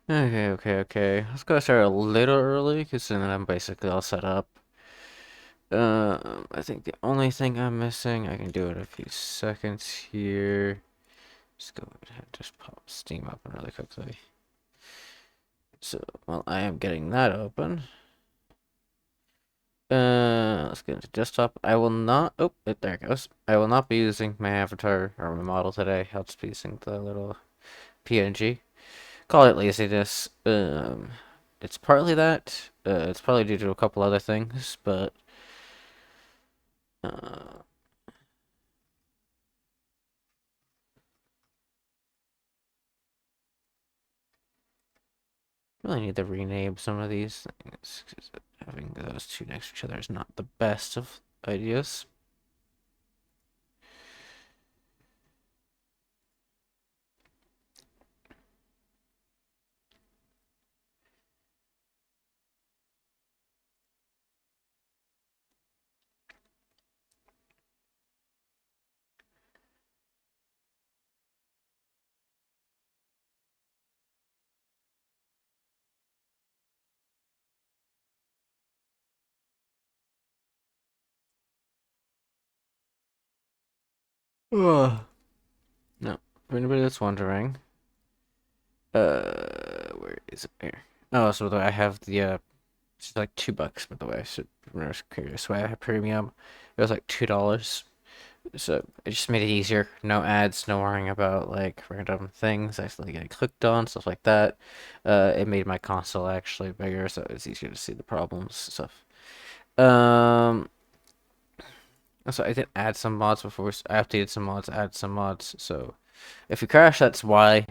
Okay. Let's go start a little early, because then I'm basically all set up. I think the only thing I'm missing, I can do it in a few seconds here. Just go ahead, just pop Steam open really quickly. So, while I am getting that open, let's get into desktop. I will not, oh, there it goes. I will not be using my avatar or my model today. I'll just be using the little PNG. Call it laziness. It's partly that. It's probably due to a couple other things, but uh, really need to rename some of these things, 'cause having those two next to each other is not the best of ideas. Ugh. No, for anybody that's wondering, where is it here? Oh, so I have the it's like $2, by the way. So if I was curious why I have premium. It was like $2. So it just made it easier. No ads, no worrying about like random things actually getting clicked on, stuff like that. It made my console actually bigger, so it's easier to see the problems and stuff. Um, so I did add some mods before. I updated some mods, add some mods. So if you crash, that's why.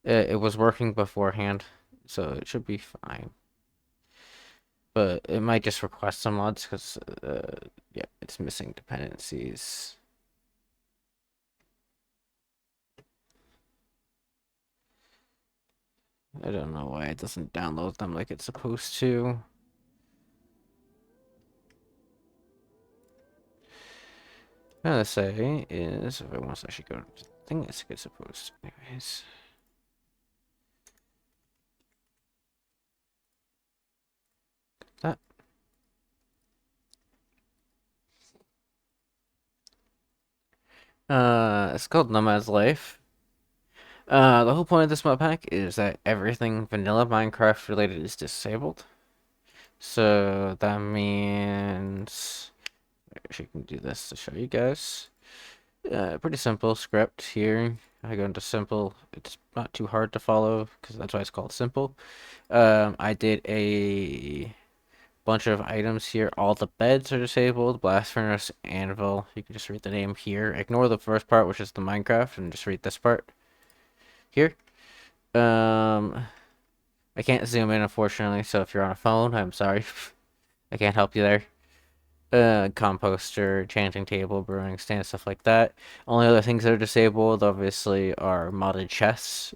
It was working beforehand, so it should be fine. But it might just request some mods because, yeah, it's missing dependencies. I don't know why it doesn't download them like it's supposed to. What I say is, if I want to actually go to the thing it's supposed to. Anyways. That. It's called Nomad's Life. The whole point of this mod pack is that everything vanilla Minecraft related is disabled. So that means I actually can do this to show you guys. Pretty simple script here. I go into simple. It's not too hard to follow because that's why it's called simple. I did a bunch of items here. All the beds are disabled. Blast furnace, anvil. You can just read the name here. Ignore the first part, which is the Minecraft, and just read this part here. Um, I can't zoom in, unfortunately, so if you're on a phone, I'm sorry. I can't help you there. Composter, enchanting table, brewing stand, stuff like that. Only other things that are disabled, obviously, are modded chests.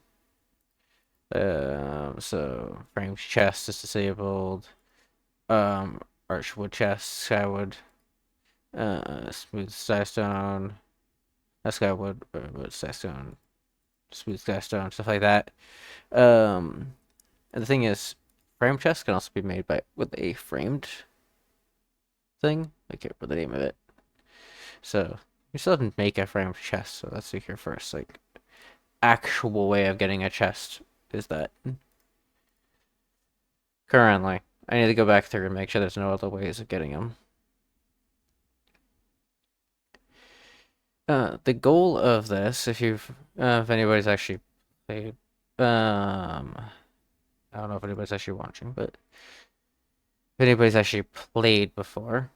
So frame chest is disabled. Archwood chest, skywood, smooth sandstone, not skywood, but sandstone, smooth sandstone, stuff like that. Um, and the thing is, frame chests can also be made by with a framed thing. I can't remember the name of it. So you still have to make a framed chest. So that's like your first like actual way of getting a chest is that currently. I need to go back through and make sure there's no other ways of getting them. The goal of this, if anybody's actually played, I don't know if anybody's actually watching, but if anybody's actually played before,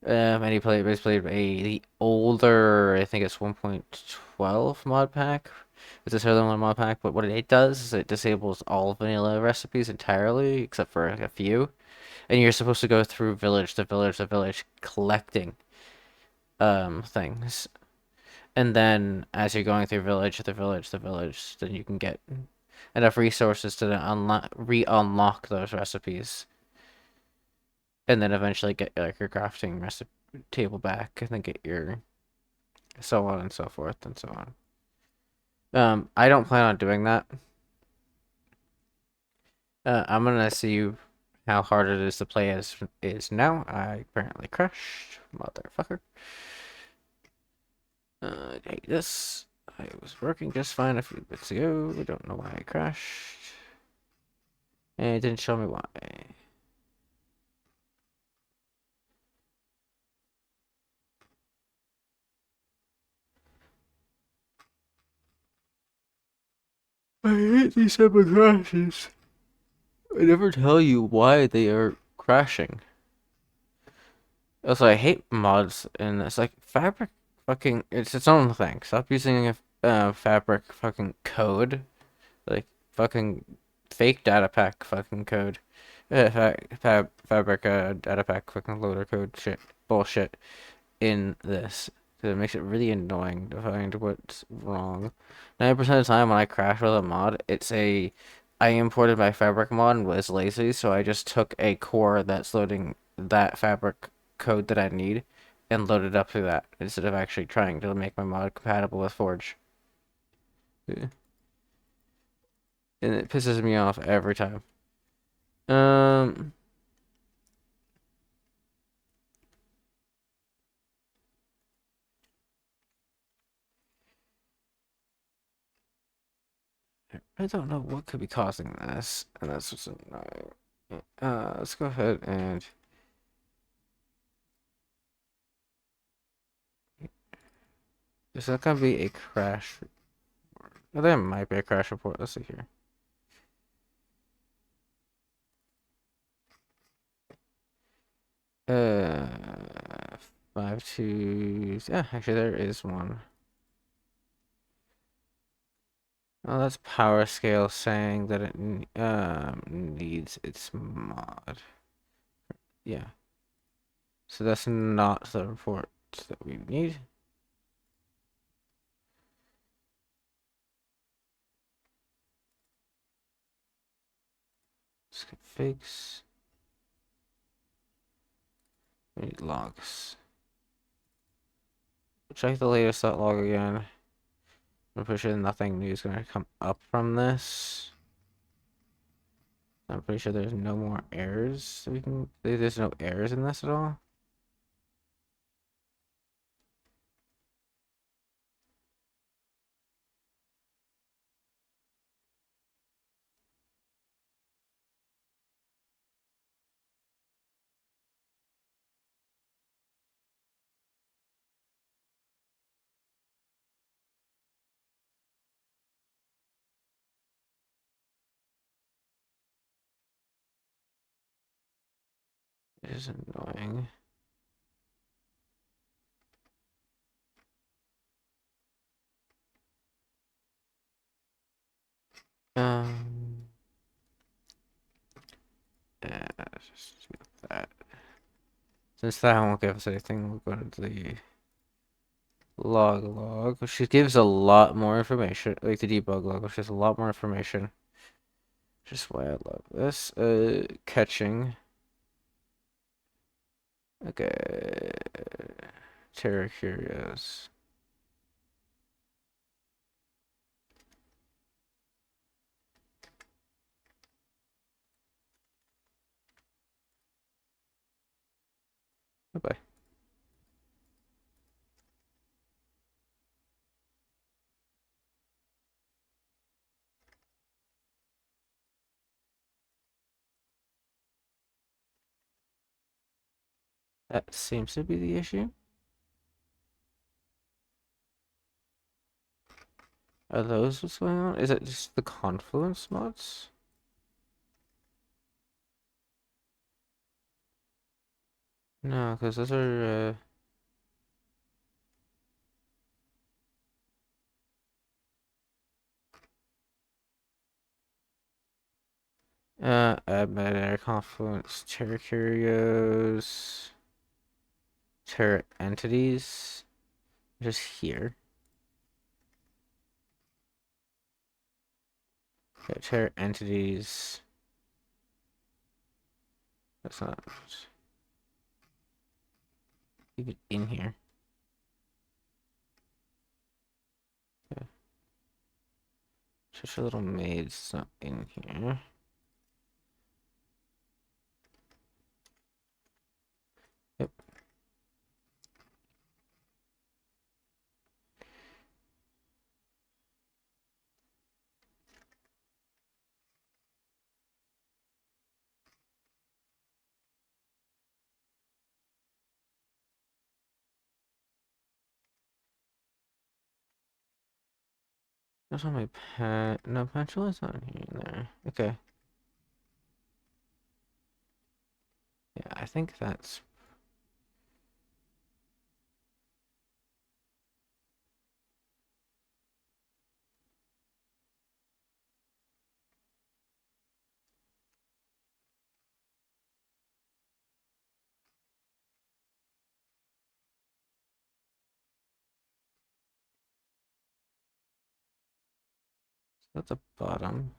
anybody's played the older, I think it's 1.12 mod pack. It's a Southern mod pack, but what it does is it disables all vanilla recipes entirely, except for like, a few, and you're supposed to go through village to village to village collecting things. And then as you're going through village to village to village, then you can get enough resources to then re-unlock those recipes. And then eventually get like your crafting recipe table back and then get your so on and so forth and so on. I don't plan on doing that. I'm gonna see how hard it is to play as is now. I apparently crashed, motherfucker. I hate this. I was working just fine a few bits ago. I don't know why I crashed. And it didn't show me why. I hate these type of crashes. I never tell you why they are crashing. Also, I hate mods, and it's like Fabric fucking, it's its own thing. Stop using a Fabric fucking code. Like, fucking fake data pack fucking code. Fabric data pack fucking loader code shit. Bullshit in this. Because it makes it really annoying to find what's wrong. 90% of the time when I crash with a mod, it's a... I imported my Fabric mod and was lazy, so I just took a core that's loading that Fabric code that I need and loaded up through that instead of actually trying to make my mod compatible with Forge. Yeah. And it pisses me off every time. Um, I don't know what could be causing this, and that's what's annoying. Let's go ahead and is that gonna be a crash? Oh, there might be a crash report. Let's see here. Uh, 5 2. Yeah, actually, there is one. Oh, that's power scale saying that it needs its mod. Yeah, so that's not the report that we need. Figs. We need logs. Check the latest log again. I'm pretty sure nothing new is gonna come up from this. I'm pretty sure there's no more errors. We can. There's no errors in this at all. It is annoying. Um. Yeah, just do that. Since that won't give us anything, we'll go to the log, which gives a lot more information, like the debug log, which has a lot more information. Just why I love this. Catching. Okay. Terra Curios. Bye bye. That seems to be the issue. Are those what's going on? Is it just the Confluence mods? No, because those are Admin Confluence, Terra Curios, Terra Entities, just here. Okay, Terra Entities. That's not even in here. Yeah. Just a little maid's not in here. That's on my pen. No, pencil is not here in there. Okay. Yeah, I think that's. At the bottom.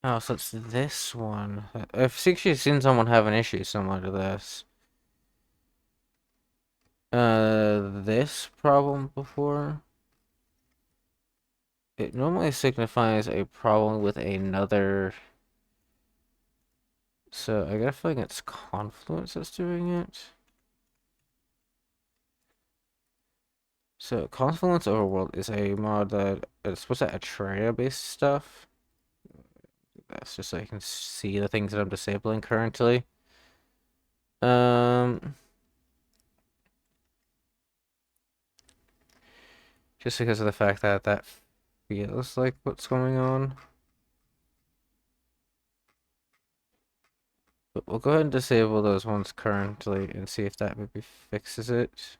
Oh, so it's this one. I've actually seen someone have an issue similar to this. This problem before. It normally signifies a problem with another. So I got a feeling it's Confluence that's doing it. So Confluence Overworld is a mod that it's supposed to add Atreya-based stuff. That's just so I can see the things that I'm disabling currently. Um, just because of the fact that that feels like what's going on. But we'll go ahead and disable those ones currently and see if that maybe fixes it.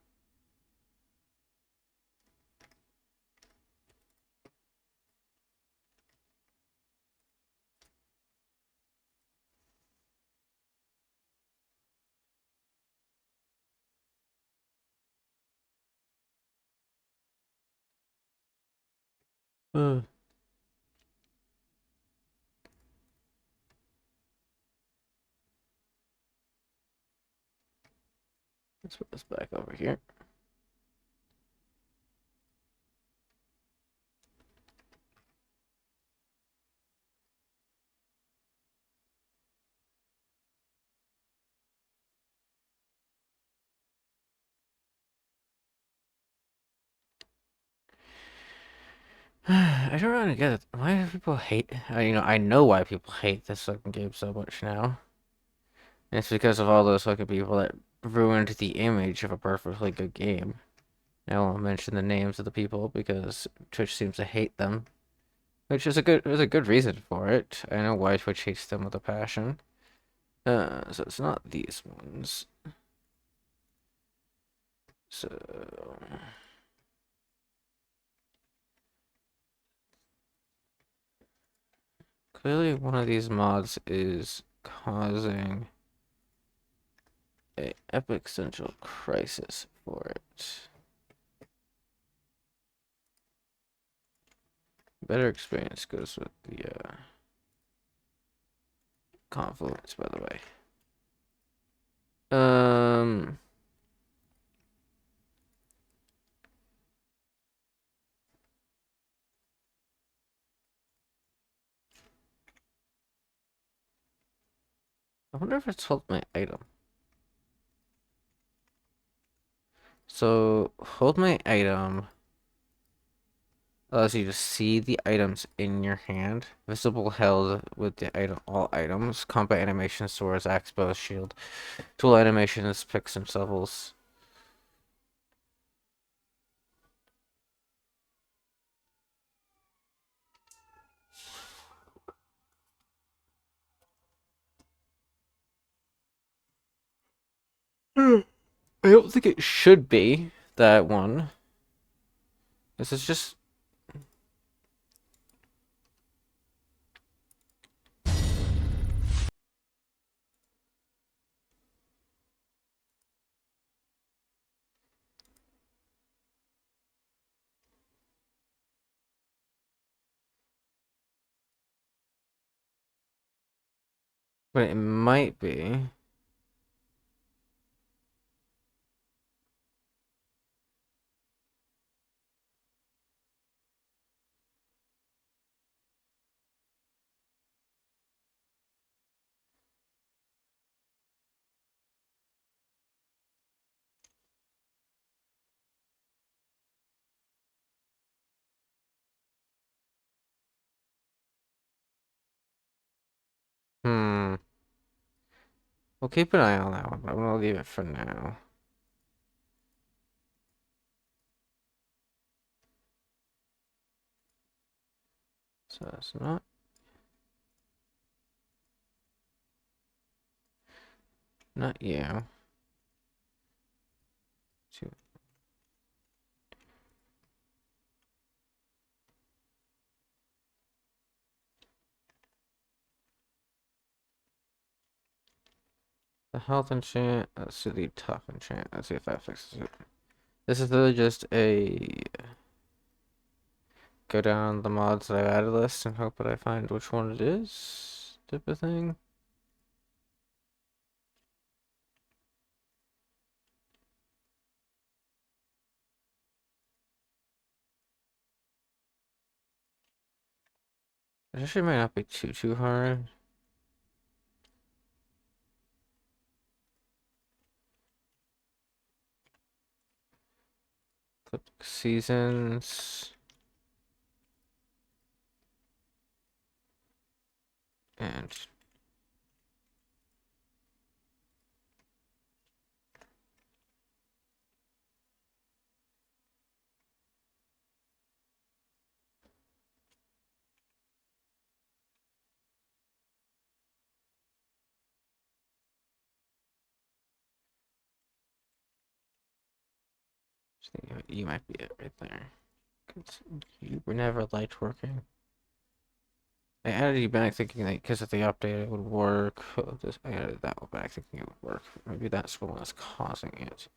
Let's put this back over here. I don't really get it. Why do people hate? I know why people hate this fucking game so much now. And it's because of all those fucking people that ruined the image of a perfectly good game. I won't mention the names of the people because Twitch seems to hate them, which is there's a good reason for it. I know why Twitch hates them with a passion. So it's not these ones. So clearly one of these mods is causing a existential crisis for it. Better experience goes with the Confluence, by the way. I wonder if it's hold my item. So hold my item allows you to see the items in your hand. Visible held with the item, all items. Combat animation, swords, axe, bow, shield. Tool animations, picks and shovels. I don't think it should be that one. This is just. But it might be. Hmm. We'll keep an eye on that one, but I'm gonna leave it for now. So it's not you. Two. The health enchant. Let's do the tough enchant. Let's see if that fixes it. This is really just a go down the mods that I've added list and hope that I find which one it is type of thing. It actually might not be too hard. Click seasons and you might be it right there. 'Cause you were never liked working. I added you back thinking that because of the update it would work. I added that one back thinking it would work. Maybe that's what was causing it.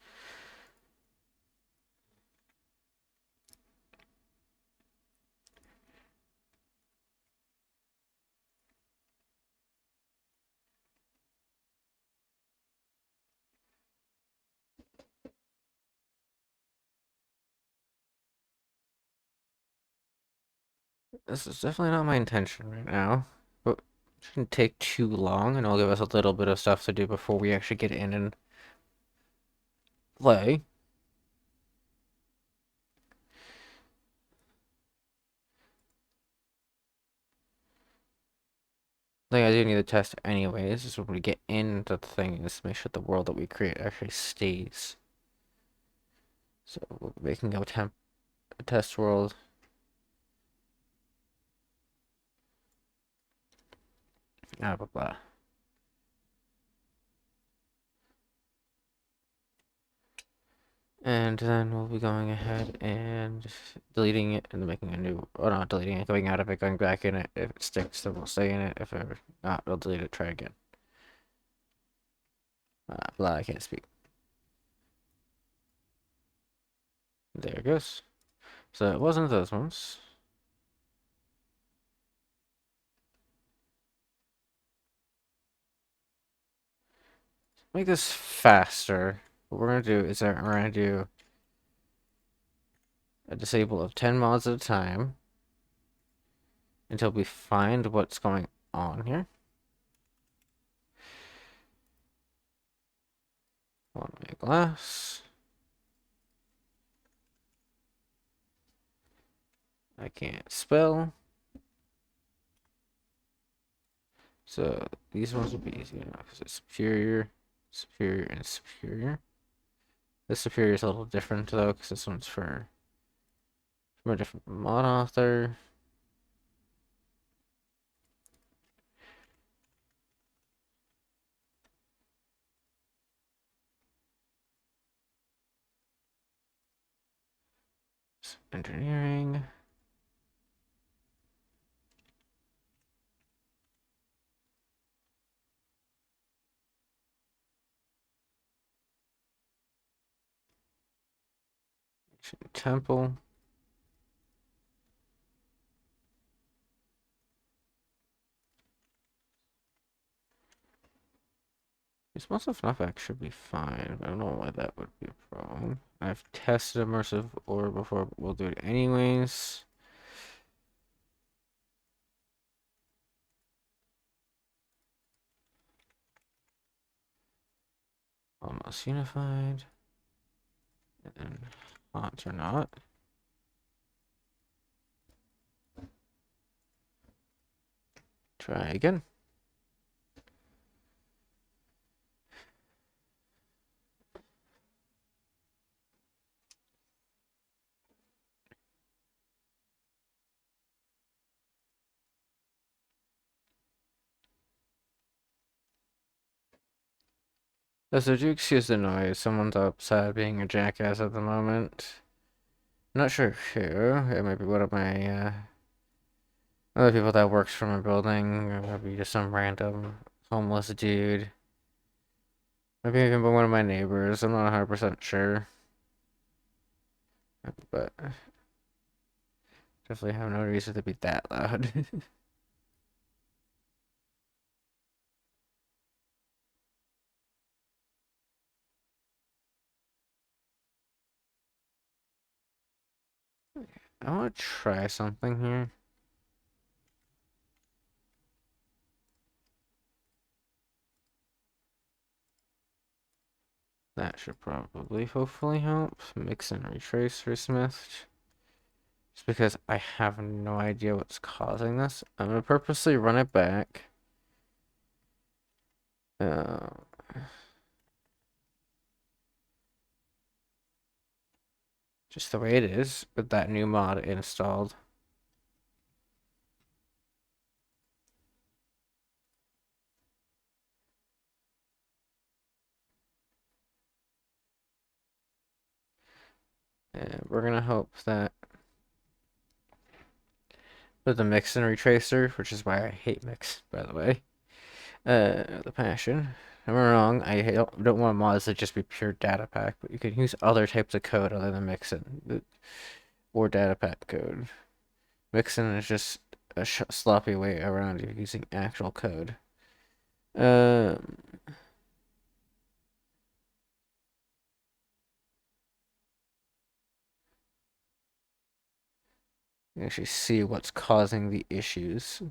This is definitely not my intention right now, but it shouldn't take too long, and it'll give us a little bit of stuff to do before we actually get in and play. Thing I do need to test anyways is when we get into the thing is to make sure the world that we create actually stays. So we're making a test world. Blah blah blah. And then we'll be going ahead and deleting it and making a new, or not deleting it, going out of it, going back in it. If it sticks, then we'll stay in it. If ever not, we'll delete it, try again. Blah, I can't speak. There it goes. So it wasn't those ones. Make this faster. What we're gonna do is that we're gonna do a disable of 10 mods at a time until we find what's going on here. One way glass. I can't spell. So these ones will be easy enough because it's superior, superior, and superior. This superior is a little different though because this one's from a different mod author. Engineering. Temple. Explosive knockback should be fine. I don't know why that would be a problem. I've tested immersive ore before, but we'll do it anyways. Almost unified. And then hot or not. Try again. So do excuse the noise. Someone's outside being a jackass at the moment. I'm not sure who. It might be one of my other people that works for my building, or maybe just some random homeless dude. Maybe even one of my neighbors. I'm not 100% sure. But definitely have no reason to be that loud. I want to try something here. That should probably, hopefully help. Mix and retrace for Smith. Just because I have no idea what's causing this. I'm going to purposely run it back. Uh, just the way it is with that new mod installed. And we're going to hope that with the mix and retracer, which is why I hate mix, by the way. The passion. I'm wrong. I don't want mods to just be pure data pack, but you can use other types of code other than mixin or data pack code. Mixin is just a sloppy way around you using actual code. Um, you actually see what's causing the issues.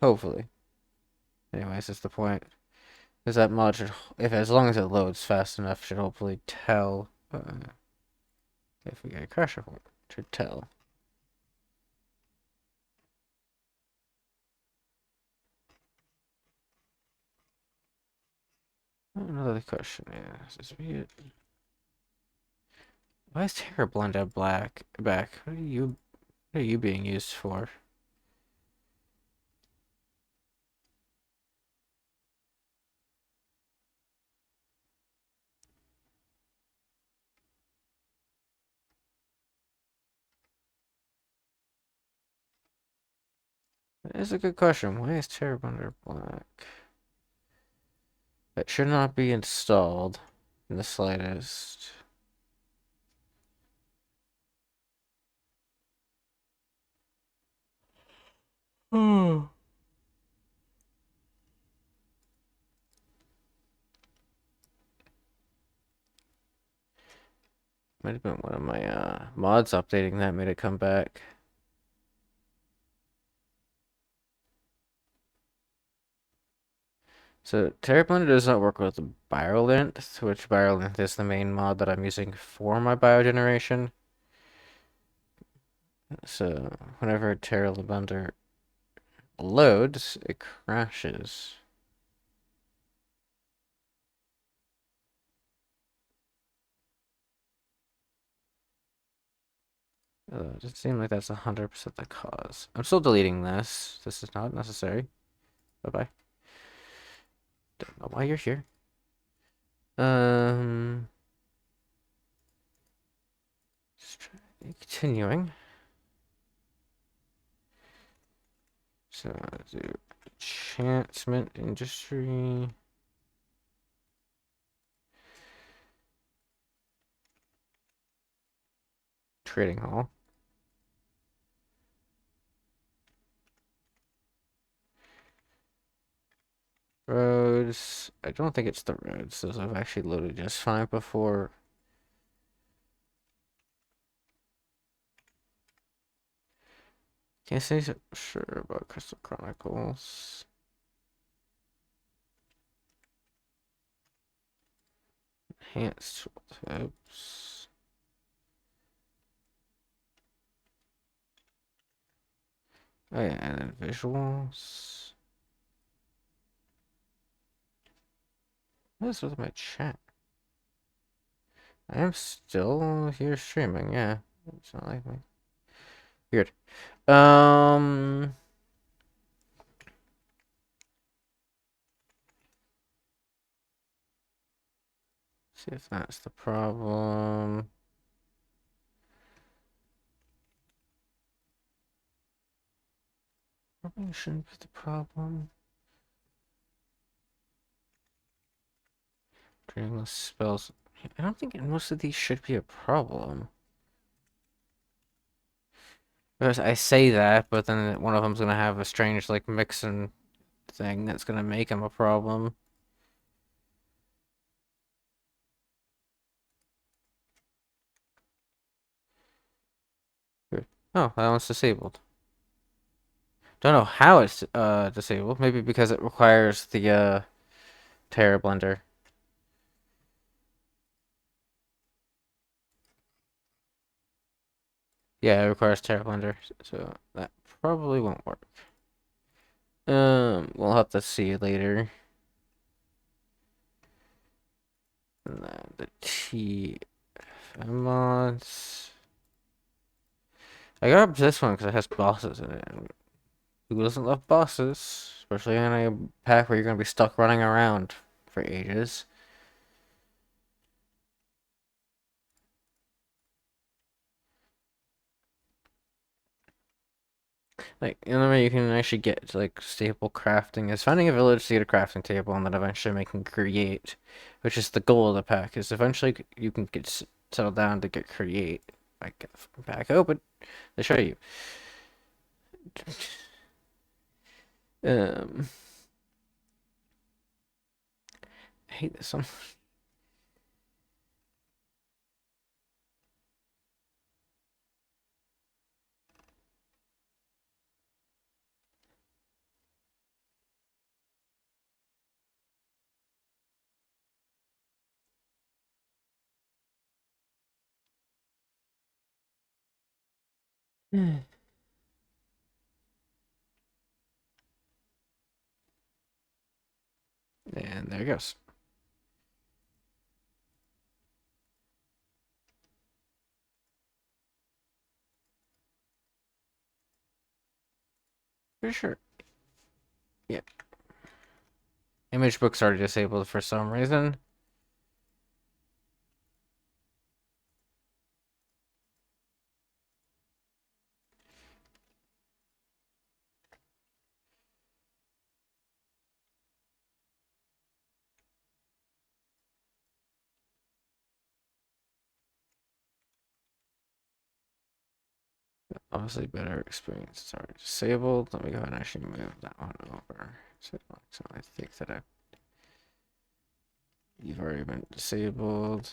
Hopefully. Anyways, that's the point. Is that mod should, if as long as it loads fast enough, should hopefully tell. If we get a crash report, should tell. Another question is we, why is Terra Blend black back? What are you being used for? That is a good question. Why is Terra Blender black? That should not be installed in the slightest. Hmm. Might have been one of my mods updating that made it come back. So Terra Blender does not work with BioLint, which BioLint is the main mod that I'm using for my biogeneration. So whenever Terra Blender loads, it crashes. It doesn't seem like that's 100% the cause. I'm still deleting this. This is not necessary. Bye-bye. Don't know why you're here. Um, continuing. So do enchantment industry. Trading hall. Roads. I don't think it's the roads. Those have actually loaded just fine before. Can't say so sure about Crystal Chronicles. Enhanced tooltips. Oh yeah, and then visuals. What is with my chat? I am still here streaming, yeah. It's not like me. Weird. Um, See if that's the problem. Probably shouldn't be the problem. Dreamless spells. I don't think most of these should be a problem. Because I say that, but then one of them's gonna have a strange like mixing thing that's gonna make him a problem. Good. Oh, that one's disabled. Don't know how it's disabled. Maybe because it requires the Terra Blender. Yeah, it requires Terra Blender, so that probably won't work. We'll have to see later. And then the TF mods. I got this one because it has bosses in it. And who doesn't love bosses? Especially in a pack where you're gonna be stuck running around for ages. Like, the only way you can actually get to, like, stable crafting is finding a village to get a crafting table and then eventually making create, which is the goal of the pack, is eventually you can get settled down to get create. I get the pack open to show you. Um, I hate this one. And there it goes. For sure. Yeah. Image books are disabled for some reason. Obviously, better experience. Sorry, disabled. Let me go ahead and actually move that one over. So I think that you've already been disabled.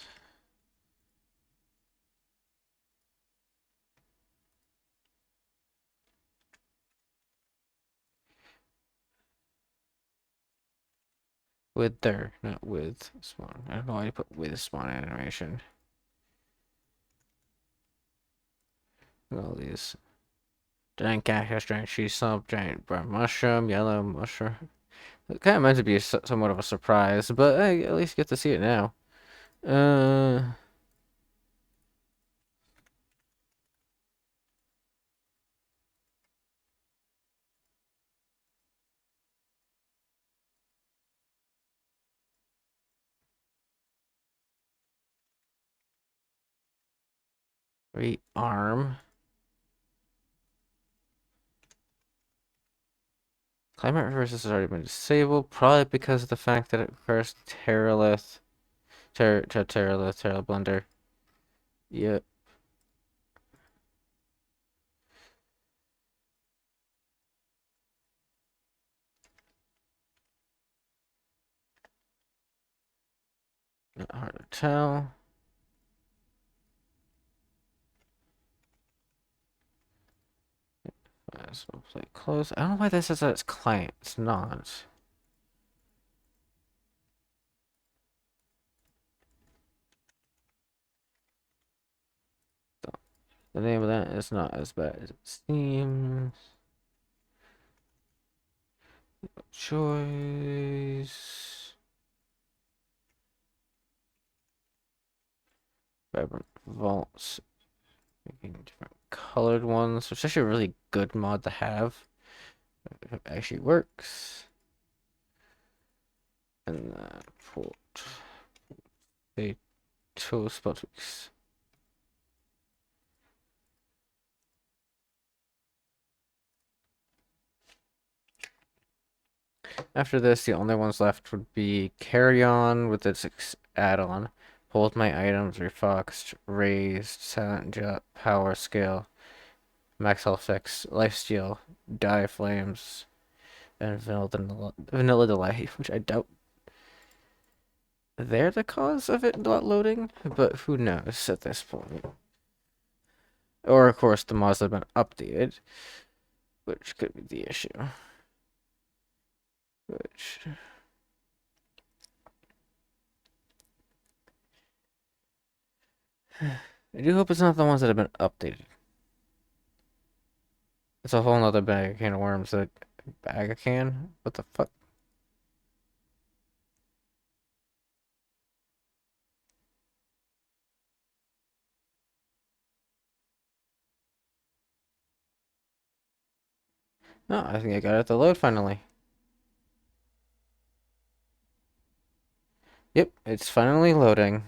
With there, not with spawn. I don't know why you put with spawn animation. All these giant cactus, giant cheese slump, giant brown mushroom, yellow mushroom. It kind of meant to be somewhat of a surprise, but I at least get to see it now. Uh, Rearm. Climate reverses has already been disabled, probably because of the fact that it requires Terra Blender. Yep. Not hard to tell. So we'll play close. I don't know why this says that it's client. It's not. The name of that is not as bad as it seems. Choice. Vibrant vaults. Making different colored ones. Which is actually a really good mod to have. If it actually works. And port say tool spell tweaks. After this, the only ones left would be Carry On with its add-on, Hold My Items, Refoxed, Raised, Silent Jump, Power Scale, Max Health Fix, Lifesteal, Die Flames, and Vanilla Delay, which I doubt they're the cause of it not loading, but who knows at this point. Or, of course, the mods have been updated, which could be the issue. Which... I do hope it's not the ones that have been updated. It's a whole nother bag of can of worms. That bag of can? What the fuck? No, I think I got it to load finally. Yep, it's finally loading.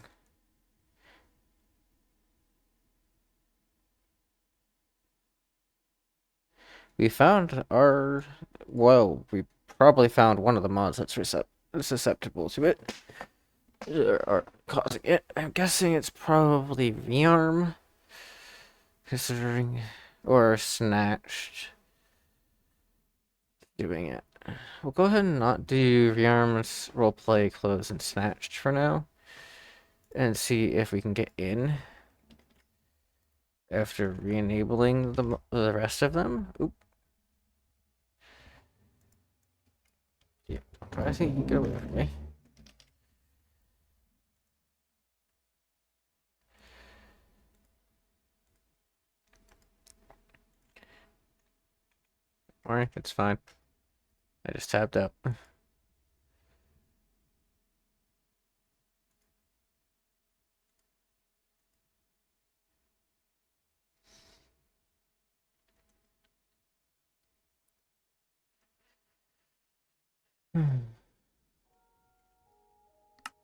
We found our... Well, we probably found one of the mods that's susceptible to it. Or causing it. I'm guessing it's probably VARM. Considering... Or Snatched. Doing it. We'll go ahead and not do VARM's roleplay, close, and Snatched for now. And see if we can get in. After re-enabling the rest of them. Oop. Yep. I think you can get away from me. Alright, it's fine. I just tapped out.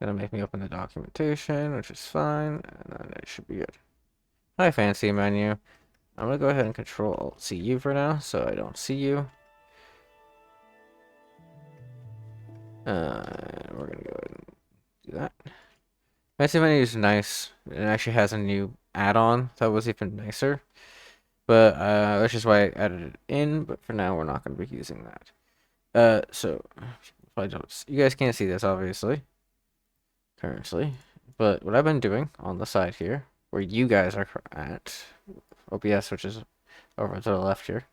Gonna make me open the documentation, which is fine, and then it should be good. Hi, fancy menu. I'm gonna go ahead and Control Alt C U for now, so I don't see you. We're gonna go ahead and do that. Fancy menu is nice. It actually has a new add-on that was even nicer. But which is why I added it in, but for now we're not gonna be using that. So you guys can't see this obviously currently, but what I've been doing on the side here, where you guys are at OBS, which is over to the left here,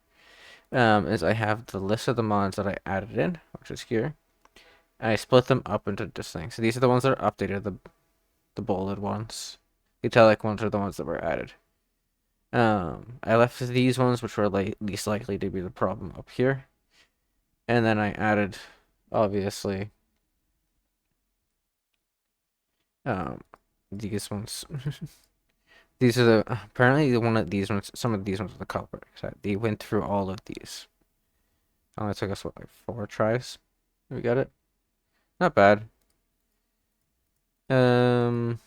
is I have the list of the mods that I added in, which is here, and I split them up into this thing. So these are the ones that are updated, the bolded ones. The italic ones are the ones that were added. I left these ones, which were least likely to be the problem, up here, and then I added, obviously, these ones. These are apparently some of these ones are the culprit. They went through all of these. Only took us, what, like 4 tries? We got it? Not bad. I'm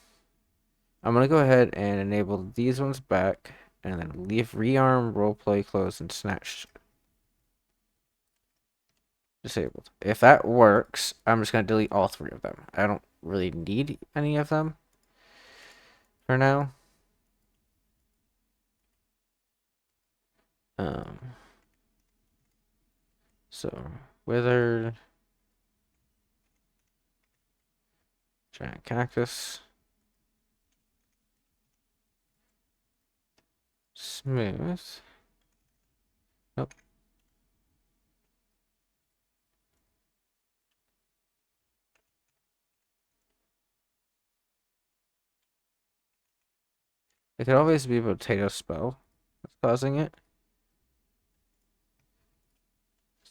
gonna go ahead and enable these ones back, and then leave rearm, roleplay, close, and snatch disabled. If that works, I'm just gonna delete all 3 of them. I don't really need any of them for now. So withered, giant cactus, smooth. Nope. It could always be a potato spell that's causing it.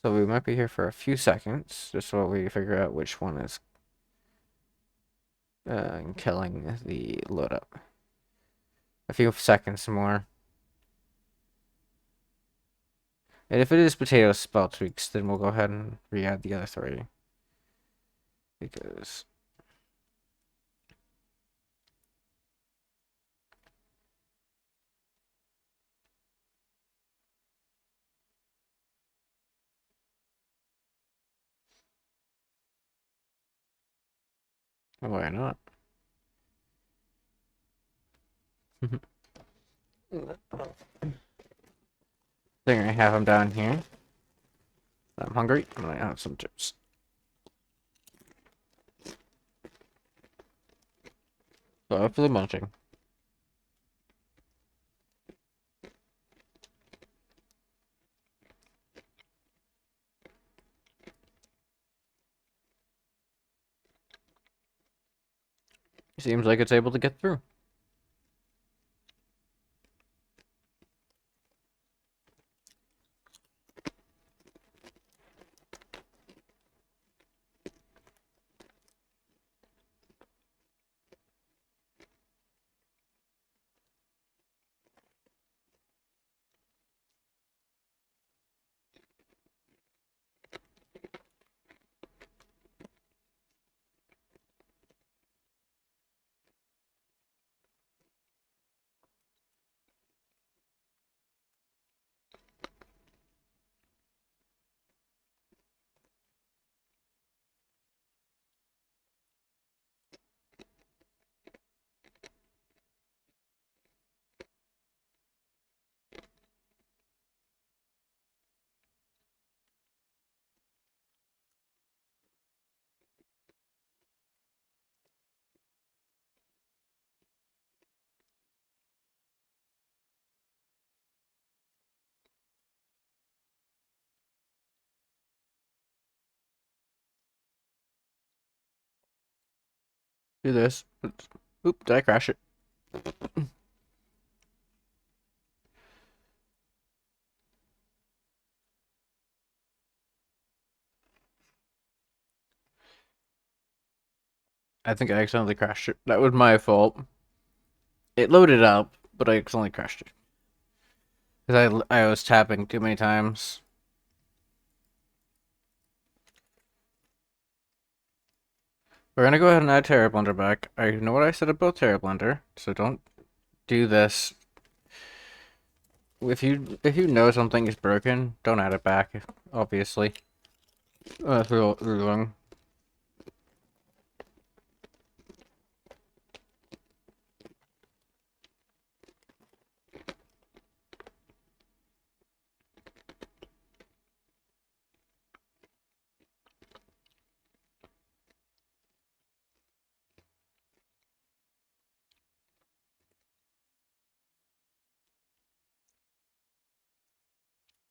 So we might be here for a few seconds, just while we figure out which one is killing the load up. A few seconds more. And if it is potato spell tweaks, then we'll go ahead and re-add the other 3. Because Why not? Think I have them down here. I'm hungry. I'm gonna have some chips. So hopefully munching. Seems like it's able to get through. Do this. Oop, did I crash it? I think I accidentally crashed it. That was my fault. It loaded up, but I accidentally crashed it. Because I was tapping too many times. We're gonna go ahead and add Terra Blender back. I know what I said about Terra Blender, so don't do this. If you know something is broken, don't add it back, obviously. That's real wrong.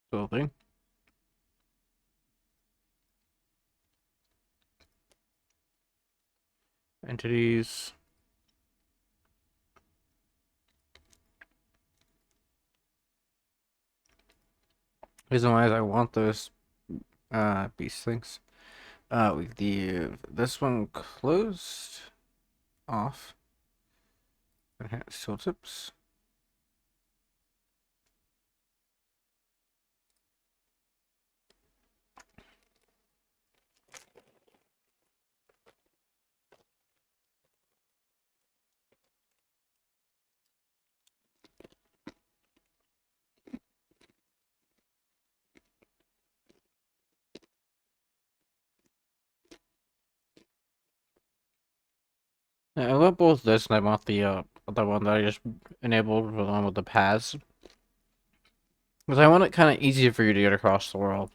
Building. Entities. Reason why is I want those beast things. We leave this one closed off. Enhance tooltips. Yeah, I want both this and I want the other one that I just enabled, the one with the paths. Because I want it kind of easier for you to get across the world.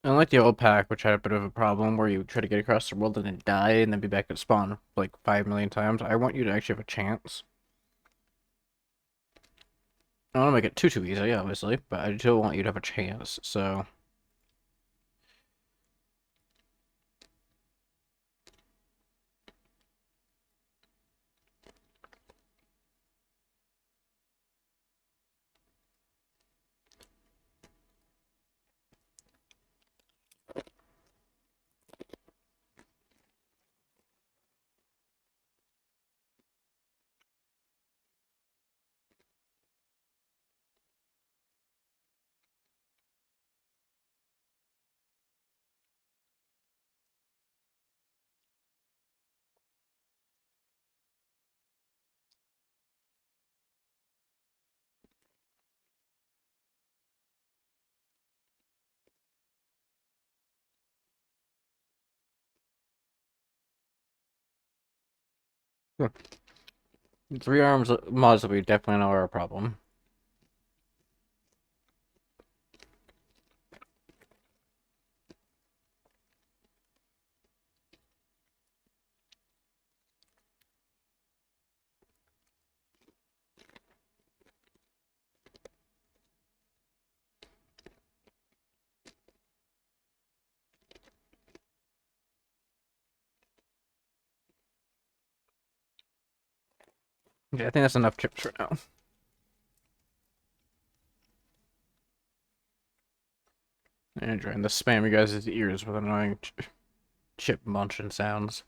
Unlike the old pack, which had a bit of a problem where you try to get across the world and then die and then be back at spawn like 5 million times, I want you to actually have a chance. I don't want to make it too easy, obviously, but I still want you to have a chance, so... Three arms mods will be definitely not our problem. Yeah, I think that's enough chips for now. And trying to spam you guys' ears with annoying chip munching sounds.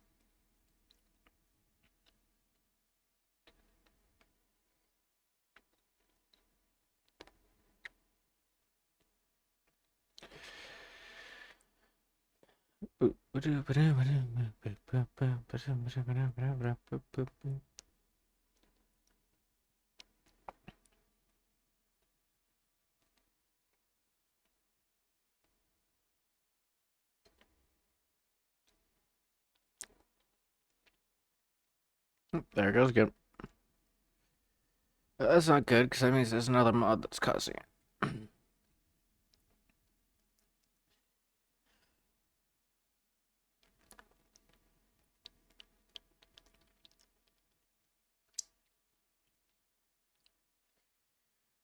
There it goes, good. That's not good, because that means there's another mod that's causing it.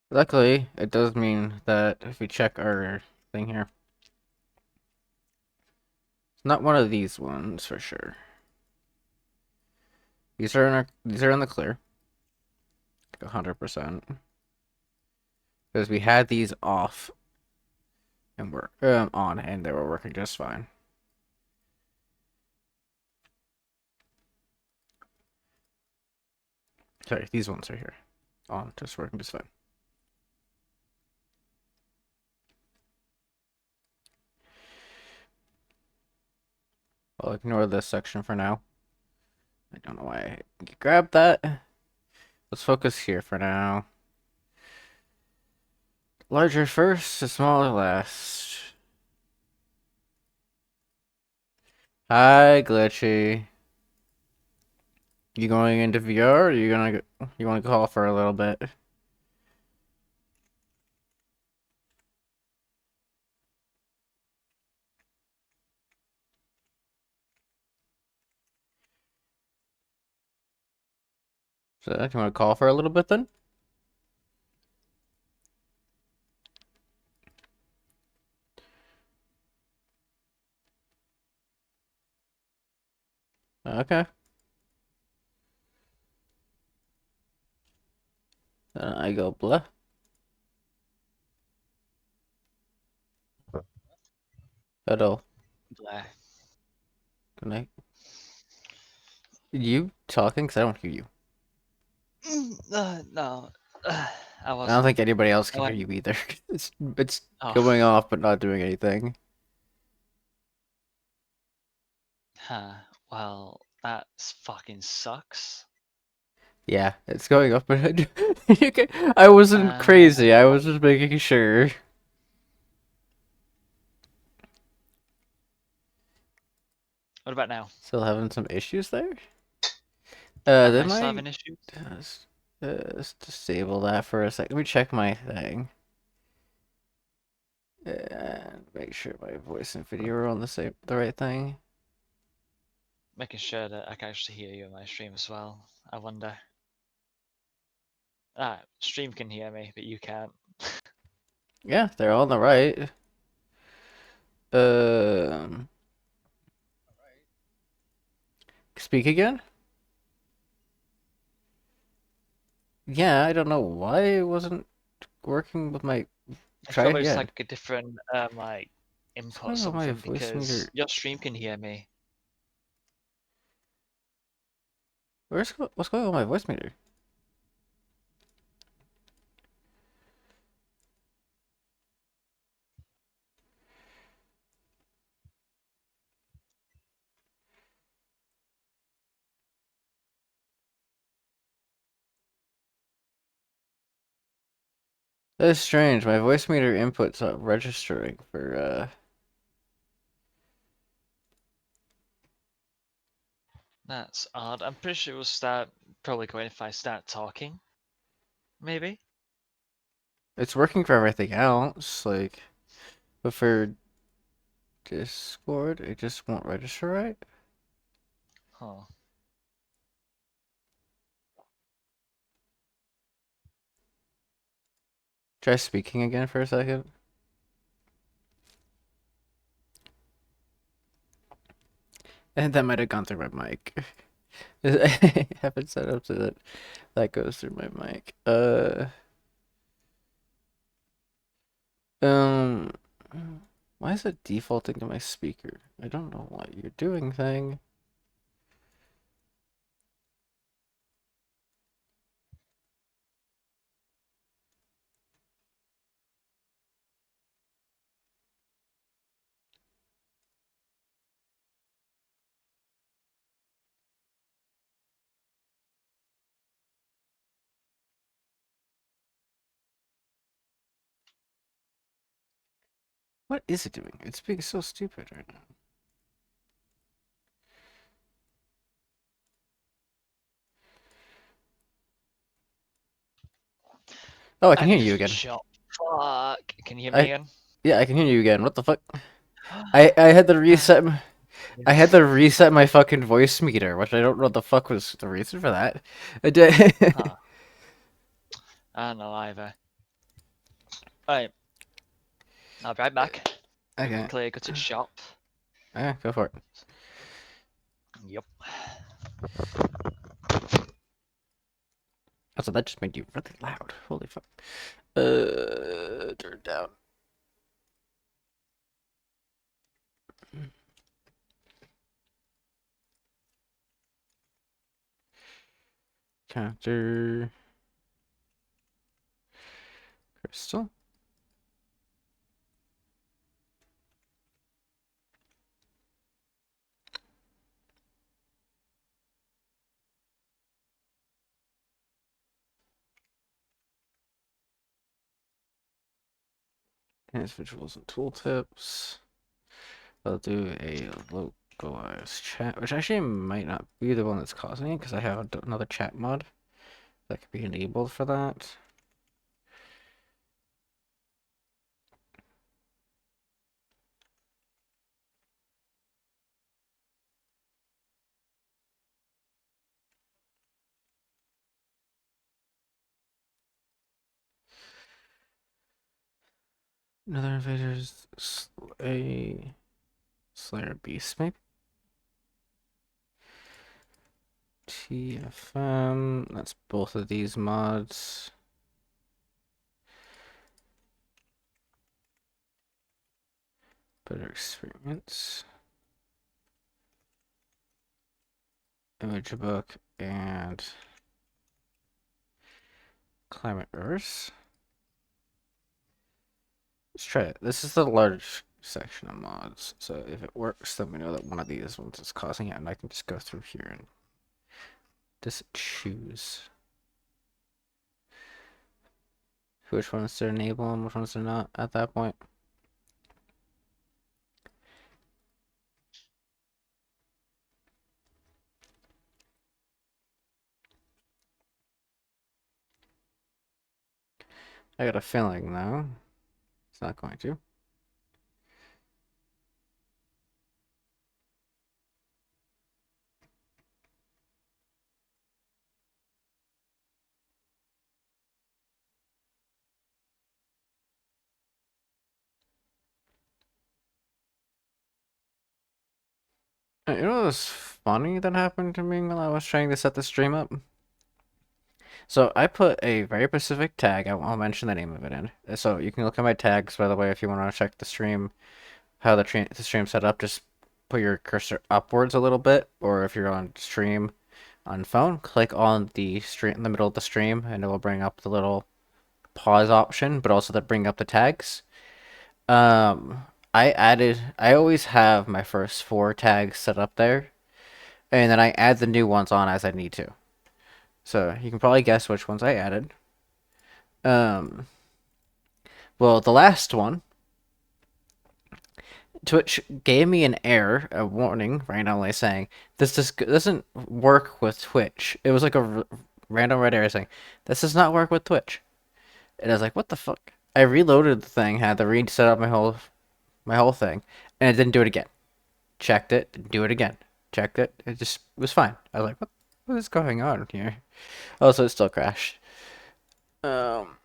Luckily, it does mean that if we check our thing here, it's not one of these ones for sure. These are in the clear, 100%, because we had these off and we're on, and they were working just fine. Sorry, these ones are here, on, just working just fine. I'll ignore this section for now. I don't know why I grabbed that. Let's focus here for now. Larger first, smaller last. Hi, Glitchy. You going into VR, or you want to call for a little bit? So, do you want to call for a little bit then? Okay. I go blah. Hello. Blah. Good night. You talking? Because I don't hear you. No, I I don't wasn't. think anybody else I can hear went. you either. It's Oh, going off but not doing anything. huh. Well, that fucking sucks. Yeah, it's going off, but I wasn't crazy. I was What just making sure. about now? Still having some issues there? Am They I still might having issues? just disable that for a sec. Let me check my thing. And make sure my voice and video are on the right thing. Making sure that I can actually hear you in my stream as well. I wonder. Stream can hear me, but you can't. Yeah, they're all on the right. Um, speak again? Yeah, I don't know why it wasn't working with my It's try it probably just again. like a different like What's input or going on with my something voice meter? because your stream can hear me. What's going on with my voice meter? That's strange. My voice meter input's not registering for That's odd. I'm pretty sure it will start probably going if I start talking. Maybe? It's working for everything else, like, but for Discord, it just won't register right. Huh. Try speaking again for a second. And that might have gone through my mic. I have it set up so that that goes through my mic. Um, why is it defaulting to my speaker? I don't know what you're doing, thing. What is it doing? It's being so stupid right now. Oh, I I can hear need you to again. shop. Fuck. Can you hear me I again? Yeah, I can hear you again. What the fuck? I had to reset. I had Yes. to reset my fucking voice meter, which I don't know what the fuck was the reason for that. I did. Huh. I don't know either. Right. I'll be right back. We Okay. quickly go to the shop. Okay, go for it. Yep. Also, that just made you really loud. Holy fuck. Turn down. Counter. Crystal. Enhance visuals and tooltips. I'll do a localized chat, which actually might not be the one that's causing it, because I have another chat mod that could be enabled for that. Another invaders a Slayer Beast, maybe? TFM. That's both of these mods. Better experience. Image book and climate Earth. Let's try it. This is the large section of mods. So if it works, then we know that one of these ones is causing it, and I can just go through here and just choose which ones to enable and which ones to not at that point. I got a feeling though, it's not going to. You know what was funny that happened to me while I was trying to set the stream up? So I put a very specific tag. I'll mention the name of it in. So you can look at my tags, by the way, if you want to check the stream, how the stream set up. Just put your cursor upwards a little bit, or if you're on stream on phone, click on the stream in the middle of the stream, and it will bring up the little pause option, but also that bring up the tags. I always have my first four tags set up there, and then I add the new ones on as I need to. So you can probably guess which ones I added. Um, well, the last one Twitch gave me an error, a warning, randomly saying this doesn't work with Twitch. It was like a random red error saying this does not work with Twitch, and I was like, what the fuck? I reloaded the thing, had to reset up my whole thing, and it didn't do it again. Checked it, didn't do it again. Checked it, it just was fine. I was like, what is going on here? Oh, so it still crashed. Um,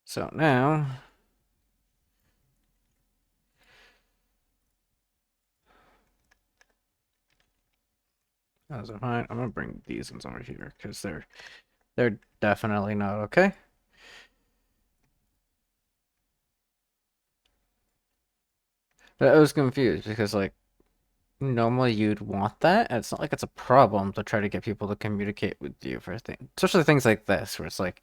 so now, as a fine, I'm gonna bring these ones over here because they're definitely not okay. But I was confused because like normally you'd want that. And it's not like it's a problem to try to get people to communicate with you for things, especially things like this where it's like,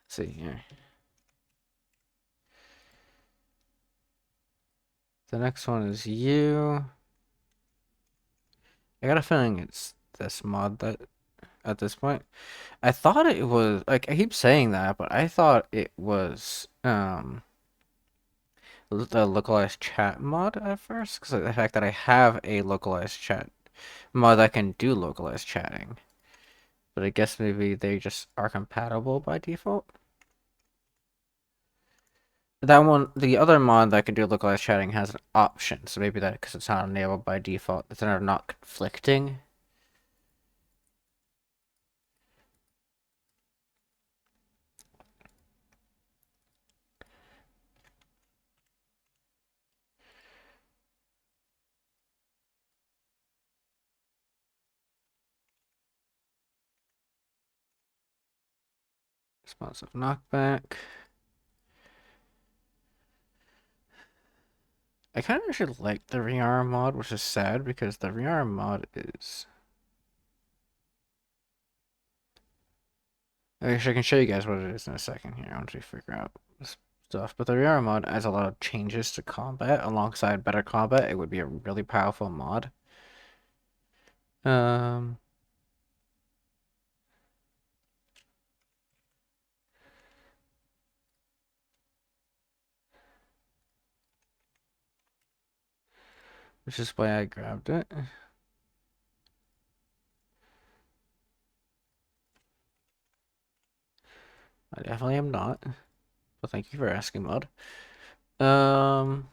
see here. The next one is you. I got a feeling it's this mod that at this point. I thought it was like I keep saying that, but I thought it was the localized chat mod at first because of the fact that I have a localized chat mod that can do localized chatting. But I guess maybe they just are compatible by default. That one, the other mod that can do localized chatting has an option, so maybe that because it's not enabled by default, it's not conflicting. Responsive knockback. I kind of actually like the rearm mod, which is sad because the rearm mod is. Actually, I can show you guys what it is in a second here once we figure out this stuff. But the rearm mod adds a lot of changes to combat alongside better combat. It would be a really powerful mod. Um, which is why I grabbed it. I definitely am not. But thank you for asking, mod. Um,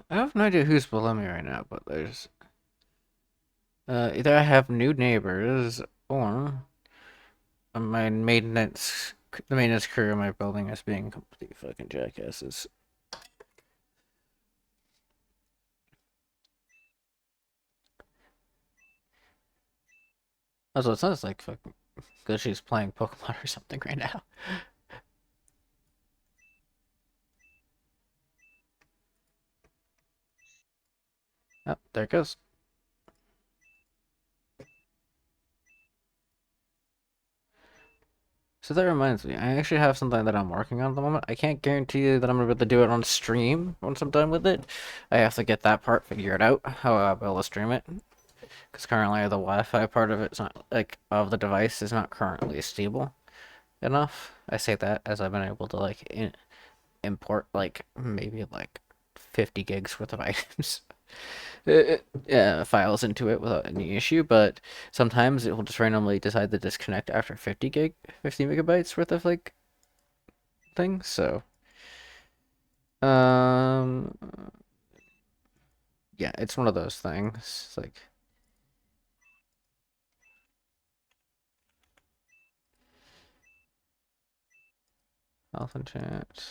I have no idea who's below me right now, but there's either I have new neighbors or the maintenance crew in my building is being complete fucking jackasses. Also, it sounds like fucking because she's playing Pokemon or something right now. Oh, there it goes. So that reminds me, I actually have something that I'm working on at the moment. I can't guarantee you that I'm gonna be able to do it on stream once I'm done with it. I have to get that part figured out, how I'll be able to stream it. Because currently the Wi-Fi part of it's not, like, of the device is not currently stable enough. I say that as I've been able to, like, import, like, maybe, like, 50 gigs worth of items. Files into it without any issue, but sometimes it will just randomly decide to disconnect after 50 megabytes worth of like things. So, um, yeah, it's one of those things. It's like health and chat.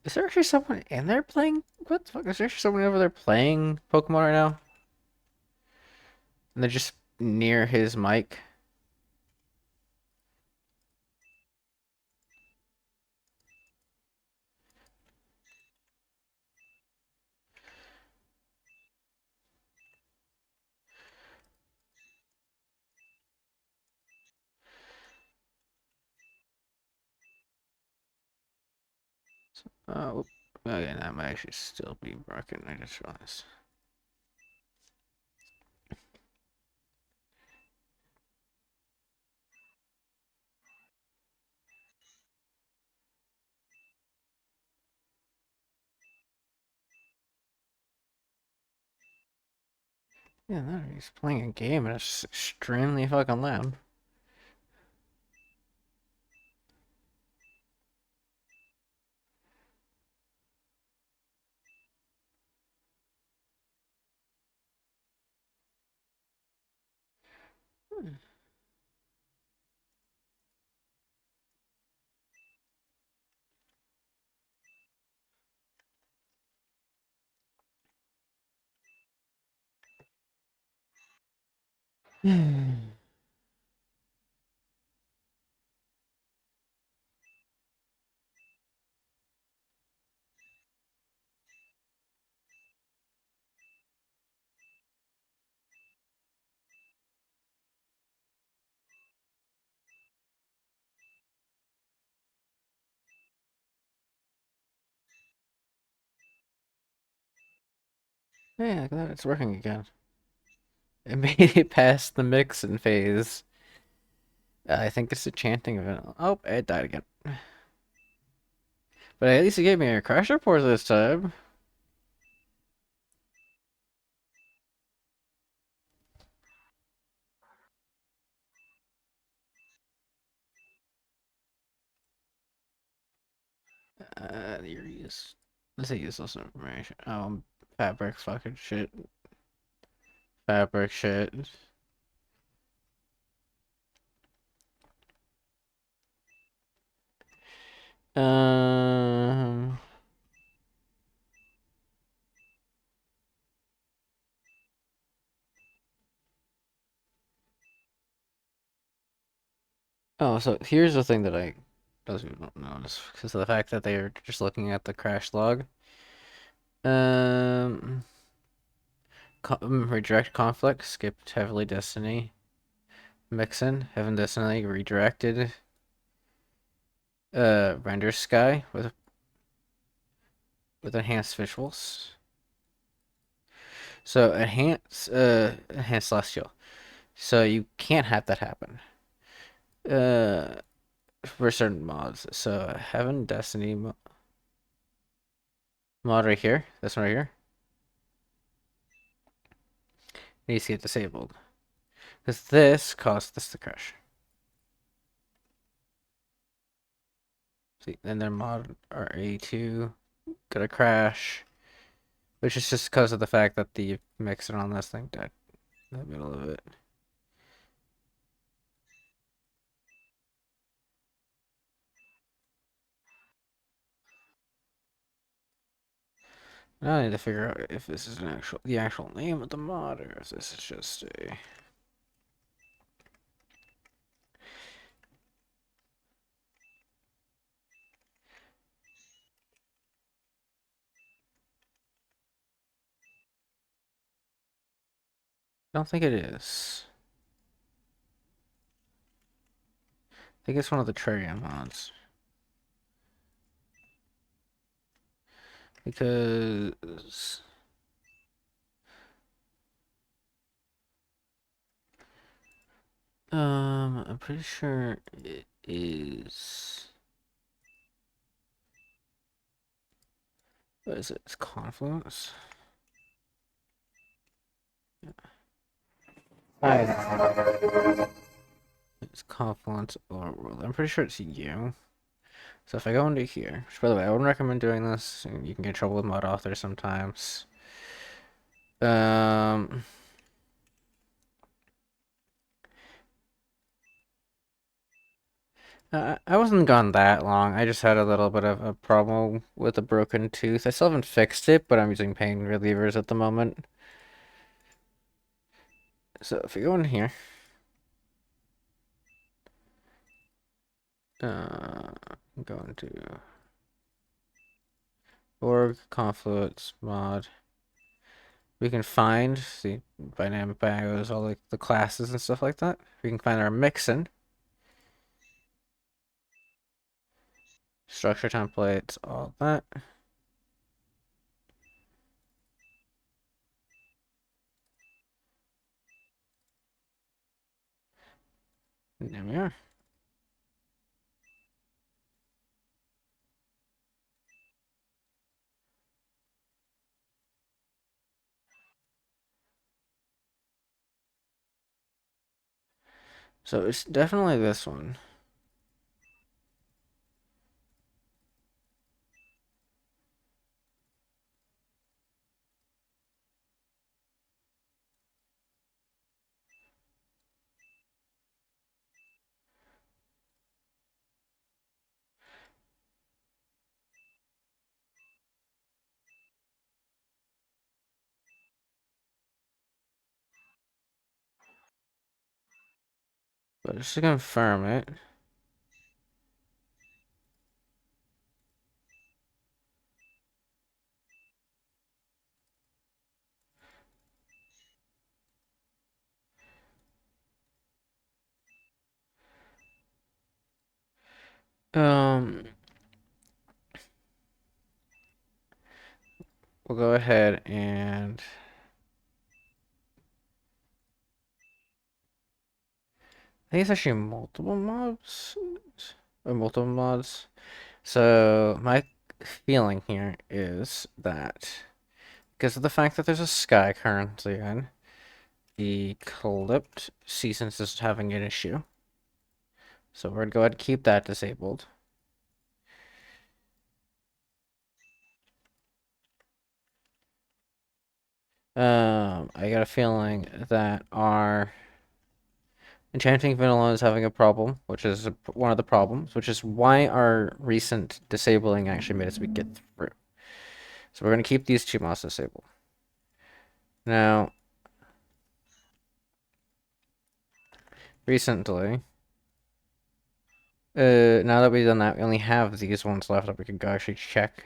Is there actually someone in there playing? What the fuck? Is there actually someone over there playing Pokemon right now? And they're just near his mic. Oh, okay, that might actually still be broken. I just realized. Yeah, no, he's playing a game and it's extremely fucking loud. Yeah, look at that, it's working again. It made it past the mixing phase. I think it's a chanting event. Oh, it died again. But at least it gave me a crash report this time. Here he is. Let's say useless information. Fabric fucking shit. Fabric shit. Um. Oh, so here's the thing that I doesn't even notice because of the fact that they are just looking at the crash log. Um, redirect conflict, skipped heavily destiny, mixin, heaven destiny, redirected. Render sky with enhanced visuals. So enhanced celestial. So you can't have that happen. Uh, for certain mods. So heaven destiny mod right here. This one right here needs to get disabled because this caused this to crash. See, and then mod RA2 gonna crash, which is just because of the fact that the mixer on this thing died in the middle of it. Now I need to figure out if this is the actual name of the mod or if this is just a. I don't think it is. I think it's one of the Terraria mods. Because I'm pretty sure it is. What is it? It's Confluence. It's Confluence or World. I'm pretty sure it's you. So if I go into here, which by the way, I wouldn't recommend doing this. You can get in trouble with mod authors sometimes. Um, I wasn't gone that long. I just had a little bit of a problem with a broken tooth. I still haven't fixed it, but I'm using pain relievers at the moment. So if you go in here, I'm going to org, confluence, mod. We can find the dynamic bios, all like the classes and stuff like that. We can find our mixin, structure templates, all that. And there we are. So it's definitely this one. But just to confirm it, um, we'll go ahead and I think it's actually multiple mobs or multiple mods. So my feeling here is that because of the fact that there's a sky currently in, the clipped seasons is having an issue. So we're gonna go ahead and keep that disabled. I got a feeling that our enchanting vanilla is having a problem, which is one of the problems, which is why our recent disabling actually made us get through. So we're gonna keep these two mods disabled. Now, recently, now that we've done that, we only have these ones left that we can go actually check.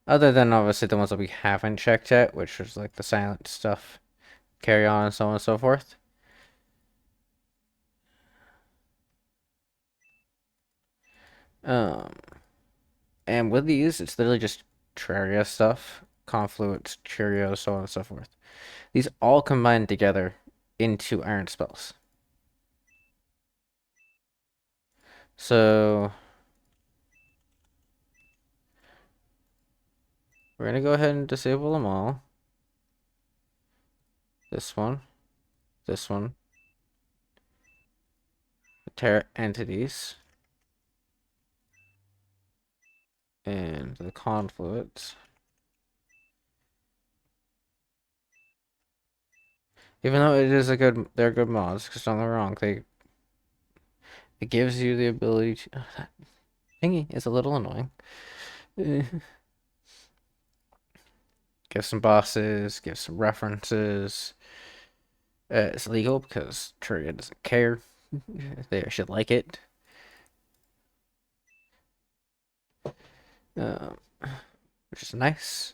Other than obviously the ones that we haven't checked yet, which is like the silent stuff, carry on, and so on and so forth. Um, and with these, it's literally just Terraria stuff, Confluence, Cheerios, so on and so forth. These all combine together into Iron spells. So we're gonna go ahead and disable them all. This one, the Terra entities, and the Confluence. Even though it is they're good mods, because don't get me wrong, it gives you the ability to. That thingy is a little annoying. Give some bosses, give some references. It's legal because Trivia doesn't care. They should like it. Um, which is nice.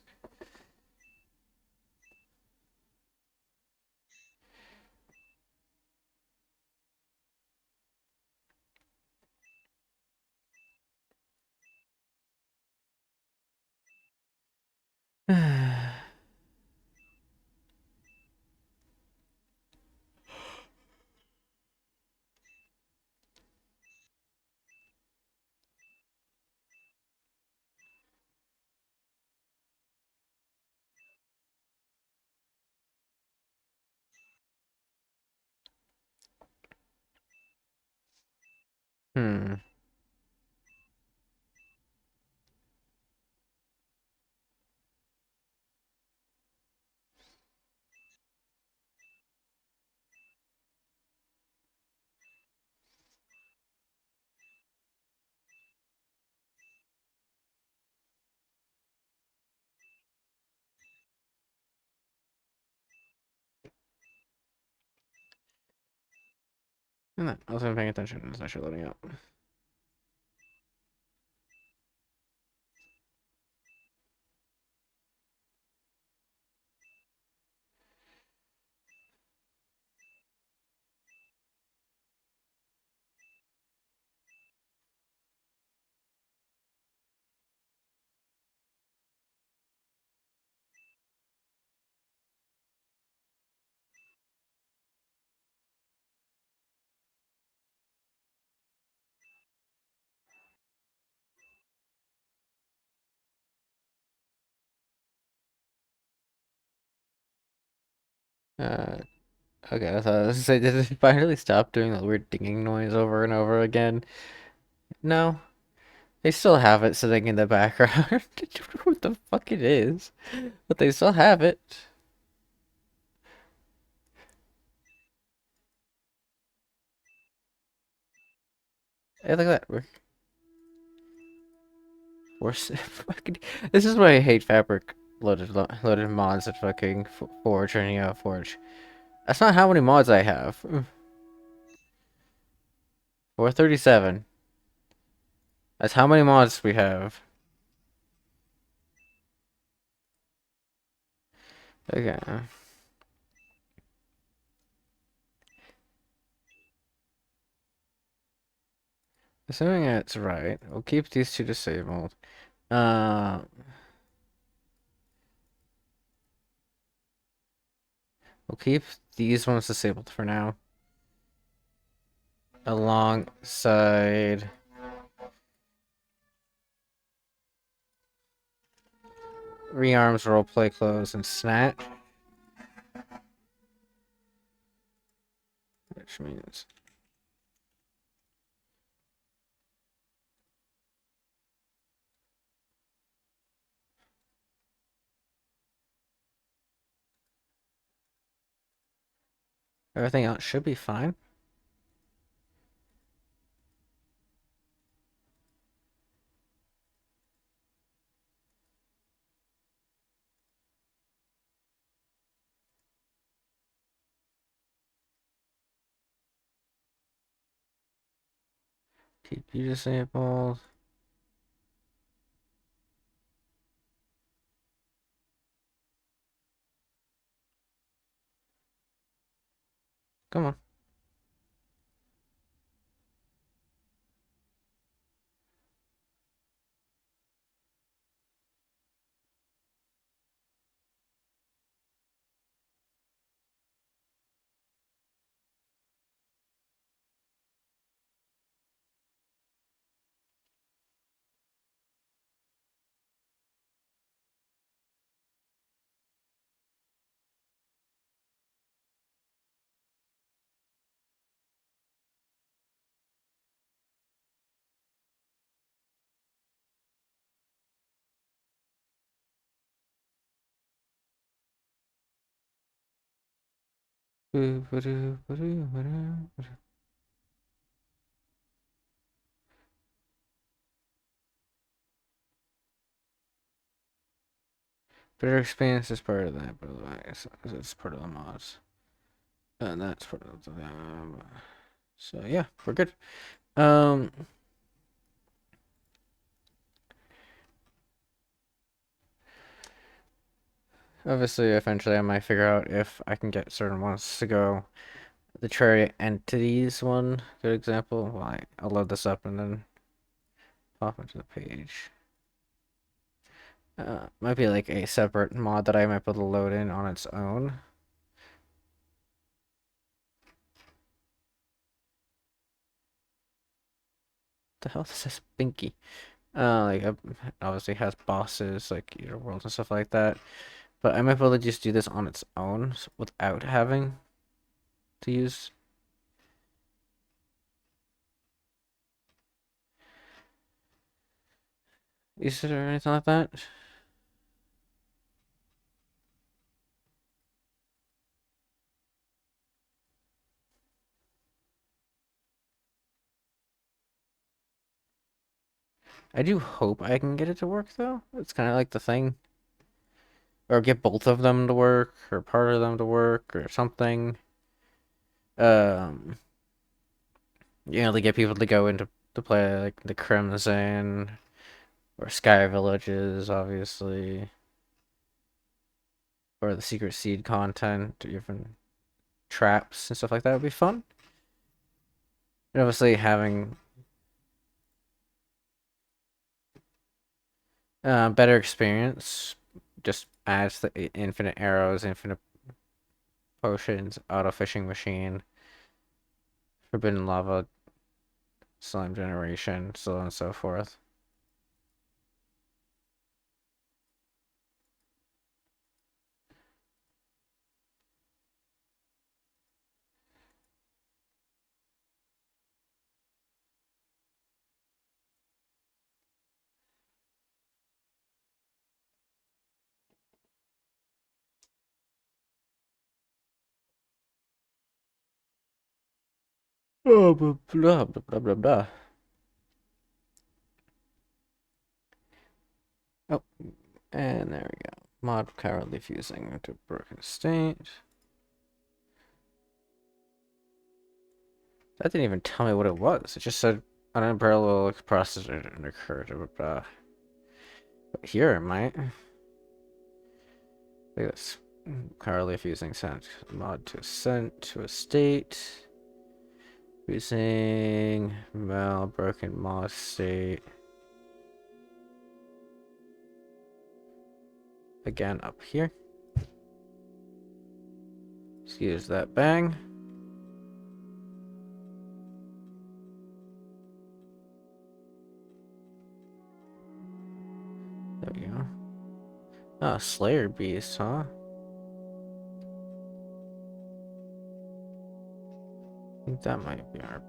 I wasn't paying attention. It's actually loading up. Uh, okay, I thought I was gonna say, did it finally stop doing that weird dinging noise over and over again? No, they still have it sitting in the background. I don't know what the fuck it is, but they still have it. Hey, look at that. Fucking. This is why I hate fabric loaded mods at fucking Forge or any Forge. That's not how many mods I have. 437. That's how many mods we have. Okay. Assuming that's right, we'll keep these two disabled. Uh, we'll keep these ones disabled for now. Alongside rearms, roleplay clothes, and snatch. Which means everything else should be fine. Keep you disabled. Come on. Better experience is part of that, by the way. It's part of the mods. And that's part of the. So yeah, we're good. Um, Obviously, eventually I might figure out if I can get certain ones to go. The Cherry Entities one, good example. Well, I'll load this up and then pop into the page. Might be like a separate mod that I might be able to load in on its own. The hell is this Binky? Obviously has bosses like your worlds and stuff like that. But I might be able to just do this on its own without having to use it or anything like that. I do hope I can get it to work though. It's kind of like the thing. Or get both of them to work, or part of them to work, or something. Um, You know, they get people to go into to play like the Crimson or Sky Villages, obviously, or the Secret Seed content, or even traps and stuff like that would be fun. And obviously, having better experience just adds the infinite arrows, infinite potions, auto fishing machine, forbidden lava, slime generation, so on and so forth. Oh, blah, blah, blah, blah, blah, blah. Oh, and there we go. Mod cowardly fusing into broken state. That didn't even tell me what it was. It just said an unparalleled process occurred. Blah, blah, blah. But here it might. Look at this. Cowardly fusing sent mod to sent to a state. Fusing mal broken mod state. Again up here. Excuse that bang. There we go. Ah, Slayer Beast, huh? I think that might be our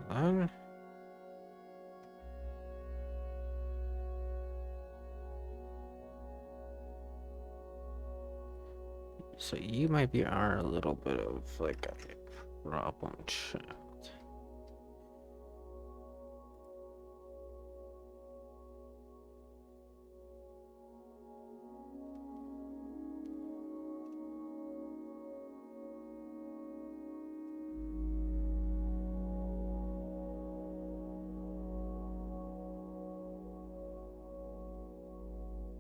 plan. So you might be our little bit of like a problem child.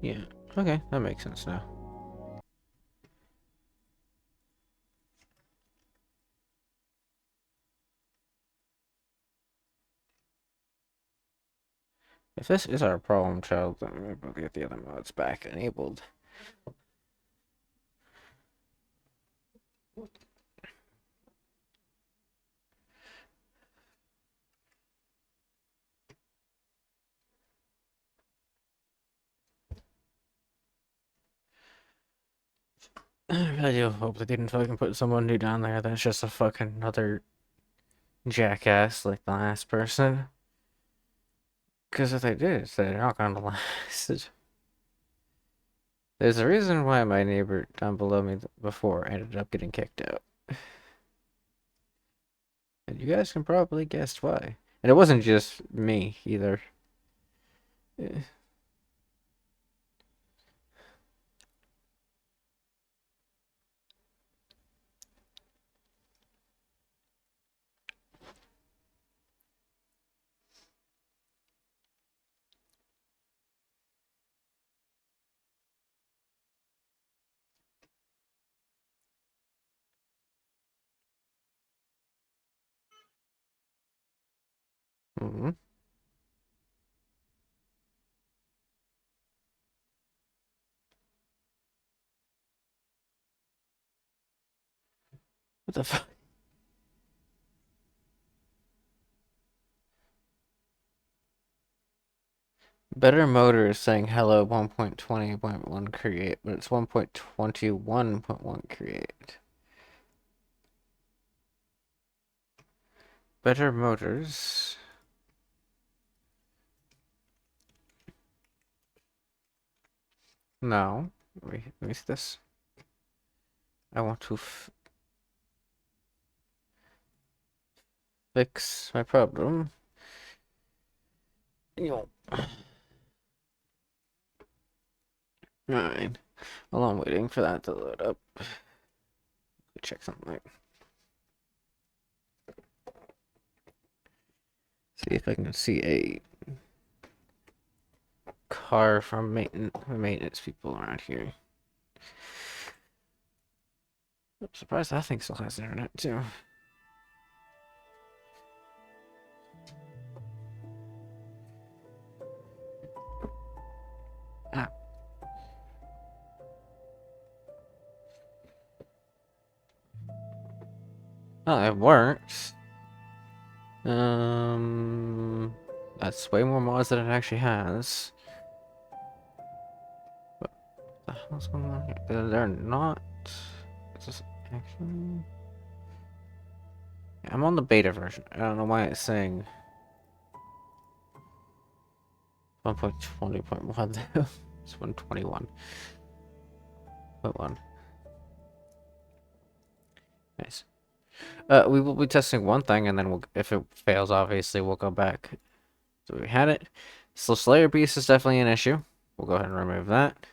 Yeah. Okay, that makes sense now. If this is our problem child, then maybe we'll get the other mods back enabled. I really do hope they didn't fucking put someone new down there that's just a fucking another jackass like the last person. Because if they did, they're not gonna last. There's a reason why my neighbor down below me before ended up getting kicked out. And you guys can probably guess why. And it wasn't just me either. Eh, mhm. What the fuck? Better Motor is saying hello 1.20.1 create, but it's 1.21.1 create. Better Motors. No. Let me see this. I want to fix my problem. Yo. Alright. While I'm waiting for that to load up. Check something. See if I can see a car from maintenance people around here. I'm surprised that thing still has internet too. Ah, oh, it works. Um, that's way more mods than it actually has. What the hell's going on here? They're not. Is this actually? I'm on the beta version. I don't know why it's saying 1.20.1. It's 121.1. Nice. We will be testing one thing, and then if it fails, obviously we'll go back. So we had it. So Slayer Beast is definitely an issue. We'll go ahead and remove that.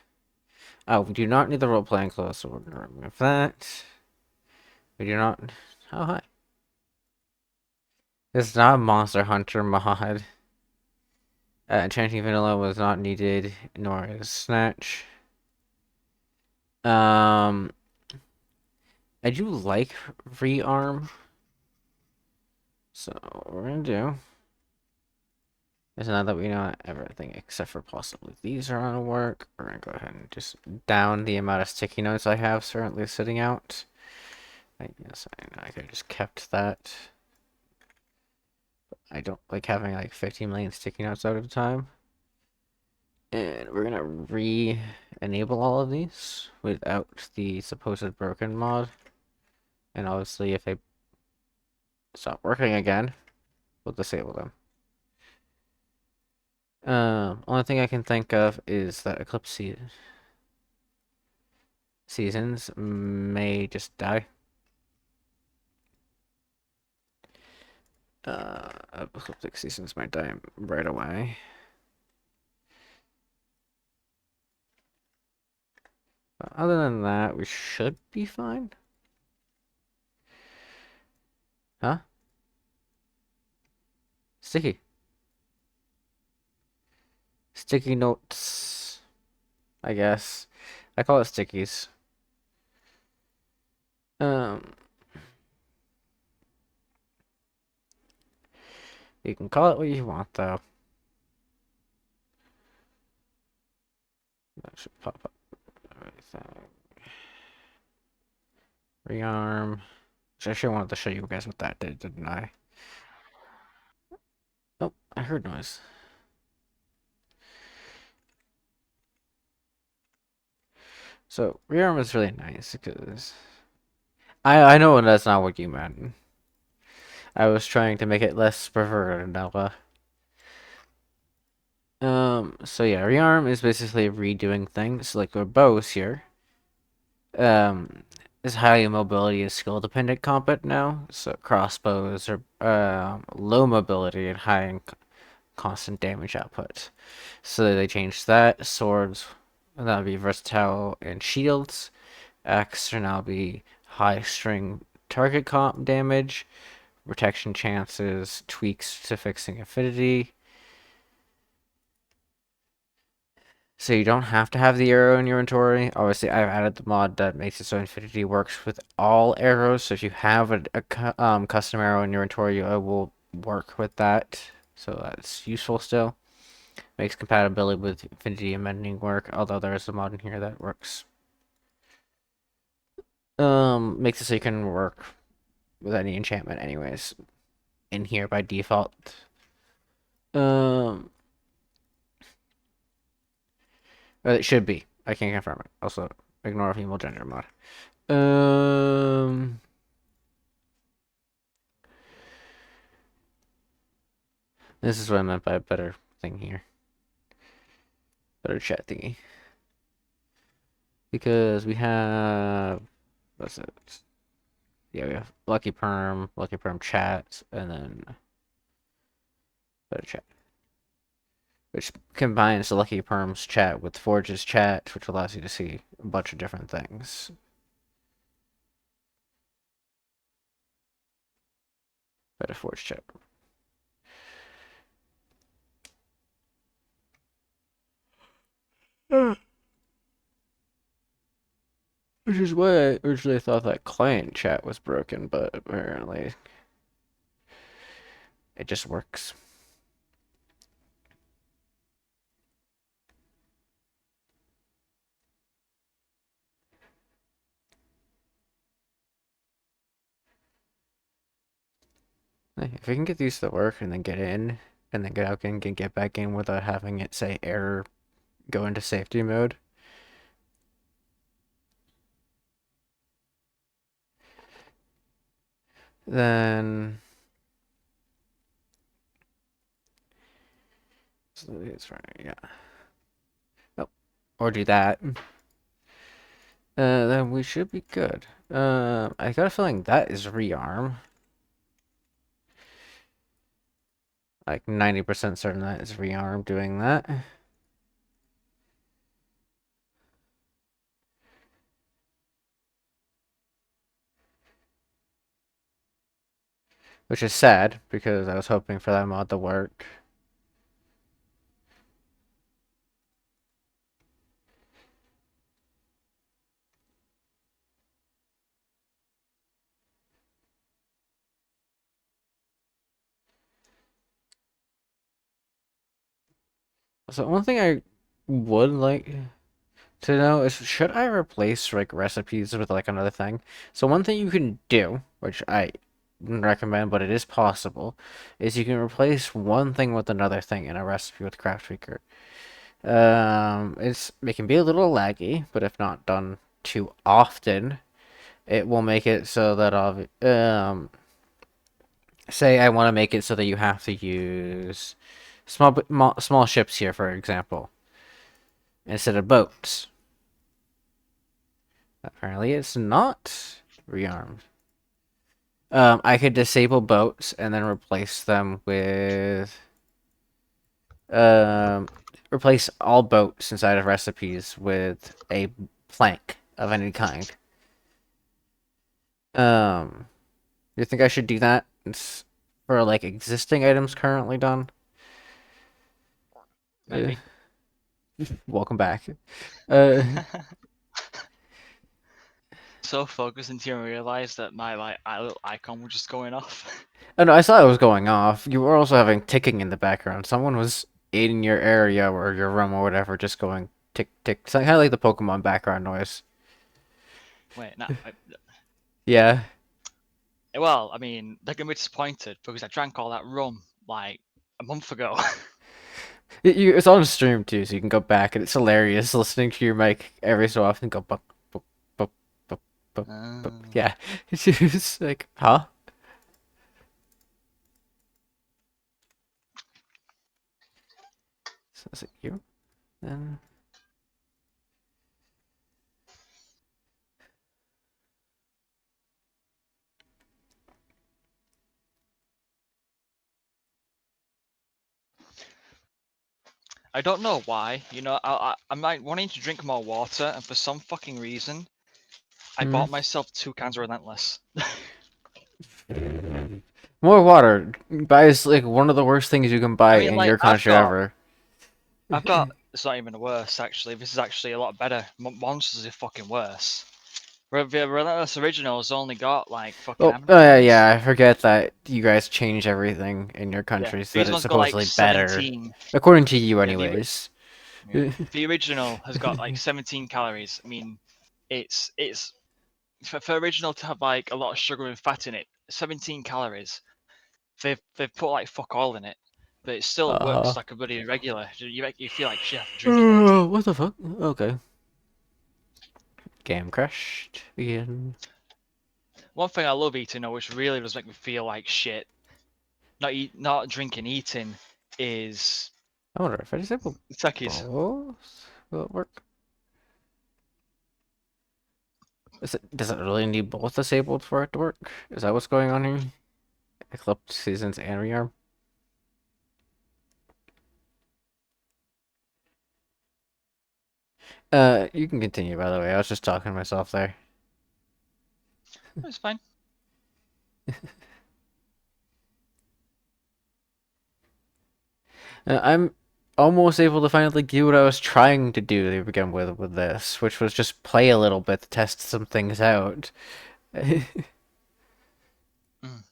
Oh, we do not need the role-playing clothes, so we're gonna remove that. We do not. Oh, hi. It's not a Monster Hunter mod. Enchanting Vanilla was not needed, nor is Snatch. Um, I do like Rearm. So what we're gonna do is, now that we know everything except for possibly these are gonna work, we're gonna go ahead and just down the amount of sticky notes I have currently sitting out. I guess I could have just kept that. I don't like having like 15 million sticky notes out at a time. And we're gonna re-enable all of these without the supposed broken mod. And obviously if they stop working again, we'll disable them. Only thing I can think of is that Eclipse seasons may just die. Ecliptic seasons might die right away. But other than that, we should be fine. Huh? Sticky. Sticky notes, I guess. I call it stickies. Um, you can call it what you want, though. That should pop up everything. Rearm. Which I actually wanted to show you guys what that did, didn't I? Oh, I heard noise. So, rearm is really nice because I know that's not what you meant. I was trying to make it less perverted, Nella. So yeah, rearm is basically redoing things. Like our bows here. Is high mobility and skill dependent combat now. So crossbows are low mobility and high in constant damage output. So they changed that. Swords, that would be versatile, and shields. Axe will now be high string target comp damage, protection chances, tweaks to fixing affinity. So you don't have to have the arrow in your inventory. Obviously, I've added the mod that makes it so Infinity works with all arrows. So if you have a custom arrow in your inventory, it will work with that. So that's useful still. Makes compatibility with Infinity and Mending work, although there is a mod in here that works. Makes it so you can work with any enchantment anyways in here by default. Um, it should be. I can't confirm it. Also, ignore female gender mod. Um, this is what I meant by a better thing here. Better chat thingy. Because we have, what's it? Yeah, we have Lucky Perm chat, and then better chat. Which combines the Lucky Perm's chat with Forge's chat, which allows you to see a bunch of different things. Better Forge chat. Which is why I originally thought that client chat was broken, but apparently it just works. If we can get these to work and then get in and then get out and get back in without having it say error, go into safety mode, then it's right, yeah. Oh, or do that. Then we should be good. I got a feeling that is rearm. Like 90% certain that is rearm doing that. Which is sad because I was hoping for that mod to work. So one thing I would like to know is should I replace like recipes with like another thing? So one thing you can do, which I wouldn't recommend, but it is possible, is you can replace one thing with another thing in a recipe with Craft Weaker. It can be a little laggy, but if not done too often, it will make it so that say I want to make it so that you have to use small ships here, for example, instead of boats. Apparently, it's not rearmed. I could disable boats and then replace them with um, replace all boats inside of recipes with a plank of any kind. Um, you think I should do that for like existing items currently done? Uh, Maybe. welcome back. Uh, So focused until I realized that my like little icon was just going off. oh no, I saw it was going off. You were also having ticking in the background. Someone was in your area or your room or whatever, just going tick tick, kind of like the Pokemon background noise. Wait, no. Yeah, Well, I mean, they're gonna be disappointed because I drank all that rum like a month ago. it's on stream too, so you can go back, and it's hilarious listening to your mic every so often go bup bup bup bup bup bup. Uh, Yeah, it's just like, huh? So is it you? Then I don't know why. You know, I'm like wanting to drink more water, and for some fucking reason, I hmm. bought myself 2 cans of Relentless. More water. Buy is like one of the worst things you can buy I mean, in like your country ever. I've got. It's not even worse actually. This is actually a lot better. Monsters is fucking worse. The Relentless Originals only got like fucking Oh, how many calories? yeah, I forget that you guys change everything in your Yeah, country so that these it's ones got like supposedly better. 17. According to you, Yeah, anyways. yeah. The original has got like 17 calories. I mean, it's for original to have like a lot of sugar and fat in it. 17 calories. They've put like fuck all in it, but it still works Uh-huh. like a bloody regular. You feel like shit after drinking it. What the fuck? Okay. Game crashed again. One thing I love eating, though, which really does make me feel like shit, not drinking, eating, is I wonder if I disable techies. both, will it work? Does it really need both disabled for it to work? Is that what's going on here? Eclipse Seasons and Rearm? You can continue, by the way. I was just talking to myself there. It's fine. I'm almost able to finally do what I was trying to do to begin with this, which was just play a little bit to test some things out. Mm.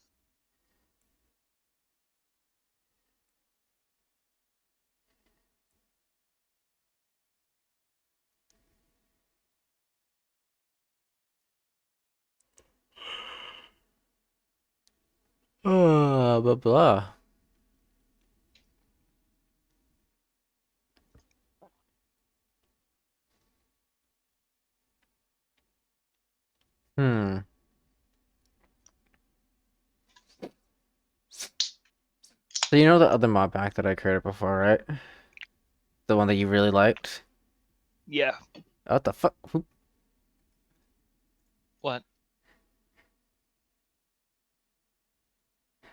Blah blah. Hmm. So you know the other mod pack that I created before, right? The one that you really liked? Yeah. What the fuck? What?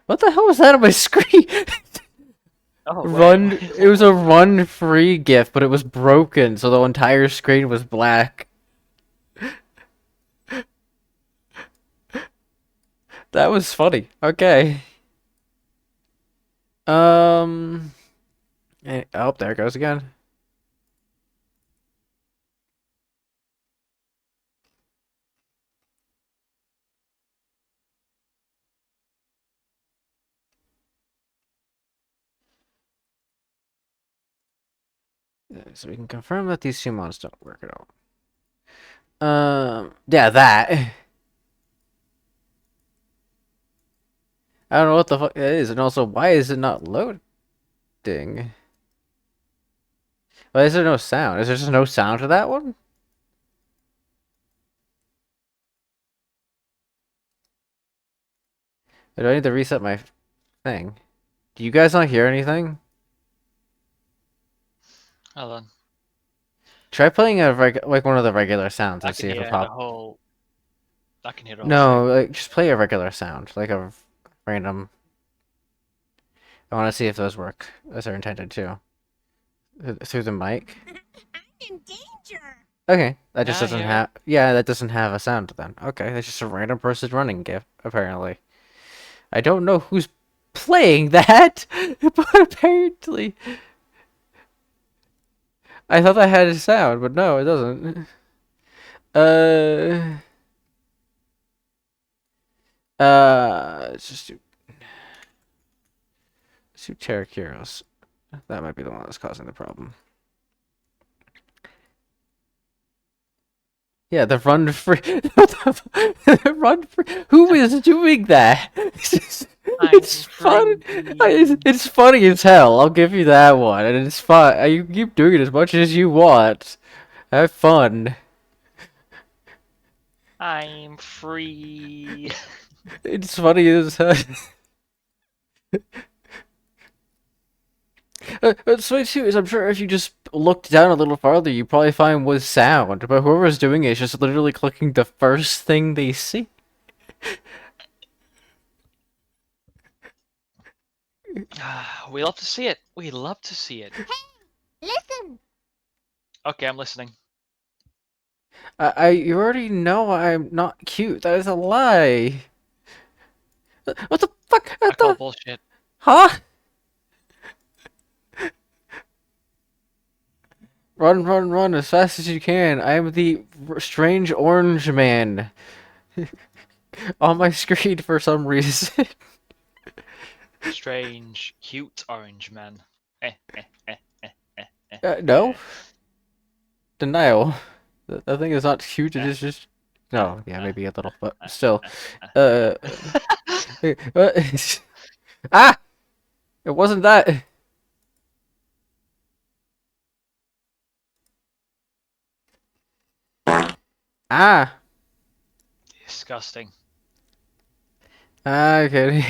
What the hell was that on my screen? Oh wait. Run. It What was a was that? run free GIF, but it was broken, so the entire screen was black. That was funny. Okay. Um. Oh, there it goes again. So we can confirm that these two mods don't work at all. Yeah, that. I don't know what the fuck that is, and also why is it not loading? Why is there no sound? Is there just no sound to that one? Or do I need to reset my thing? Do you guys not hear anything? Hold on. Try playing like one of the regular sounds I and can see if it hear the pop. whole. I can hear the whole No, stream. like just play a regular sound, like a random. I want to see if those work as they're intended to through the mic. In danger. Okay, that just Yeah, I doesn't hear it. have. Yeah, that doesn't have a sound then. Okay, that's just a random person running GIF apparently. I don't know who's playing that, but apparently I thought that had a sound, but no, it doesn't. Uh, let's do Terrakiros. That might be the one that's causing the problem. Yeah, the run free. What the run free. Who is doing that? I'm It's fun. free. It's funny as hell. I'll give you that one, and it's fun. You keep doing it as much as you want. Have fun. I'm free. It's funny as hell. What's funny too is I'm sure if you just looked down a little farther, you probably find was sound. But whoever's doing it is just literally clicking the first thing they see. We love to see it. We love to see it. Listen. Okay, I'm listening. You already know I'm not cute. That is a lie. What the fuck? I What call the? bullshit. Huh? Run, run, run as fast as you can. I am the strange orange man on my screen for some reason. Strange, cute orange man. No, denial. The thing is not cute. It is just no. Yeah, maybe a little, but still. Uh, what? Ah! It wasn't that. Ah! Disgusting. Ah, okay.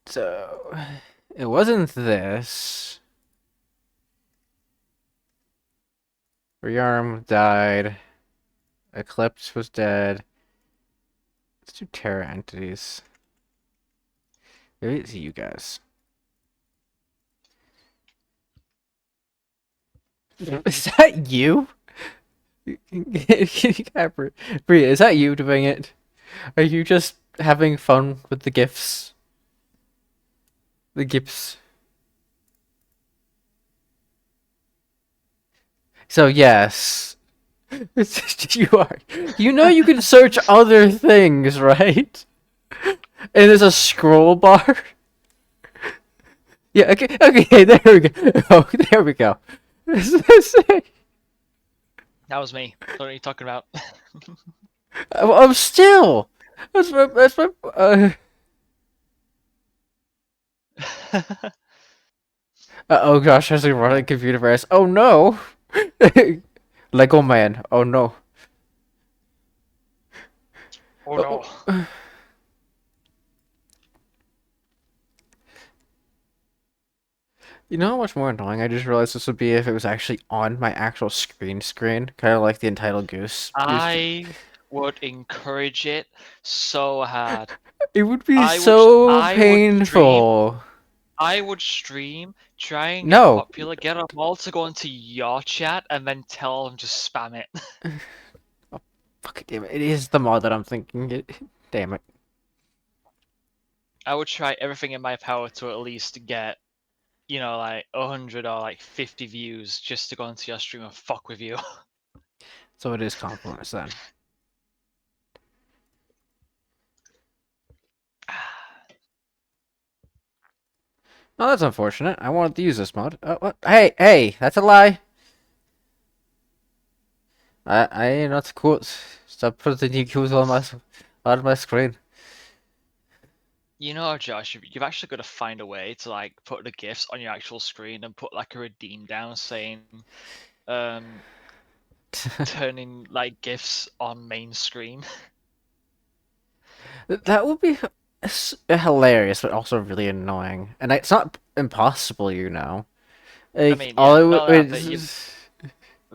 So, it wasn't this. Rearm died. Eclipse was dead. Let's do Terra entities. Maybe it's you guys. Is that you? Bria, is that you doing it? Are you just having fun with the gifs. The gifs. So yes. You are. You know you can search other things, right? And there's a scroll bar. Yeah, okay, okay, there we go. Oh, there we go. That was me. What are you talking about? I'm still. That's my. Oh gosh, has a running computer virus. Oh no. Lego man. Oh no. Oh no. Oh, you know how much more annoying I just realized this would be if it was actually on my actual screen, kind of like the entitled goose. I would encourage it so hard. It would be I would so I would stream painful. I would stream, try and get No. popular, get them all to go into your chat, and then tell them to spam it. Oh, fuck damn it. It is the mod that I'm thinking. Damn it. I would try everything in my power to at least get, like 100 or like 50 views just to go into your stream and fuck with you. So it is compliments then. Oh, that's unfortunate. I wanted to use this mod. What? Hey, that's a lie. I am not cool. Stop putting new cues on my screen. Josh, you've actually got to find a way to like put the gifs on your actual screen and put like a redeem down saying, um, turning like gifs on main screen. That would be hilarious, but also really annoying. And it's not impossible, you know. I Like mean, all yeah, it not would. that, but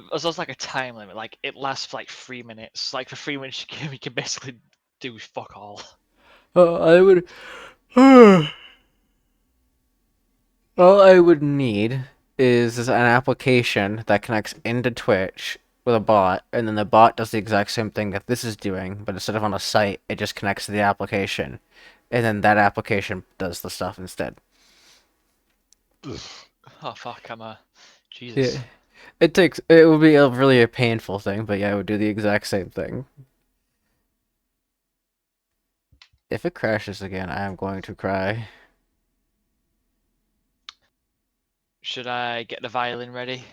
there's also like a time limit. Like it lasts for like 3 minutes. Like for 3 minutes, you can basically do fuck all. I would. All I would need is an application that connects into Twitch with a bot, and then the bot does the exact same thing that this is doing, but instead of on a site, it just connects to the application, and then that application does the stuff instead. Oh fuck, Yeah, Jesus. it would be a really a painful thing, but yeah, it would do the exact same thing. If it crashes again, I am going to cry. Should I get the violin ready?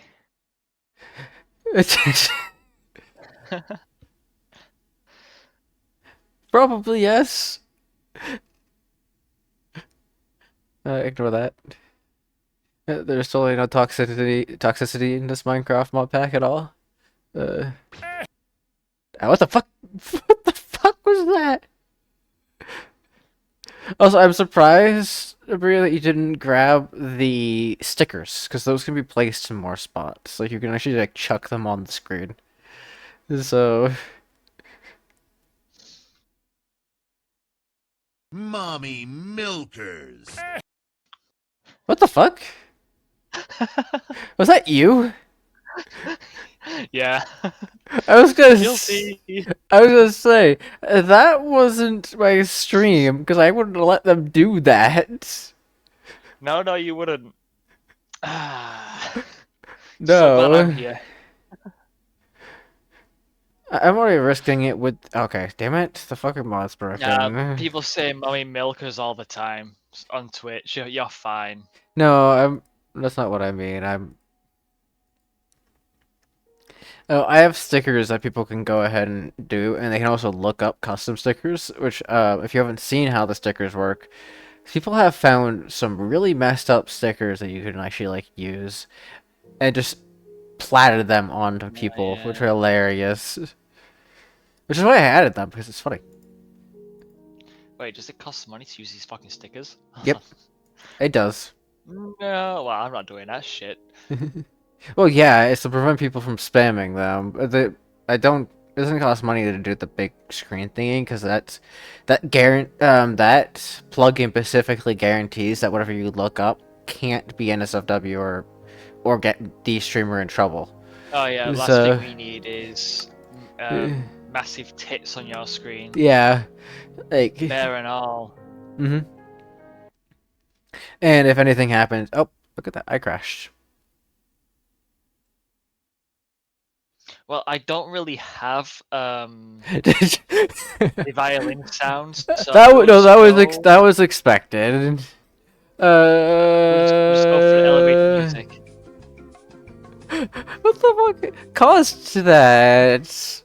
Probably yes. Ignore that. There's totally no toxicity in this Minecraft mod pack at all. Uh, what the fuck? What the fuck was that? Also, I'm surprised, Bria, that you didn't grab the stickers, because those can be placed in more spots. Like, you can actually, like, chuck them on the screen. So... Mommy milkers. What the fuck? Was that you? Yeah. I was gonna... Guilty. I was gonna say, that wasn't my stream, because I wouldn't let them do that. No, you wouldn't. Ah. So glad I'm No. here. I'm already risking it with... Okay, damn it. The fucking mod's broken. People say mommy milkers all the time on Twitch. You're fine. No, that's not what I mean. Oh, I have stickers that people can go ahead and do, and they can also look up custom stickers, which, if you haven't seen how the stickers work, people have found some really messed up stickers that you can actually, like, use, and just platted them onto people, which are Yeah. hilarious. Which is why I added them, because it's funny. Wait, does it cost money to use these fucking stickers? Yep, it does. No, well, I'm not doing that shit. Well, yeah, it's to prevent people from spamming them. It doesn't cost money to do the big screen thingy because that plugin specifically guarantees that whatever you look up can't be NSFW or get the streamer in trouble. Oh yeah, last So, thing we need is massive tits on your screen, Yeah, like. bear and all. Mm-hmm. And if anything happens, oh, look at that, I crashed. Well, I don't really have the violin sounds, so That we'll no, just go. that was expected. We'll just go for the elevator music. What the fuck caused that?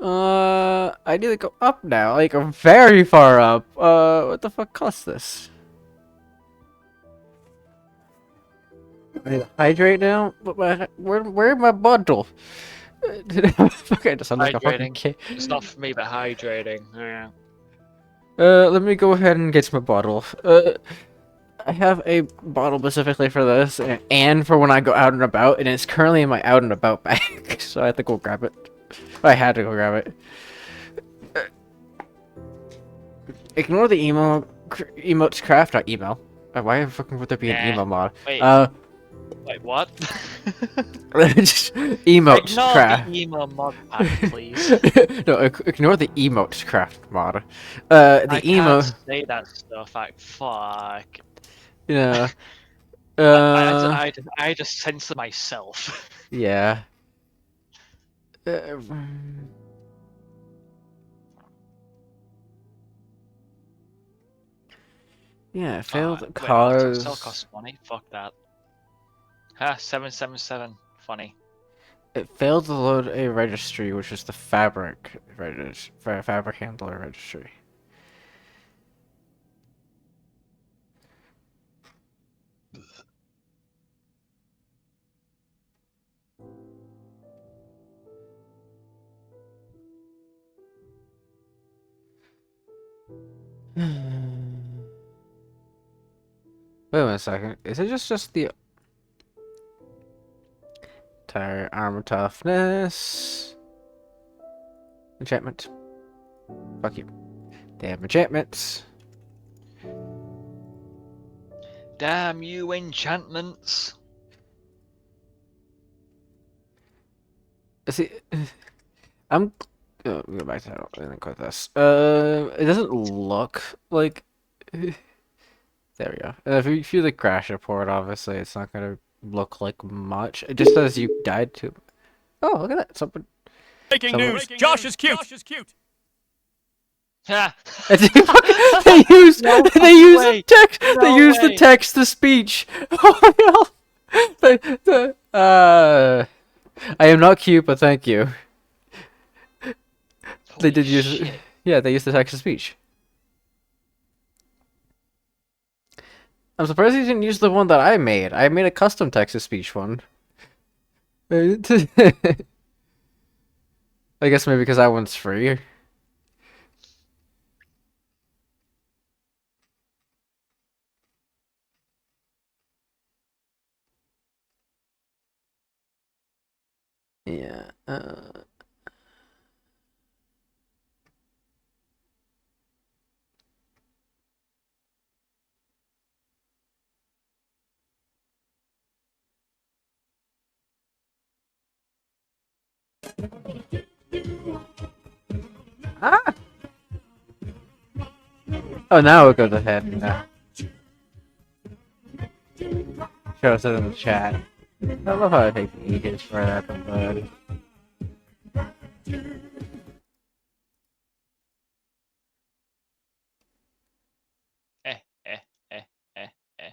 I need to go up now, like very far up. What the fuck caused this? I need to hydrate now. But where's my bottle? Fuck, I just sound like a fucking Hydrating. kid. It's not for me, but hydrating. Yeah. Let me go ahead and get my bottle. I have a bottle specifically for this and for when I go out and about, and it's currently in my out and about bag, so I have to go grab it. I had to go grab it. Ignore the emotes craft, not email. Why fucking would there be an Nah. email mod? Wait. Wait, what? Just emotes Ignore craft. the emo mod pack, please. No, ignore the emotes craft mod. I The can't emo, say that stuff. Like, fuck. yeah. I just censor myself. Yeah. Yeah, failed Wait, auto sell cars. costs money. Fuck that. Ha, 777. Funny. It failed to load a registry, which is the fabric handler registry. Wait a second. Is it just the tire armor toughness enchantment? Fuck you. Damn enchantments. Damn you, enchantments. See, I'm. Oh, go back to that. I didn't quit this. It doesn't look like. There we go. If you like crash report, obviously it's not gonna look like much. It just says you died too. Oh, look at that. Something. Breaking news! Josh is cute! Josh is cute! Ha! They use No they use the way. text they No use the way. text to speech. Oh no. I am not cute, but thank you. They Holy did use shit. yeah, they used the text to speech. I'm surprised he didn't use the one that I made. I made a custom text to speech one. I guess maybe because that one's free. Yeah. Ah! Oh, now it goes ahead. Yeah. Shows it in the chat. I love how it takes ages for that to load. Eh, eh, eh, eh, eh.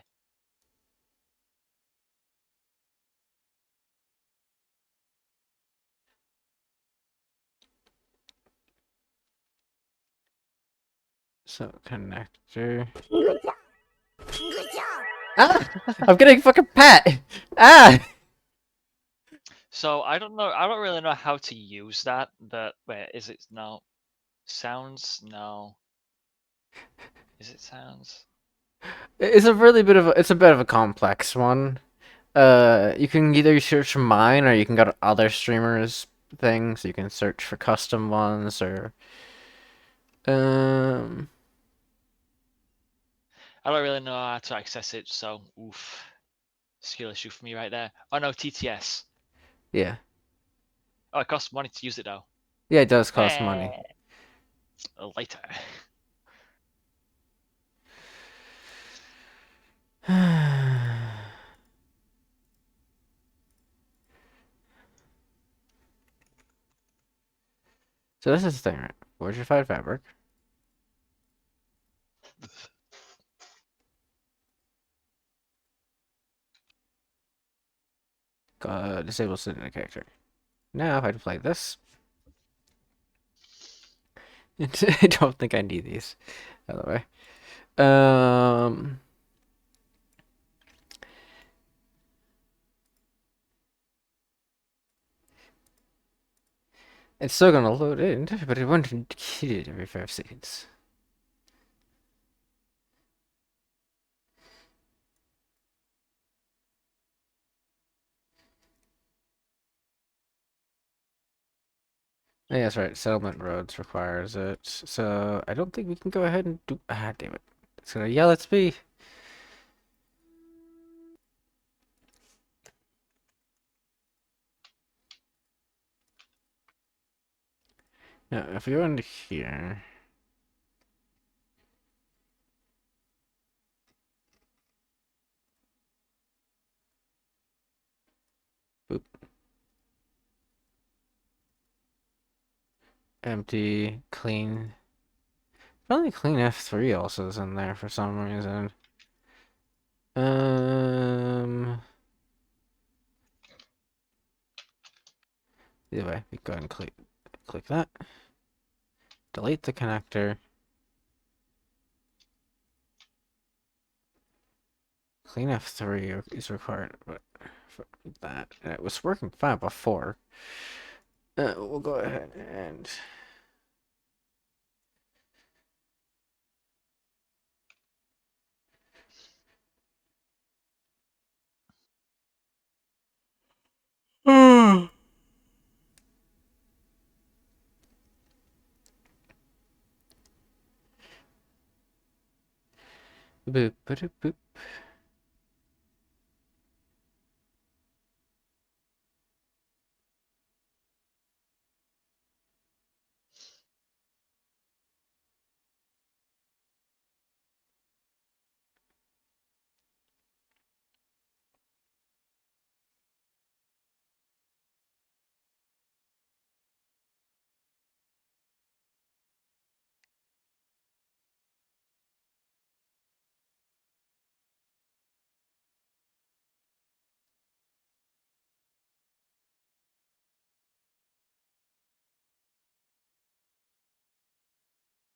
So connector. Good job. Ah! I'm getting fucking pat. Ah! So I don't know. I don't really know how to use that. But wait, is it no sounds? No, is it sounds? It's a bit of a complex one. You can either search mine or you can go to other streamers' things. You can search for custom ones or um I don't really know how to access it. So oof, skill issue for me right there. Oh no, TTS. yeah. Oh, it costs money to use it though. Yeah, it does cost money. Later. So this is the thing, right? Fortified fabric. Disable sitting character. Now, if I play this, I don't think I need these. By the way, it's still gonna load in, but it won't hit it every 5 seconds. Oh, yeah, that's right. Settlement roads requires it, so I don't think we can go ahead and do. Ah, damn it! It's gonna yell at me. Now, if we go into here. Boop. Empty, clean. Probably clean F3 also is in there for some reason. Either way, we go ahead and click that. Delete the connector. Clean F3 is required for that. And it was working fine before. We'll go ahead and boop, boop, boop.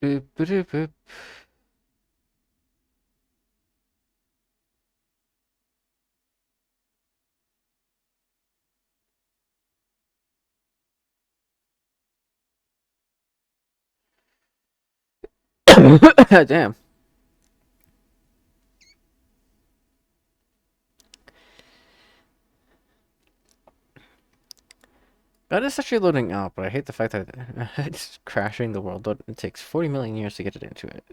Boop, boop, boop. Damn. That is actually loading out, but I hate the fact that it's crashing the world. It takes 40 million years to get it into it.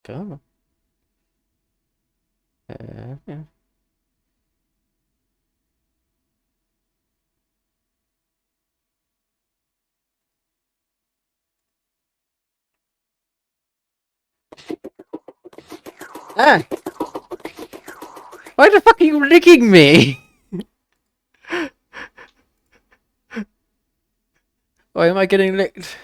Come on. Yeah. Ah! Why the fuck are you licking me? Why am I getting licked?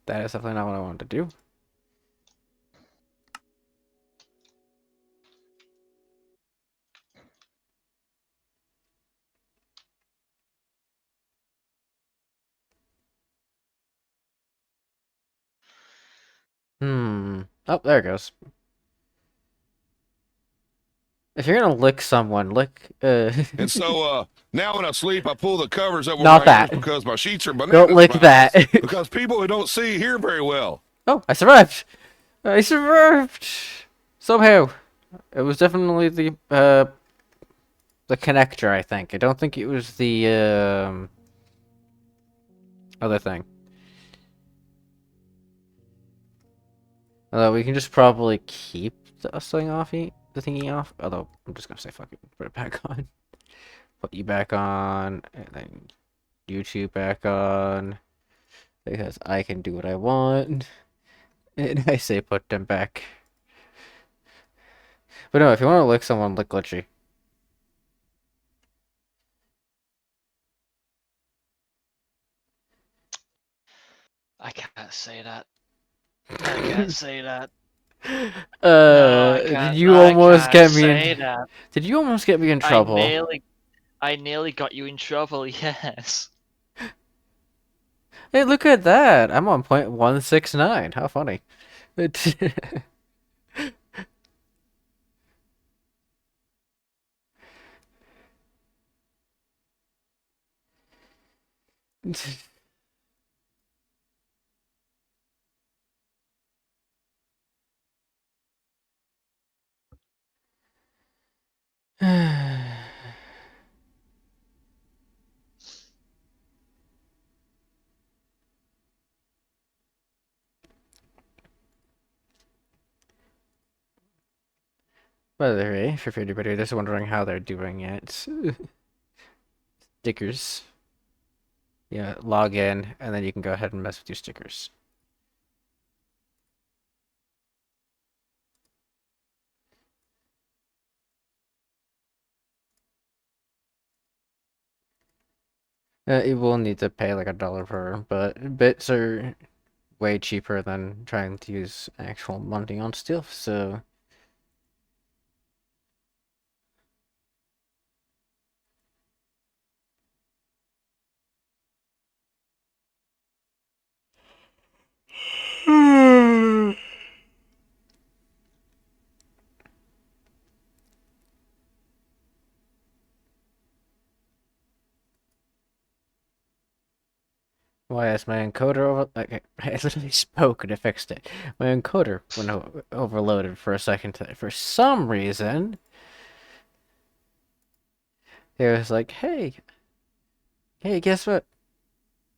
That is definitely not what I wanted to do. Oh, there it goes. If you're gonna lick someone, lick, And so now when I sleep, I pull the covers over Not my that. ears because my sheets are Don't banana lick spines. that. Because people who don't see hear very well. Oh, I survived! I survived! Somehow. It was definitely the connector, I think. I don't think it was the other thing. Although we can just probably keep the thing off, the thingy off. Although I'm just gonna say fuck it, put it back on. Put you back on, and then YouTube back on because I can do what I want. And I say put them back. But no, if you want to lick someone, lick glitchy. I can't say that. I can't say that. No, I Did can't. you I almost can't get me in? say that. Did you almost get me in trouble? I nearly got you in trouble. Yes. Hey, look at that! I'm on point 169. How funny. By the way, for anybody that's wondering how they're doing it, stickers. Yeah, log in, and then you can go ahead and mess with your stickers. You will need to pay like $1 per, but bits are way cheaper than trying to use actual money on stuff, so... Why is my encoder over... Okay, I literally spoke and it fixed it. My encoder went overloaded for a second today. For some reason, it was like, hey, guess what?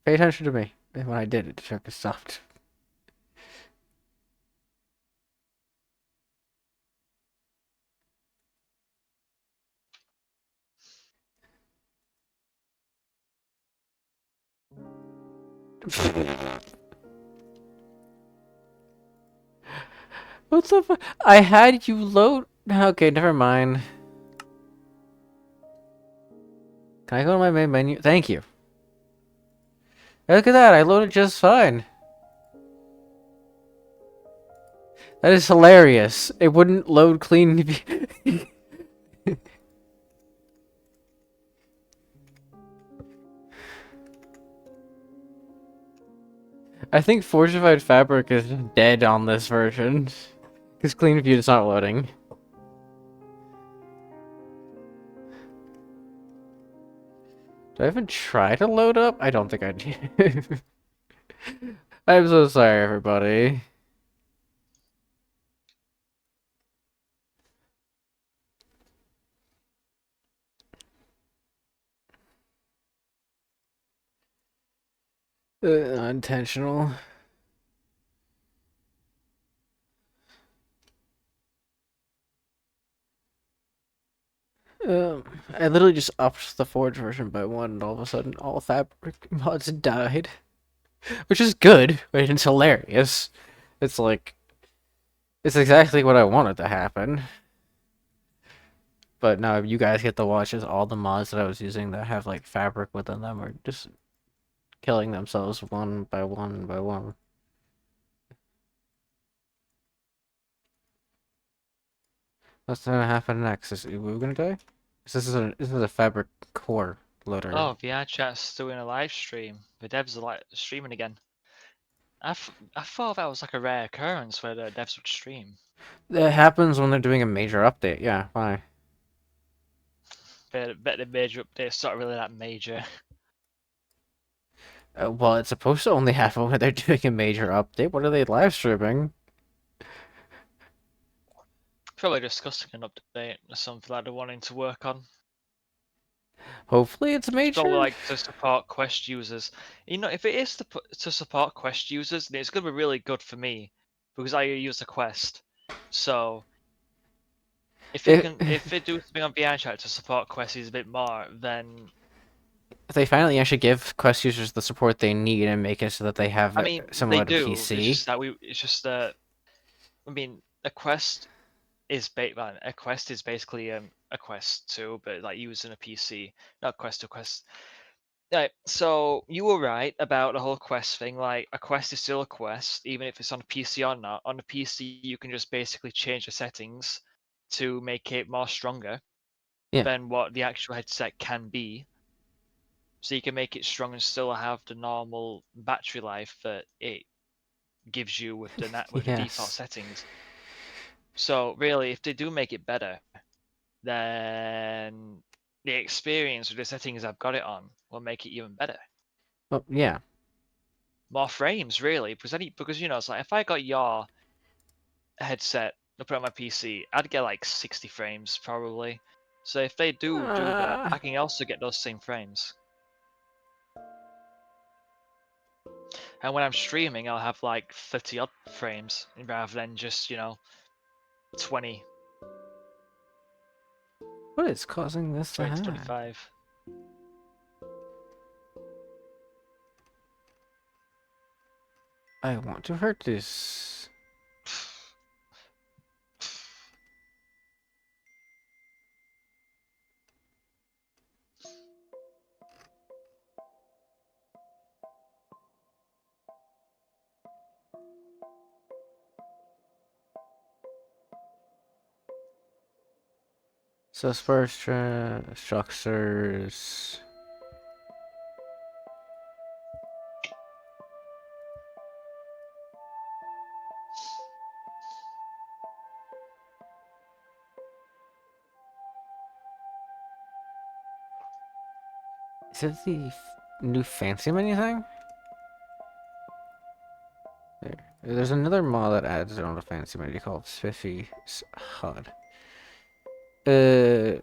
Pay attention to me. And when I did, it stopped. What the fuck? I had you load... Okay, never mind. Can I go to my main menu? Thank you. Look at that, I loaded just fine. That is hilarious. It wouldn't load clean if you... I think Fortified Fabric is dead on this version. Because Clean View is not loading. Do I even try to load up? I don't think I do. I'm so sorry, everybody. Unintentional. I literally just upped the Forge version by one, and all of a sudden, all Fabric mods died. Which is good, but it's hilarious. It's like... It's exactly what I wanted to happen. But now you guys get to watch as all the mods that I was using that have like fabric within them are just killing themselves one by one by one. What's gonna happen next? Is we gonna die? This is a fabric core loader. Oh, VR chat's doing a live stream. The devs are like streaming again. I thought that was like a rare occurrence where the devs would stream. It happens when they're doing a major update. Yeah, why? Bet the major update's not really that major. Well, it's supposed to only happen when they're doing a major update. What are they live streaming? Probably discussing an update or something that they're wanting to work on. Hopefully it's It's probably major. like to support Quest users. If it is to support Quest users, then it's gonna be really good for me because I use the Quest. So If if they do something on VR chat to support Quest users a bit more, then if they finally actually give Quest users the support they need and make it so that they have I it mean they similar to do. It's PC. just that it's just that I mean a Quest is man, a Quest is basically a Quest 2, but like using a PC, not Quest to Quest. Right, so you were right about the whole Quest thing. Like a Quest is still a Quest, even if it's on a PC or not. On a PC, you can just basically change the settings to make it more stronger Yeah. than what the actual headset can be. So you can make it strong and still have the normal battery life that it gives you with the default Yes. settings. So really, if they do make it better, then the experience with the settings I've got it on will make it even better. Well, yeah. More frames, really, because it's like if I got your headset to put on my PC, I'd get like 60 frames probably. So if they do that, Uh, I can also get those same frames. And when I'm streaming, I'll have like 30 odd frames rather than just 20, what is causing this to 20 to happen? 25. I want to hurt this. So structures. Is it the new fancy menu thing? There. There's another mod that adds its own fancy menu called Spiffy HUD. Uh,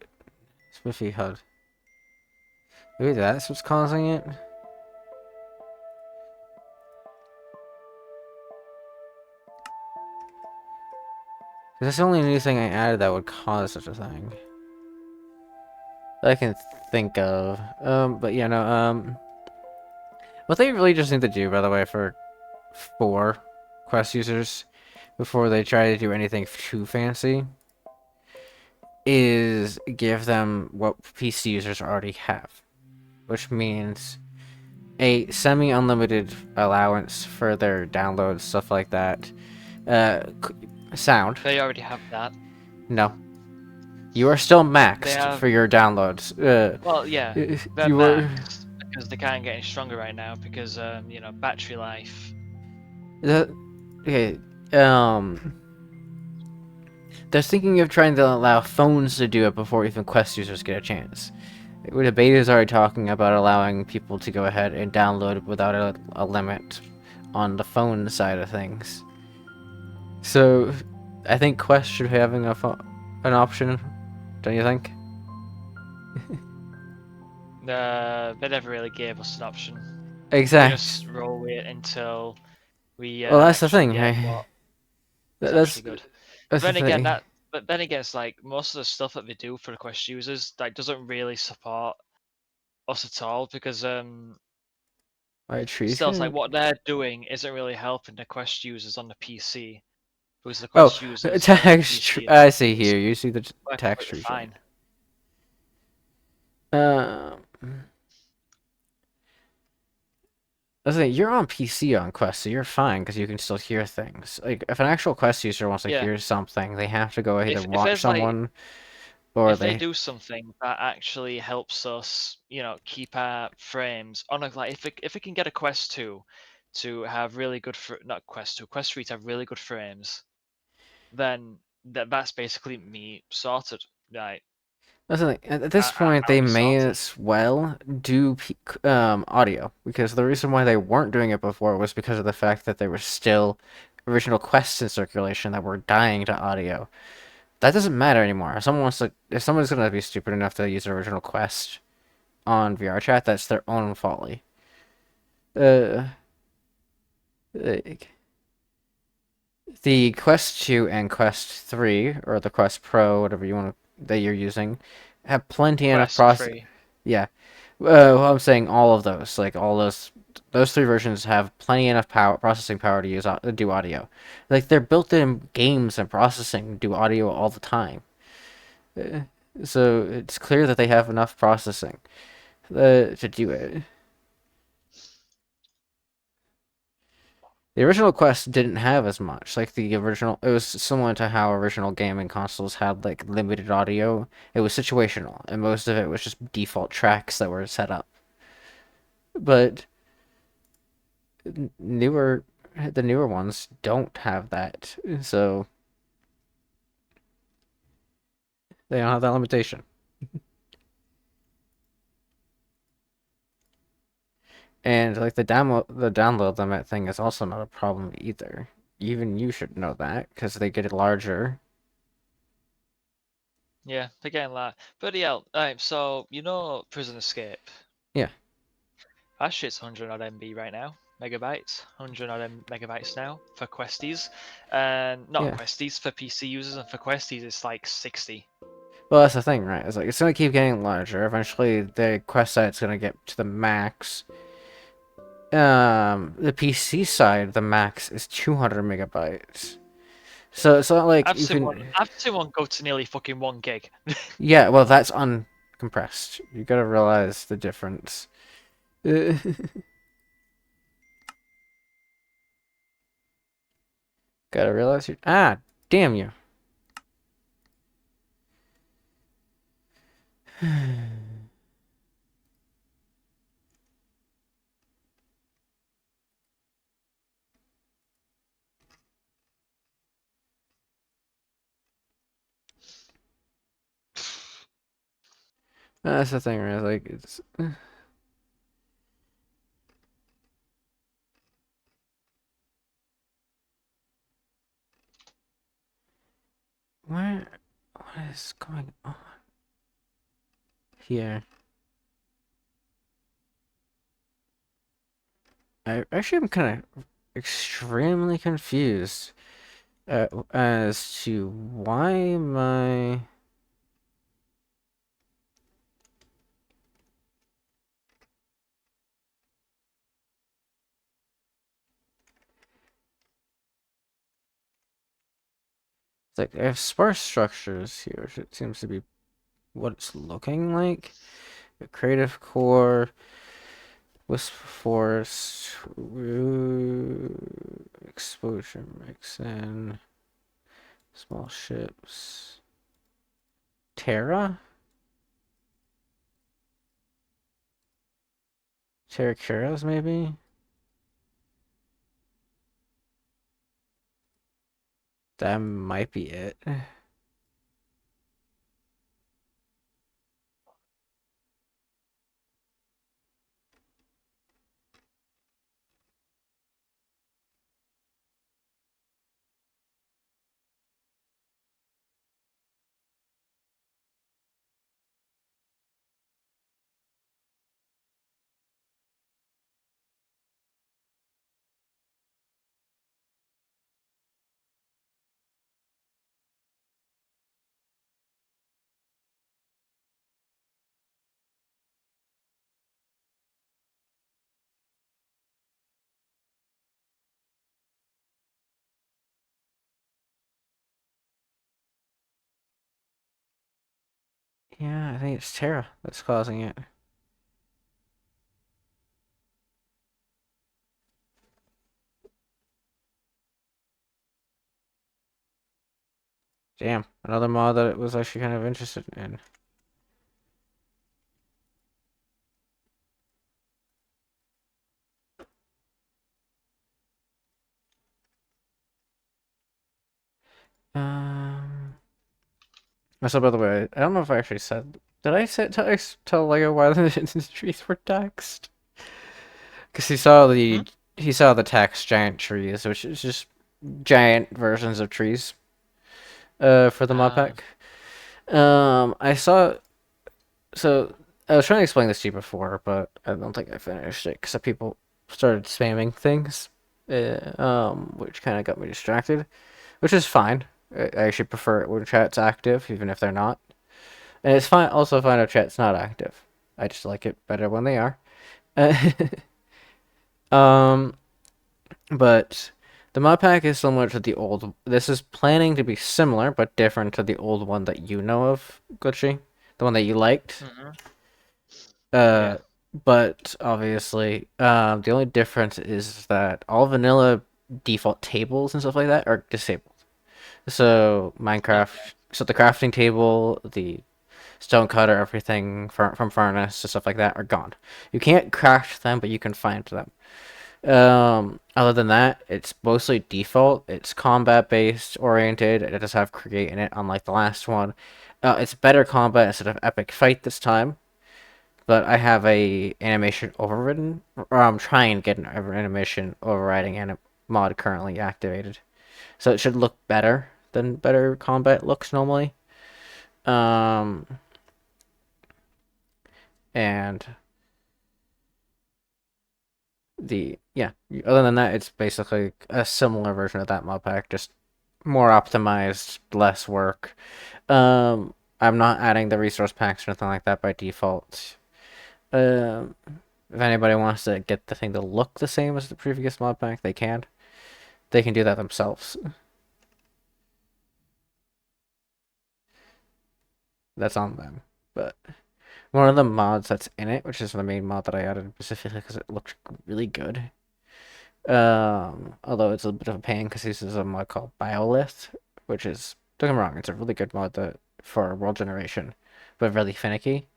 Spiffy HUD. Maybe that's what's causing it. That's the only new thing I added that would cause such a thing that I can think of. But yeah, no. What they really just need to do, by the way, for Quest users before they try to do anything too fancy is give them what PC users already have, which means a semi-unlimited allowance for their downloads, stuff like that. Sound. They already have that. No. You are still They maxed have, for your downloads. well, yeah, they're You were. maxed because they can't get any stronger right now because battery life. Okay. They're thinking of trying to allow phones to do it before even Quest users get a chance. The beta is already talking about allowing people to go ahead and download without a limit on the phone side of things. So, I think Quest should be having an option, don't you think? They never really gave us an option. They Exactly. just roll with it until we Well, that's the actually thing. get what is That's actually good. that's the thing. But then again, it's like most of the stuff that they do for the Quest users like doesn't really support us at all because Alright, trees still it's like gonna. what they're doing isn't really helping the Quest users on the PC because the Oh, Quest users on the text. PC I see here. You see the work text completely tree showing. fine. Uh, I was saying, you're on PC on Quest, so you're fine because you can still hear things. Like, if an actual Quest user wants to Yeah, hear something, they have to go either if watch there's like someone or if they they. do something that actually helps us, keep our frames on like if it can get a Quest 2 to have really good not Quest 2, Quest 3 to have really good frames, then that's basically me sorted. Right. That's the thing. At this point, I'll they be may sorted. as well do audio because the reason why they weren't doing it before was because of the fact that there were still original quests in circulation that were dying to audio. That doesn't matter anymore. If someone's gonna be stupid enough to use an original quest, on VR chat, that's their own folly. Uh, like, the Quest 2 and Quest 3, or the Quest Pro, whatever you want to, that you're using, have plenty enough Quest process. 3. Yeah. Well, I'm saying all of those, like all those three versions have plenty enough power, processing power to use do audio. Like they're built-in games and processing do audio all the time. Uh, So it's clear that they have enough processing to do it. The original Quest didn't have as much. Like the original, it was similar to how original gaming consoles had like limited audio. It was situational, and most of it was just default tracks that were set up. But newer, the newer ones don't have that, so they don't have that limitation. And like the download limit thing is also not a problem either. Even you should know that because they get larger. Yeah, they're getting that. Bloody hell. So, Prison Escape. Yeah, That shit's 100 odd MB right now. Megabytes. 100 odd megabytes now for Questies. And not yeah. Questies, for PC users, and for Questies it's like 60. Well, that's the thing, right? It's like it's gonna keep getting larger. Eventually, the quest site's gonna get to the max. The PC side, the max is 200 megabytes. So it's not like I've you seen one can. I've seen one go to nearly fucking 1 gig. Yeah, well, that's uncompressed. You gotta realize the difference. Gotta realize you. Ah, damn you. That's the thing, right? Like it's. Where? What is going on here? I actually am kind of extremely confused as to why my. It's like I have sparse structures here, which it seems to be what it's looking like. A creative core, wisp forest, exposure mix in, small ships. Terra? Terracuras, maybe? That might be it. Yeah, I think it's Terra that's causing it. Damn, another mod that it was actually kind of interested in. Um. So, by the way, I don't know if I actually said. Did I say, tell Lego why the trees were taxed? Because Hmm? he saw the taxed giant trees, which is just giant versions of trees. For the mod Ah. pack. I saw. So I was trying to explain this to you before, but I don't think I finished it because people started spamming things, which kind of got me distracted, which is fine. I actually prefer it when chat's active, even if they're not. And it's fine, also fine if chat's not active. I just like it better when they are. um, but the mod pack is similar to the old. This is planning to be similar, but different to the old one that you know of, Glitchy, the one that you liked. Hmm. Uh, Yeah. but obviously, the only difference is that all vanilla default tables and stuff like that are disabled. So Okay. Minecraft, so the crafting table, the stone cutter, everything from furnace and stuff like that are gone. You can't craft them, but you can find them. Other than that, it's mostly default. It's combat based oriented. It does have create in it, unlike the last one. It's better combat instead of epic fight this time. But I have a animation overridden, or I'm trying to get an animation overriding mod currently activated, so it should look better than better combat looks normally. Um, and other than that, it's basically a similar version of that mod pack, just more optimized, less work. I'm not adding the resource packs or anything like that by default. Um, if anybody wants to get the thing to look the same as the previous mod pack, they can. They can do that themselves. That's on them. But one of the mods that's in it, which is the main mod that I added specifically because it looked really good. Although it's a bit of a pain because this is a mod called Biolith, which is, don't get me wrong, it's a really good mod for world generation, but really finicky.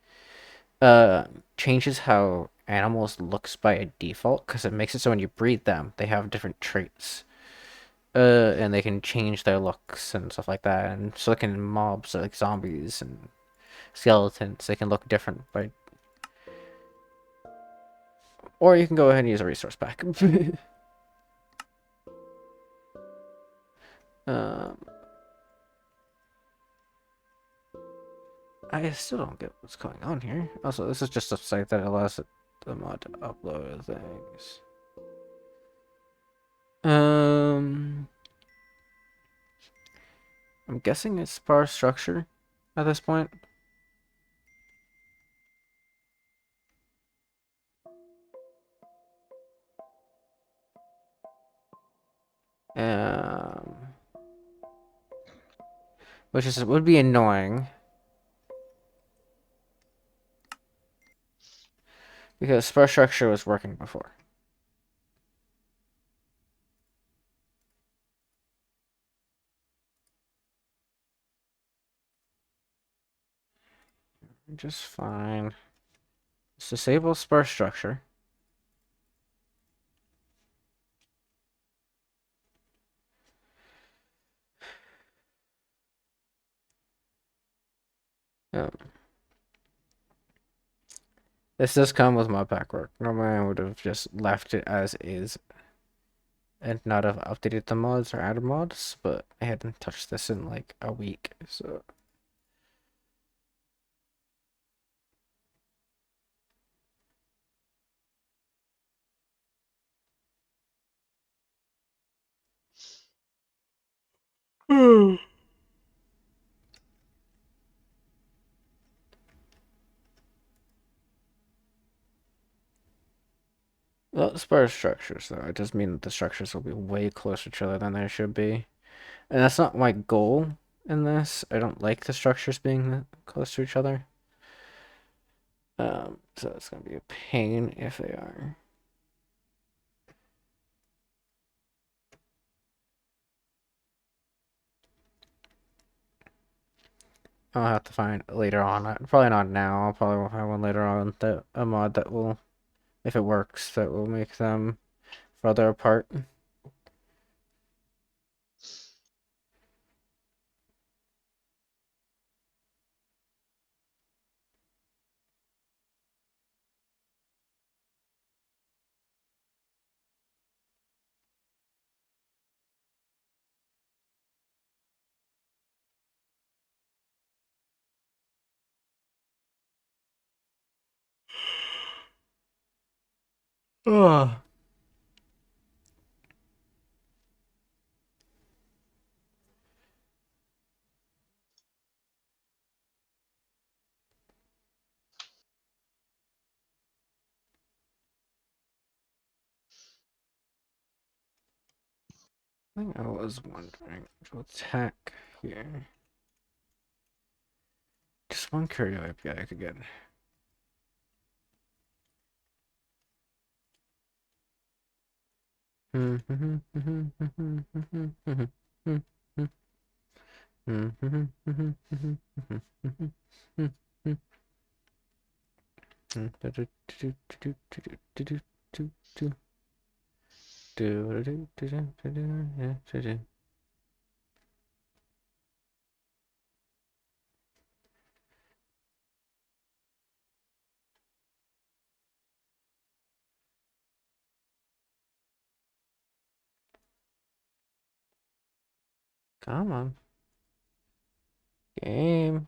Changes how animals looks by default because it makes it so when you breed them, they have different traits. And they can change their looks and stuff like that, and so can mobs like zombies and skeletons. They can look different by, or you can go ahead and use a resource pack. um, I still don't get what's going on here. Also, this is just a site that allows the mod to upload things. Um, I'm guessing it's sparse structure at this point. Um, which is would be annoying because sparse structure was working before. Just fine. Let's disable sparse structure. Um, this does come with mod pack work. Normally I would have just left it as is and not have updated the mods or added mods, but I hadn't touched this in like a week, so. Well, sparse structures, though, it does mean that the structures will be way closer to each other than they should be. And that's not my goal in this. I don't like the structures being close to each other. So it's gonna be a pain if they are. I'll have to find later on. Probably not now. I'll probably find one later on that a mod that will, if it works, that will make them further apart. Oh. I think I was wondering to attack here. Just one curio API I could get. Come on. Game.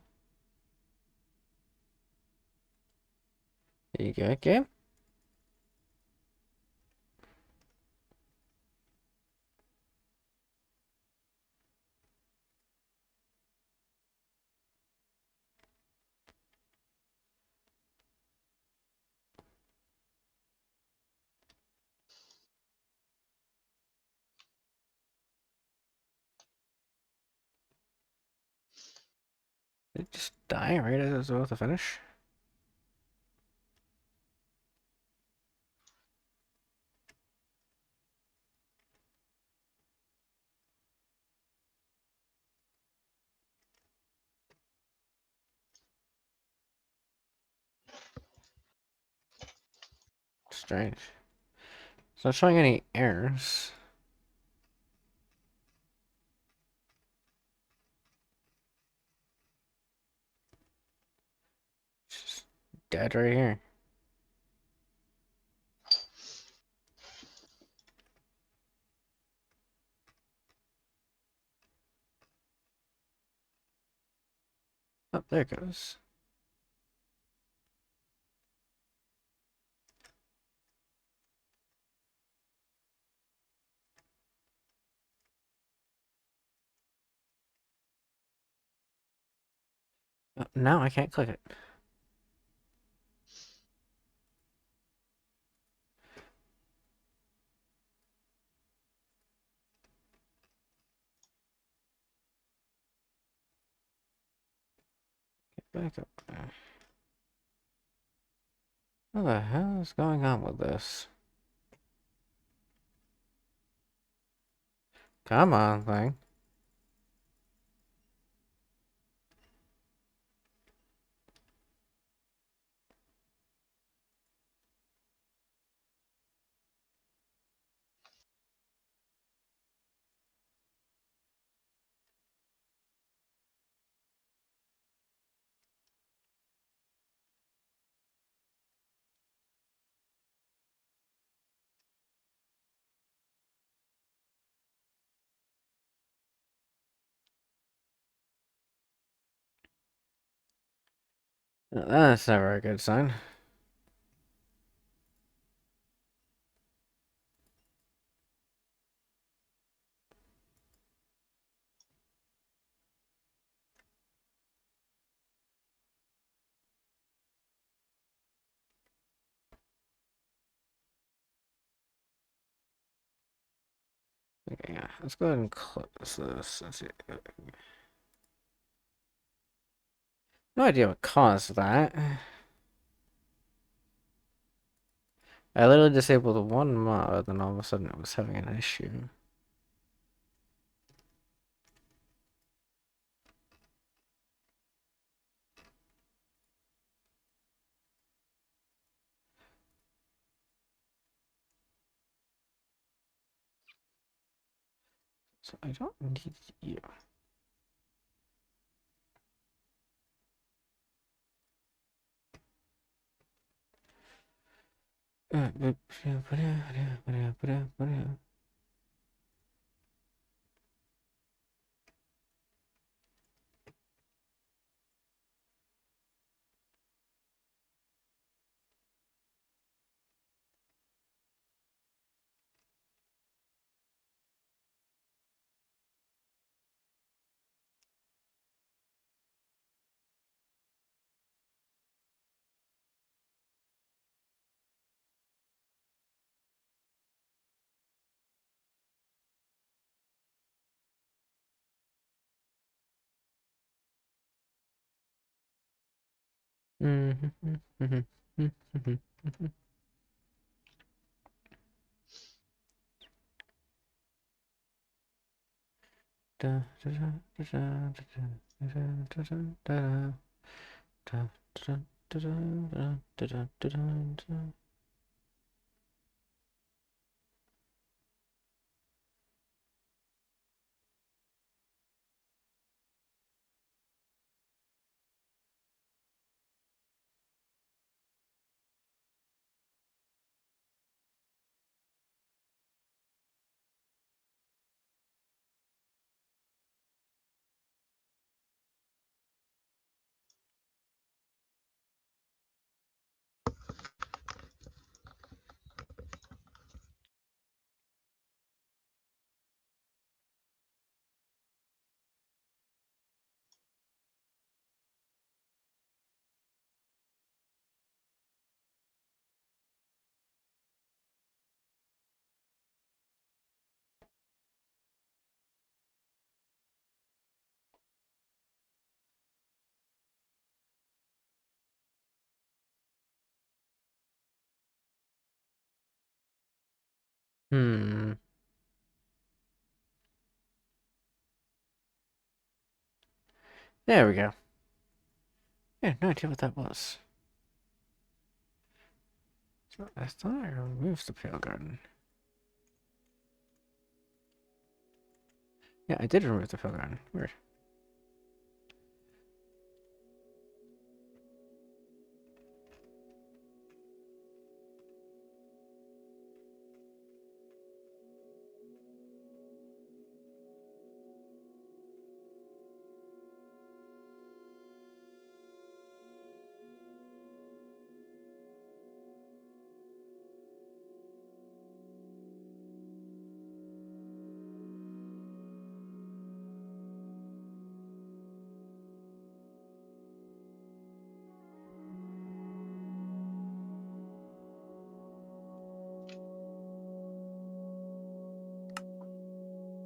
You got game? Did it just die right as I was about to finish? Strange. It's not showing any errors. It's just dead right here. Oh, there it goes. Oh, now I can't click it. Get back up there. What the hell is going on with this? Come on, thing. That's never a good sign. Okay, yeah, let's go ahead and close this. Let's see. No idea what caused that. I literally disabled one mod, and all of a sudden it was having an issue. So I don't need you. Hmm. There we go. Yeah, no idea what that was. I thought I removed the Pale Garden. Yeah, I did remove the Pale Garden. Weird.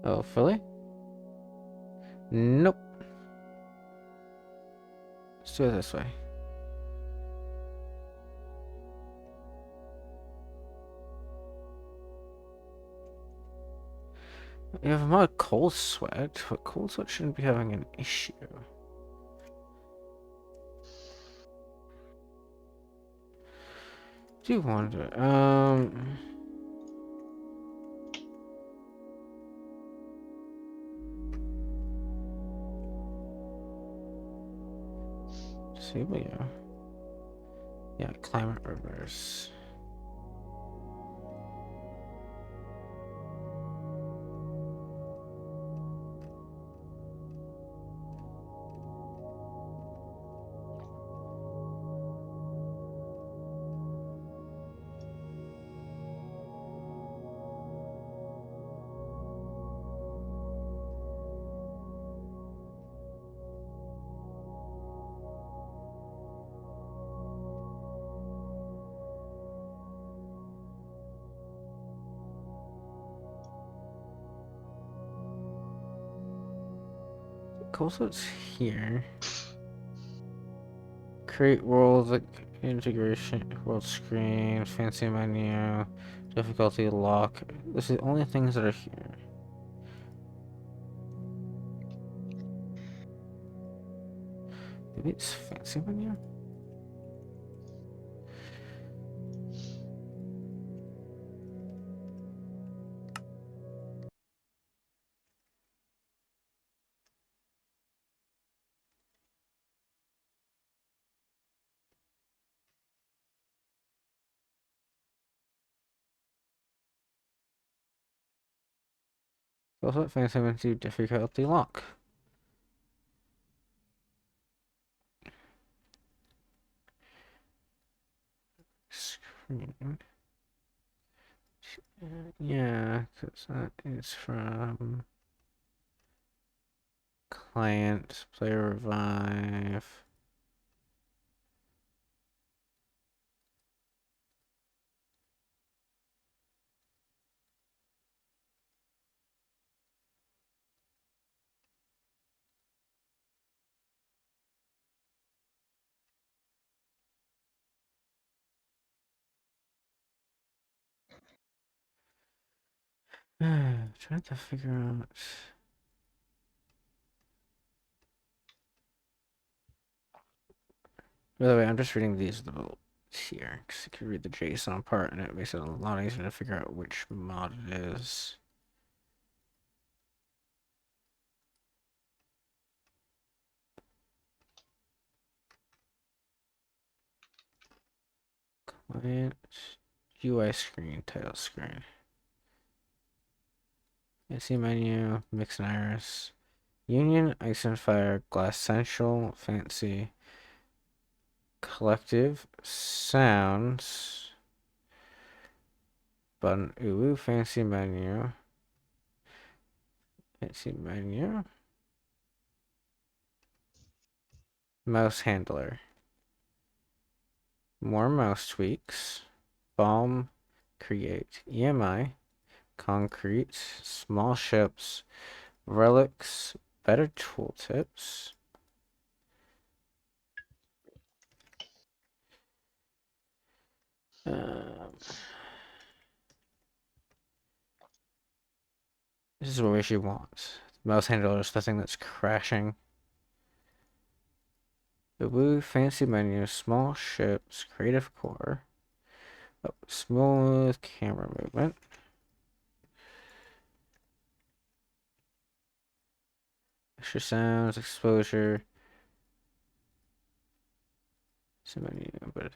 Oh, Philly? Nope. Let's do it this way. You have a mod Cold Sweat, but Cold Sweat shouldn't be having an issue. Do wonder. See, but yeah, climate reverse. Cold Sweat's here. Create world integration, world screen, fancy menu, difficulty lock. This is the only things that are here. Maybe it's fancy menu? Also, fancy menu, difficulty lock. Screen. Yeah, because that is from client, player revive. Trying to figure out. By the way, I'm just reading these little here because you can read the JSON part and it makes it a lot easier to figure out which mod it is. Client, UI screen, title screen. AC menu, mix and iris. Union, ice and fire, glass central, fancy. Collective, sounds. Button, ooh, fancy menu. Fancy menu. Mouse handler. More mouse tweaks. Balm, create. EMI, concrete, small ships, relics, better tooltips. This is what she wants. Mouse handler is the thing that's crashing. The blue fancy menu, small ships, creative core. Oh, smooth camera movement. Extra sounds, exposure. Menu, but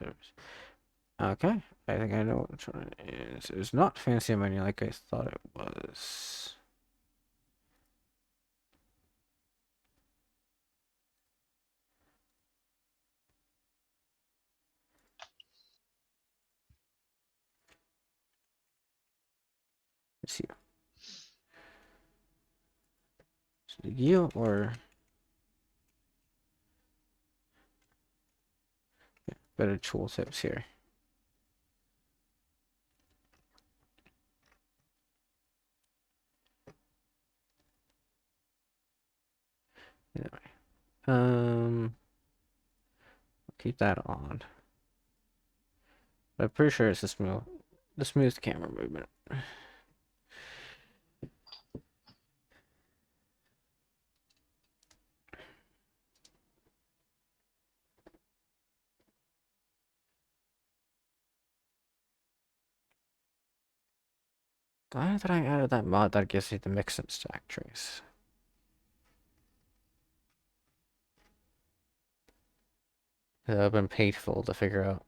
okay, I think I know which one it is. It's not fancy menu like I thought it was. Let's see. Is it you or better tooltips here? Anyway, keep that on. But I'm pretty sure it's the smooth camera movement. Glad that I added that mod that gives you the mix and stack trace. That would have been painful to figure out.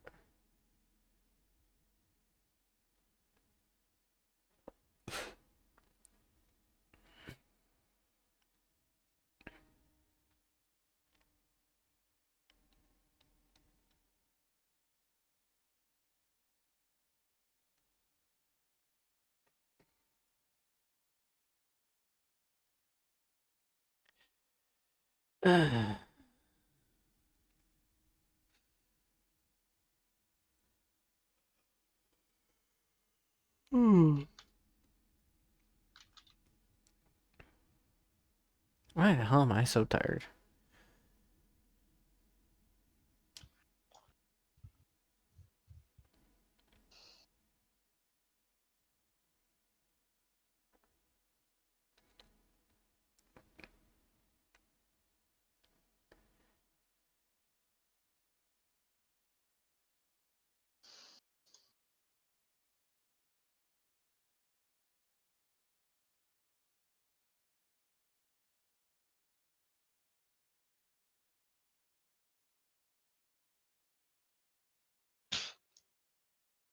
Why the hell am I so tired?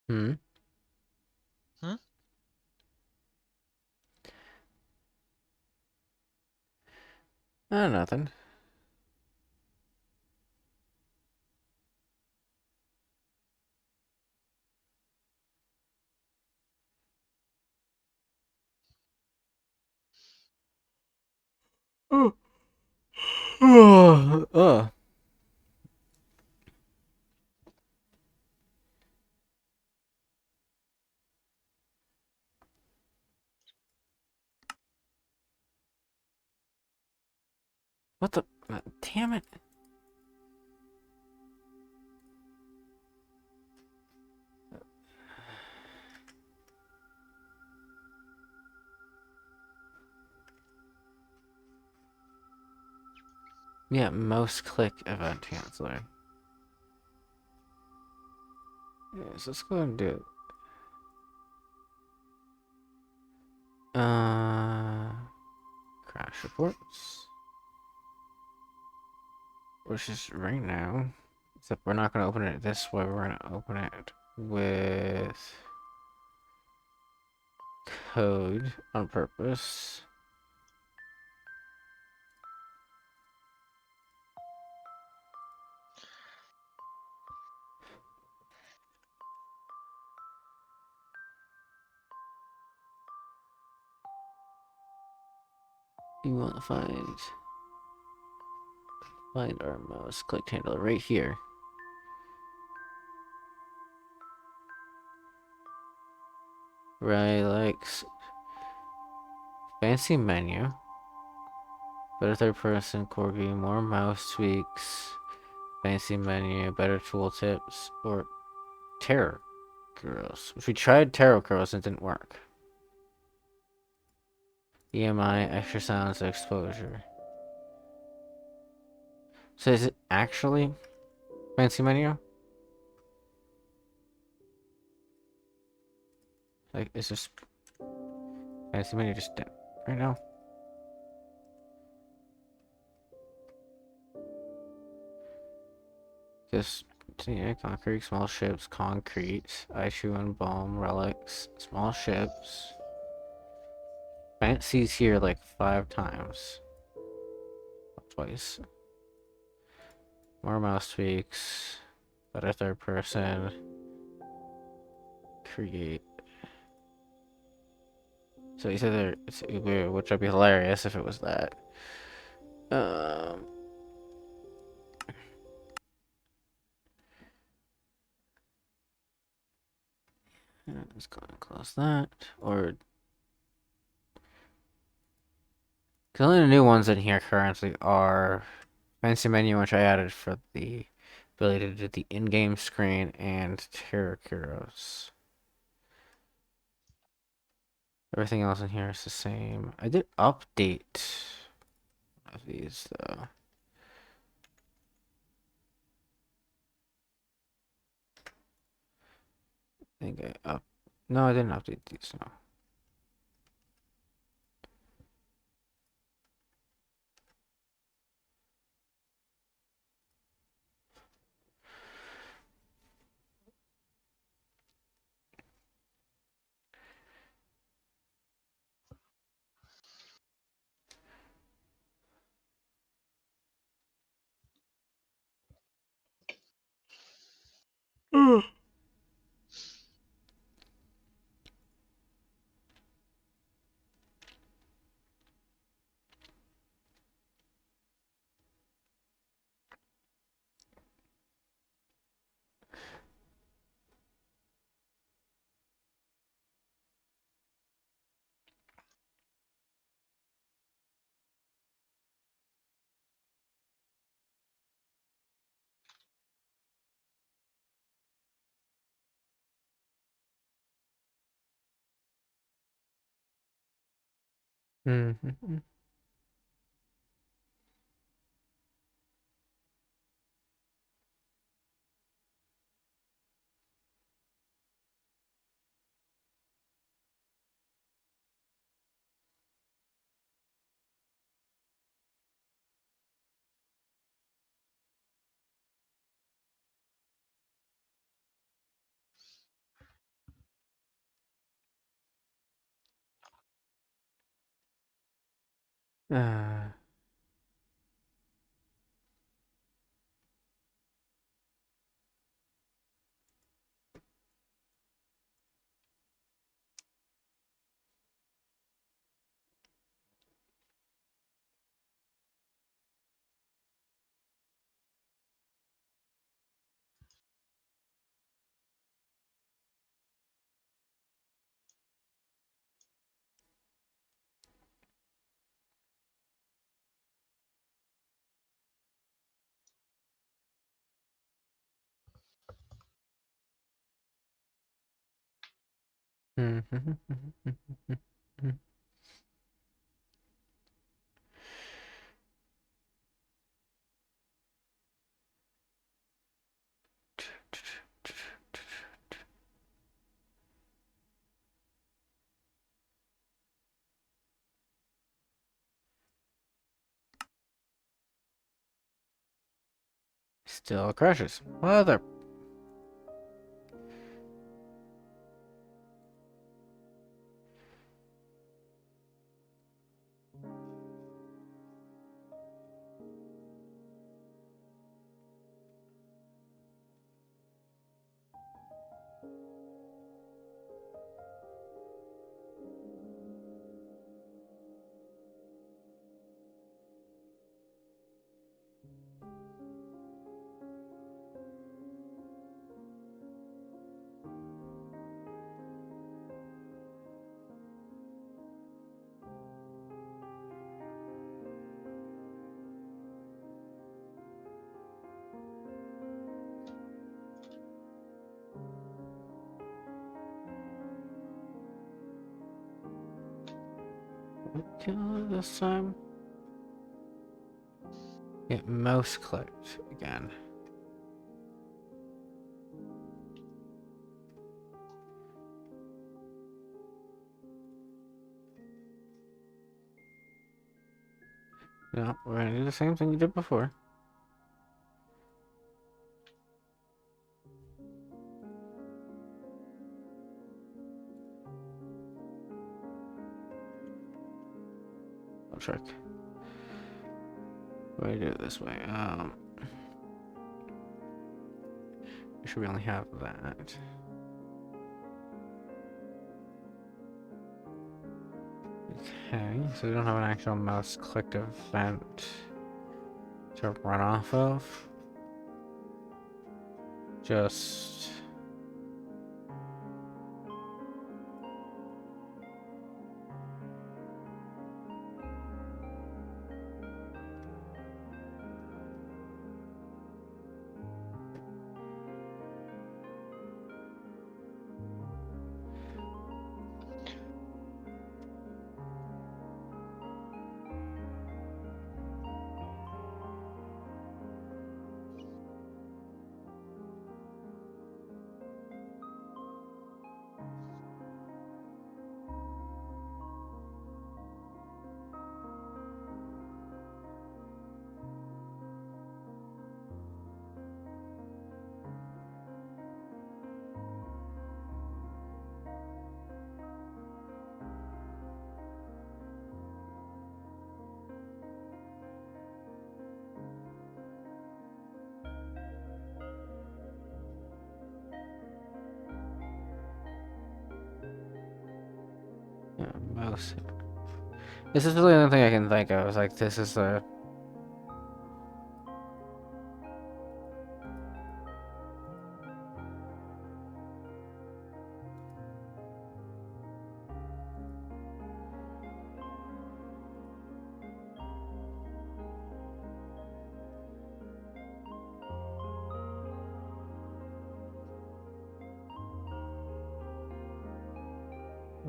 Hmm? Hmm? Nothing. Oh. What the? Damn it. Yeah, most click event canceler. Yes, let's go ahead and do it. Crash reports. Which is right now. Except we're not going to open it this way. We're going to open it with code on purpose. You want to find our mouse click handler right here. Right, like fancy menu. Better third person corgi, more mouse tweaks, fancy menu, better tooltips, or terror girls. Which we tried tarot girls and it didn't work. EMI, extra sounds, exposure. So is it actually fancy menu? Like, is this fancy menu just dead right now? Just yeah, concrete, small ships, concrete, Aishu and bomb, relics, small ships. Fancy's here like 5 times. Twice. More mouse tweaks. Better third person. Create. So you said there, it's Uber, which would be hilarious if it was that. Um, let's go and close that. Or, because only the new ones in here currently are fancy menu, which I added for the ability to do the in-game screen, and Terror Heroes. Everything else in here is the same. I did update one of these though. I think I up. No, I didn't update these. No. Mm-hmm. Uh, Still crashes. Mother. Kill this time. Get mouse clicked again. No, we're gonna do the same thing you did before. I'll check. We're gonna do it this way. Make sure we only have that. Okay, so we don't have an actual mouse clicked event to run off of. Just yeah, mouse. This is really the only thing I can think of. It's like this is a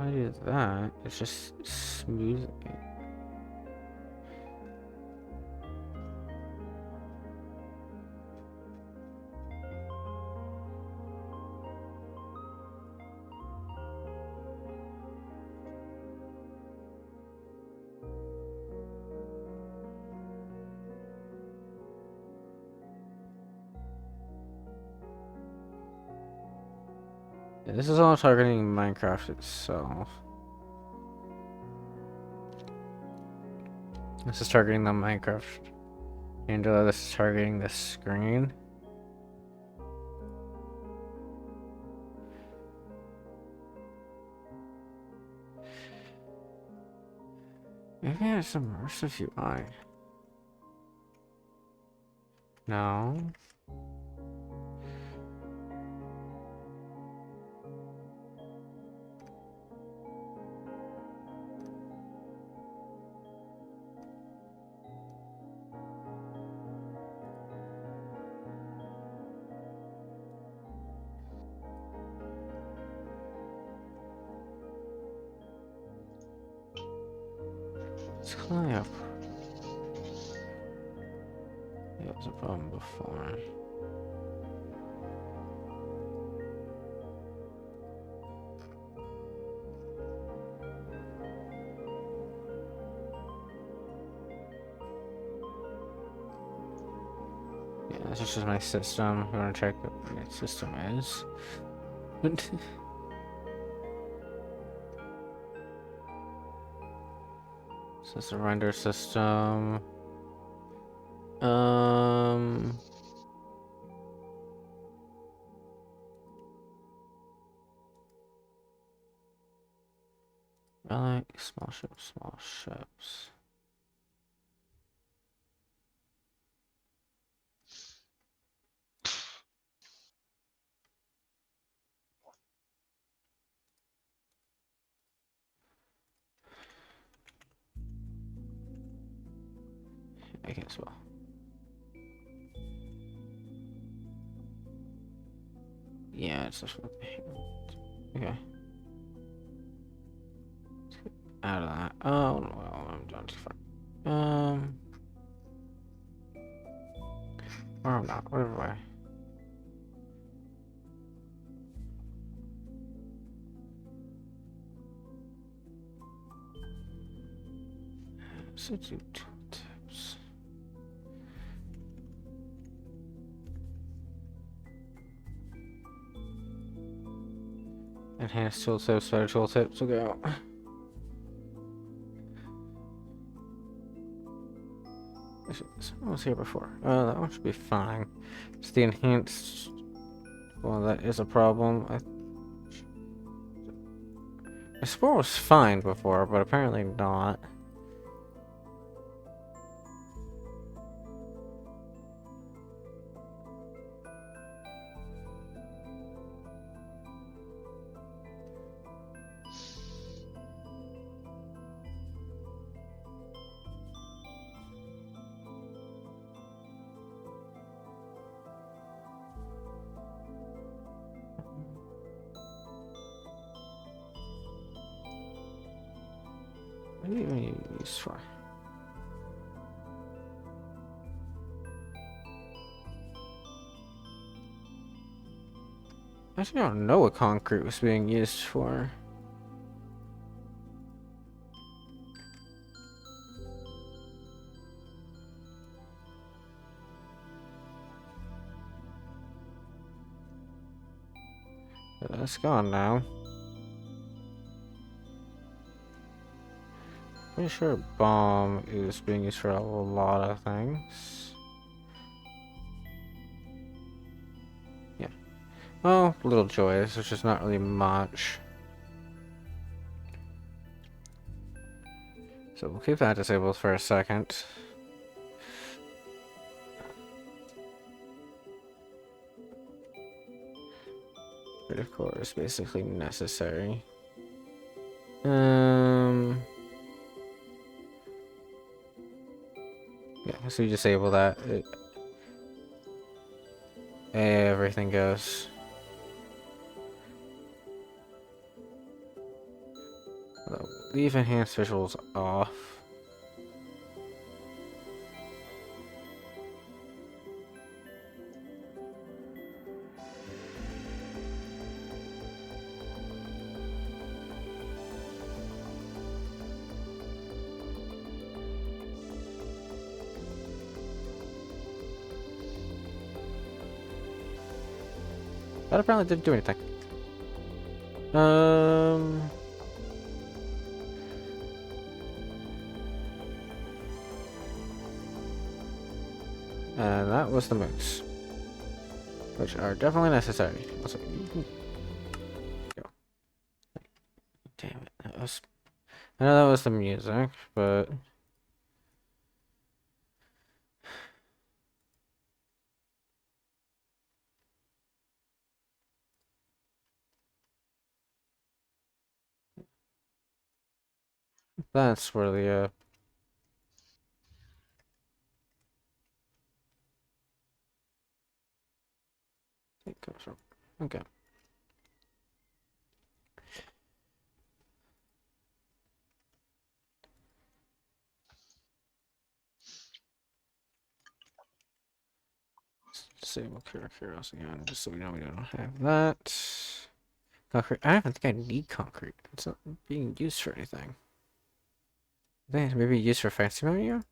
why is that? It's just smooth. Yeah, this is all targeting Minecraft itself. This is targeting the Minecraft. Angela, this is targeting the screen. Maybe it's immersive UI. No. It's clearly up. Yeah, it was a problem before. Yeah, This is just my system. I want to check what my system is. So it's a render system. I like small ships, small ships. I guess well. Yeah, it's just what they. Okay. Out of that. Oh well, I'm done too far. Or I'm not. Whatever way. Substitute tips. Enhanced tooltips, better tooltips. We'll go. Someone was here before. Oh, that one should be fine. It's the enhanced. Well, that is a problem. I swore it was fine before, but apparently not. What do you even use for? Actually, I don't know what concrete was being used for. But that's gone now. Pretty sure bomb is being used for a lot of things. Yeah. Well, little joys, which is not really much. So we'll keep that disabled for a second. Creative core is basically necessary. Yeah, so you disable that. Everything goes. Leave enhanced visuals off. That apparently didn't do anything. And that was the moves, which are definitely necessary. Also, go. Damn it, that was. I know that was the music, but. That's where the it comes from. Okay. Disable curiosity again, just so we know we don't have that. Concrete. I don't even think I need concrete. It's not being used for anything. I think it's maybe used for fancy menu.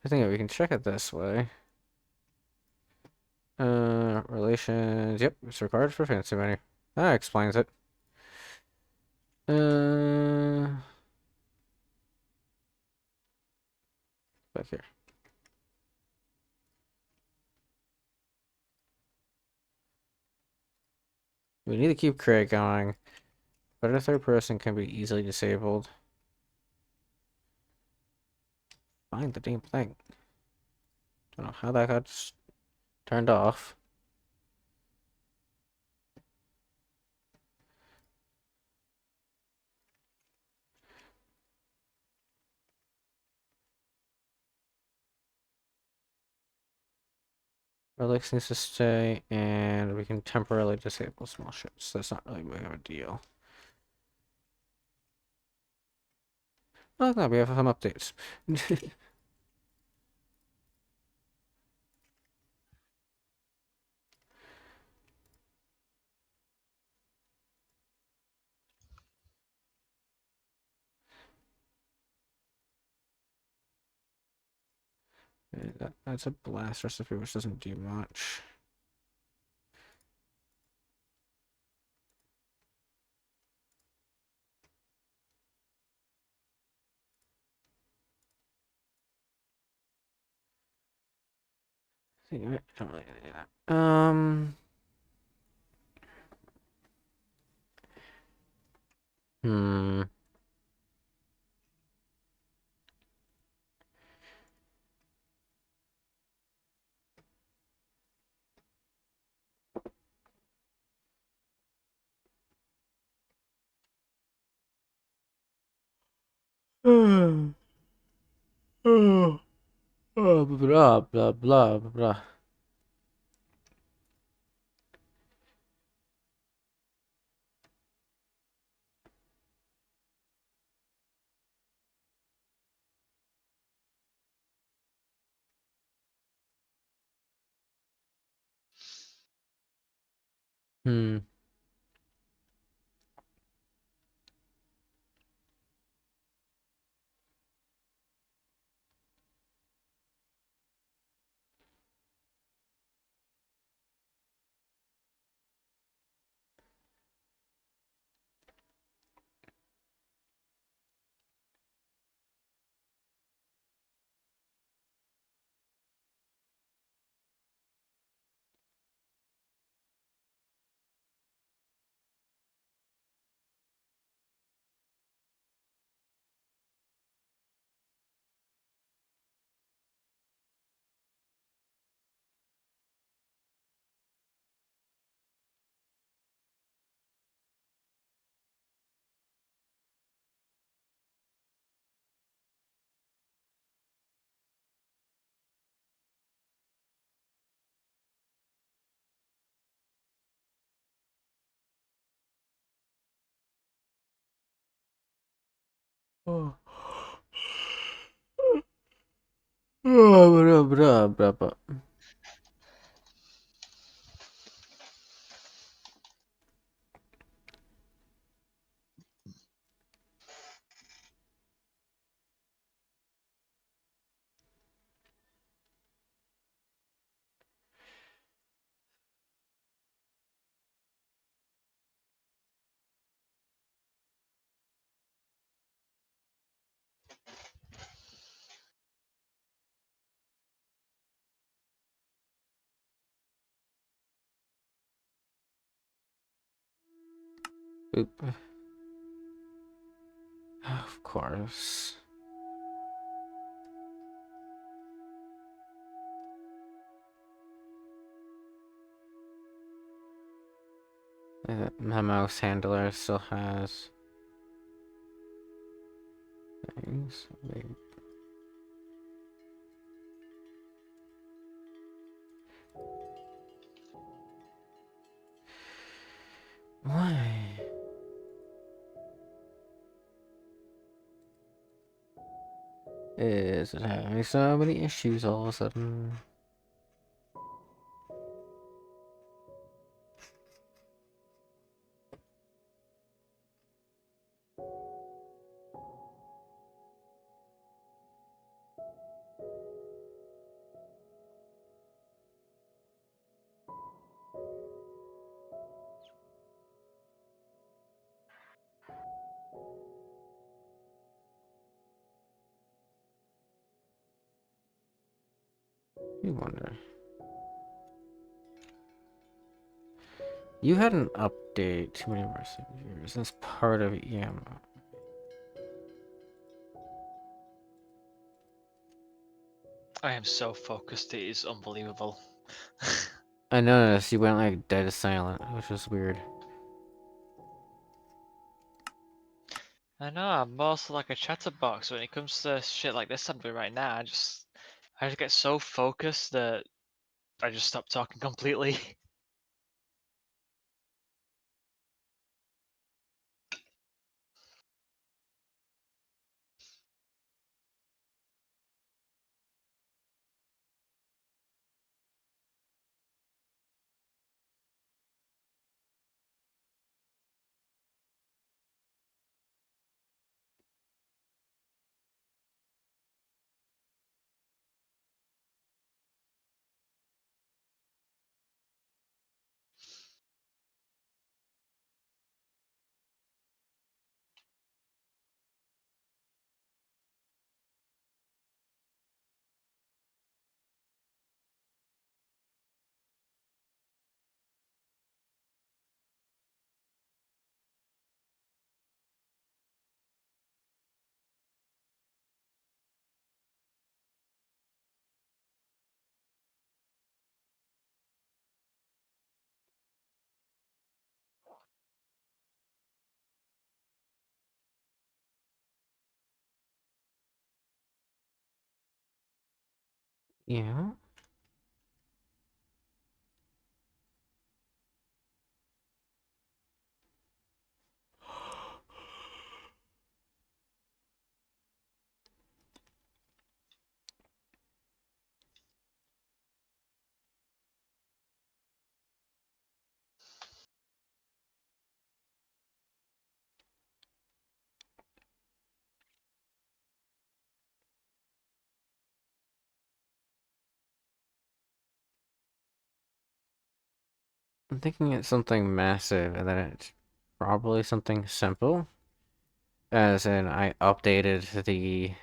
I think we can check it this way. Relations. Yep, it's required for fancy menu. That explains it. Back here. We need to keep Craig going, but a third person can be easily disabled. Find the damn thing. Don't know how that got turned off. Relics needs to stay, and we can temporarily disable small ships. That's not really big of a deal. Oh, no, we have some updates. That's a blast recipe, which doesn't do much. I don't really need that. Hmm. Oh, blah blah blah blah. Hmm. Oh. Blah blah blah blah. Oop. Of course. My mouse handler still has things. Why? Is it having so many issues all of a sudden? me wonder. You had an update. Too many more years. That's part of EM. I am so focused, it is unbelievable. I noticed you went like dead silent, which was weird. I know, I'm mostly like a chatterbox when it comes to shit like this I'm doing right now. I just get so focused that I just stop talking completely. Yeah. I'm thinking it's something massive and then it's probably something simple. As in, I updated the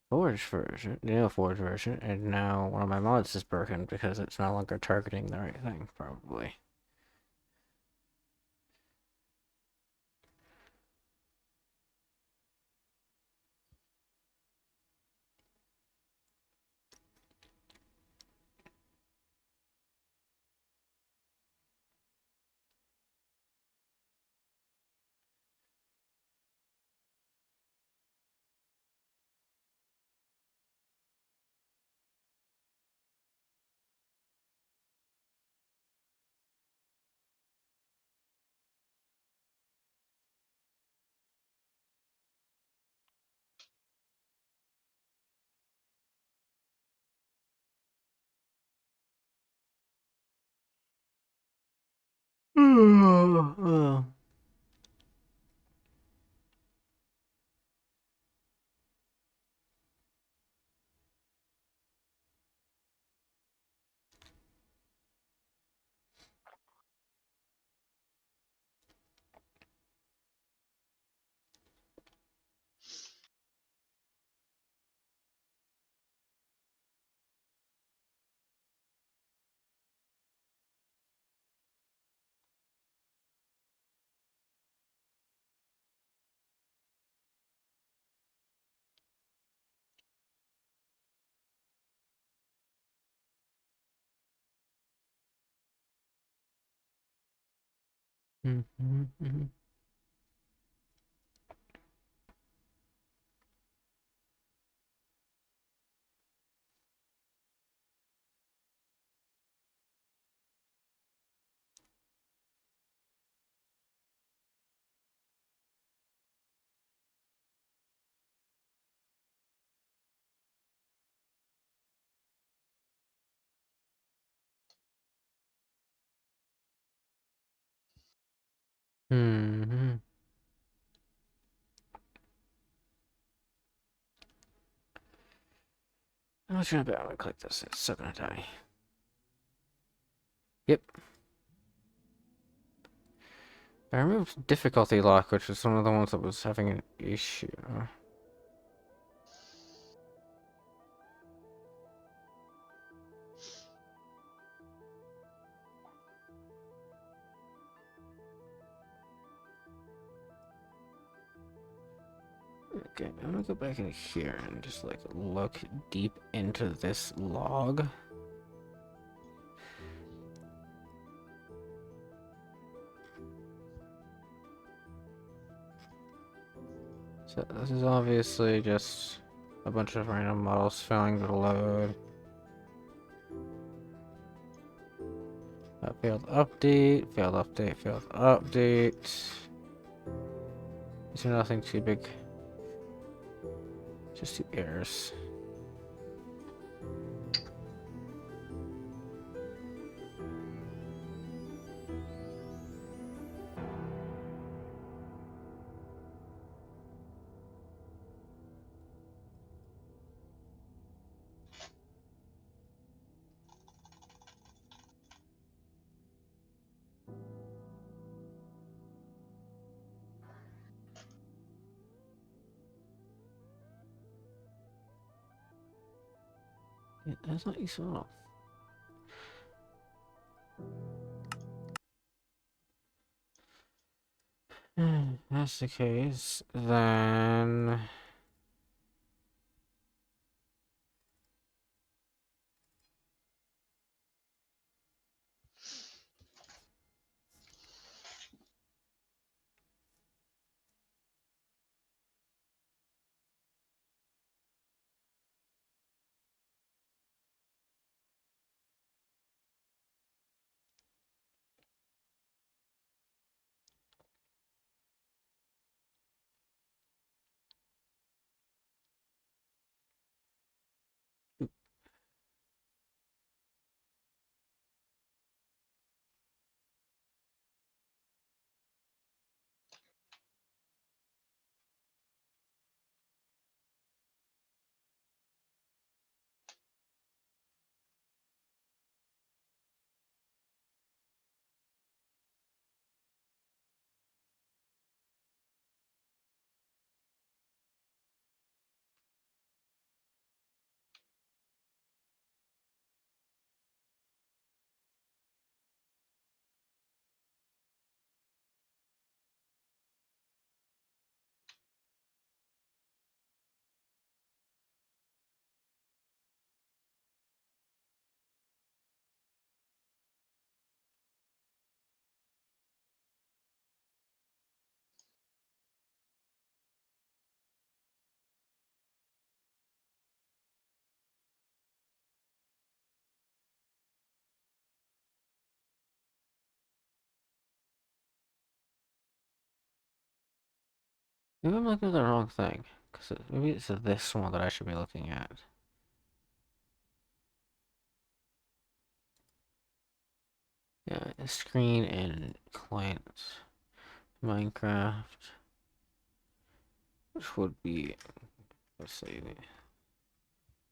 Forge version, the Forge version, and now one of my mods is broken because it's no longer targeting the right thing, probably. Hmm. I'm just gonna click this. It's still gonna die. Yep. I removed difficulty lock, which was one of the ones that was having an issue. Okay, I'm gonna go back in here and just like look deep into this log. So this is obviously just a bunch of random models failing to load. Failed update, failed update, failed update. These are nothing too big. Just two errors. Yeah, that's not useful enough. If that's the case, then maybe I'm looking at the wrong thing. Because maybe it's this one that I should be looking at. Yeah, screen and client Minecraft, which would be, let's see,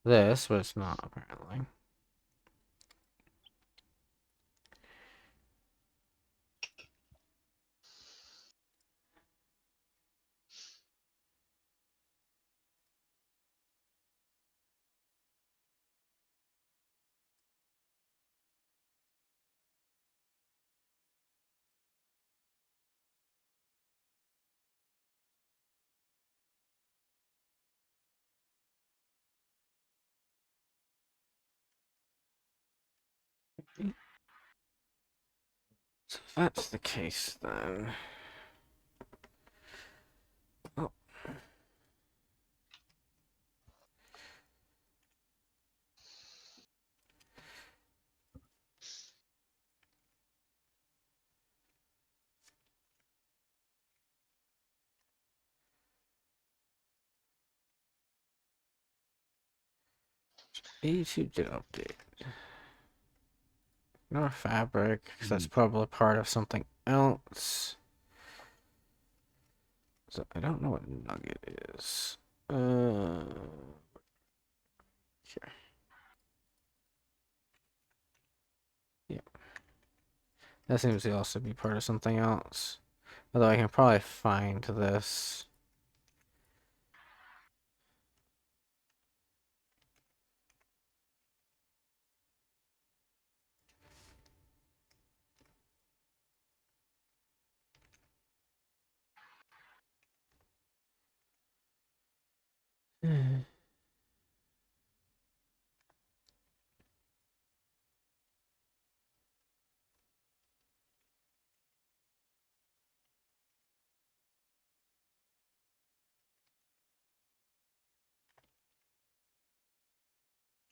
this, but it's not apparently. So if that's the case, then oh, E2 did update. Not fabric, because that's probably part of something else. So I don't know what nugget is. Here. Yeah. That seems to also be part of something else. Although I can probably find this.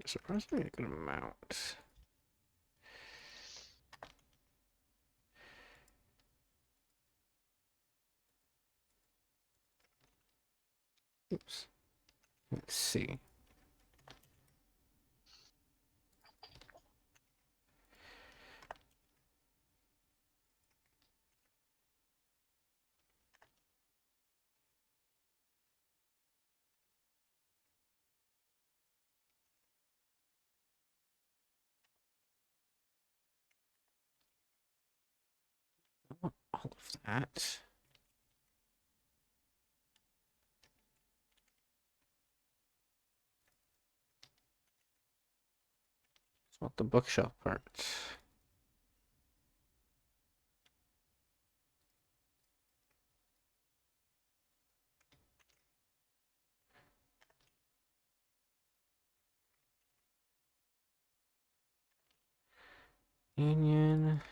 Surprisingly a good amount. Oops. Let's see. All of that. Just want the bookshelf part. Union.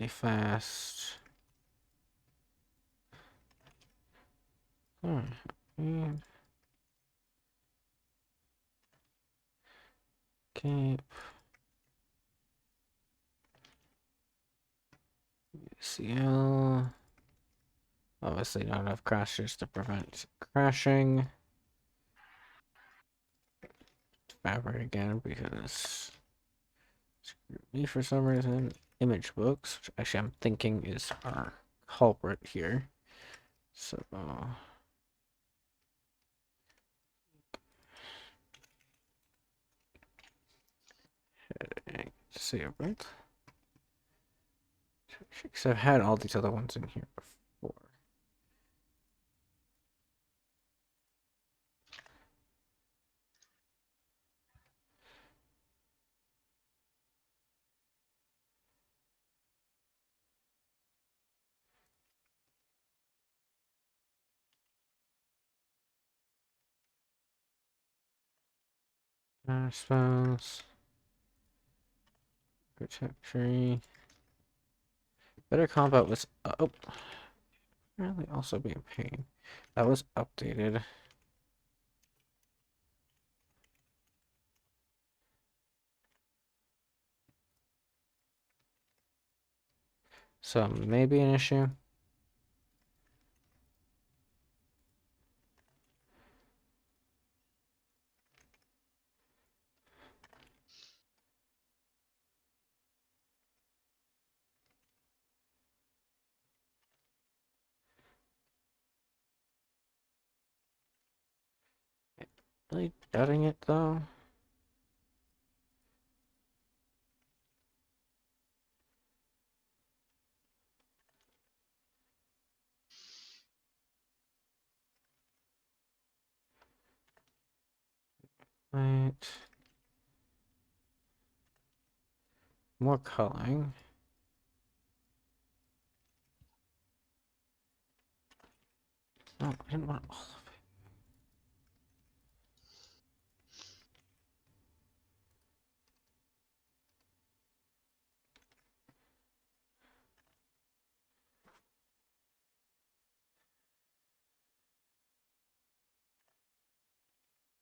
A fast. Alright. And cape. CL. Obviously not enough crashes to prevent crashing. Fabric again because screw me for some reason. Image books, which actually I'm thinking is our culprit here. So disabled. Because I've had all these other ones in here before. Spells. Protectory. Better combat was oh, apparently also be a pain. That was updated. So maybe an issue. Really doubting it though. Right. More culling. No, I didn't want all of it.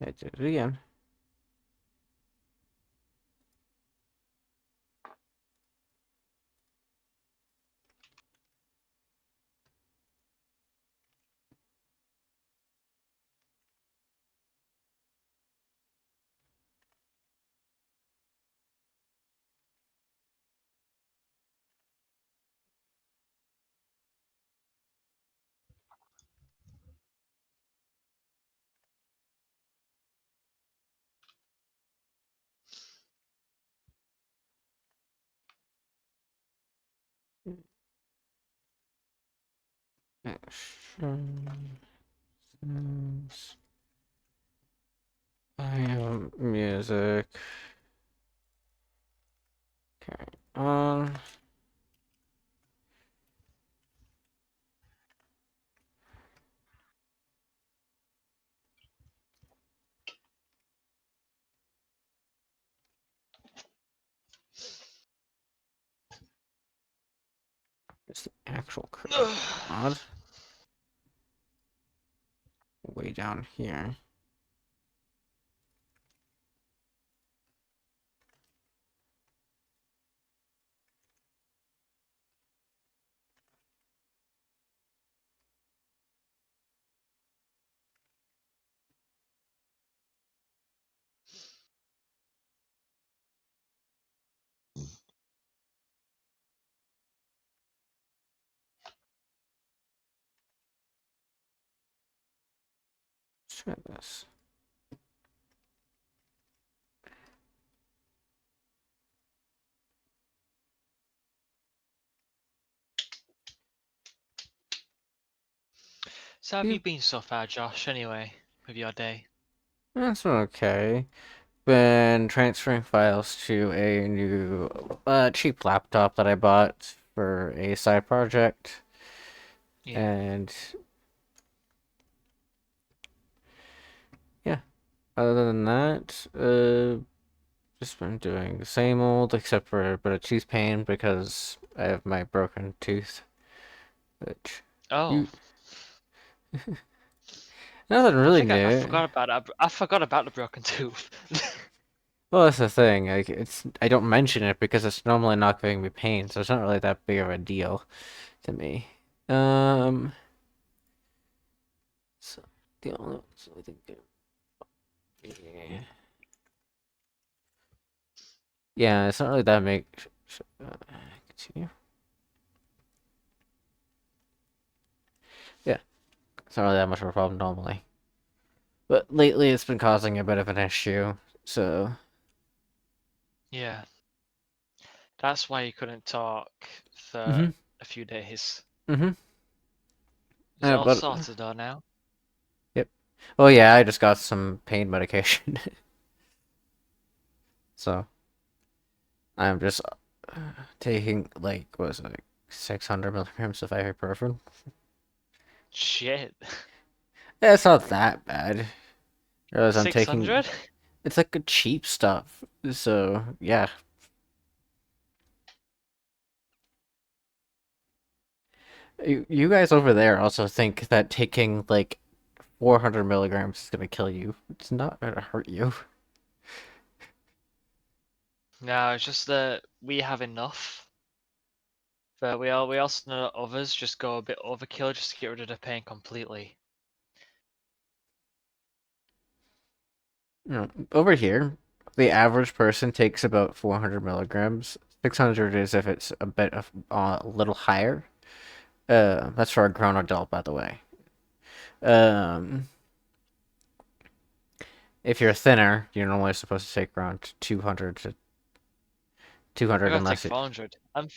I did it again. Actions. I have music. Okay. It's the actual mod. Way down here. Let's try this. So how have You, you been so far, Josh, anyway, with your day? that's okay. Been transferring files to a new cheap laptop that I bought for a side project. Yeah. And yeah, other than that, just been doing the same old, except for a bit of tooth pain because I have my broken tooth, which Oh, you nothing really I new. forgot about that. I forgot about the broken tooth. Well, that's the thing. Like, I don't mention it because it's normally not giving me pain, so it's not really that big of a deal to me. Um, so the only so I think yeah, yeah, it's not really that big. Continue. Yeah, it's not really that much of a problem normally, but lately it's been causing a bit of an issue. So, Yeah, that's why you couldn't talk for mhm, a few days. mhm. Is it all But sorted though now? yep. Well, yeah, I just got some pain medication, so I'm just taking like what was it, like 600 milligrams of ibuprofen. Shit. Yeah, it's not that bad. Whereas I'm taking 600? it's like a cheap stuff. So yeah, you guys over there also think that taking like 400 milligrams is gonna kill you. It's not gonna hurt you. No, it's just that we have enough. But we also know that others just go a bit overkill just to get rid of the pain completely. Over here, the average person takes about 400 milligrams. 600 is if it's a bit of a little higher. That's for a grown adult, by the way. Um, if you're thinner, you're normally supposed to take around 200 to I 200 gotta take unless it. 400. I'm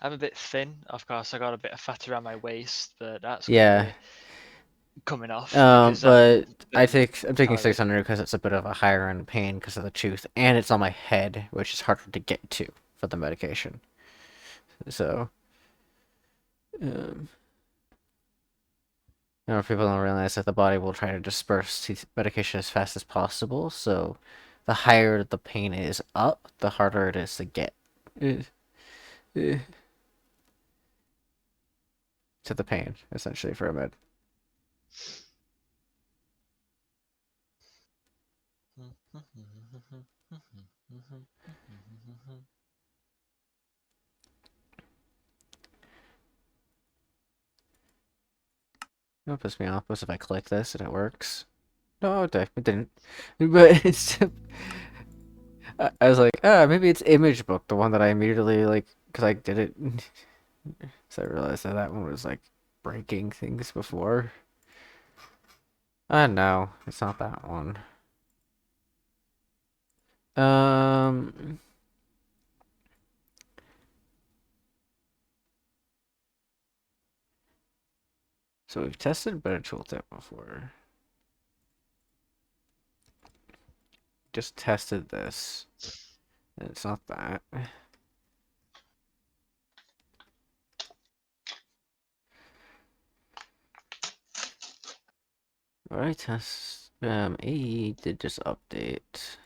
a bit thin, of course. I got a bit of fat around my waist, but that's gonna Yeah. be coming off because I'm But burning I'm taking calories. 600 because it's a bit of a higher end pain because of the tooth, and it's on my head, which is harder to get to for the medication. So, um, people don't realize that the body will try to disperse medication as fast as possible. So, the higher the pain is up, the harder it is to get uh, uh, to the pain, essentially, for a med. What pisses me off is if I click this and it works. No, it didn't. But it's I was like, ah, maybe it's Image Book, the one that I immediately like, because I did it. So I realized that that one was like breaking things before. No, it's not that one. Um, so we've tested better tooltip before. Just tested this. And it's not that. Alright, test. AE did just update.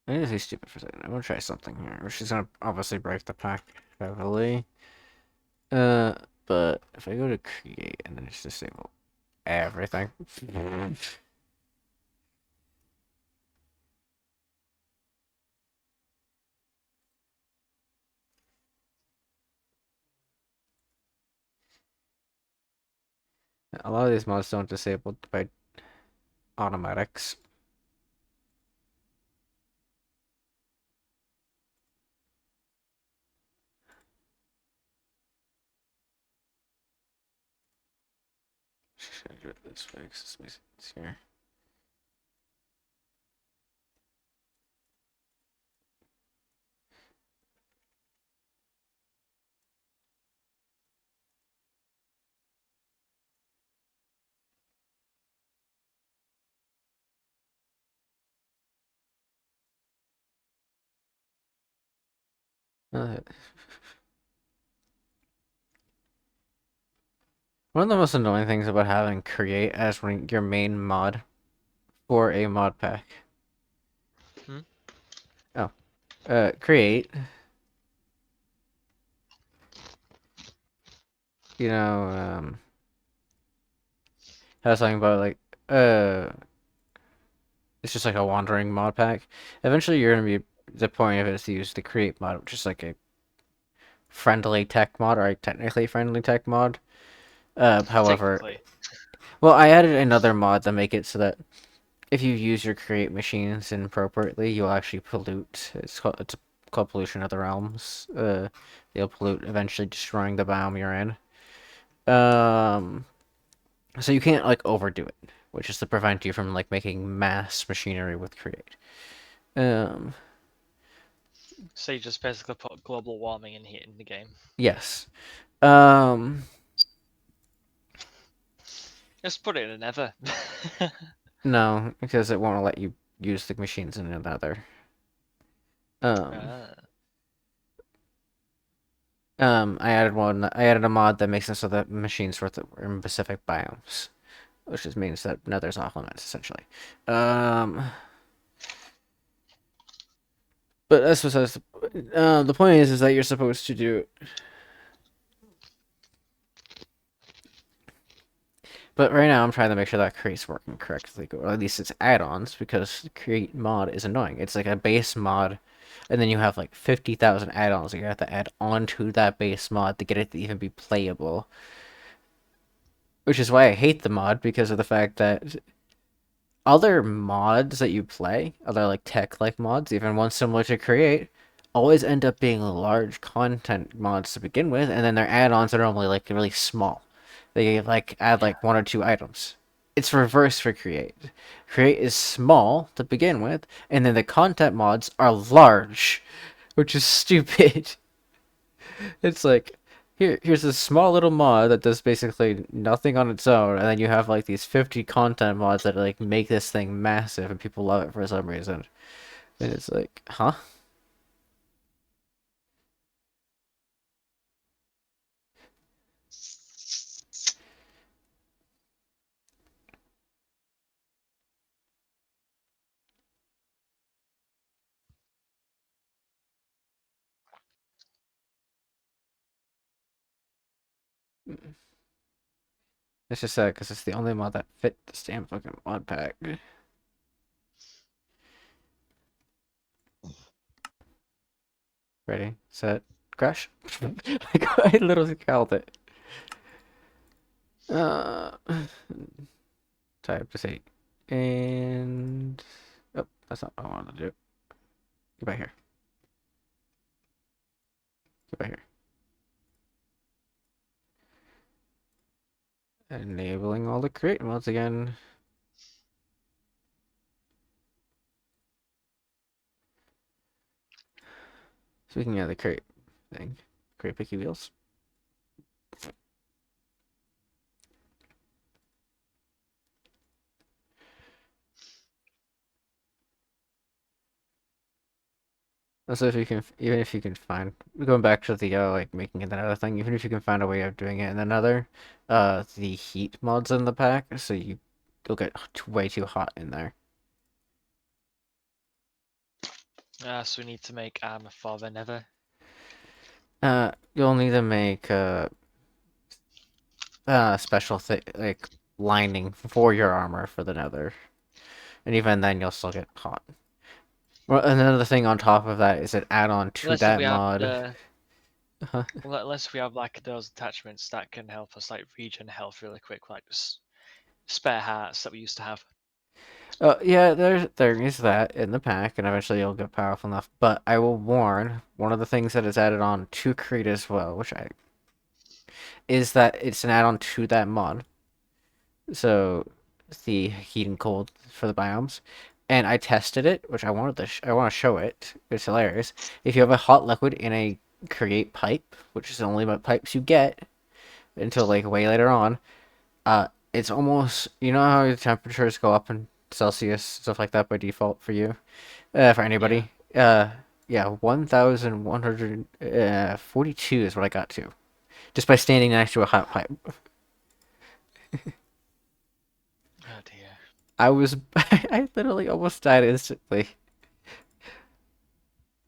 I need to say stupid for a second. I'm gonna try something here. She's gonna obviously break the pack heavily. Uh, but if I go to create and then just disable everything. A lot of these mods don't disable by automatics. do it this way because this makes it easier. Uh, One of the most annoying things about having create as your main mod for a mod pack. Hmm? Oh, create. You know, I was talking about like, it's just like a wandering mod pack. Eventually, you're gonna be the point of it is to use the create mod, which is like a friendly tech mod or a technically friendly tech mod. However, Technically. well, I added another mod to make it so that if you use your create machines inappropriately, you'll actually pollute. It's called pollution of the realms. You'll pollute, eventually destroying the biome you're in. Um, so you can't like overdo it, which is to prevent you from like making mass machinery with create. Um, So you just basically put global warming in here in the game. yes. Um, Just put it in a nether. no, because it won't let you use the machines in another. Um, Ah. I added one. I added a mod that makes it so that machines were in specific biomes, which just means that Nether's off limits essentially. Um, but that's besides the point is that you're supposed to do. But right now, I'm trying to make sure that create's working correctly, or at least it's add-ons, because create mod is annoying. It's like a base mod, and then you have like 50,000 add-ons that you have to add onto that base mod to get it to even be playable. Which is why I hate the mod, because of the fact that other mods that you play, other like tech-like mods, even ones similar to create, always end up being large content mods to begin with, and then their add-ons are normally like really small. They like add Yeah. like 1 or 2 items. It's reverse for create. Create is small to begin with, and then the content mods are large, which is stupid. It's like here's this small little mod that does basically nothing on its own, and then you have like these 50 content mods that like make this thing massive and people love it for some reason. And it's like, huh? It's just sad because it's the only mod that fit this damn fucking mod pack. Ready, set, crash. I literally called it. Uh, type to say, and oh, that's not what I wanted to do. Get back here. Get back here. Enabling all the create modes again. Speaking of the create thing, create picky wheels. Also, if you can, even if you can find, going back to the like making it another thing, even if you can find a way of doing it in another, the heat mods in the pack, so you'll get way too hot in there. So we need to make armor for the nether. You'll need to make special thing like lining for your armor for the nether, and even then you'll still get hot. Well, another thing on top of that is an add-on to Unless if that we have mod. the unless we have like those attachments that can help us like regen health really quick, like spare hearts that we used to have. Yeah, there is that in the pack, and eventually you'll get powerful enough. But I will warn, one of the things that is added on to Creed as well, is that it's an add-on to that mod. So the heat and cold for the biomes. And I tested it, which I want to show it. It's hilarious. If you have a hot liquid in a create pipe, which is the only pipes you get until like way later on, it's almost, you know how the temperatures go up in Celsius, stuff like that by default for you, for Yeah. anybody. Yeah, 1,142 is what I got to, just by standing next to a hot pipe. Oh dear. I was, I literally almost died instantly.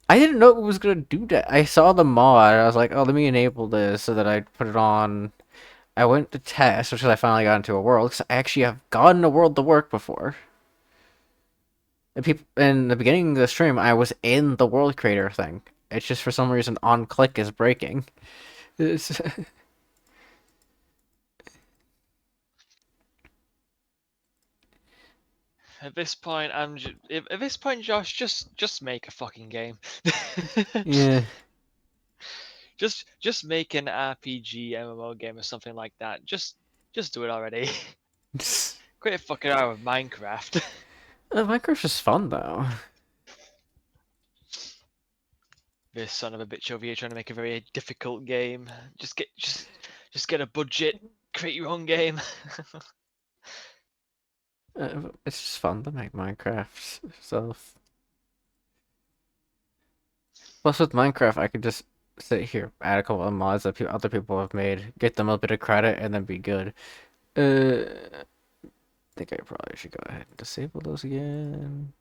I didn't know it was gonna do that. I saw the mod. I was like, oh, let me enable this so that I put it on. I went to test, which is I finally got into a world because I actually have gotten a world to work before. And people in the beginning of the stream, I was in the world creator thing. It's just for some reason on click is breaking. It's, At this point, at this point, Josh, just make a fucking game. yeah. Just make an RPG MMO game or something like that. Just do it already. Quit fucking around with Minecraft. Minecraft is fun though. This son of a bitch over here trying to make a very difficult game. Just get a budget, create your own game. It's just fun to make Minecraft stuff. Plus, with Minecraft, I could just sit here, add a couple of mods that other people have made, get them a bit of credit, and then be good. I think I probably should go ahead and disable those again.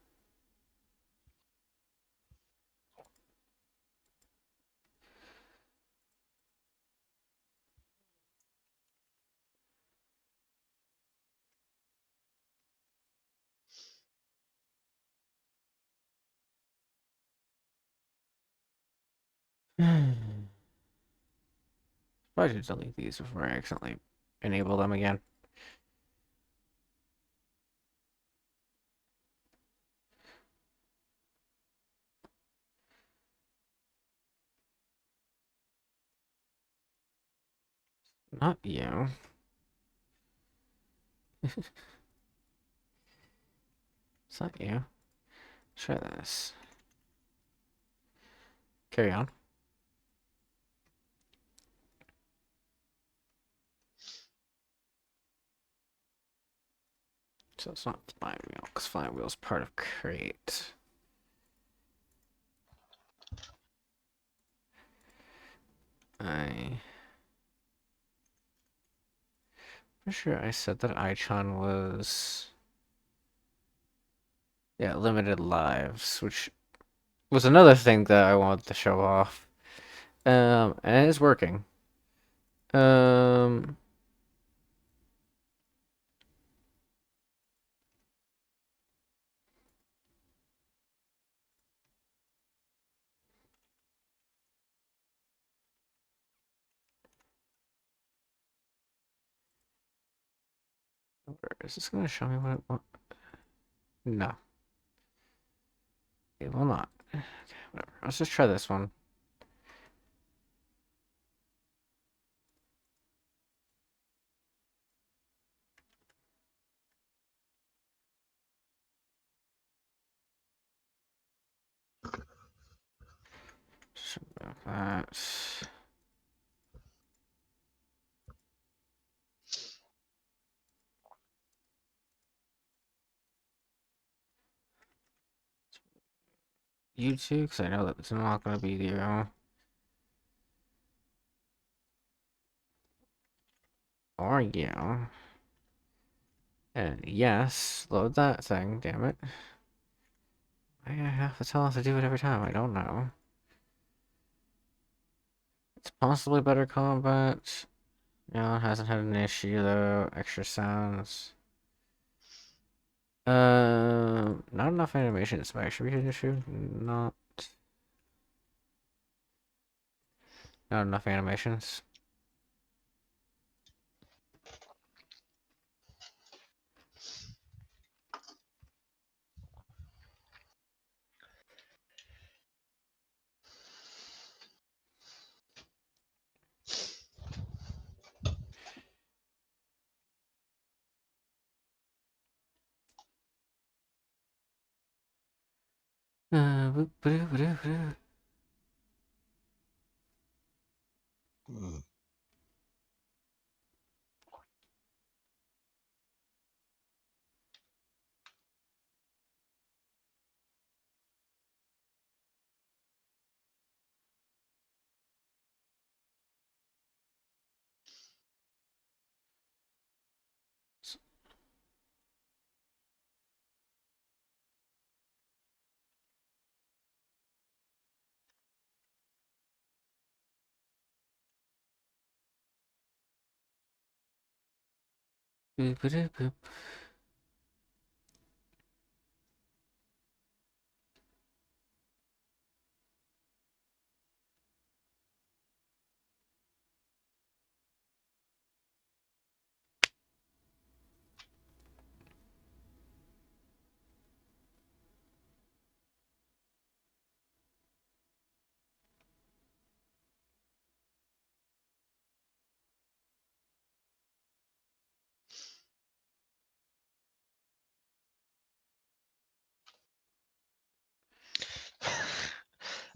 Probably should delete these before I accidentally enable them again. Not you. It's not you. Try this. Carry on. So it's not Flywheel, because Flywheel is part of Create. I'm pretty sure I said that Ichon was, yeah, limited lives, which was another thing that I wanted to show off. And it is working. Um, is this gonna show me what it wants? No, it will not. Okay, whatever. Let's just try this one. That. You too, because I know that it's not gonna be you. Or you. And yes, load that thing, damn it. I have to tell us to do it every time, I don't know. It's possibly better combat. Yeah, it hasn't had an issue though. Extra sounds. Not enough animations might actually be an issue. Not enough animations.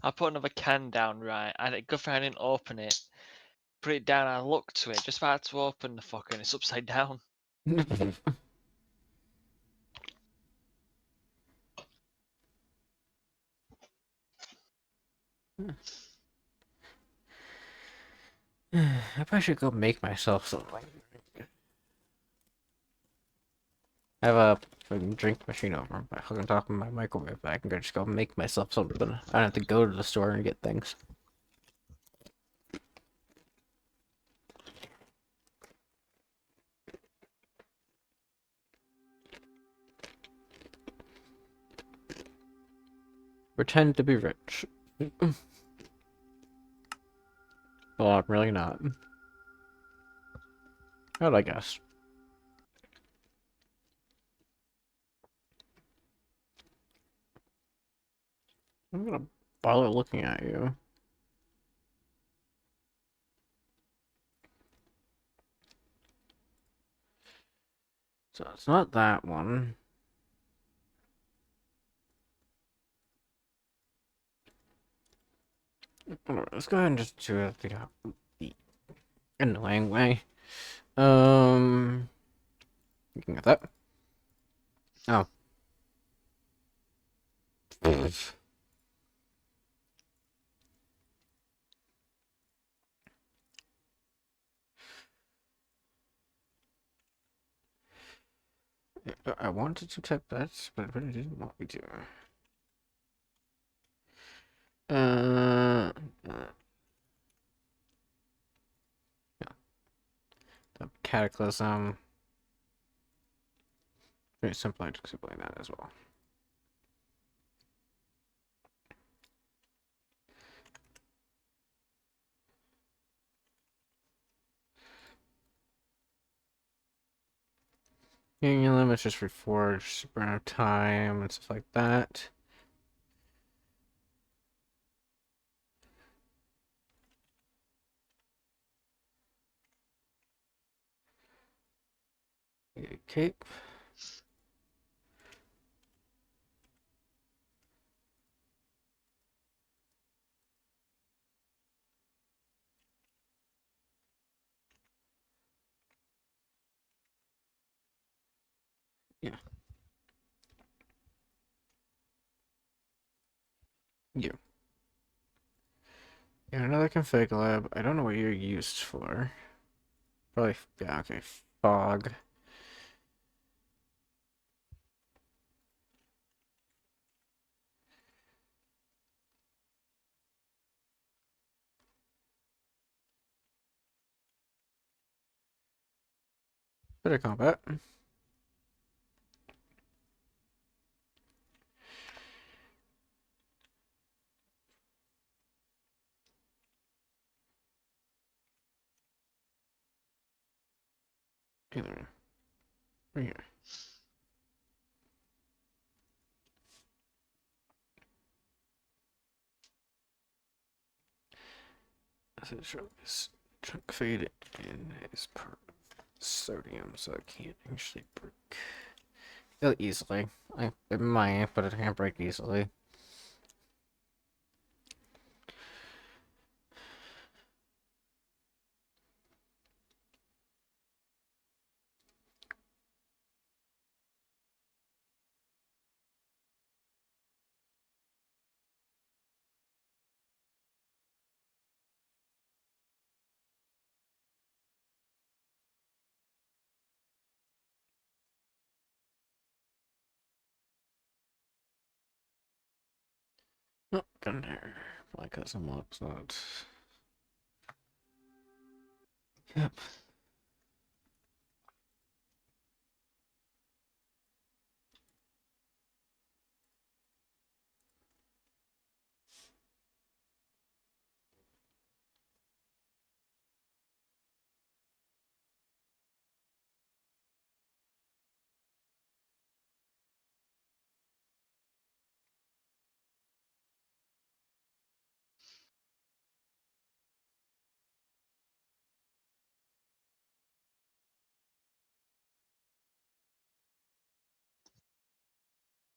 I put another can down, right, and it good thing I didn't open it. Put it down, I looked to it, just about to open the fucking, it's upside down. I probably should go make myself something. I have a fucking drink machine over by hooking top of my microwave. I can just go make myself something. I don't have to go to the store and get things. Pretend to be rich. Well, I'm really not. How'd I guess? I'm gonna bother looking at you. So it's not that one. Let's go ahead and just do it the annoying way. You can get that. Oh. I wanted to type that, but it didn't want me to. Uh, yeah, the cataclysm. Very simple, I just explain that as well. Union limits just reforged, burn of time, and stuff like that. Cape. Yeah. You. Yeah, another config lab. I don't know what you're used for. Probably, yeah, okay. Fog. Bit of combat. Either. Right here. This chunk fade in is part of sodium, so it can't actually break easily. It might, but it can't break easily. in there. Because I'm not. Yep.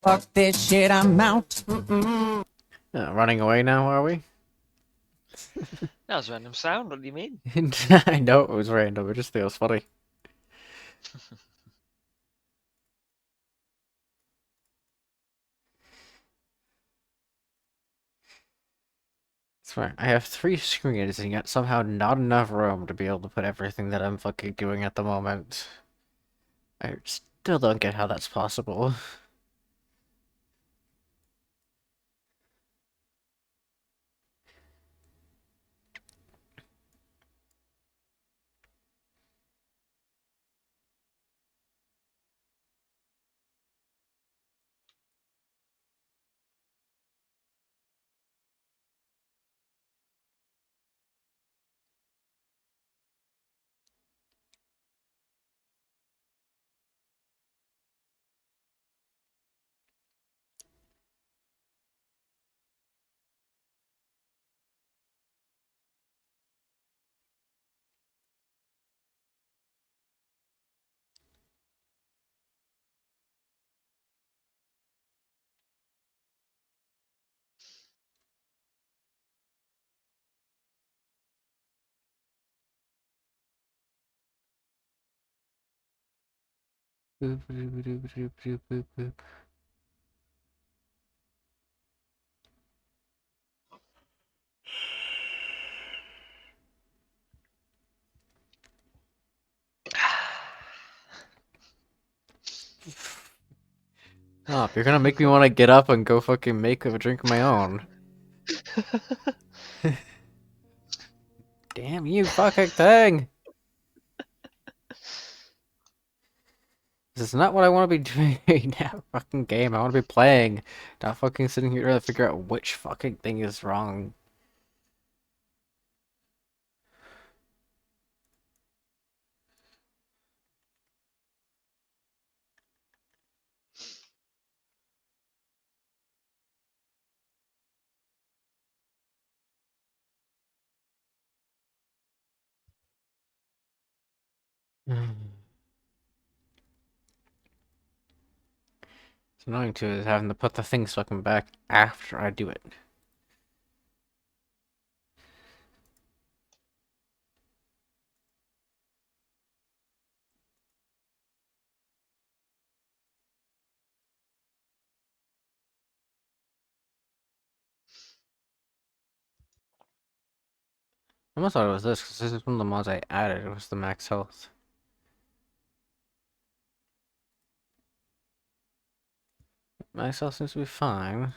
Fuck this shit, I'm out. Running away now, are we? That was a random sound. What do you mean? I know it was random. It just feels funny. Swear, I have 3 screens and yet somehow not enough room to be able to put everything that I'm fucking doing at the moment. I still don't get how that's possible. Boop, boop, boop, boop, boop, boop, boop. Stop, you're gonna make me want to get up and go fucking make a drink of my own. Damn you fucking thing! This is not what I want to be doing in that fucking game. I want to be playing, not fucking sitting here trying to figure out which fucking thing is wrong. It's annoying too is having to put the things fucking back after I do it. I almost thought it was this because this is one of the mods I added. It was the max health. Max health seems to be fine.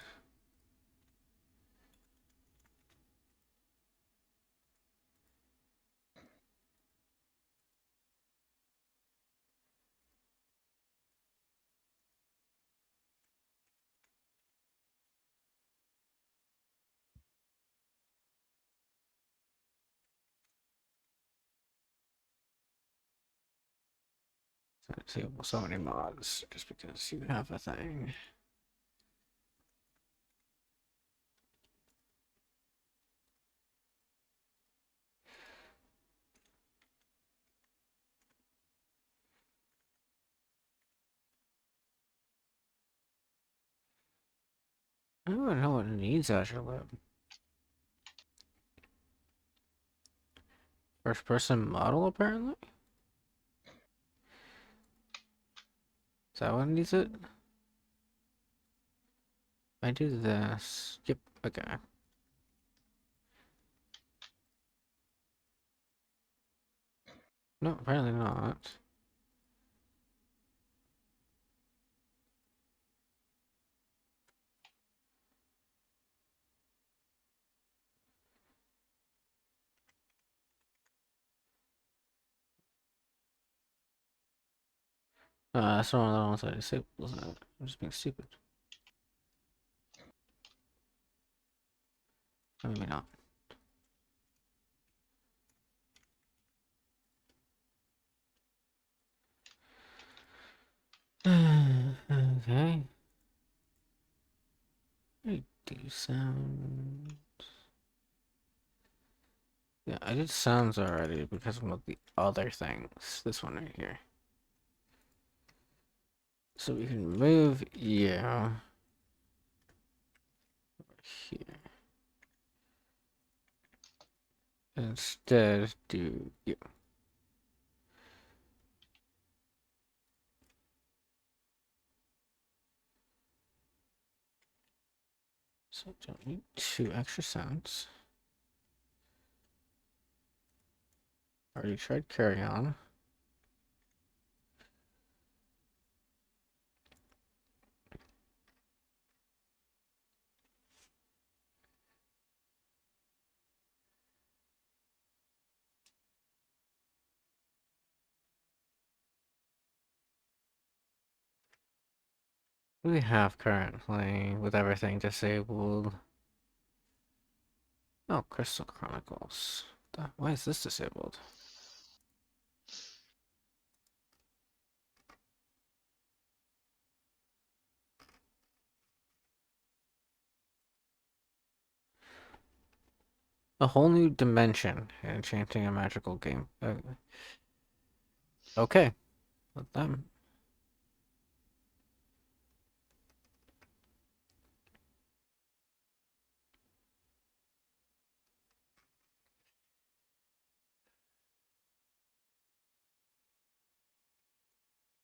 So many mods just because you have a thing. I don't even know what it needs Azure Web. First person model apparently? Is that what needs it? I do this. Yep, okay. No, apparently not. That's one of the ones I disabled, wasn't it? I'm just being stupid. Or maybe not. Okay. Do sound. Yeah, I did sounds already because of one of the other things. This one right here. So we can move you over here. Instead, do you. So don't need 2 extra sounds. Already tried carry on. We have currently with everything disabled. Oh, Crystal Chronicles. Why is this disabled? A whole new dimension. Enchanting a magical game. Okay. Let them.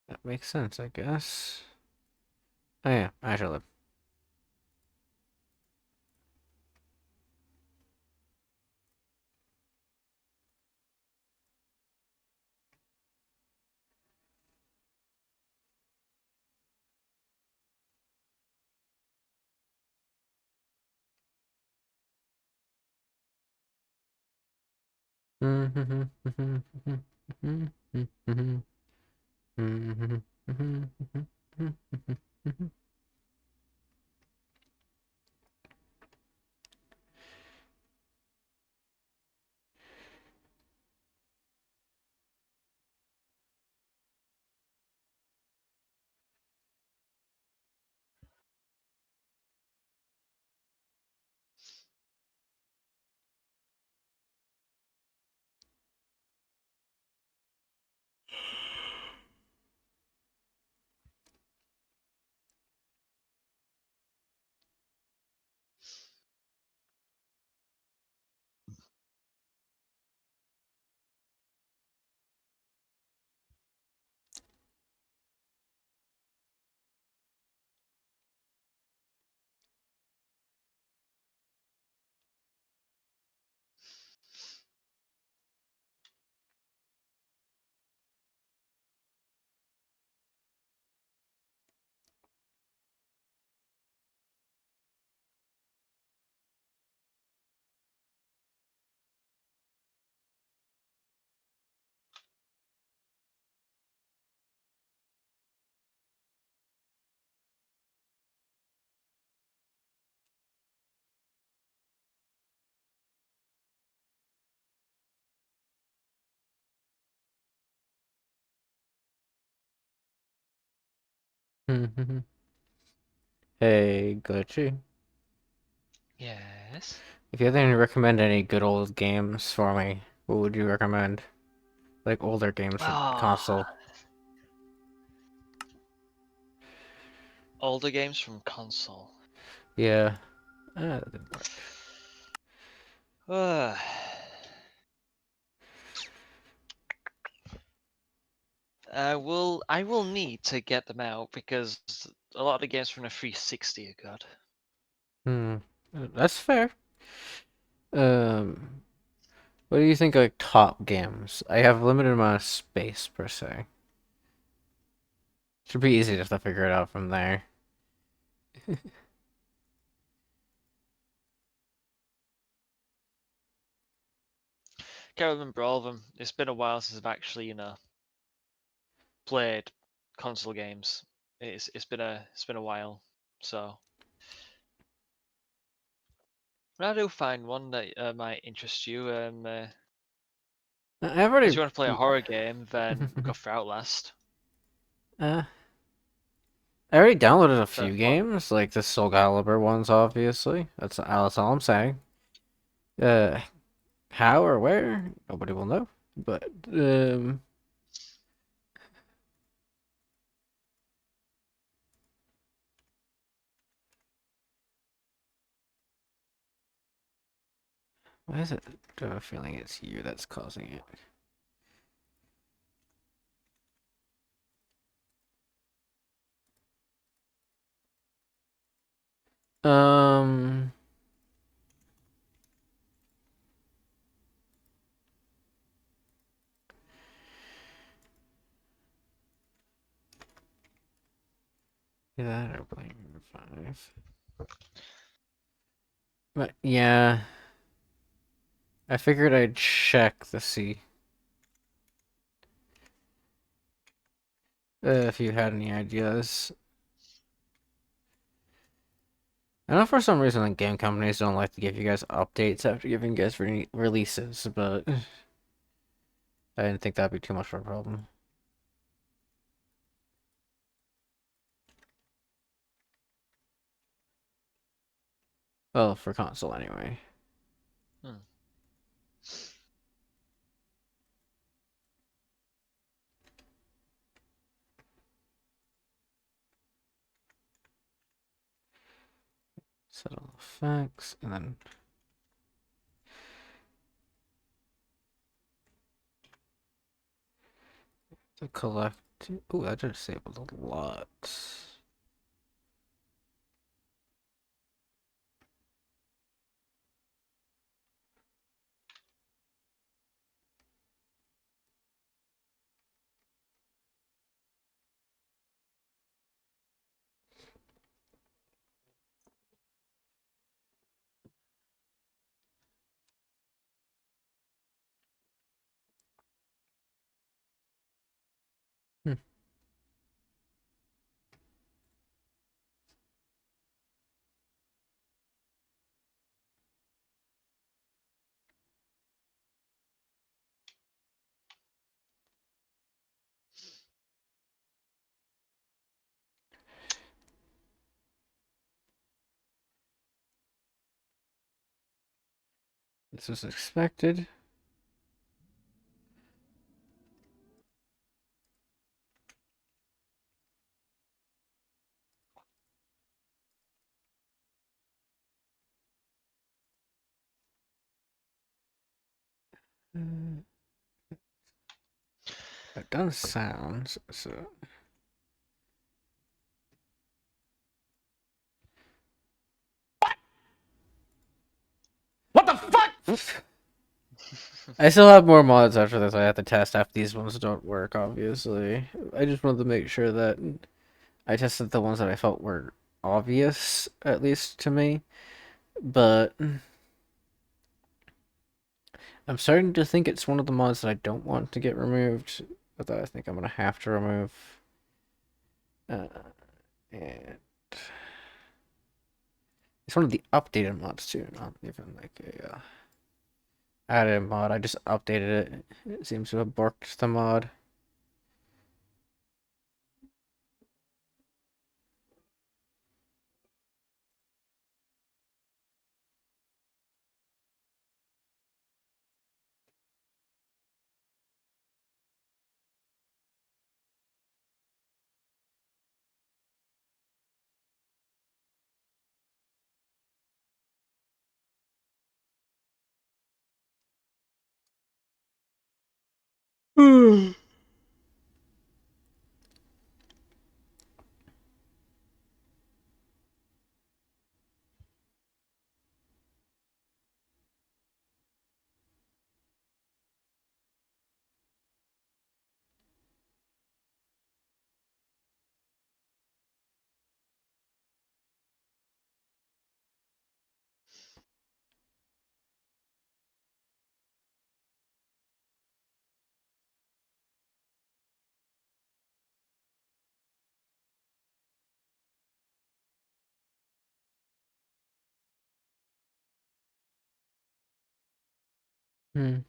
That makes sense, I guess. Oh yeah, I shall live. Hey, Glitchy. Yes. If you had to recommend any good old games for me, what would you recommend? Like older games from Ah, console. older games from console. Yeah. That didn't work. Uh, I will need to get them out because a lot of the games from the 360 are good. Hmm. That's fair. Um, what do you think of like top games? I have limited amount of space per se. Should be easy just to figure it out from there. Can't remember all of them. It's been a while since I've actually, played console games. It's been a while, so. But I do find one that might interest you. I've If already. you want to play a horror game, then go for Outlast. uh, I already downloaded a So, few games, like the Soul Calibur ones, obviously. That's all I'm saying. Uh, how or where? Nobody will know. But, why is it? I have a feeling it's you that's causing it. Um, that or Blame 5. But yeah, I figured I'd check to see if you had any ideas. I know for some reason the game companies don't like to give you guys updates after giving you guys releases, but I didn't think that'd be too much of a problem. Well, for console anyway. hmm. Settle effects, and then the collect. Ooh, that just disabled a lot. Hmm. This was expected. Uh, I've done sounds, so. What the fuck? I still have more mods after this. I have to test after these ones don't work, obviously. I just wanted to make sure that I tested the ones that I felt were obvious, at least to me. But I'm starting to think it's one of the mods that I don't want to get removed, but that I think I'm gonna have to remove. Uh, and it's one of the updated mods too, not even like a added mod. I just updated it. It seems to have borked the mod. Have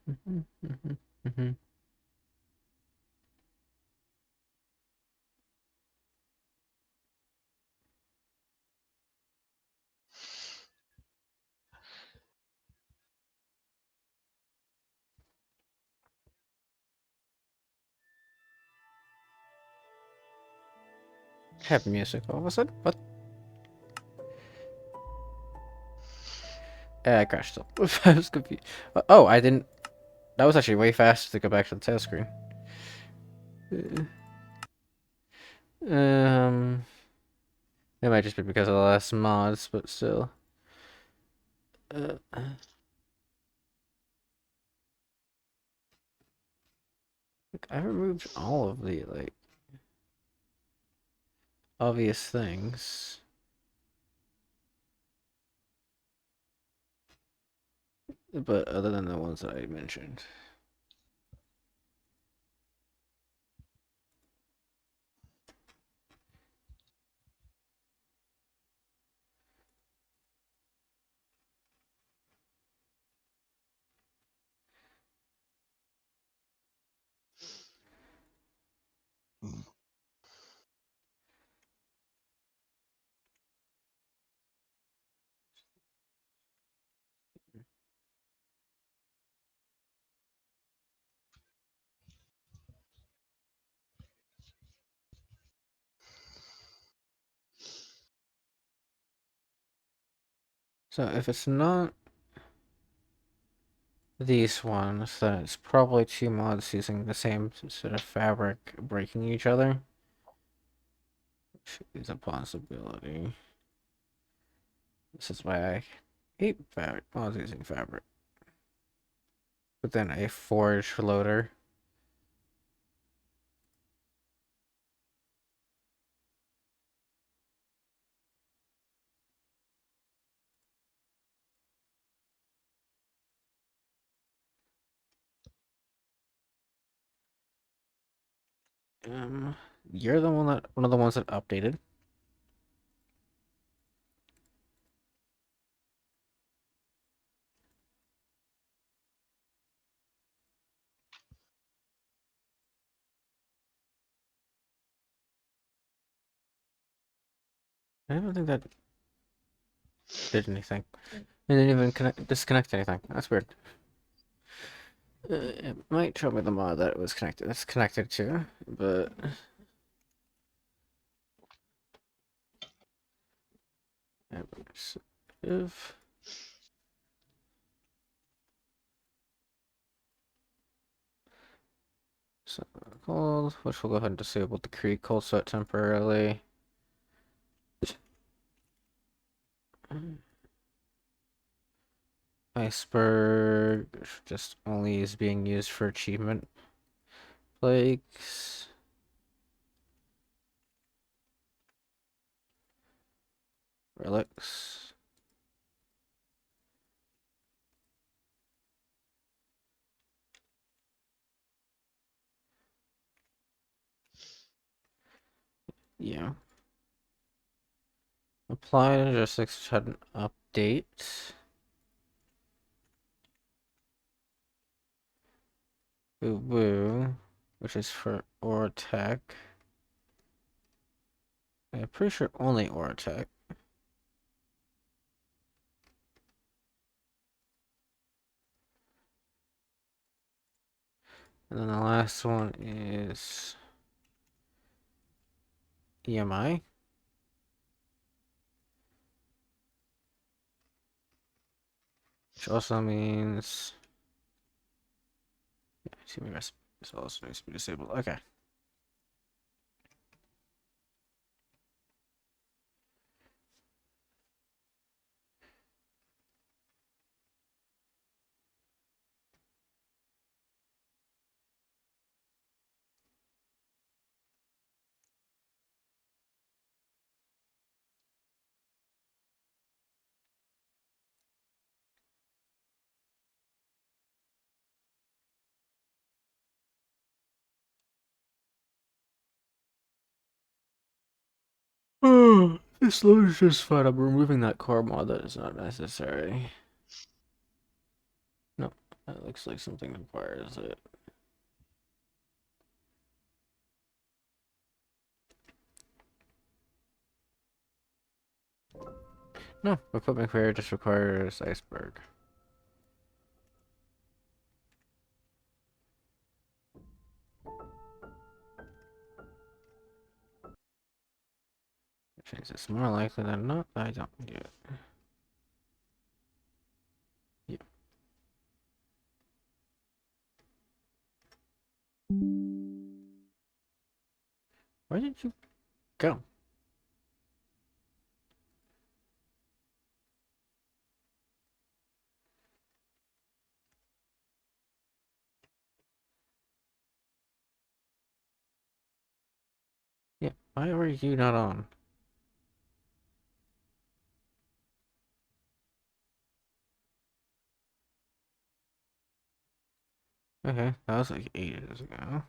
music all of a sudden? What? I crashed. I was confused. Oh, I didn't. That was actually way faster to go back to the tail screen. Um, it might just be because of the last mods, but still. Uh, I removed all of the like obvious things, but other than the ones that I mentioned. So if it's not these ones, then it's probably two mods using the same sort of fabric breaking each other. Which is a possibility. This is why I hate fabric mods using fabric. But then a forge loader. Um, you're the one of the ones that updated. I don't think that did anything. It didn't even disconnect anything. That's weird. It might show me the mod that it was connected. It's connected to, but if so cold, which will go ahead and disable the Creek cold set temporarily. Iceberg just only is being used for achievement plagues. Relics. Yeah. Apply logistics had an update. Woo woo. Which is for Oratech. I'm pretty sure only Oratech. And then the last one is EMI. Which also means team recipe also needs to be disabled. Okay. Oh, this load is just fine. I'm removing that core mod that is not necessary. No, That looks like something requires it. No, equipment fair just requires iceberg. Which means it's more likely than not that I don't get it. Yeah. Where did you go? Yeah, why were you not on? Okay, that was like ages ago.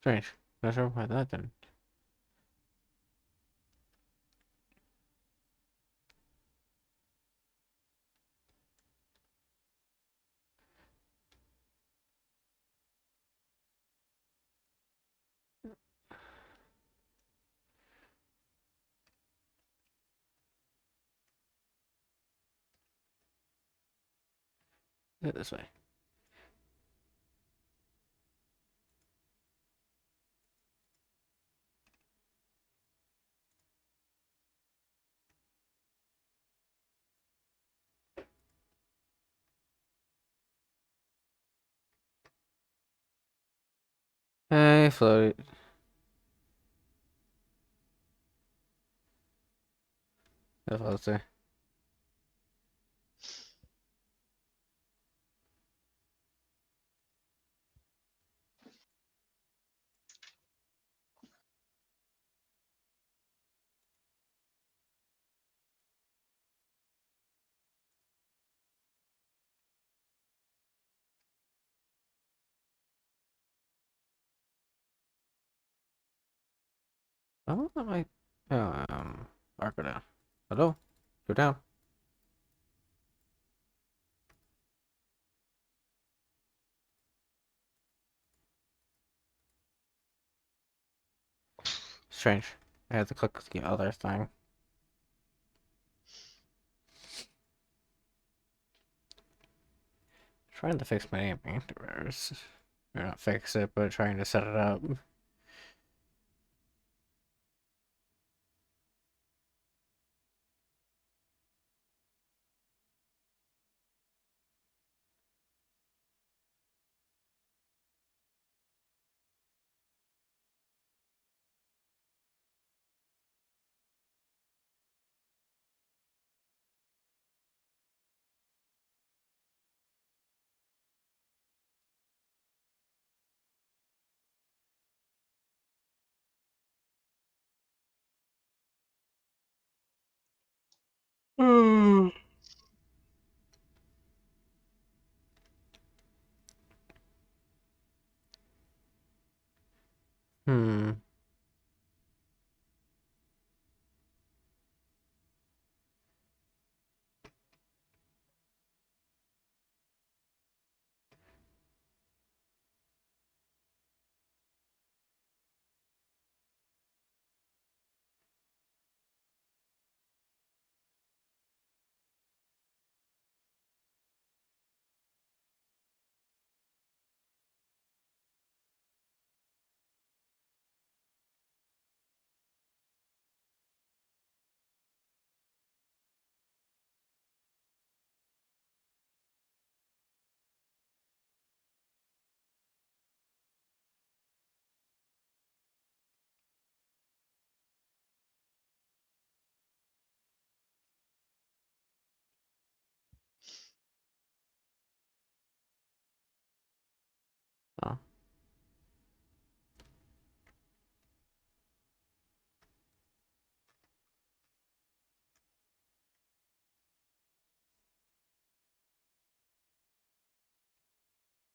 Strange. Not sure why that didn't. It this way. Hey, float. That's what I'll say. Oh, that might. Arc go down. Hello? Go down. Strange. I had to click the other thing. Trying to fix my aiming errors. Or not fix it, but trying to set it up. Hmm. Oh,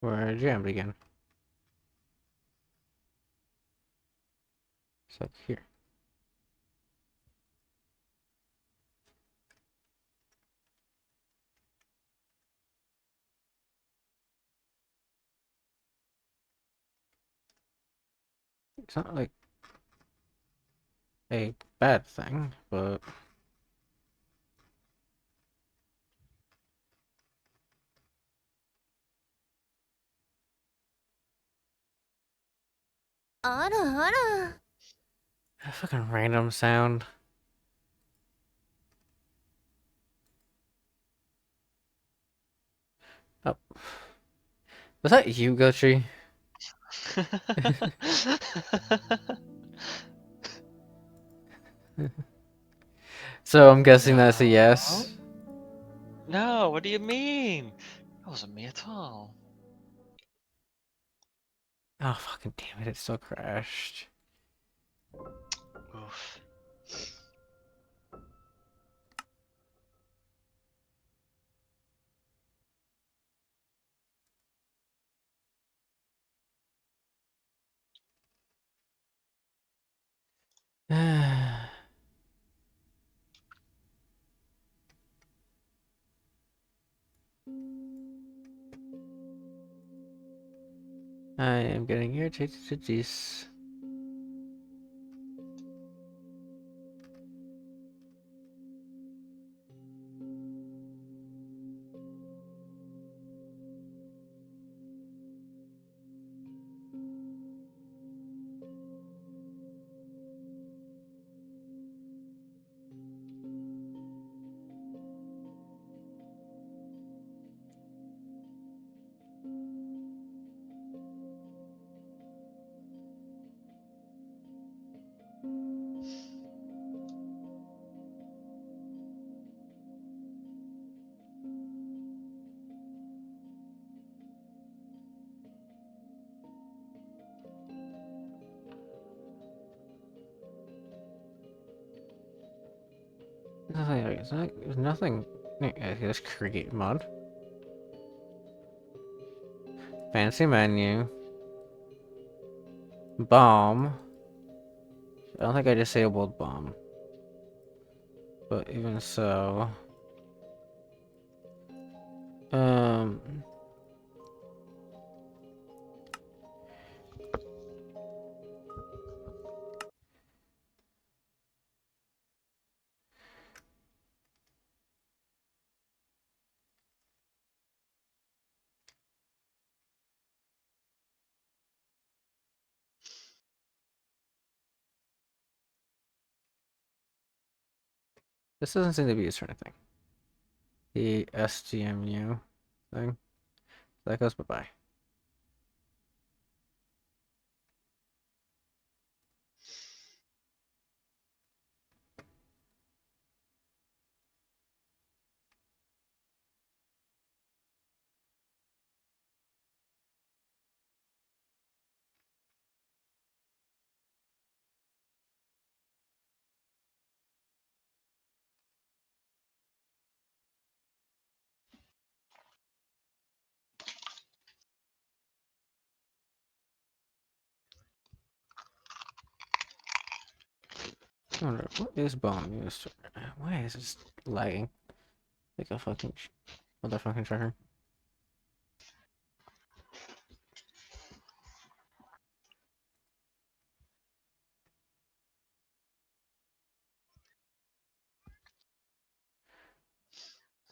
we're jammed again. It's like here. It's not like a bad thing, butあらあら。a fucking random sound. Oh, was that you, Guthrie? So I'm guessing that's a yes. No, what do you mean? That wasn't me at all. Oh, fucking damn it, it still crashed. Oof. I am getting irritated to this. There's nothing. Let's create mod. Fancy menu. Bomb. I don't think I disabled bomb. But even so. Um. This doesn't seem to be used for anything. The SGMU thing. That goes bye-bye. I wonder, what is bomb used for? Why is this lagging? Like a fucking motherfucking trucker.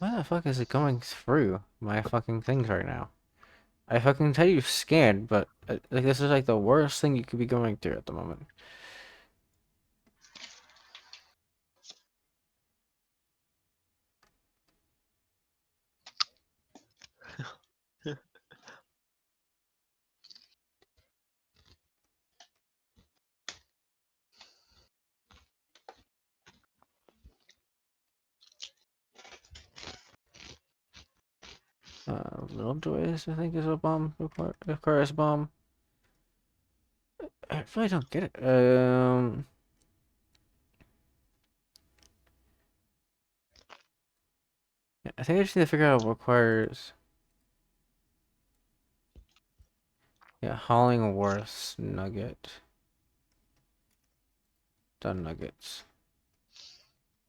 Why the fuck is it going through my fucking things right now? I fucking tell you scanned, but like this is like the worst thing you could be going through at the moment. Little Joyous, I think, is a bomb. Requires bomb. I really don't get it. Yeah, I think I just need to figure out what requires. Yeah, Hollingworth's nugget. Done nuggets.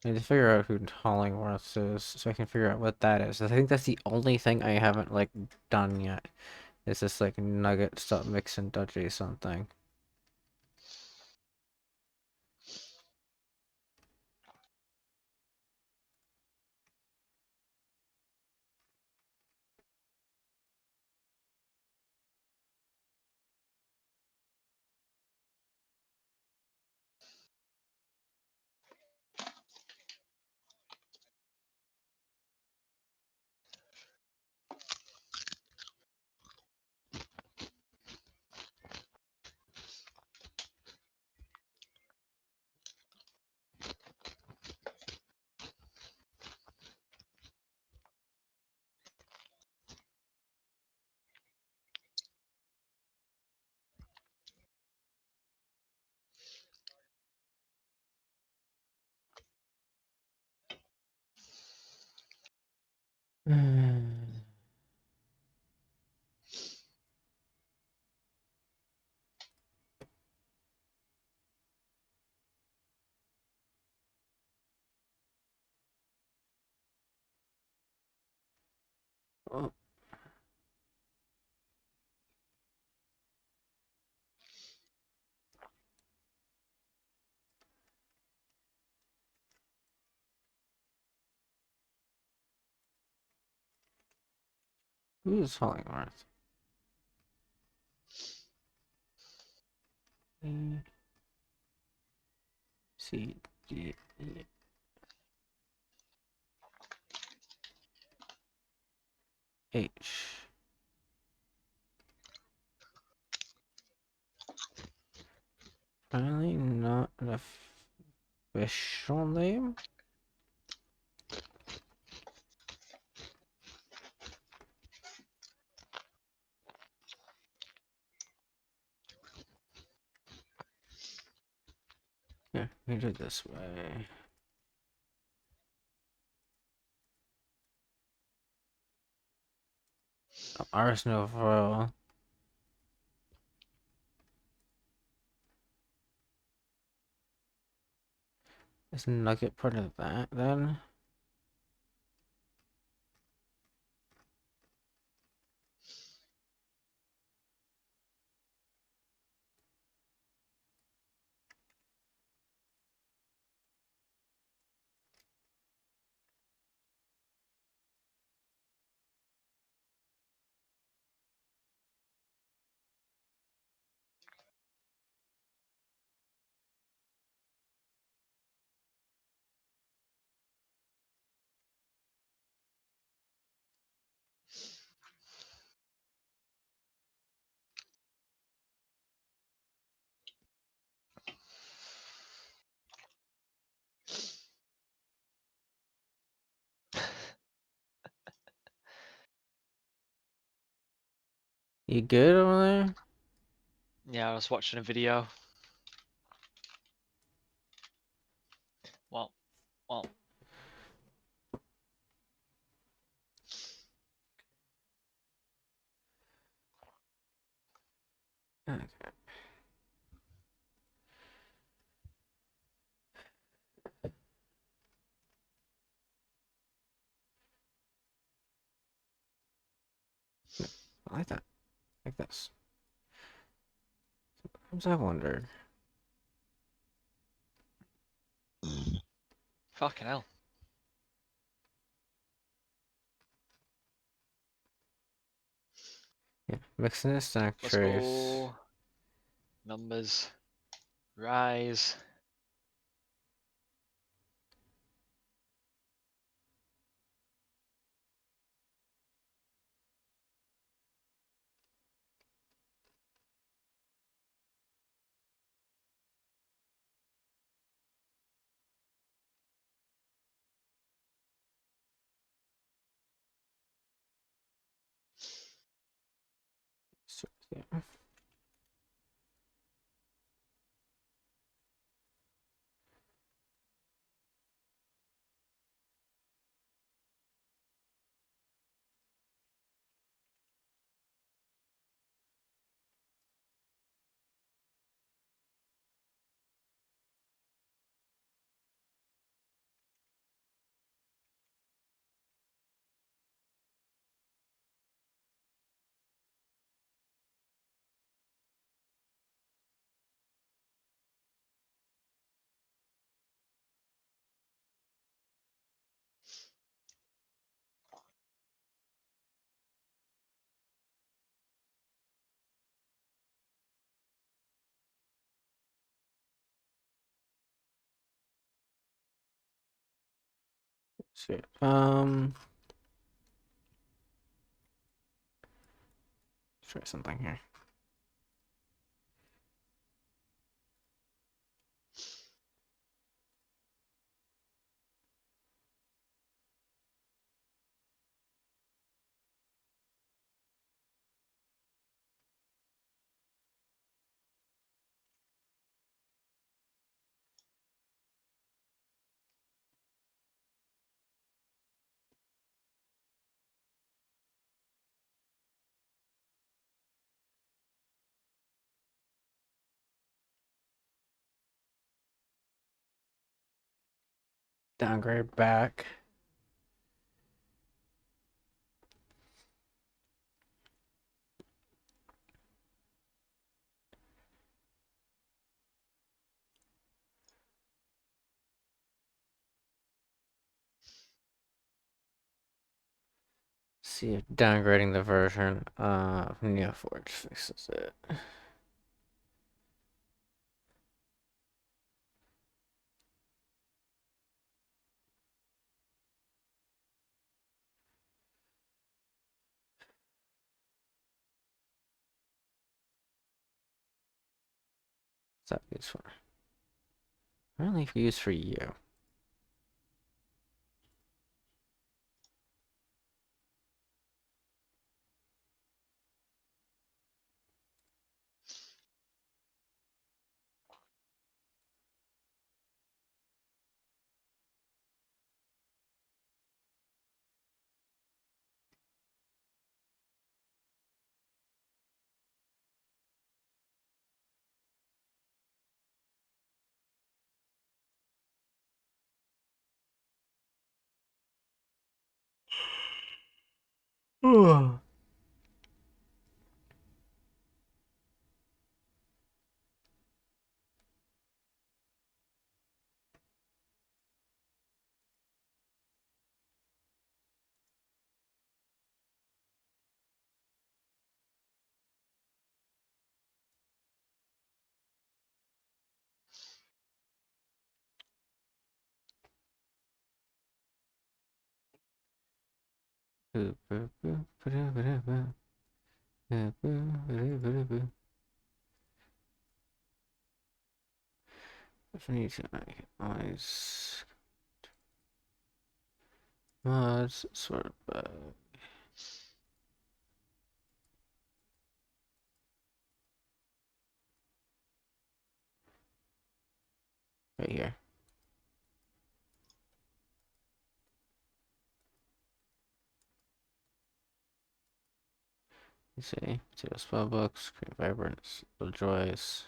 I need to figure out who Hollingworth is so I can figure out what that is. I think that's the only thing I haven't like done yet. It's this like nugget stop mixing dodgy something. Oh, who's Hollingworth? A C D E H. Finally, not an official name. Yeah, we do it this way. Ars Nova. Is Nugget part of that then? You good over there? Yeah, I was watching a video. Well, well. Okay. I like that. Like this. Sometimes I wonder. Fucking hell. Yeah, mixing a stack Let's trace. go. Numbers. Rise. So, yeah. So, try something here. downgrade back. See if downgrading the version of Neoforge fixes it. What's that used for? Apparently for use for you. If I need to, I can always mods sort by right here. You see, potato spell books, create vibrance, little joys,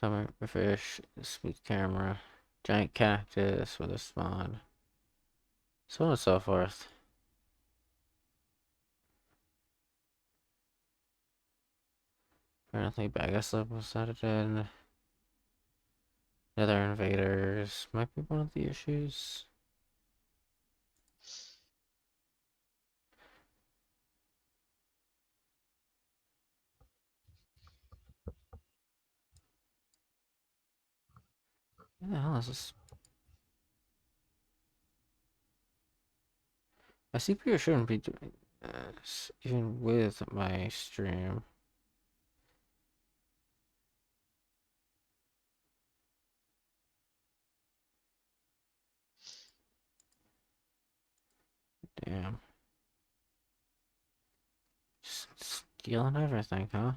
summer fish, smooth camera, giant cactus with a spawn, so on and so forth. Apparently, bag slip was added in. Nether invaders might be one of the issues. What the hell is this? My CPU shouldn't be doing this, even with my stream. Damn. Just stealing everything, huh?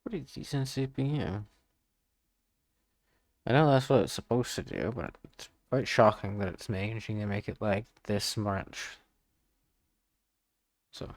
Pretty decent CPU. I know that's what it's supposed to do, but it's quite shocking that it's managing to make it like this much. So.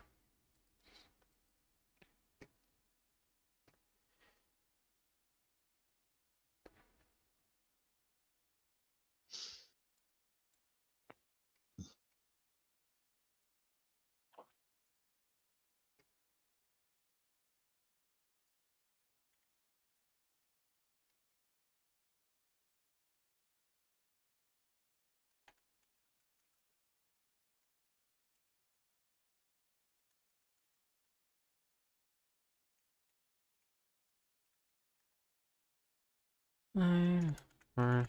Immersive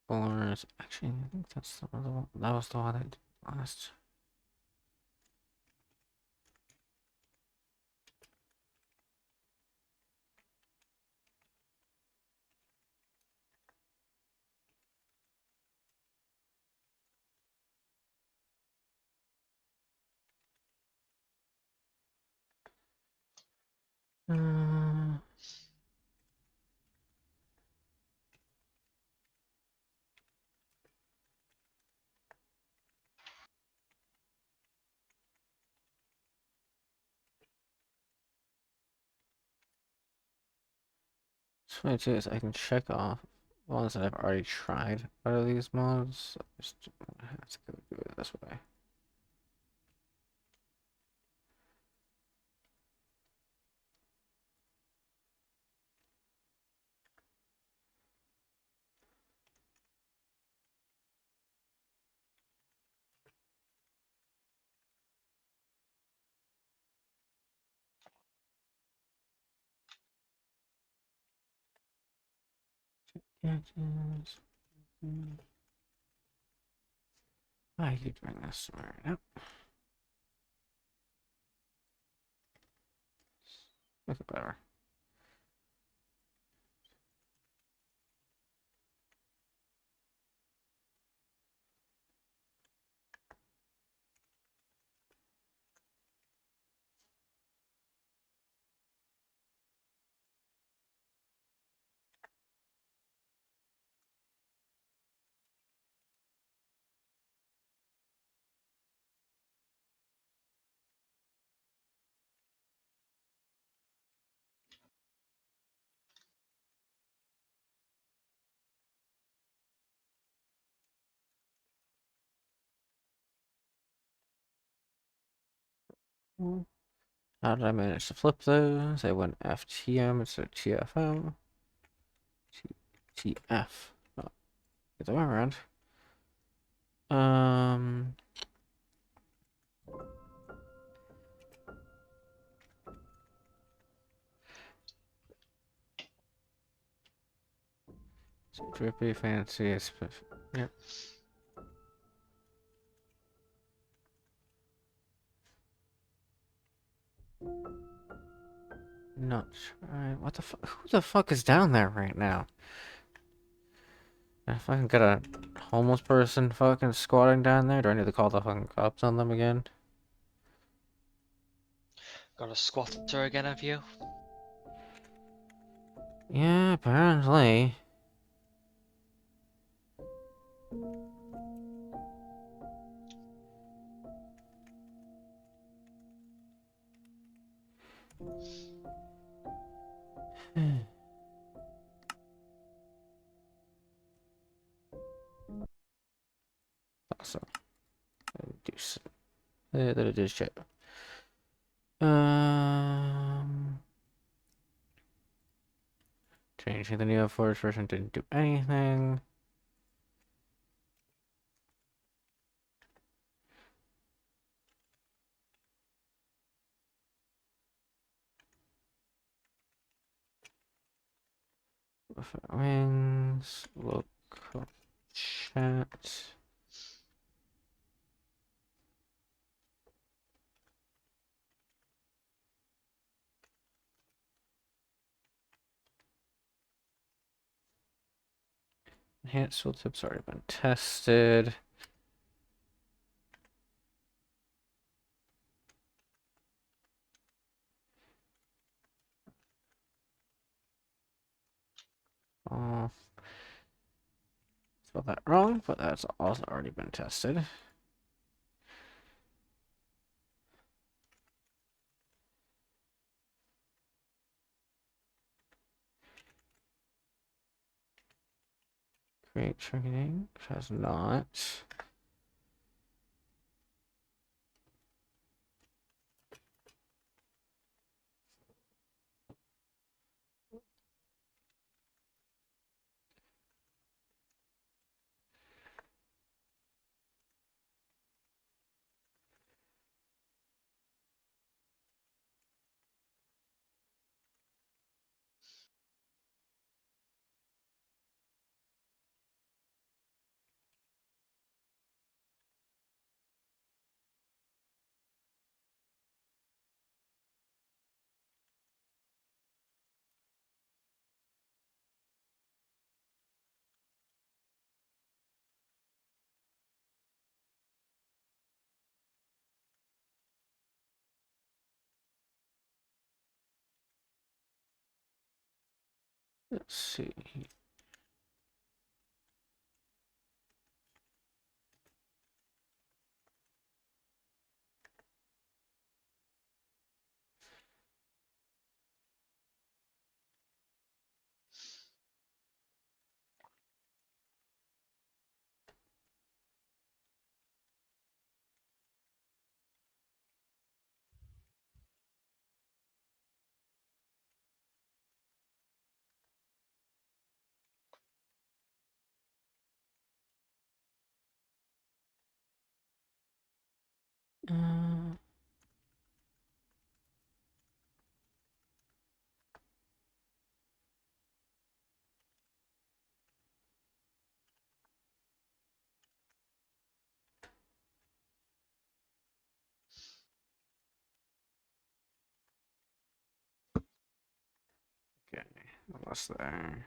Force. Actually, I think that's the other one. That was the one I did last. Uh, so what I do is I can check off ones that I've already tried out of these mods. Just have to go do it this way. Gadgets. I could bring this somewhere. Nope. Make it better. How did I manage to flip those? I went FTM instead of TFM. TF. Oh, get the way around. Um, Drippy, fancy, yep. Not sure. What the fuck? Who the fuck is down there right now? If I can get a homeless person fucking squatting down there, do I need to call the fucking cops on them again? Got a squatter again, have you? Yeah, apparently. Awesome. That it is shit. Changing the Neo Force version didn't do anything. Wings, local chat. Enhanced tooltips already been tested. Oh, spelled that wrong, but that's also already been tested. Create training has not. Let's see. Uh, okay, almost there.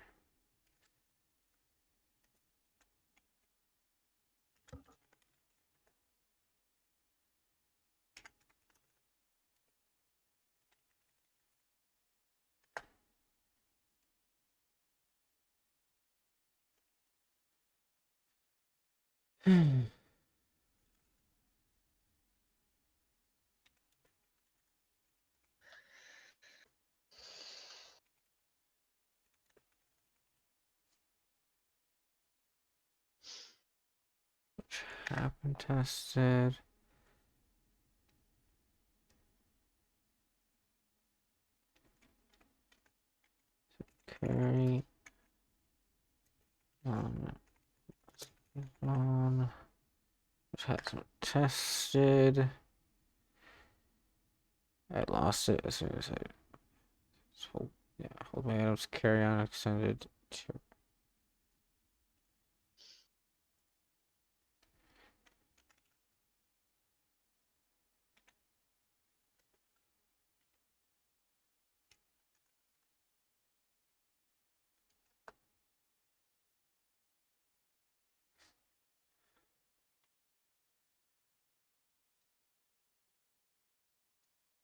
Happened tested. Carry on. Which has been tested. I lost it as soon as I hold, yeah, hold my items, carry on extended to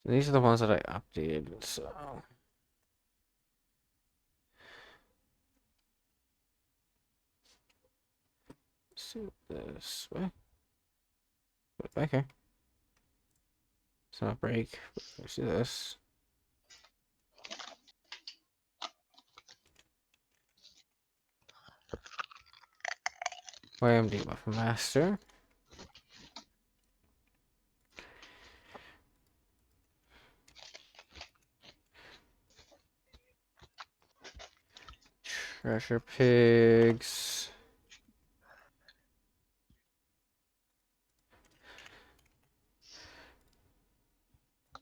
so these are the ones that I updated, so let's do it this way. Put it back here. It's not break. Let's do this. YMD buff master. Treasure pigs.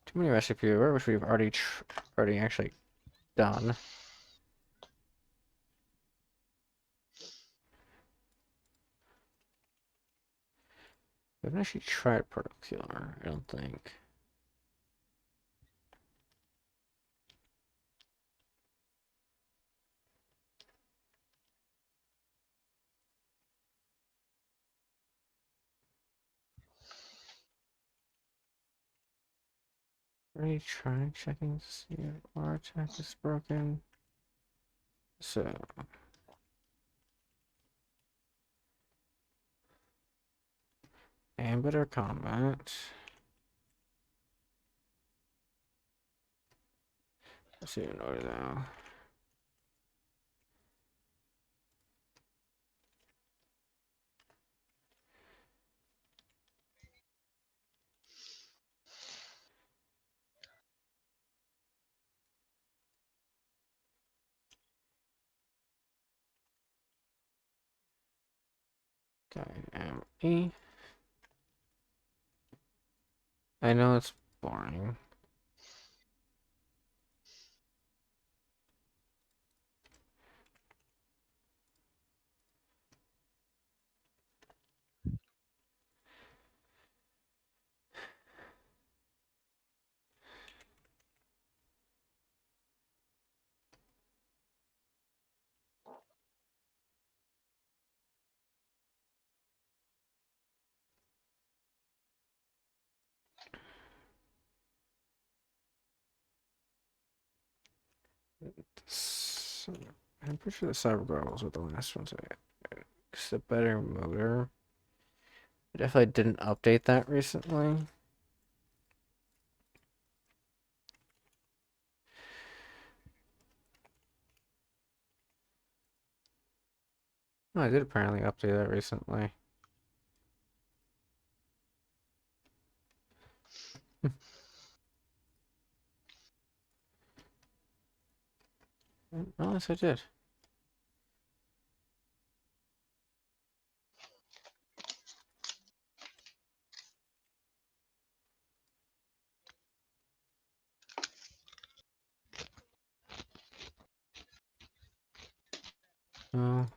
Too many recipe over, which we've already actually done. We haven't actually tried Protocure, I don't think. Already tried checking to see if our attack is broken. So Ambiter combat. Let's see in order though. Dyname. I know it's boring. I'm pretty sure the cyber goggles were the last ones. It's a better motor. I definitely didn't update that recently. No, I did apparently update that recently. Oh, yes, I did. Oh,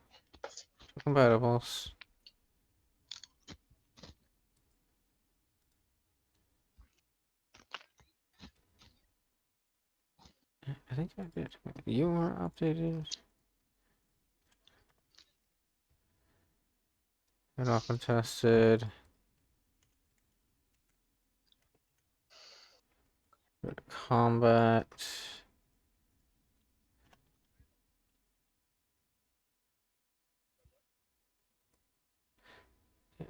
compatibles. I think I did. You were updated. And all contested. Combat.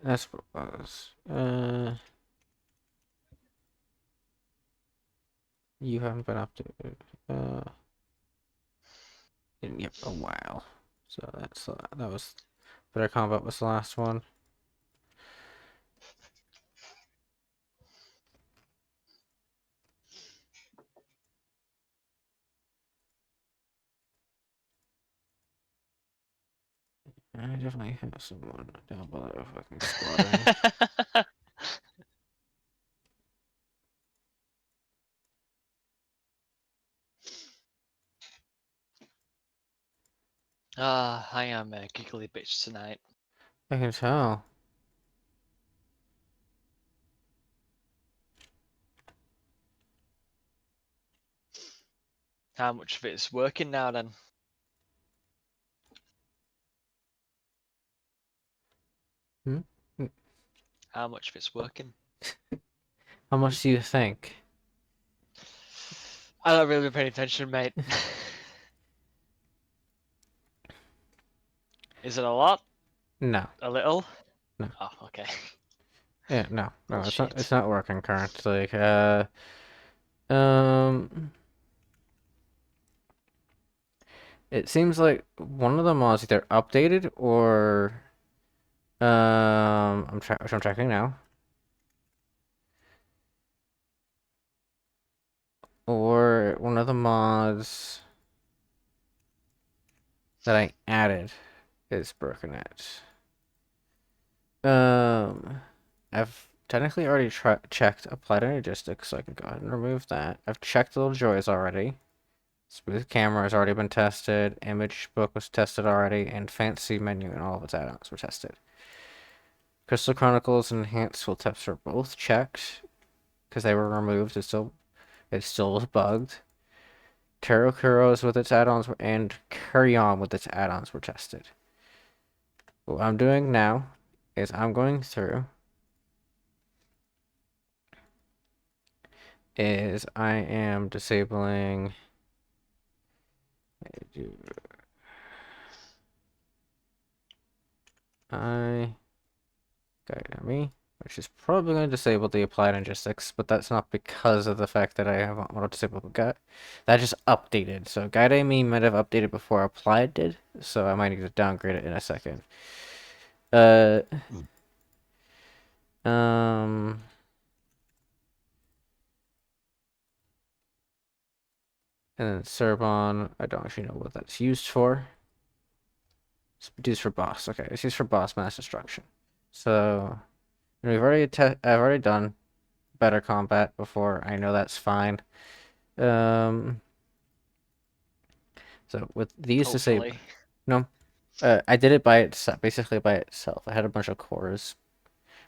That's what it was. You haven't been updated. In yep, a while. So that was better combat was the last one. I definitely have someone down below fucking squatting. I am a giggly bitch tonight. I can tell. How much of it's working now then? Hmm? How much of it's working? How much do you think? I don't really pay attention, mate. Is it a lot? No, A little? no. Oh, okay. Yeah, no, no. It's not. Bullshit. It's not working currently. Um. It seems like one of the mods either updated or which I'm checking now. Or one of the mods that I added is broken it. I've technically already checked applied logistics, so I can go ahead and remove that. I've checked little joys already. Smooth camera has already been tested. Image book was tested already, and fancy menu and all of its add-ons were tested. Crystal Chronicles and Enhanced tooltips were both checked because they were removed. It still was bugged. Tarot Kuros with its add-ons and Carry On with its add-ons were tested. What I'm doing now is I'm going through is I am disabling I got me, which is probably going to disable the applied logistics, but that's not because of the fact that I have auto disabled gut. That just updated. So guide me might have updated before applied did, so I might need to downgrade it in a second. Uh um and then Cerbon, I don't actually know what that's used for. It's used for boss. Okay, it's used for boss mass destruction. So I've already done better combat before. I know that's fine. Um, so with these Hopefully. no, I did it by itself, basically by itself. I had a bunch of cores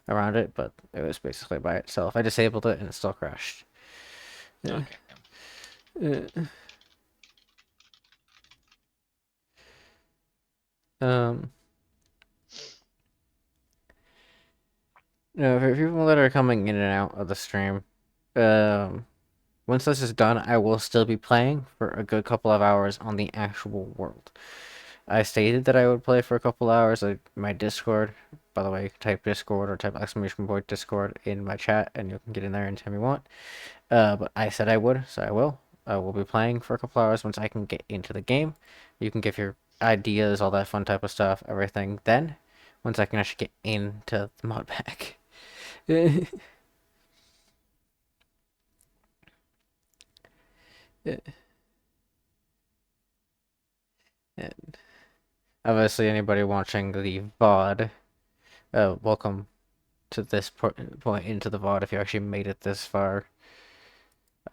around it, but it was basically by itself. I disabled it and it still crashed. Okay. Uh, um, no, for people that are coming in and out of the stream, um, Once this is done, I will still be playing for a good couple of hours on the actual world. I stated that I would play for a couple hours. My Discord, by the way, type Discord or type exclamation point Discord in my chat, and you can get in there anytime you want. But I said I would, so I will. I will be playing for a couple hours once I can get into the game. You can give your ideas, all that fun type of stuff, everything. Then, once I can actually get into the mod pack. And obviously, anybody watching the VOD, welcome to this point into the VOD if you actually made it this far.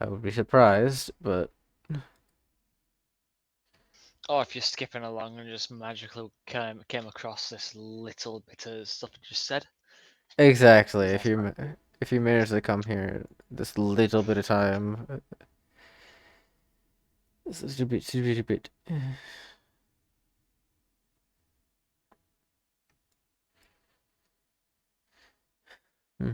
I would be surprised, but Or if you're skipping along and just magically came across this little bit of stuff you just said. exactly. That's If you manage to come here this little bit of time, this is a bit. Hmm.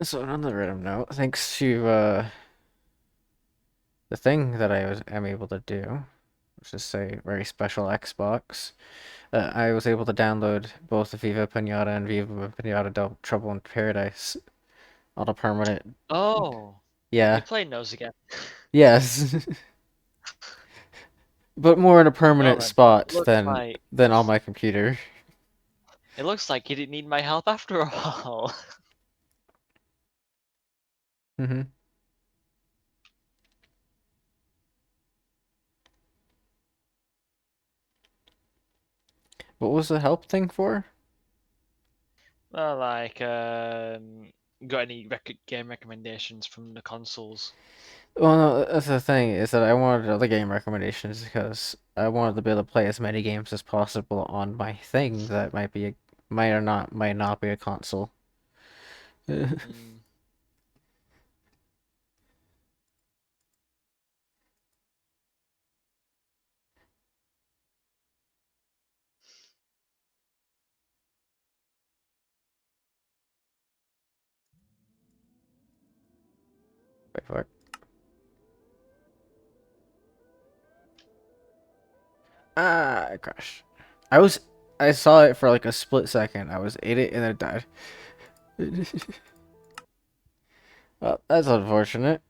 So on the random note, thanks to the thing that am able to do, which is say very special Xbox. I was able to download both the Viva Pinata and Viva Pinata Trouble in Paradise on a permanent. Oh, Yeah, you're playing those again. yes, but more in a Well permanent then, spot than on my computer. it looks like you didn't need my help after all. Hmm. What was the help thing for? Well, like, got any game recommendations from the consoles? Well, no, that's the thing is that I wanted other game recommendations because I wanted to be able to play as many games as possible on my thing that might not be a console. Wait Mm. for it. Ah, I crashed. I was I saw it for like a split second. I was ate it and then it died. Well, that's unfortunate.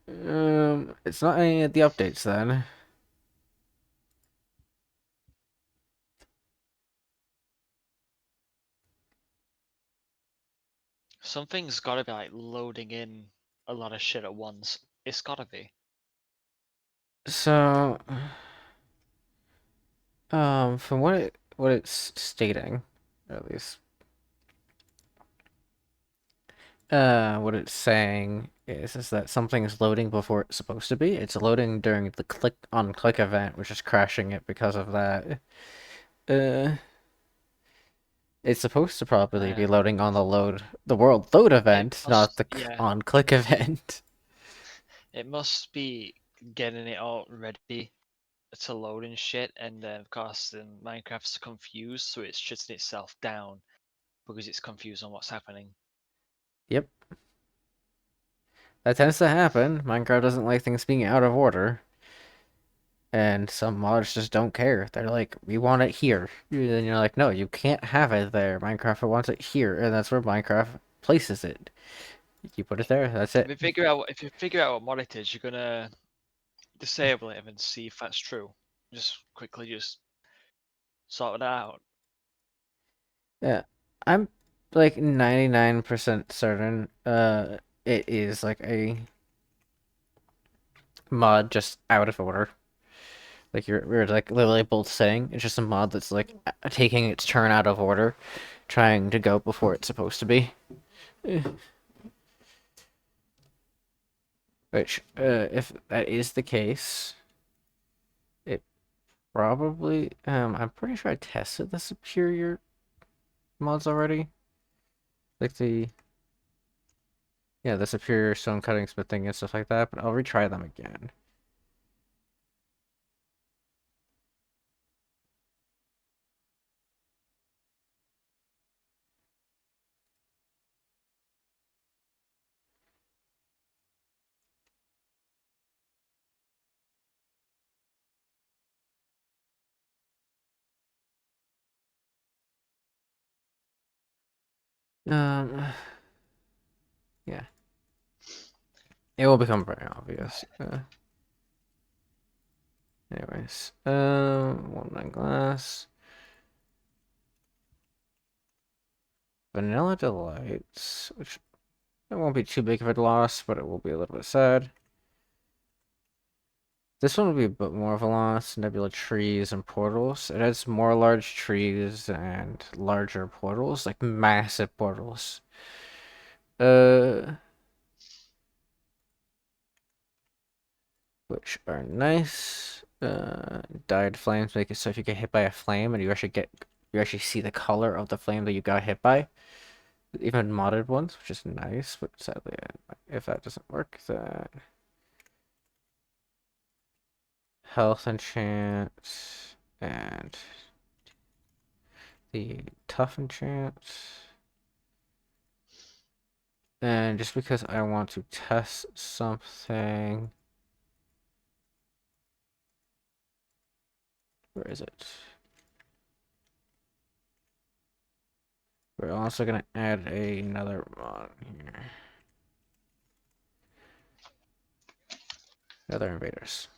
It's not any of the updates then. Something's gotta be like loading in a lot of shit at once. It's gotta be. So, from what it's stating, at least, what it's saying is that something is loading before it's supposed to be. It's loading during the click event, which is crashing it because of that. Uh, it's supposed to properly be Uh, loading on the world load it event, not must, the yeah, on click event. it must be getting it all ready to load and shit, and of course, then Minecraft's confused, so it's shutting itself down because it's confused on what's happening. Yep, that tends to happen. Minecraft doesn't like things being out of order. And some mods just don't care. They're like, we want it here. And you're like, no, you can't have it there. Minecraft wants it here, and that's where Minecraft places it. You put it there, that's it. If you figure out what mod it is, you're gonna disable it and see if that's true. Just sort it out. Yeah. I'm like 99% certain it is like a mod just out of order. Like we're like literally both saying it's just a mod that's like taking its turn out of order, trying to go before it's supposed to be. Which, if that is the case, it probably I'm pretty sure I tested the superior mods already. Like the superior stone cutting smithing and stuff like that, but I'll retry them again. Um, yeah, it will become very obvious. Anyways, one line glass, vanilla delights, which it won't be too big of a loss, but it will be a little bit sad. This one will be a bit more of a loss. Nebula trees and portals. It has more large trees and larger portals, like massive portals. Which are nice. Dyed flames make it so if you get hit by a flame and you actually see the color of the flame that you got hit by. Even modded ones, which is nice, but sadly, if that doesn't work, then health enchant and the tough enchant. And just because I want to test something, where is it? We're also gonna add another mod here. Other invaders.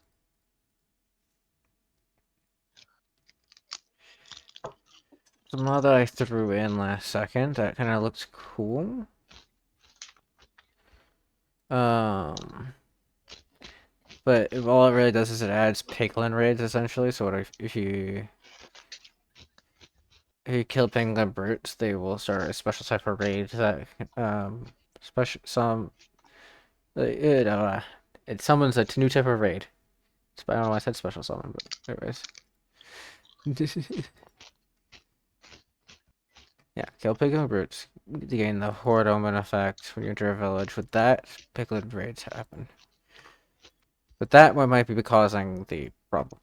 The mod that I threw in last second that kind of looks cool. But all it really does is it adds piglin raids essentially. So what if you kill piglin brutes, they will start a special type of raid that special some it summons a new type of raid. I don't know why I said special summon, but anyways. Yeah, kill piglin brutes to gain the horde omen effect when you enter a village. With that, piglin raids happen. But that one might be causing the problem.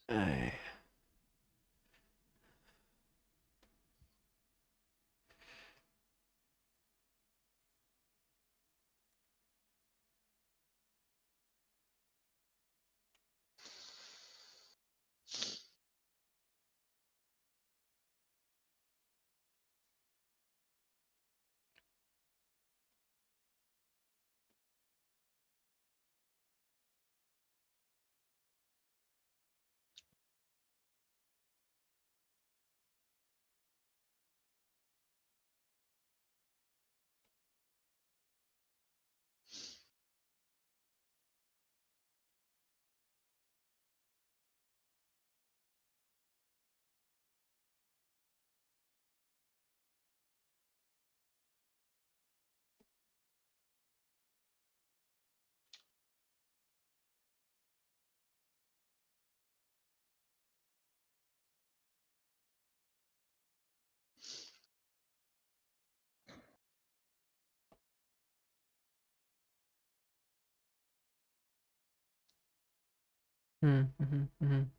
Ay. Mm-hmm.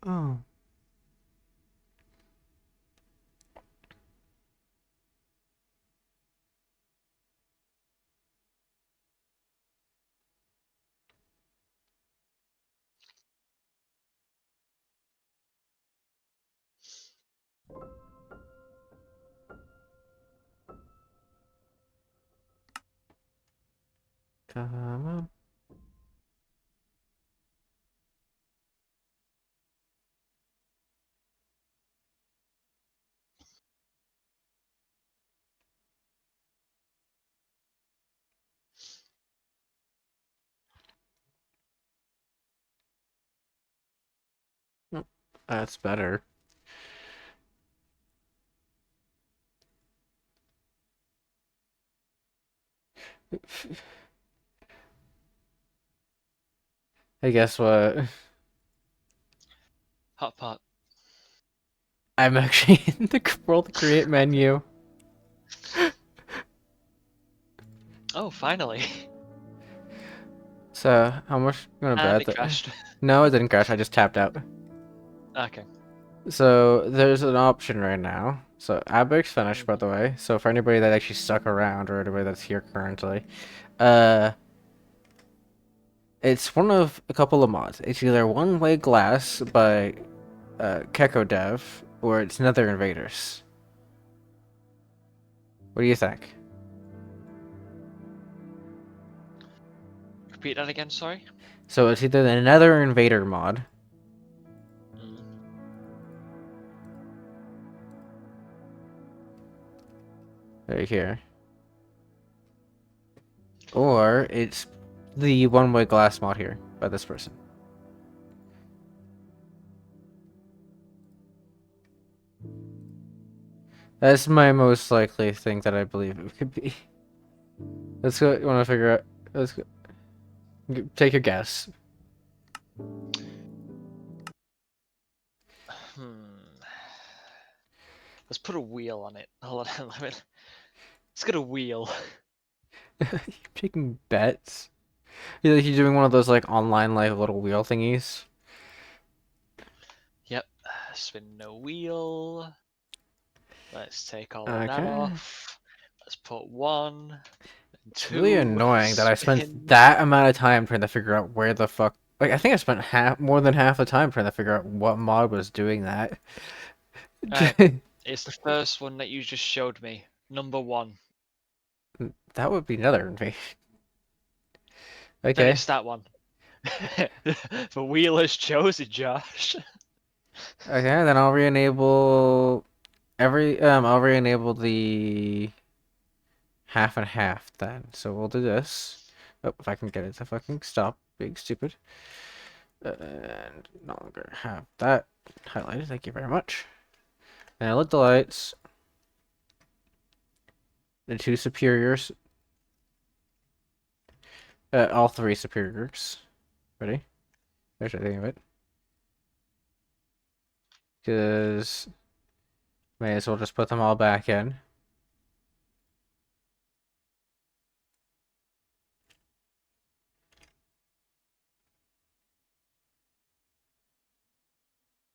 Oh. Come on. Oh, that's better. Hey, guess what? Hot pot. I'm actually in the world create menu. Oh, finally. So, how much you gonna And bet it that? crashed. No, it didn't crash. I just tapped out. Okay. So, there's an option right now. So, Abbott's finished, by Mhm. the way. So, for anybody that actually stuck around or anybody that's here currently, uh, it's one of a couple of mods. It's either One Way Glass by Keko Dev, or it's Nether Invaders. What do you think? Repeat that again, sorry. So, it's either the Nether Invader mod, Mm. right here, or it's the One Way Glass mod here by this person. That's my most likely thing that I believe it could be. Let's go. You want to figure out? Let's go, take your guess. Hmm. Let's put a wheel on it. Hold on. Let's get a wheel. You're taking bets. You're doing one of those like online like little wheel thingies. Yep. Spin no wheel. Let's take all of that Okay. off. Let's put one, It's really two, annoying that I spent spin. that amount of time trying to figure out where the fuck. Like I think I spent more than half the time trying to figure out what mod was doing that. Alright. It's the first one that you just showed me. Number one. That would be another invasion. Then Okay. it's that one. The wheel has chosen, Josh. Okay, then I'll re-enable I'll re-enable the half and half then. So we'll do this. Oh, if I can get it to fucking stop being stupid. And no longer have that highlighted. Thank you very much. And I lit the lights. The two superiors. All three superiors. Ready? There's the thing of it. Because may as well just put them all back in.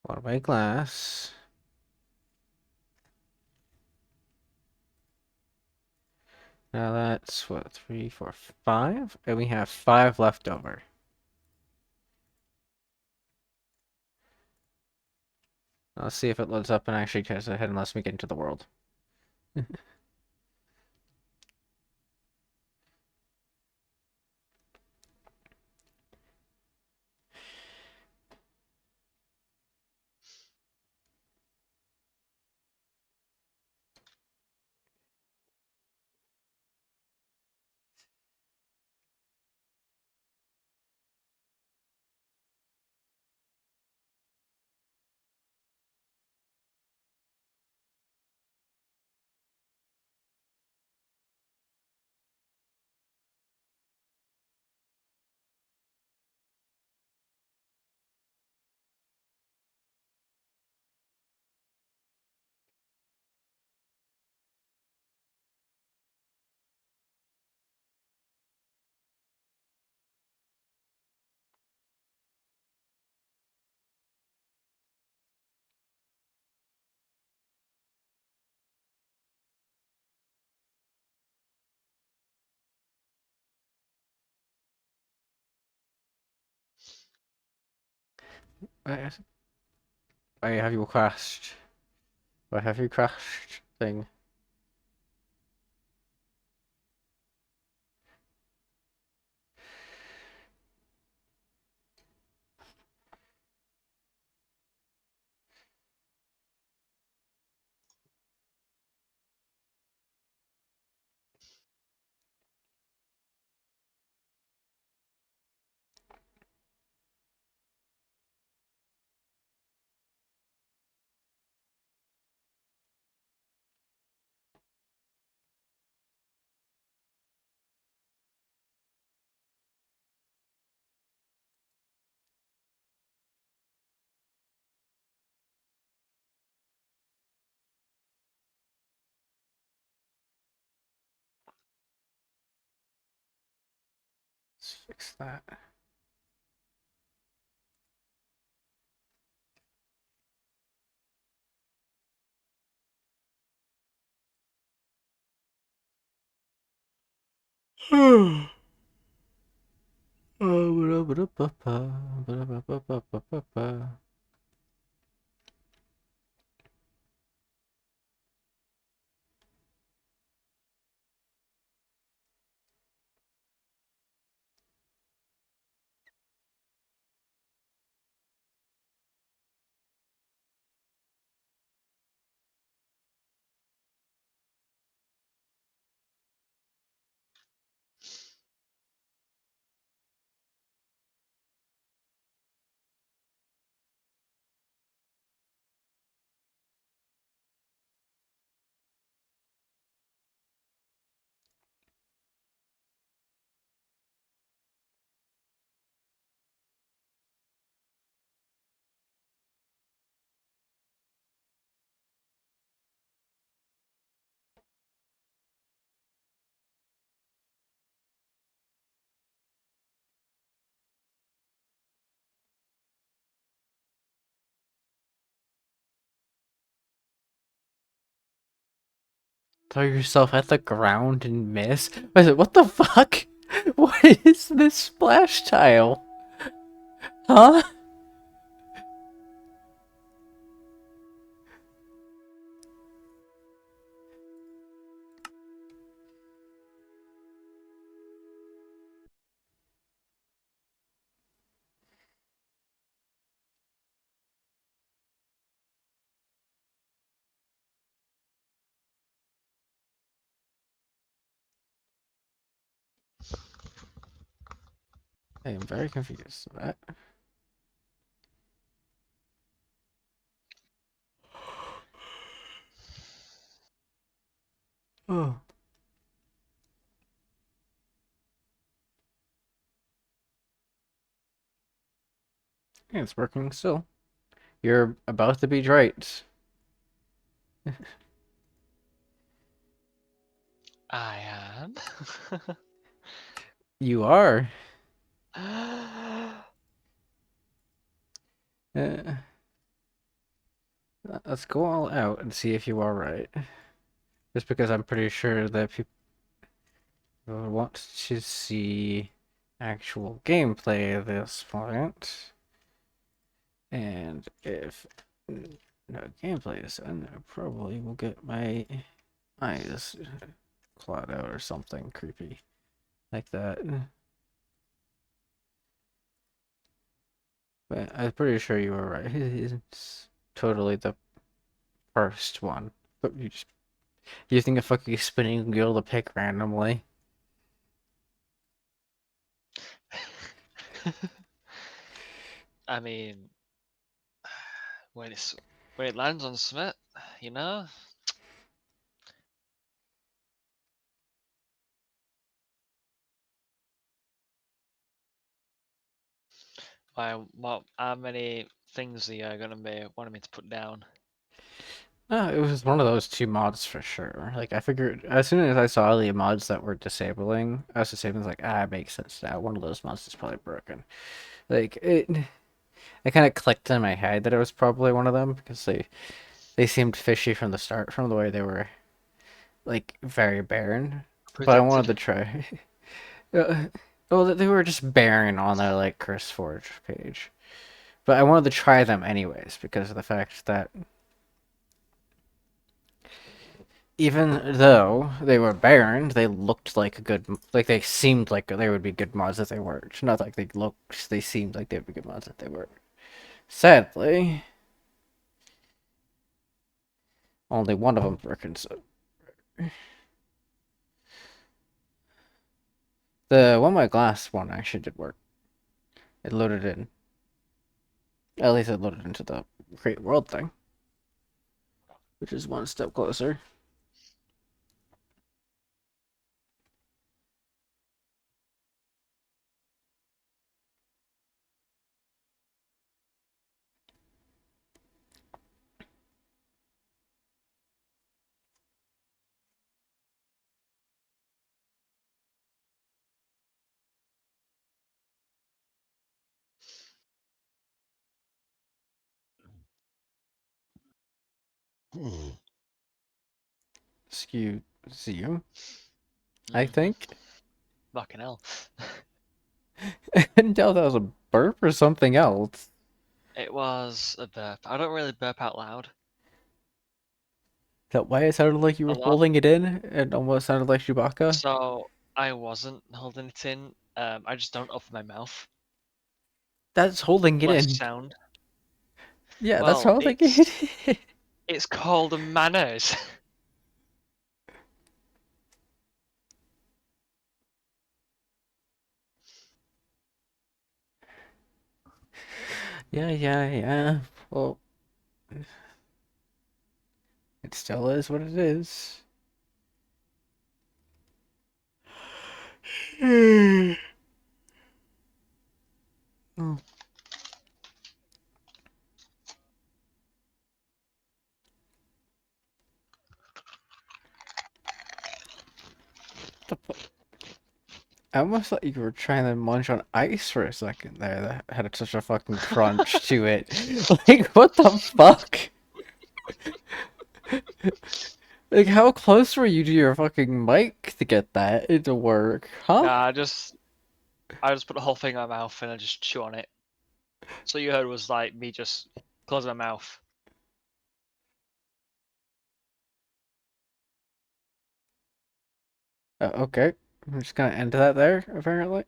One way glass. Now that's what, 3, 4, 5? And we have 5 left over. Let's see if it loads up and actually goes ahead and lets me get into the world. I, I have you crashed. Why have you crashed thing? Let's fix that. Throw yourself at the ground and miss? What the fuck? What is this splash tile? Huh? I am very confused. That. Oh. Yeah, it's working still. You're about to be right. I am. You are. Uh, let's go all out and see if you are right. Just because I'm pretty sure that people want to see actual gameplay at this point. And if no gameplay is done, I probably will get my eyes clawed out or something creepy like that. But I'm pretty sure you were right. It's totally the first one. But you think a fucking spinning wheel to pick randomly? I mean, when it lands on Smith, you know. How many things are you gonna be wanting me to put down? It was one of those two mods for sure. Like I figured as soon as I saw the mods that were disabling, I was disabling like it makes sense now. One of those mods is probably broken. Like it kind of clicked in my head that it was probably one of them because they seemed fishy from the start, from the way they were like very barren. But I wanted Protected. to try. Well, they were just barren on their like CurseForge page. But I wanted to try them anyways because of the fact that even though they were banned, they looked like a good, like they seemed like they would be good mods if they weren't. Not like they looked, they seemed like they would be good mods if they were. Sadly, only one of them working. So the one my glass one actually did work. It loaded in. At least it loaded into the Create World thing, which is one step closer. Excuse you, I think. Fucking hell. I couldn't tell if that was a burp or something else. It was a burp. I don't really burp out loud. That why it sounded like you A were lot. holding it in and almost sounded like Chewbacca? So I wasn't holding it in. I just don't open my mouth That's holding it unless in. sound. Yeah, that's Well, holding it in. it's called manners. Yeah. Well, it still is what it is. Oh, the fu- I almost thought you were trying to munch on ice for a second there. That had such a fucking crunch to it. Like, what the fuck? Like, how close were you to your fucking mic to get that to work? Huh? Nah, I just put the whole thing in my mouth and I just chew on it. So you heard was like me just closing my mouth. Okay. I'm just gonna end that there, apparently.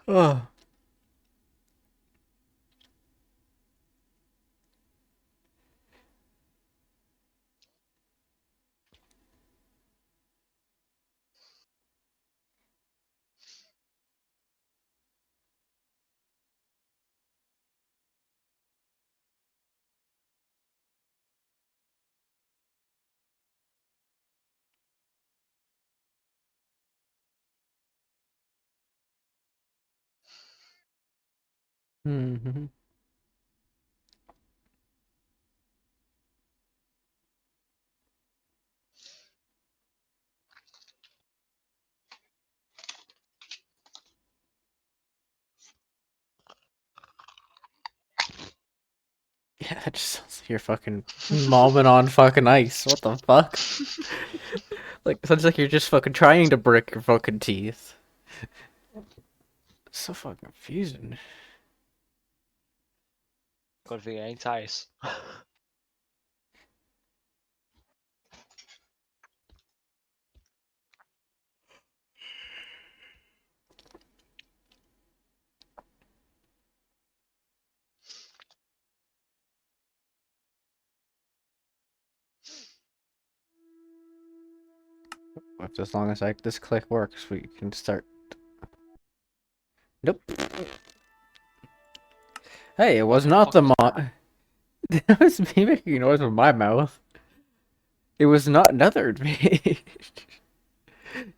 Oh. Hmm. Yeah, that just sounds like you're fucking momming on fucking ice. What the fuck? Like, sounds like you're just fucking trying to break your fucking teeth. So fucking confusing. Good thing it ain't ice. If as long as like this click works, we can start. Nope. Hey, it was What the not fuck the was that? mod. That was me making noise with my mouth. It was not Nether Invaders.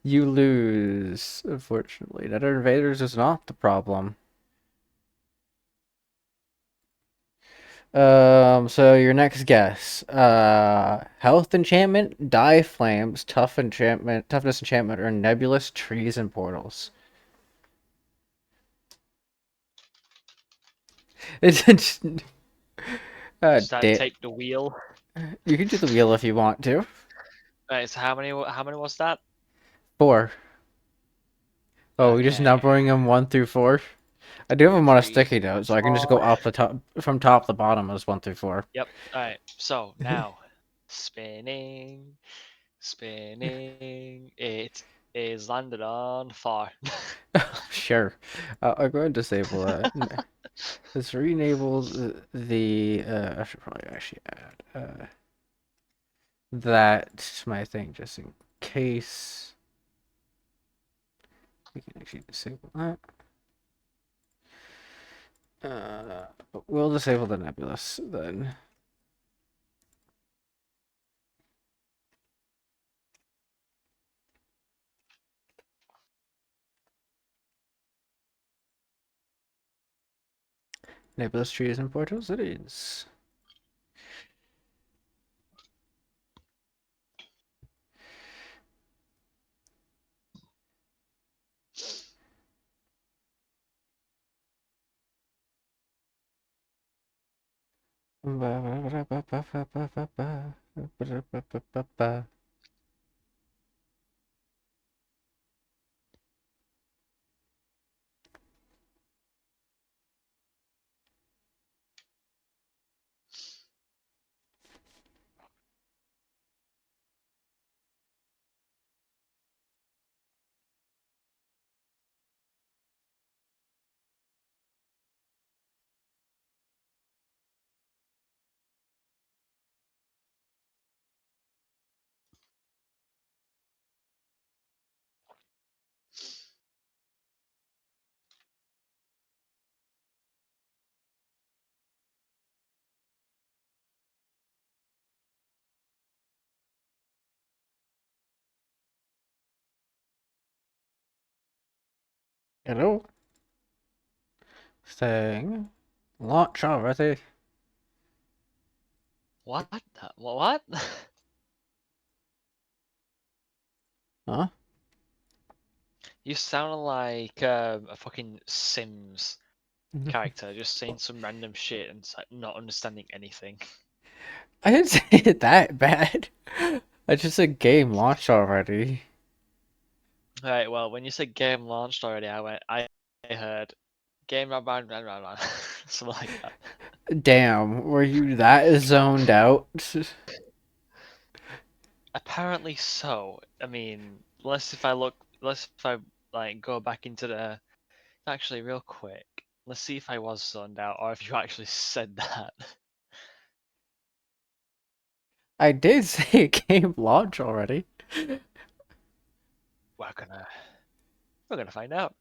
You lose, unfortunately. Nether Invaders is not the problem. So your next guess. Health enchantment, die flames, toughness enchantment, or nebulous trees and portals. It's Just damn. take the wheel. You can do the wheel if you want to. Right, so how many was that? 4. Oh, we're just Okay. numbering them 1 through 4. I do have them on a 3, sticky note, so I can just go 4. off the top from top to bottom as 1 through 4. Yep. All right. So now, spinning, spinning. It is landed on 4. Sure. I'll go ahead and disable that. Let's re-enable I should probably actually add that to my thing just in case. We can actually disable that. We'll disable the nebulous then. Nebulous trees and portals it is. Hello? Saying launch already. What? What? Huh? You sound like a fucking Sims character, just saying some random shit and like not understanding anything. I didn't say it that bad. I just said game launched already. Right. Well, when you said game launched already, I heard game run, something like that. Damn, were you that zoned out? Apparently so. I mean, unless if I like go back into the actually real quick. Let's see if I was zoned out or if you actually said that. I did say game launch already. We're gonna we're gonna find out.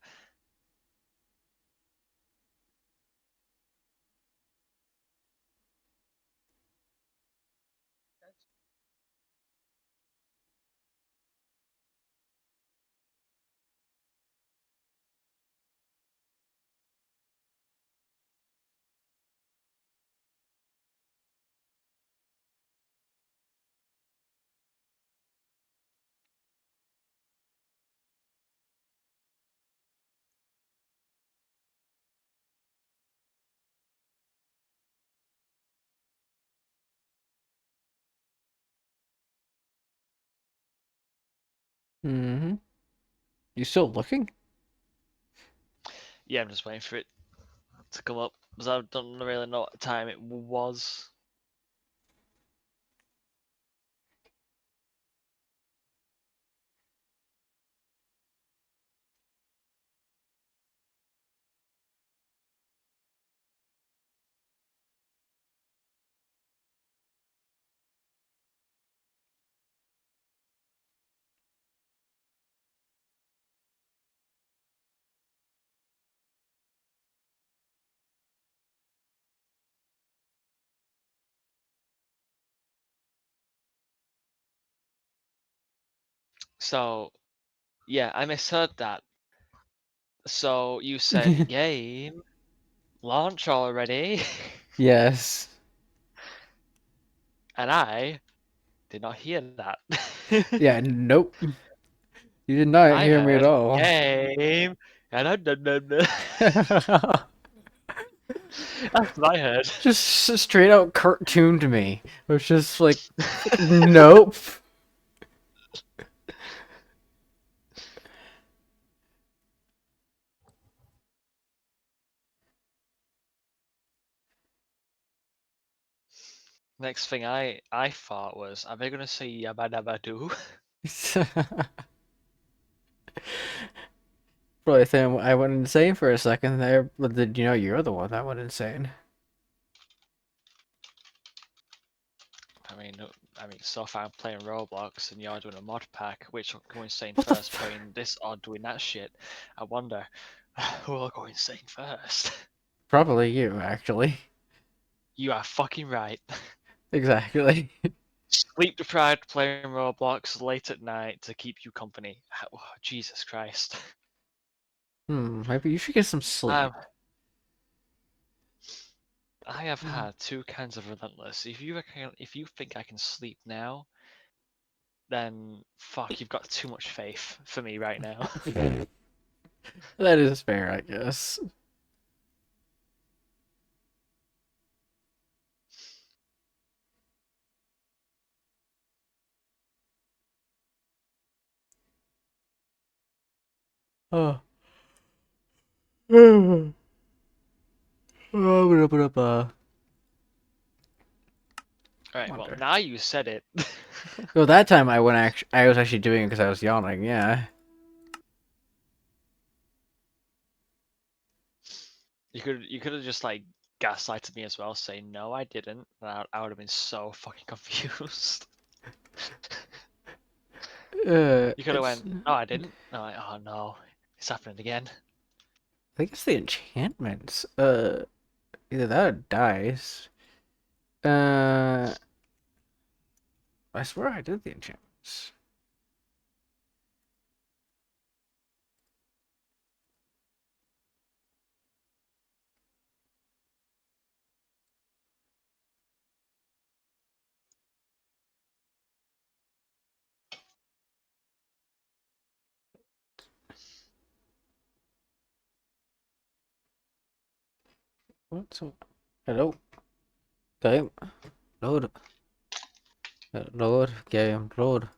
Mm-hmm. You still looking? Yeah, I'm just waiting for it to come up because I don't really know what time it was. So yeah, I misheard that. So you said game launch already, Yes. and I did not hear that. Yeah, nope. You did not I hear me at heard all. game, and I that's what I heard. Just straight out cartooned me. It was just like, nope. Next thing I thought was, are they gonna say yabba dabba doo? Probably think I went insane for a second there, but did you know you're the one that went insane? I mean, so far I'm playing Roblox and you're doing a mod pack. Which will go insane What the first, playing this or doing that shit? I wonder who will go insane first. Probably you, actually. You are fucking right. Exactly. Sleep deprived playing Roblox late at night to keep you company. Oh, Jesus Christ. Maybe you should get some Um, sleep. I have had two kinds of relentless. If you think I can sleep now, then fuck, you've got too much faith for me right now. That is fair, I guess. Oh. I'm gonna put up a Alright, well wonder. now you said it. Well, that time I was actually doing it because I was yawning. Yeah. You could have just like gaslighted me as well, saying no, I didn't. And I would have been so fucking confused. You could have It's. went, no, I didn't. No, like, oh no, it's happening again. I think it's the enchantments. Either that or dice. Uh, I swear I did the enchantments. What? So, hello, game, load, load, game, load.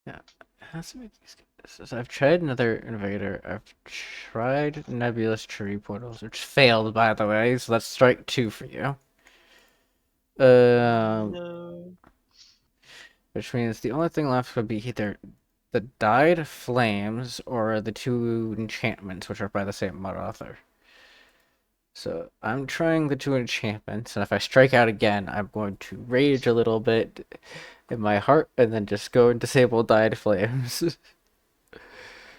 Yeah, has to make these guesses. I've tried another invader. I've tried nebulous tree portals, which failed, by the way. So that's strike two for you. Um, No. which means the only thing left would be either the dyed flames or the two enchantments, which are by the same mod author. So I'm trying the two enchantments, and if I strike out again, I'm going to rage a little bit in my heart, and then just go and disable dyed flames.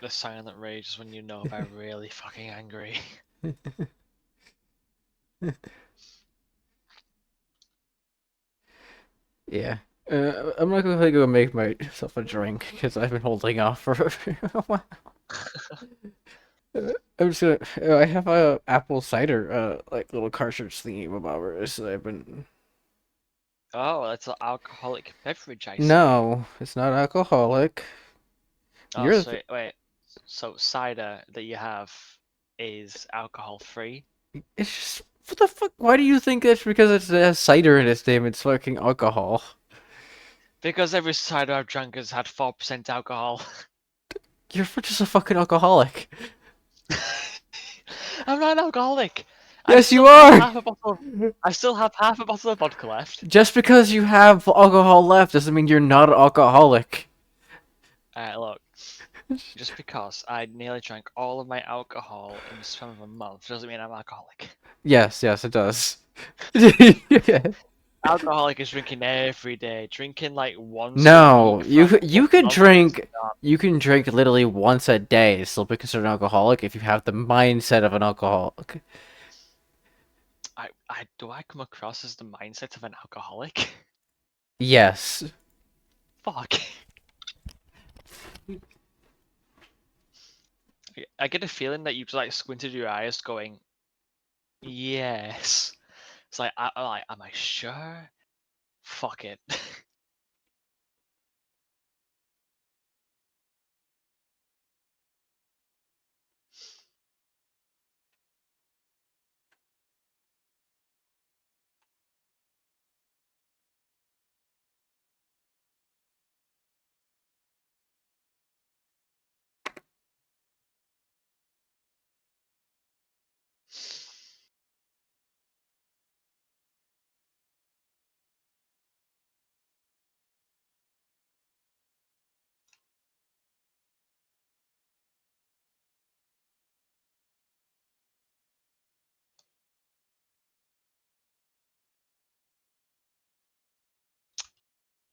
The silent rage is when you know they're really fucking angry. Yeah. I'm not gonna go make myself a drink because I've been holding off for a while. I'm just gonna. I have a apple cider, like little cartridge thingy bobbers that I've been. Oh, that's an alcoholic beverage, I see. No, it's not alcoholic. Oh, You're. so wait, so cider that you have is alcohol free? It's just. What the fuck? Why do you think that's because it has cider in its name? It's fucking alcohol. Because every cider I've drunk has had 4% alcohol. You're just a fucking alcoholic. I'm not an alcoholic. Yes, you are. I still have half a bottle of vodka left. Just because you have alcohol left doesn't mean you're not an alcoholic. Alright, look. Just because I nearly drank all of my alcohol in the span of a month doesn't mean I'm alcoholic. Yes, yes, it does. Yeah. Alcoholic is drinking every day. Drinking like once a No, week for a you whole could month is drink not. you can drink literally once a day, still be considered an alcoholic if you have the mindset of an alcoholic. Do I come across as the mindset of an alcoholic? Yes. Fuck. I get a feeling that you've like squinted your eyes going, yes. It's like, am I sure? Fuck it.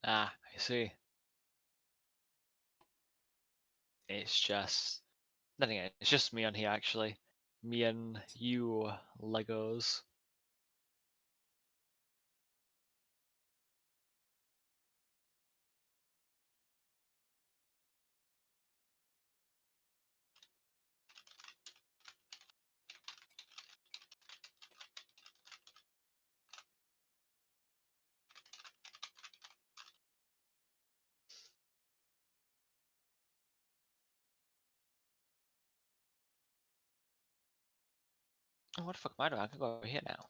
Ah, I see. It's just nothing. It's just me on here actually. Me and you, Legos. Oh, what the fuck am I doing? I can go over here now.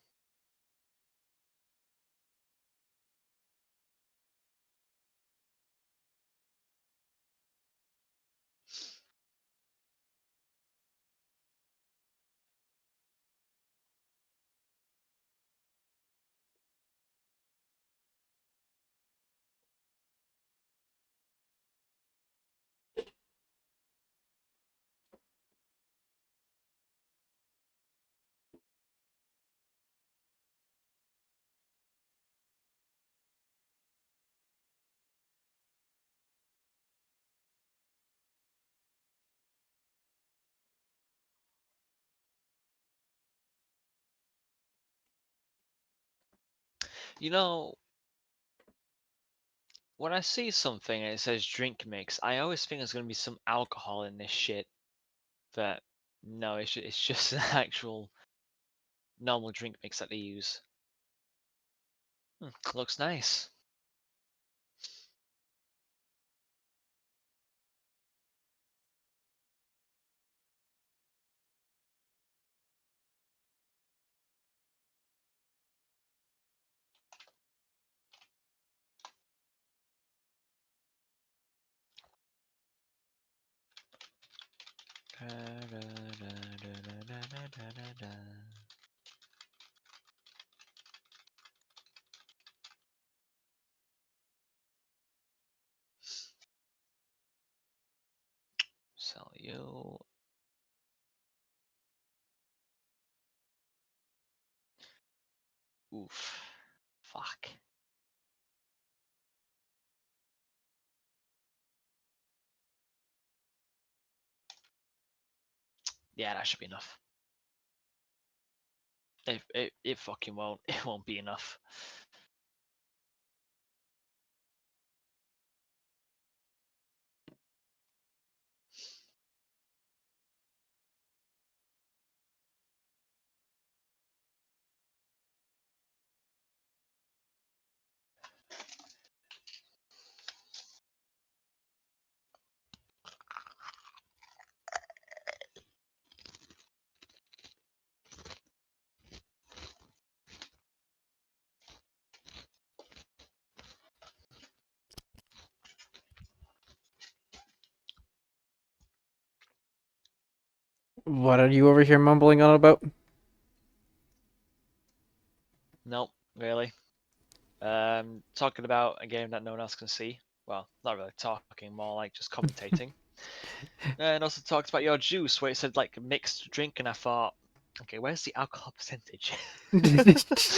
You know, when I see something and it says drink mix, I always think there's gonna be some alcohol in this shit. But no, it's just an actual normal drink mix that they use. Looks nice. Sell you. Oof. Fuck. Yeah, that should be enough. It fucking won't. It won't be enough. What are you over here mumbling on about? Nope, really. Talking about a game that no one else can see. Well, not really talking, more like just commentating. And also talked about your juice, where it said like mixed drink, and I thought, okay, where's the alcohol percentage?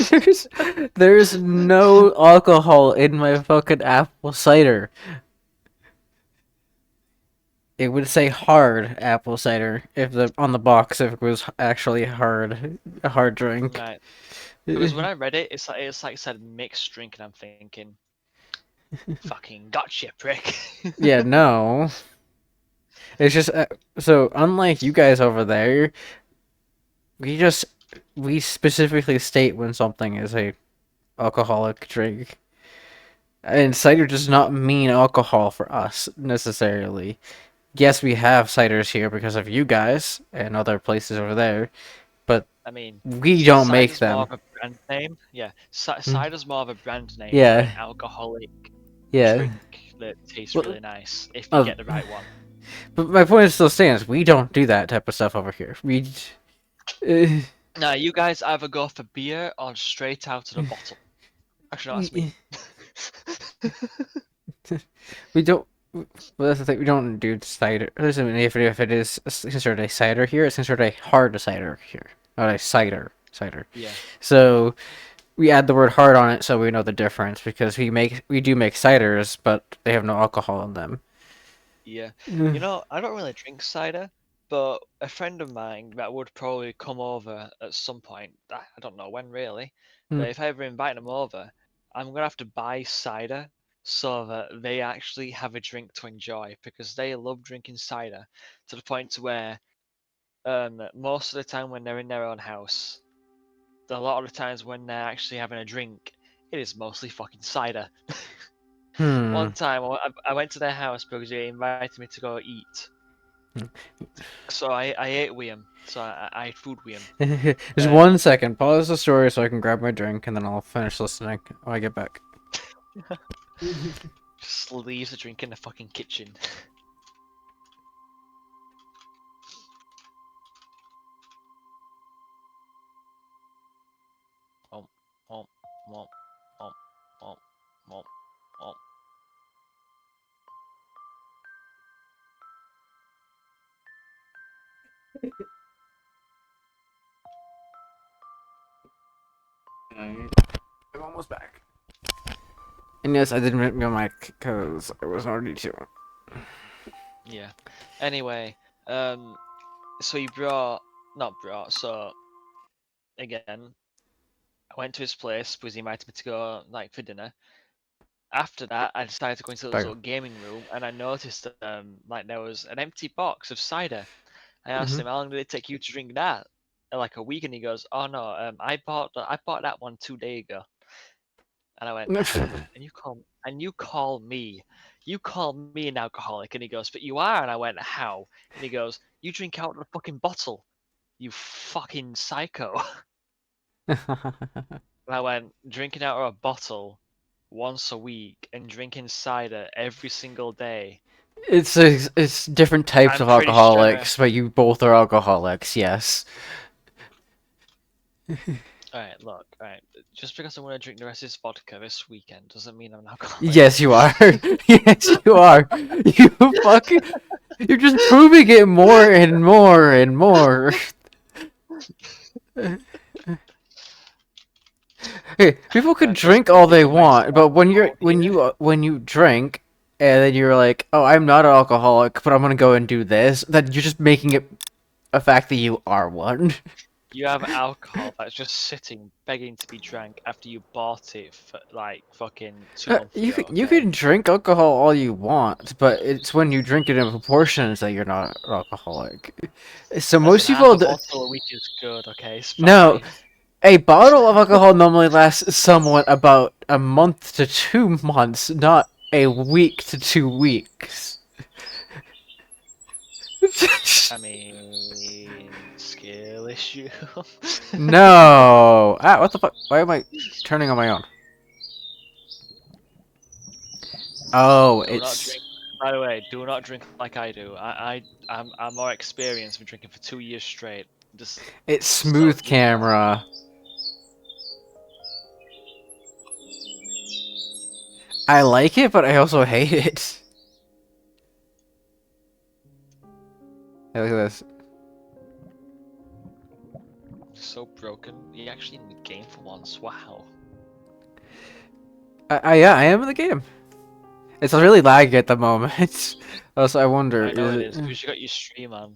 there's, there's no alcohol in my fucking apple cider. It would say hard apple cider if the on the box if it was actually a hard drink. Right. Because when I read it, it's like said mixed drink, and I'm thinking, fucking gotcha, prick. Yeah, no. It's just so unlike you guys over there, we just we specifically state when something is a alcoholic drink. And cider does not mean alcohol for us necessarily. Yes, we have ciders here because of you guys and other places over there, but I mean, we don't make cider's more them. of a brand name. Yeah, Mm. cider's more of a brand name for an Yeah, alcoholic yeah. drink that tastes Well, really nice if you get the right one. but my point still stands. We don't do that type of stuff over here. Uh, Now, you guys either go for beer or straight out of the bottle. Actually, no, that's me. we don't. Well, that's the thing. We don't do cider. Listen, if it is considered a cider here, it's considered a hard cider here, not a cider cider. Yeah. So we add the word hard on it so we know the difference because we do make ciders, but they have no alcohol in them. Yeah. Mm. I don't really drink cider, but a friend of mine that would probably come over at some point, I don't know when really, Hmm. but if I ever invite them over, I'm gonna have to buy cider so that they actually have a drink to enjoy because they love drinking cider to the point to where most of the time when they're in their own house, a lot of the times when they're actually having a drink, it is mostly fucking cider. Hmm. One time I went to their house because they invited me to go eat. So I ate with him. So I ate food with him. Just And 1 second. Pause the story so I can grab my drink and then I'll finish listening when I get back. just leaves the drink in the fucking kitchen. um, um, um, um, um, um, um. I'm almost back. And yes, I didn't mute my mic because I was already too. Yeah. Anyway, so he not brought. So again, I went to his place because he invited me to go like for dinner. After that, I decided to go into this Back. little gaming room, and I noticed that like there was an empty box of cider. I asked Mhm. him, "How long did it take you to drink that?" Like a week, and he goes, "Oh no, I bought that one 2 days ago." And I went, you call me an alcoholic? And he goes, "But you are." And I went, "How?" And he goes, "You drink out of the fucking bottle, you fucking psycho." And I went, "Drinking out of a bottle once a week and drinking cider every single day. It's different types I'm of pretty sure." alcoholics, but you both are alcoholics. Yes. All right, look, all right. Just because I want to drink the rest of this vodka this weekend doesn't mean I'm an alcoholic. Yes, you are. Yes, you are. You fucking. You're just proving it more and more and more. Hey, people can Just drink because all you they don't want, expect but when you're alcohol here. when you drink and then you're like, "Oh, I'm not an alcoholic, but I'm gonna go and do this," then you're just making it a fact that you are one. You have alcohol that's just sitting, begging to be drank after you bought it for, like fucking 2 months You ago. you Okay. can drink alcohol all you want, but it's when you drink it in proportions that you're not an alcoholic. So Listen, most half people a bottle a week is good. Okay, it's no. fine. A bottle of alcohol normally lasts somewhat about a month to 2 months, not a week to 2 weeks. I mean, skill issue. No. Ah, what the fuck? Why am I turning on my own? Oh, Do not it's drink. By the way, do not drink like I do. I'm more experienced. Been drinking for 2 years straight. it's So smooth you know. camera. I like it, but I also hate it. Hey, look at this. So broken. You're actually in the game for once. Wow. Yeah, I am in the game. It's really laggy at the moment. Also, I wonder, I know is it it? is because you got your stream on.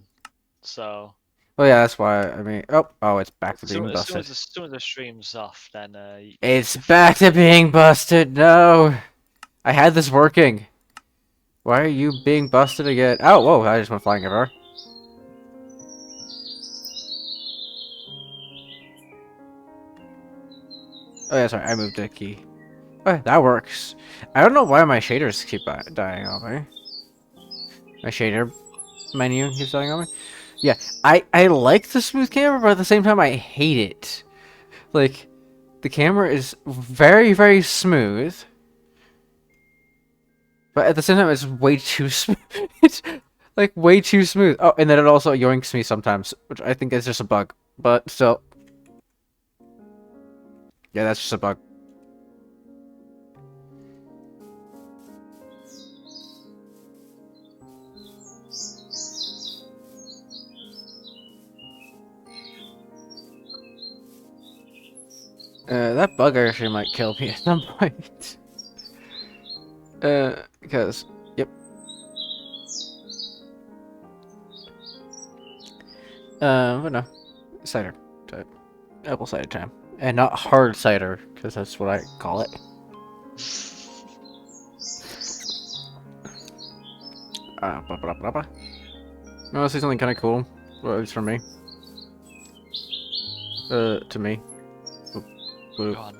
So Oh yeah, that's why. I mean, oh, it's back to as soon being as soon as busted. the, as soon as the stream's off, then It's you're back to fucking. being busted. No, I had this working. Why are you being busted again? Oh, whoa! I just went flying everywhere. Oh yeah, sorry, I moved the key. Oh, that works. I don't know why my shaders keep dying on me. My shader menu keeps dying on me. Yeah, I like the smooth camera, but at the same time I hate it. Like, the camera is very smooth, but at the same time it's way too smooth. It's like way too smooth. Oh, and then it also yoinks me sometimes, which I think is just a bug. But still, yeah, that's just a bug. That bug actually might kill me at some point. Because, yep. But no, cider, apple cider time, and not hard cider, because that's what I call it. Blah, blah, blah, blah. I want to say something kind of cool, well, at least for me. To me. Oop, oop. Go on.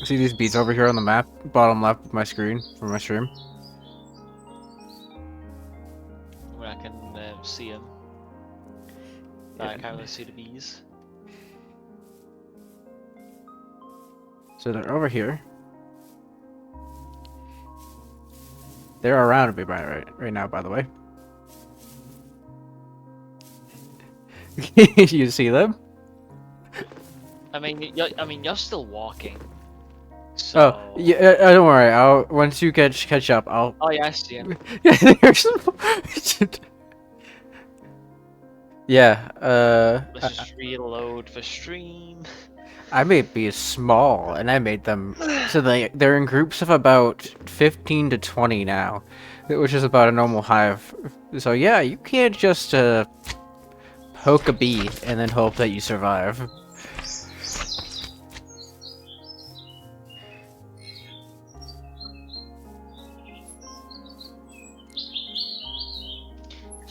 See these beads over here on the map, bottom left of my screen for my stream? Where I can see them. Yeah. I can't really see the bees. So they're over here. They're around me right now, by the way. You see them? I mean, you're still walking. Oh, So. yeah. Don't worry. Once you catch up, I'll. Oh yeah, I see him. Yeah, there's. Yeah. Let's just reload for stream. I made bees small, and I made them so they're in groups of about 15 to 20 now, which is about a normal hive. So yeah, you can't just poke a bee and then hope that you survive.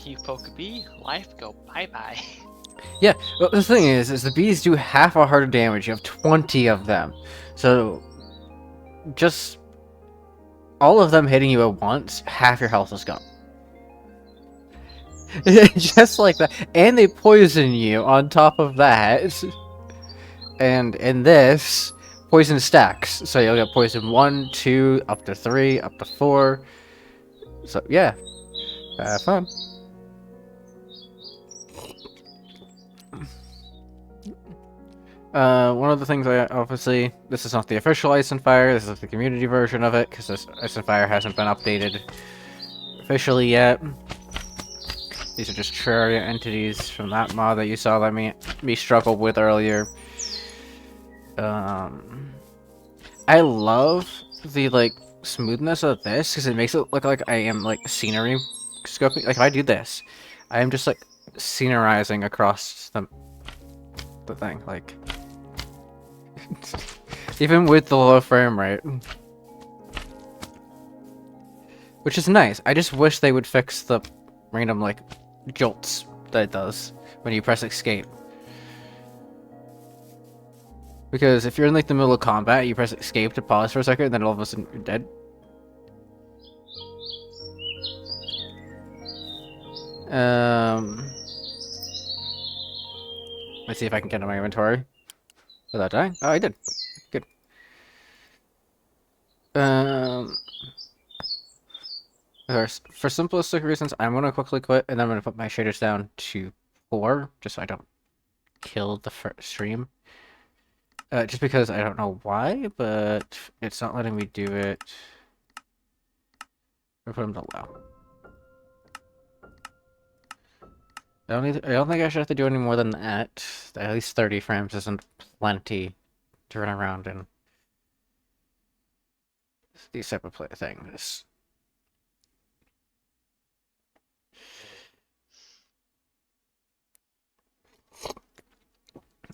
You poke a bee, life go bye bye. Yeah, well, the thing is the bees do half a heart of damage. You have 20 of them, so just all of them hitting you at once, half your health is gone. Just like that, and they poison you on top of that. And in this, poison stacks, so you'll get poison 1, 2, up to 3, up to 4. So yeah, have fun. One of the things obviously, this is not the official Ice and Fire, this is the community version of it, because this Ice and Fire hasn't been updated officially yet. These are just Terraria entities from that mod that you saw that me struggle with earlier. I love the, like, smoothness of this, because it makes it look like I am, like, scenery scoping. Like, if I do this, I am just, like, scenerizing across the thing, like... Even with the low frame rate. Which is nice. I just wish they would fix the random, like, jolts that it does when you press escape. Because if you're in, like, the middle of combat, you press escape to pause for a second, and then all of a sudden you're dead. Let's see if I can get in my inventory without dying. Oh, I did. Good. For simplistic reasons, I'm gonna quickly quit, and then I'm gonna put my shaders down to 4, just so I don't kill the stream. Just because I don't know why, but it's not letting me do it. Or put them to low. I don't think I should have to do any more than that. At least 30 frames isn't plenty to run around in these type of things.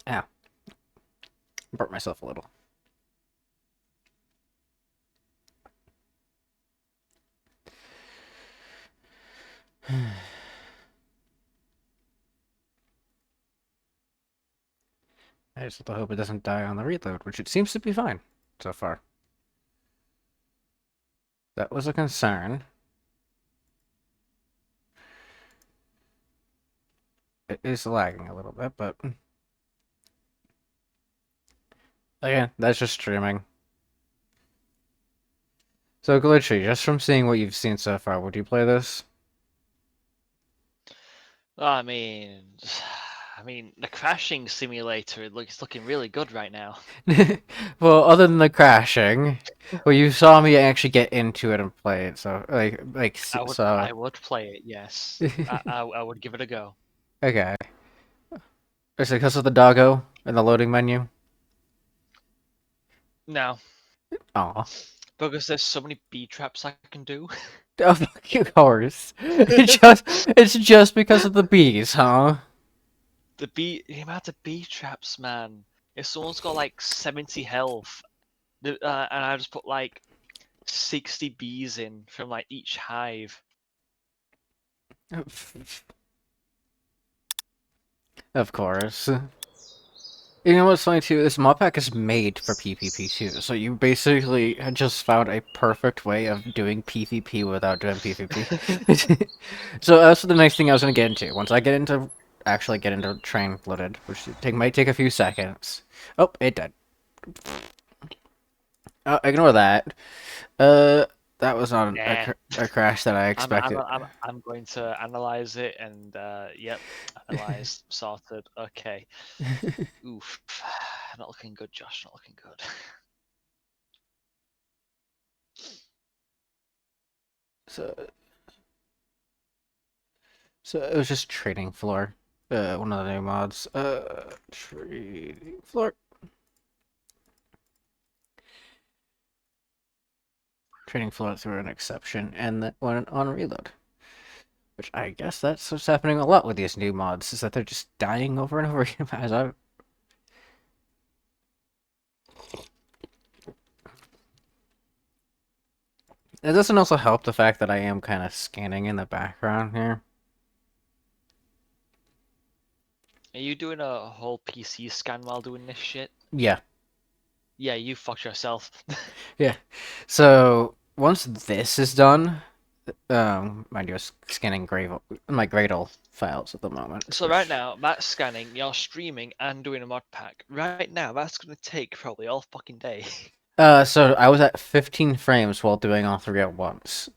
Ow. Burnt myself a little. I just hope it doesn't die on the reload, which it seems to be fine so far. That was a concern. It is lagging a little bit, but... Again, that's just streaming. So, Glitchy, just from seeing what you've seen so far, would you play this? I mean, the crashing simulator looks looking really good right now. Well, other than the crashing, well, you saw me actually get into it and play it, so I would play it. Yes, I would give it a go. Okay. Is it because of the doggo in the loading menu? No, Aw. because there's so many bee traps I can do. Of course. It's just because of the bees, huh? The amount of bee traps, man. If someone's got like 70 health, and I just put like 60 bees in from like each hive. Of course. You know what's funny too? This mod pack is made for PvP too, so you basically had just found a perfect way of doing PvP without doing PvP. So that's the next thing I was gonna get into. Once I get into actually get into train flooded, which might take a few seconds. Oh, it did. Oh, ignore that. Uh, that was not Nah. a crash that I I'm I'm expected. I'm I'm going to analyze it and yep, analyzed, sorted. Okay. Oof. Not looking good, Josh. Not looking good. So, so it was just trading floor. One of the new mods. Trading floor. Trading floor through an exception, and that went on reload. Which I guess that's what's happening a lot with these new mods, is that they're just dying over and over again. As I... It doesn't also help the fact that I am kind of scanning in the background here. Are you doing a whole PC scan while doing this shit? Yeah, Yeah, you fucked yourself. yeah. So once this is done, mind you, I'm scanning my Gradle files at the moment. So right now, Matt's scanning, you're streaming and doing a mod pack. Right now, that's gonna take probably all fucking day. So I was at 15 frames while doing all three at once.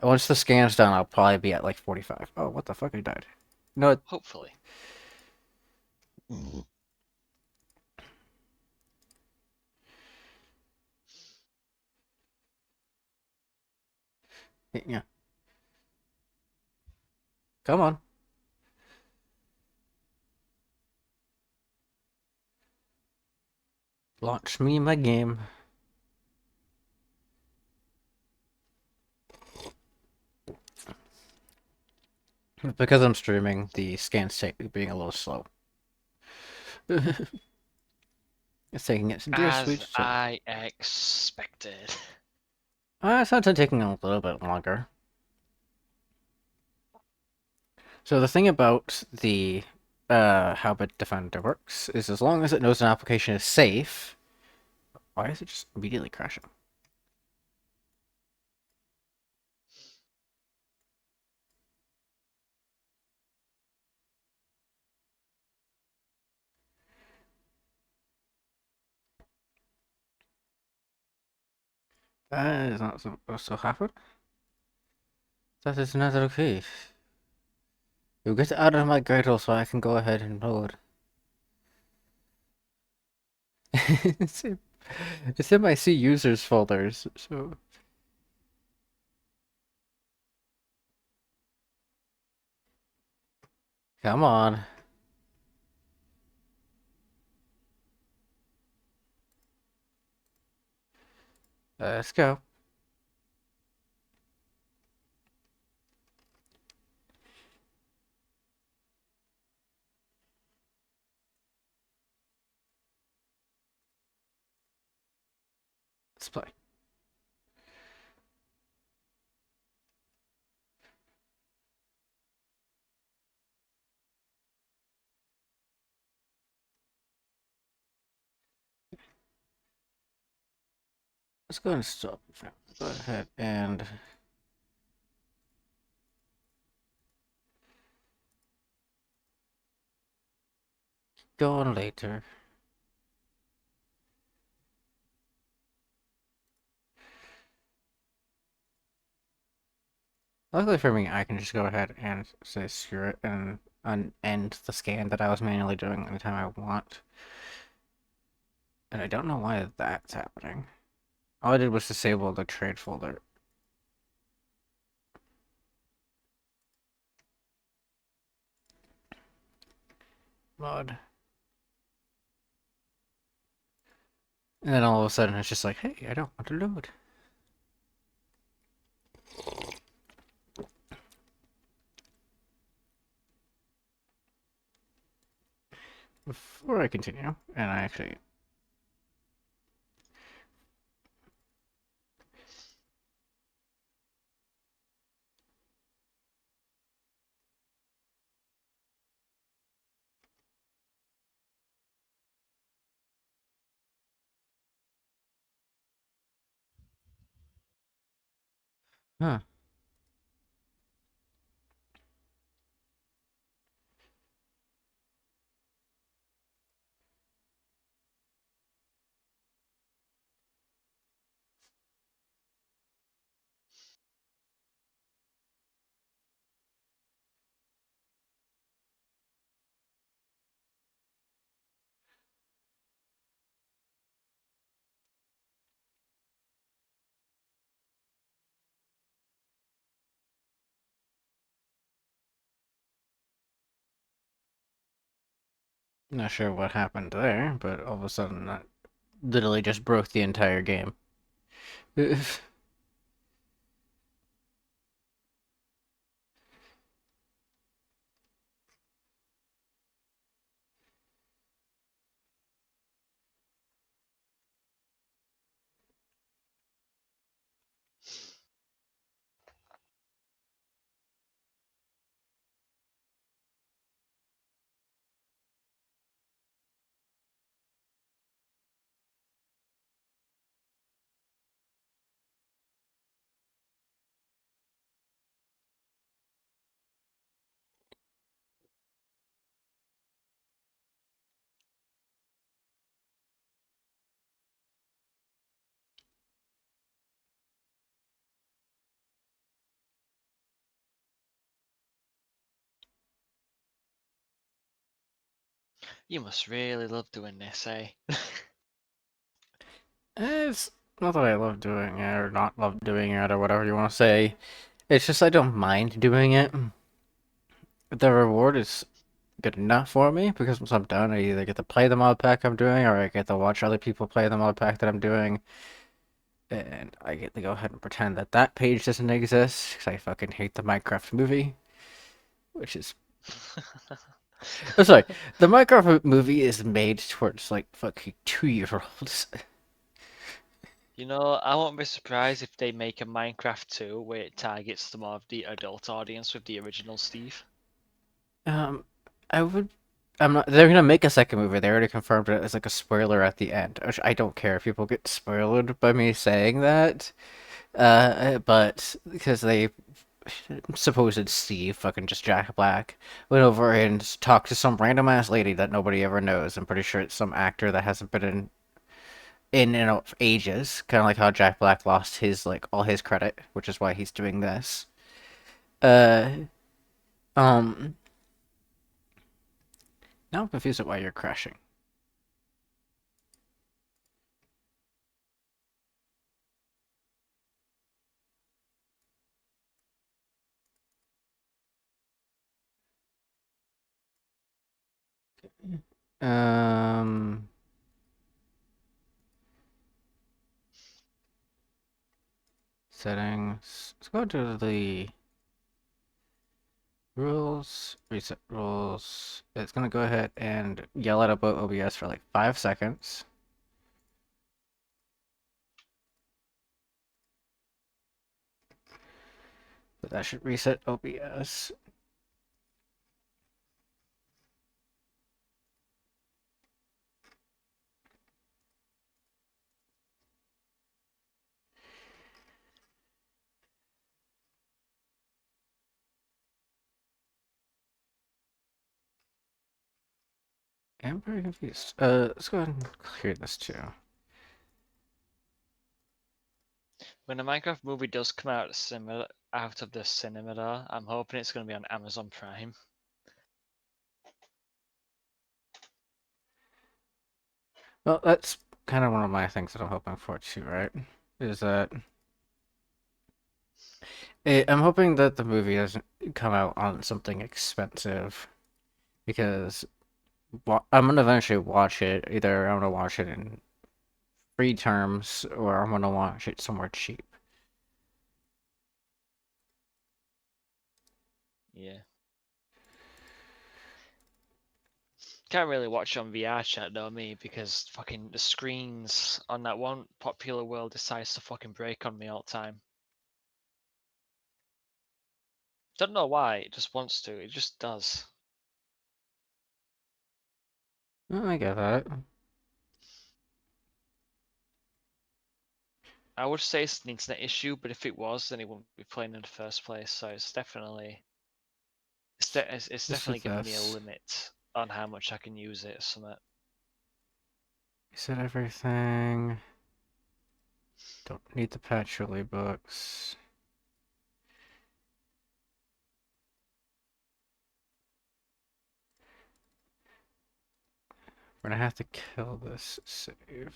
Once the scan's done, I'll probably be at like 45. Oh, what the fuck? I died. No, Hopefully. yeah. Come on. Launch me my game. Because I'm streaming, the scan's being a little slow. It's taking its dear sweet As time. I expected. It's not taking a little bit longer. So the thing about the how Bitdefender works is as long as it knows an application is safe. Why is it just immediately crashing? That is not supposed to happen. That is not okay. You get out of my Gradle so I can go ahead and load. it's, in, it's in my C users folders, so... Come on. Let's go. Let's play. Let's go and stop. Go ahead and go on later. Luckily for me, I can just go ahead and say screw it and end the scan that I was manually doing anytime I want. And I don't know why that's happening. All I did was disable the trade folder. Mod. And then all of a sudden it's just like, hey, I don't want to load. Before I continue, and I actually huh. Not sure what happened there, but all of a sudden that literally just broke the entire game. You must really love doing this, eh? It's not that I love doing it or not love doing it or whatever you want to say. It's just I don't mind doing it. The reward is good enough for me because once I'm done, I either get to play the mod pack I'm doing or I get to watch other people play the mod pack that I'm doing. And I get to go ahead and pretend that that page doesn't exist because I fucking hate the Minecraft movie, which is. I'm sorry, the Minecraft movie is made towards like fucking 2-year-olds. You know, I won't be surprised if they make a Minecraft 2 where it targets the more of the adult audience with the original Steve. Um, I would. I'm not. They're gonna make a second movie. They already confirmed it as like a spoiler at the end, which I don't care if people get spoiled by me saying that. But because they supposed Steve, fucking just Jack Black, went over and talked to some random ass lady that nobody ever knows. I'm pretty sure it's some actor that hasn't been in ages. Kind of like how Jack Black lost his like all his credit, which is why he's doing this. Uh, um. Now I'm confused at why you're crashing. Um, settings. Let's go to the rules, reset rules. It's gonna go ahead and yell at about OBS for like 5 seconds. But that should reset OBS. I'm very confused. Let's go ahead and clear this too. When a Minecraft movie does come out similar out of the cinema, though, I'm hoping it's going to be on Amazon Prime. Well, that's kind of one of my things that I'm hoping for too, right? Is that I'm hoping that the movie doesn't come out on something expensive because I'm gonna eventually watch it. Either I'm gonna watch it in free terms, or I'm gonna watch it somewhere cheap. Yeah. Can't really watch on VR chat though, me, because fucking the screens on that one popular world decides to fucking break on me all the time. Don't know why, it just wants to, it just does. Oh, I get that. I would say it's an internet issue, but if it was, then it wouldn't be playing in the first place. So it's definitely, it's Just with definitely giving me a this. limit on how much I can use it. Or something. Is that everything? Don't need the patchouli books. We're gonna have to kill this save.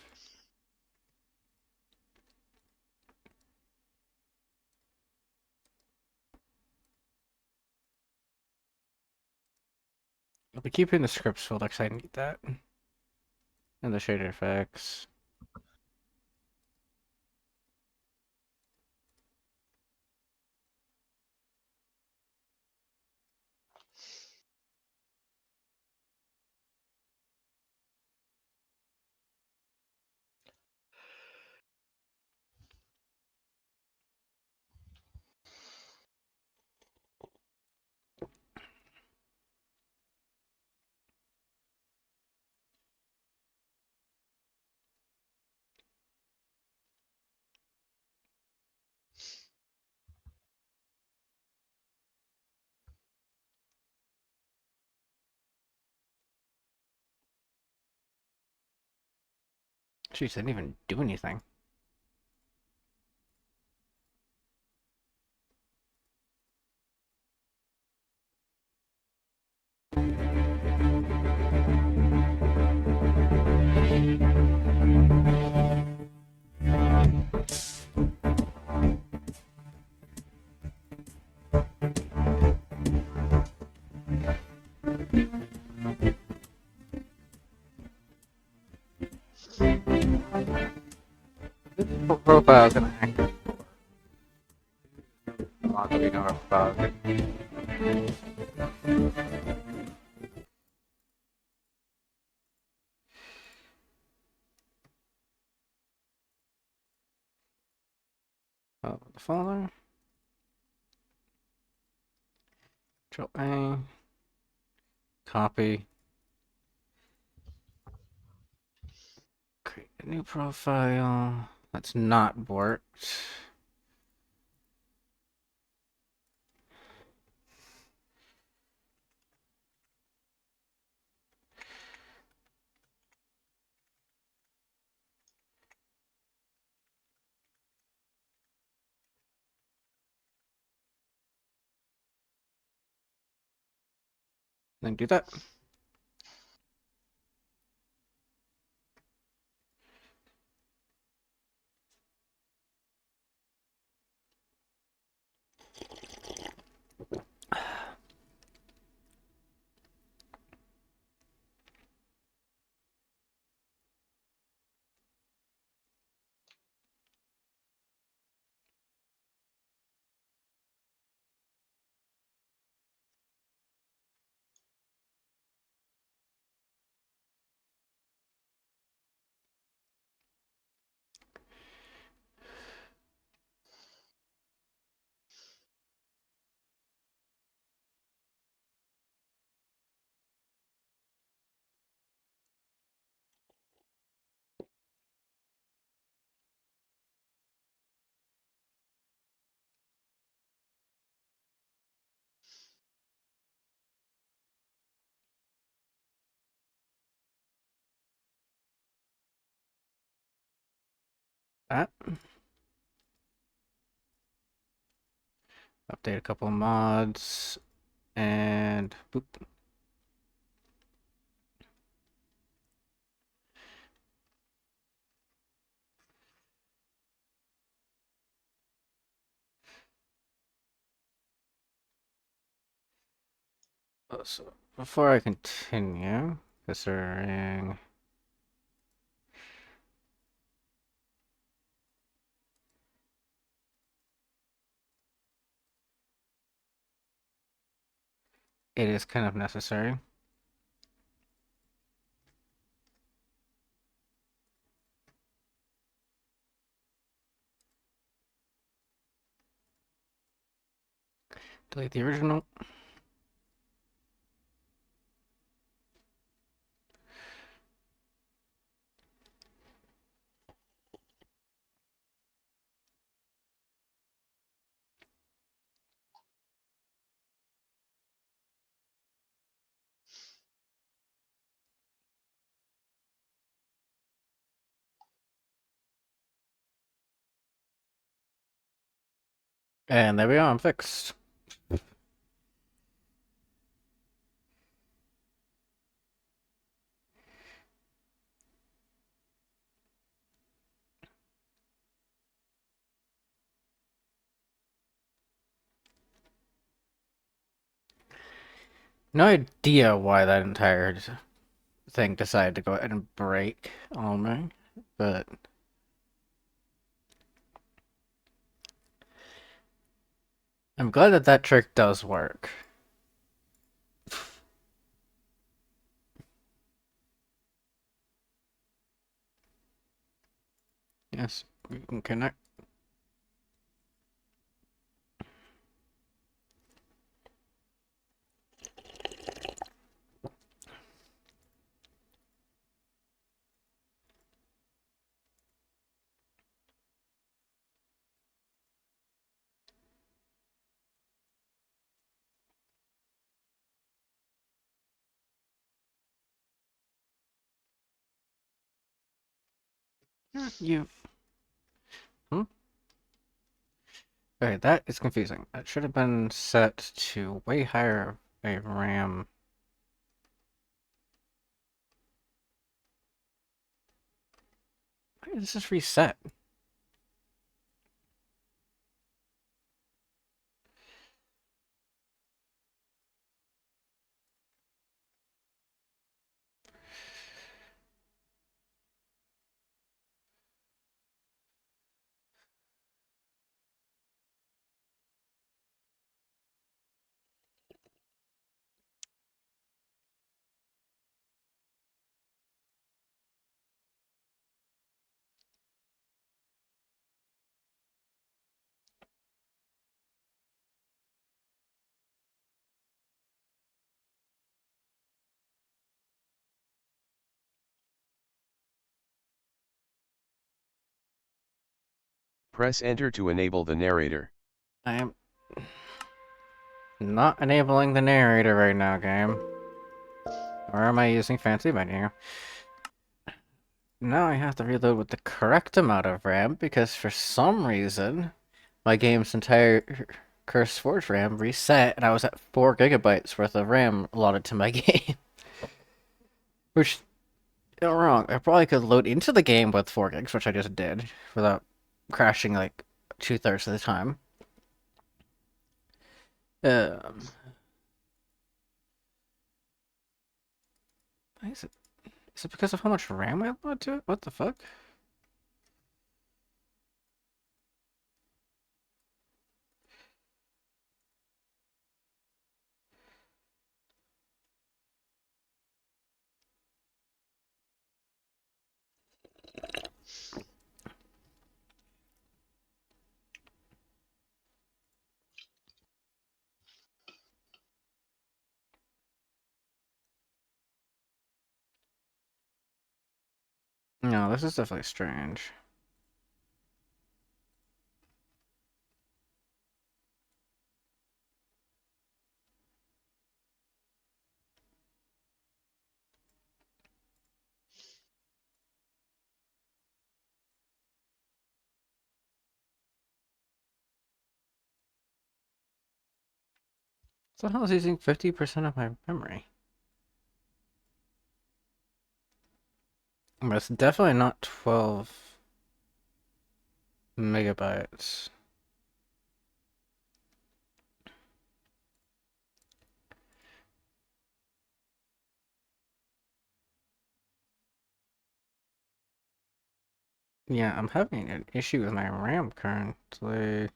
I'll be keeping the scripts folder because I need that. And the shader effects. Jeez, I didn't even do anything. This profile is gonna active for long as we know about it. The folder. Control A. Copy. Create a new profile. That's not borked. Then do that. That. Update a couple of mods. And boop. So before I continue, considering it is kind of necessary. Delete the original. And there we are, I'm fixed. No idea why that entire thing decided to go ahead and break on me, but I'm glad that that trick does work. Yes, we can connect. You. Hmm? Okay, that is confusing. That should have been set to way higher a RAM. Why is this reset? Press enter to enable the narrator. I am not enabling the narrator right now, game. Or am I using fancy menu? Now I have to reload with the correct amount of RAM because for some reason my game's entire Curse Forge RAM reset and I was at 4 gigabytes worth of RAM allotted to my game. Which, you're wrong. I probably could load into the game with 4 gigs, which I just did, without crashing like 2/3 of the time. Um, why is it because of how much RAM I upload to it? What the fuck? No, this is definitely strange. So how is using 50% of my memory? But it's definitely not 12 megabytes. Yeah, I'm having an issue with my RAM currently.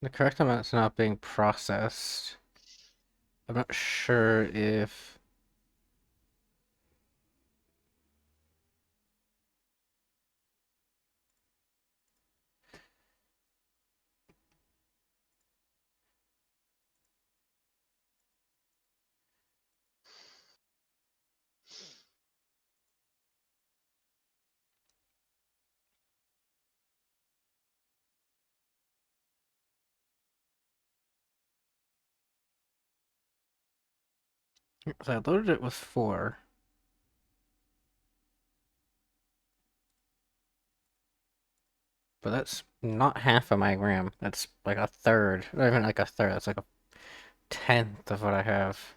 The correct amount's not being processed. I'm not sure if... So I loaded it with 4. But that's not half of my RAM. That's like a third. Not even like a third. That's like a 10th of what I have.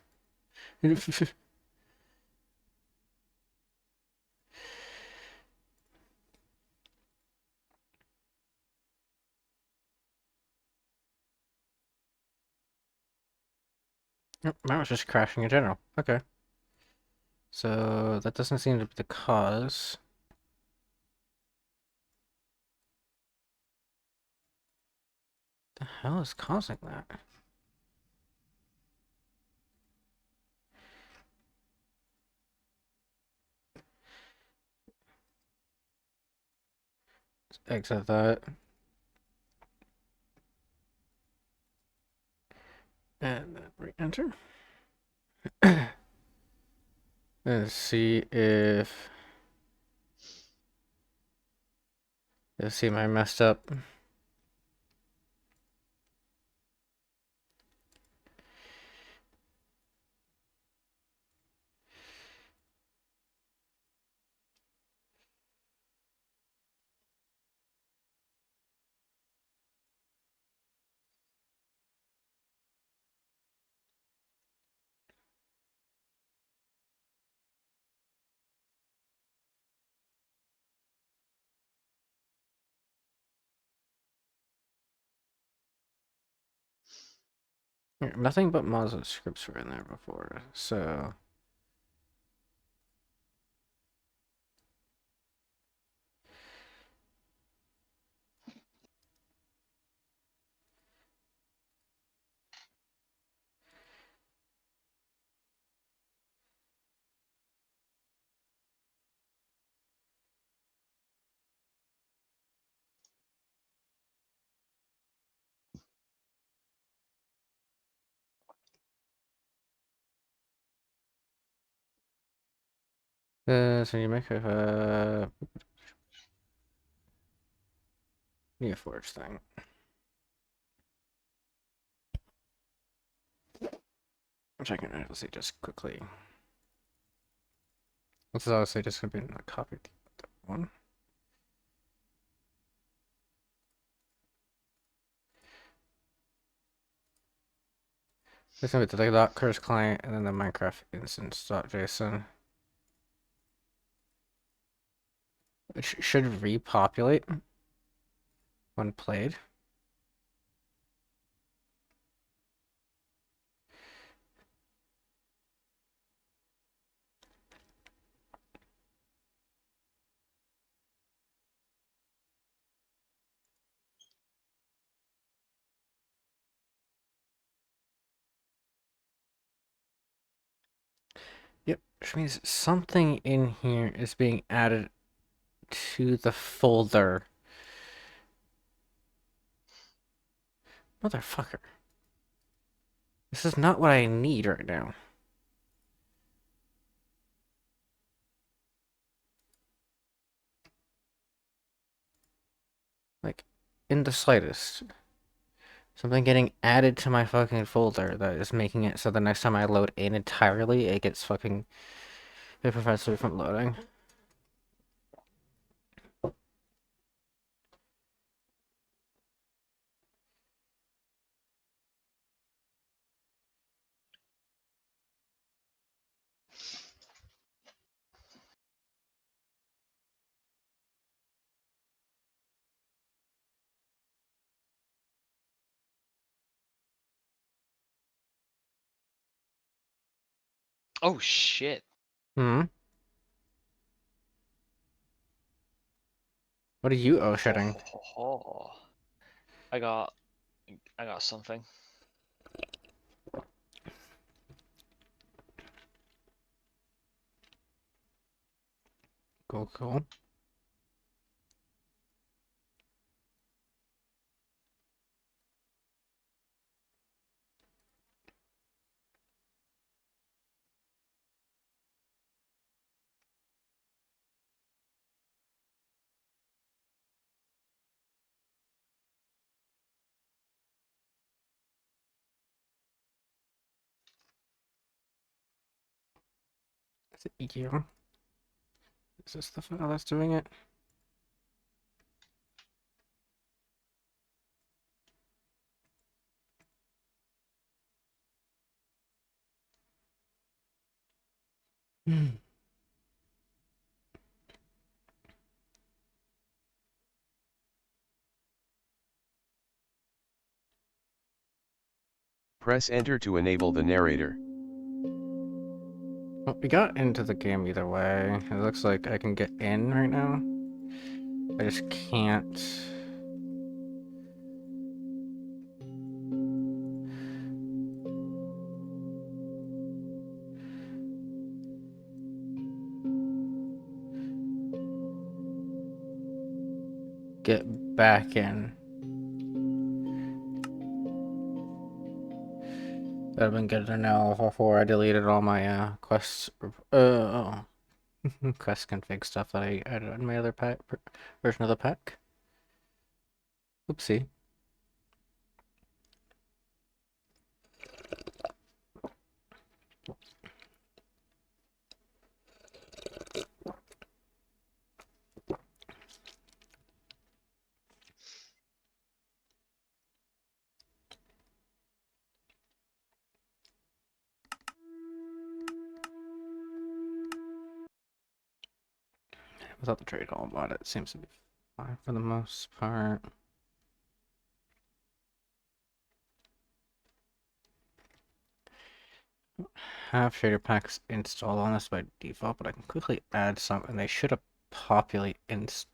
Yep, mine was just crashing in general. Okay. So that doesn't seem to be the cause. The hell is causing that? Let's exit that. And then re-enter. Let's see if... Let's see, am I messed up? Nothing but Mozilla scripts were in there before, so... so you make a Neoforge thing. I'm checking it. Let's see, just quickly. This is obviously just gonna be a copy of the one. It's gonna be the .curse client and then the Minecraft instance.json. It should repopulate when played. Yep, which means something in here is being added to the folder. Motherfucker. This is not what I need right now. Like, in the slightest. Something getting added to my fucking folder that is making it so the next time I load in entirely, it gets fucking... It prevents me from loading. Oh shit. Hmm? What are you oh-shitting? I got I got something. Cool, cool. Is it you? Is this the file that's doing it? Hmm. Press enter to enable the narrator. Well, we got into the game either way. It looks like I can get in right now. I just can't. Get back in. That'd have been good to know before I deleted all my quests, quest config stuff that I added in my other pack version of the pack. Oopsie. Without the trade all about it seems to be fine for the most part. Have shader packs installed on this by default, but I can quickly add some, and they should have populate inst.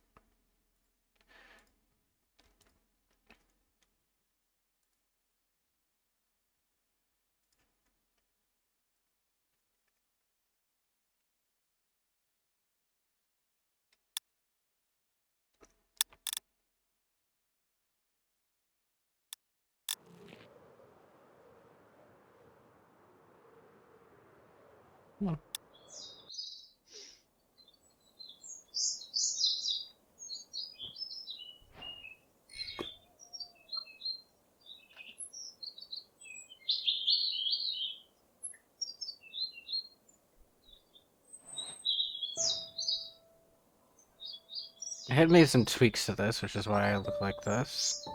I had made some tweaks to this, which is why I look like this.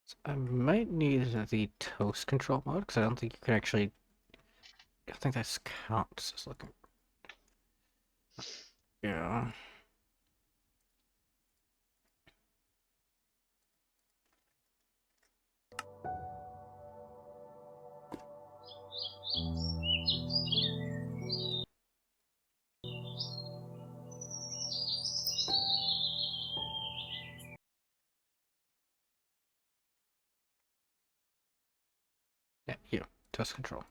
So I might need the toast control mode, because I don't think you can actually. I think that's counts as looking. Yeah. Yeah, you. Toast control.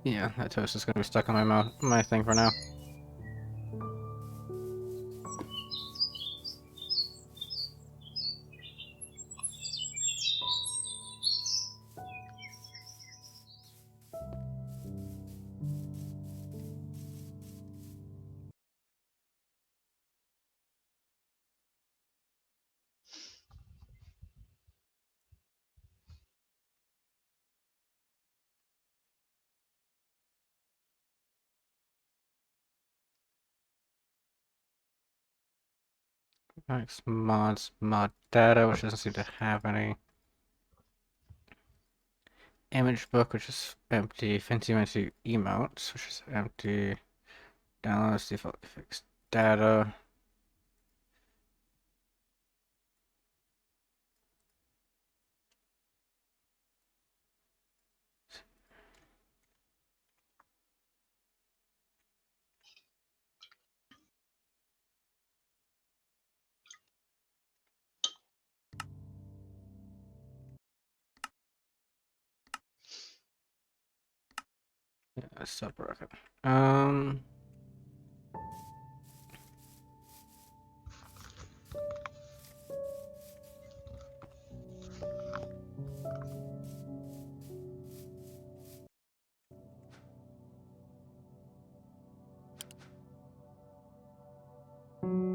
Yeah, that toast is gonna be stuck on my mouth, my thing for now. Next mods, mod data, which doesn't seem to have any. image book, which is empty. Fancy fancy emotes, which is empty. Downloads, default fixed data. Yeah, sub-rocket.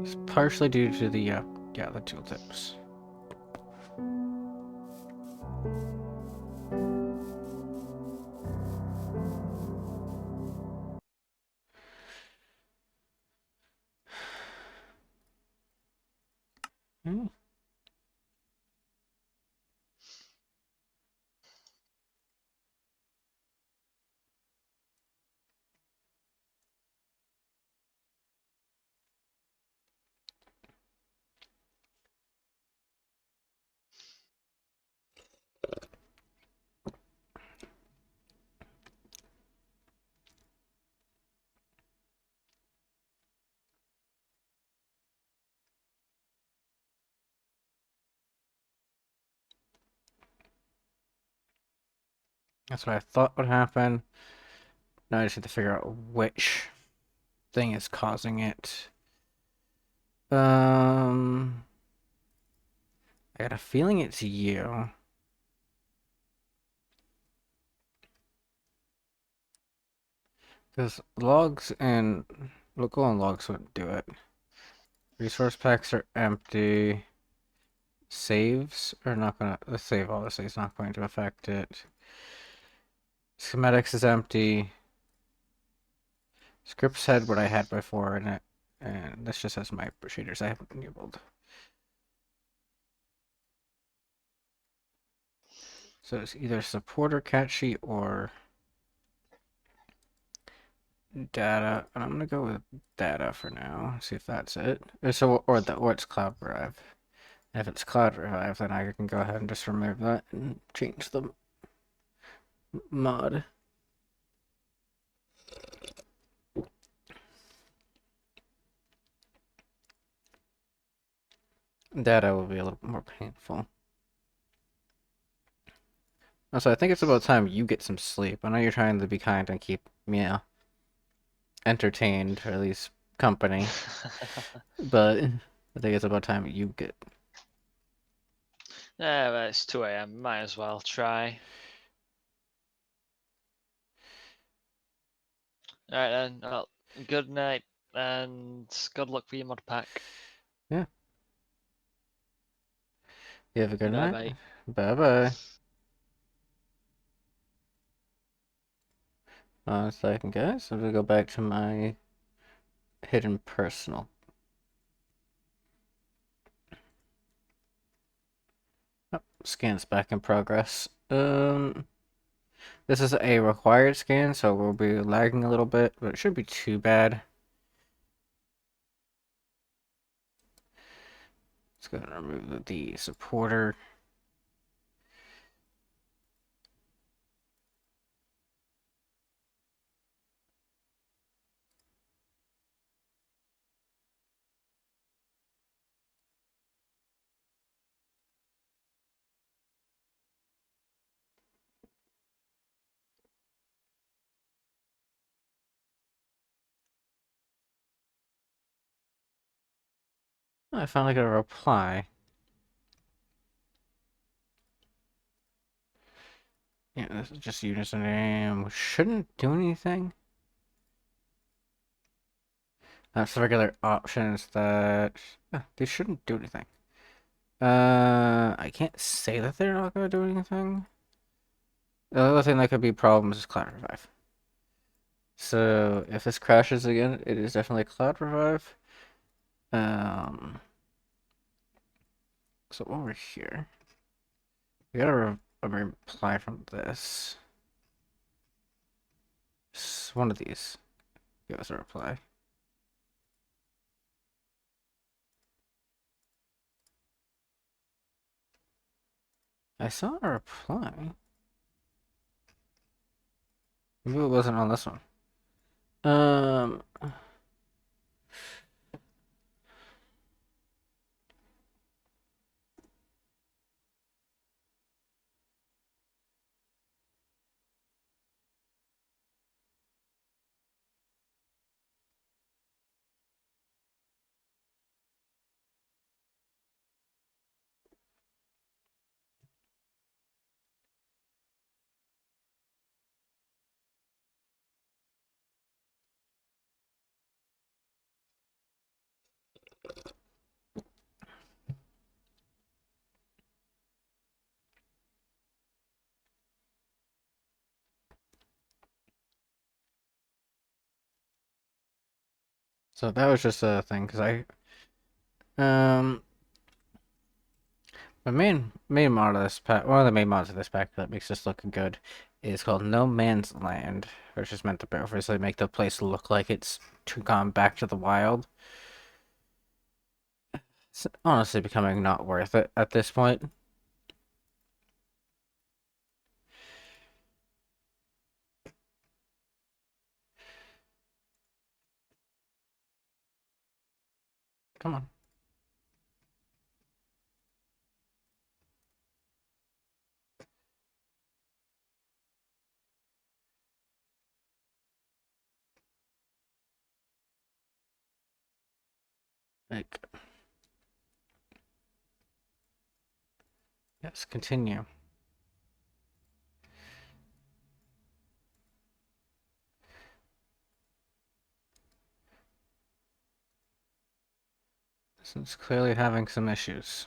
It's partially due to the the tooltips. Hmm. That's what I thought would happen. Now I just need to figure out which thing is causing it. I got a feeling it's you. Because logs and local and logs wouldn't do it. Resource packs are empty. Saves are not gonna. The save obviously is not going to affect it. Schematics is empty. Scripts had what I had before in it, and this just has my shaders I haven't enabled. So it's either support or cat sheet or data, and I'm gonna go with data for now. See if that's it. Or it's Cloud Revive. If it's Cloud Revive, then I can go ahead and just remove that and change the mod. Data will be a little bit more painful. Also, I think it's about time you get some sleep. I know you're trying to be kind and keep me entertained, or at least company, but I think it's about time you get. Yeah, well, it's 2 a.m. Might as well try. Alright then. Well, good night and good luck for your mod pack. Yeah. You have a good Bye night. bye. Bye bye. 1 second, guys. I'm gonna go back to my hidden personal. Oh, scan's back in progress. This is a required scan, so we'll be lagging a little bit, but it shouldn't be too bad. Let's go and remove the supporter. I finally got a reply. Yeah, this is just username. Shouldn't do anything. That's the regular options that they shouldn't do anything. I can't say that they're not gonna do anything. The other thing that could be problems is Cloud Revive. So if this crashes again, it is definitely Cloud Revive. So over here, we gotta a reply from this. One of these. Give us a reply. I saw a reply. Maybe it wasn't on this one. Um. So that was just a thing, because um, the main mod of this pack, one of the main mods of this pack that makes this look good, is called No Man's Land, which is meant to obviously make the place look like it's gone back to the wild. It's honestly becoming not worth it at this point. Come on. Like, yes, continue. This is clearly having some issues.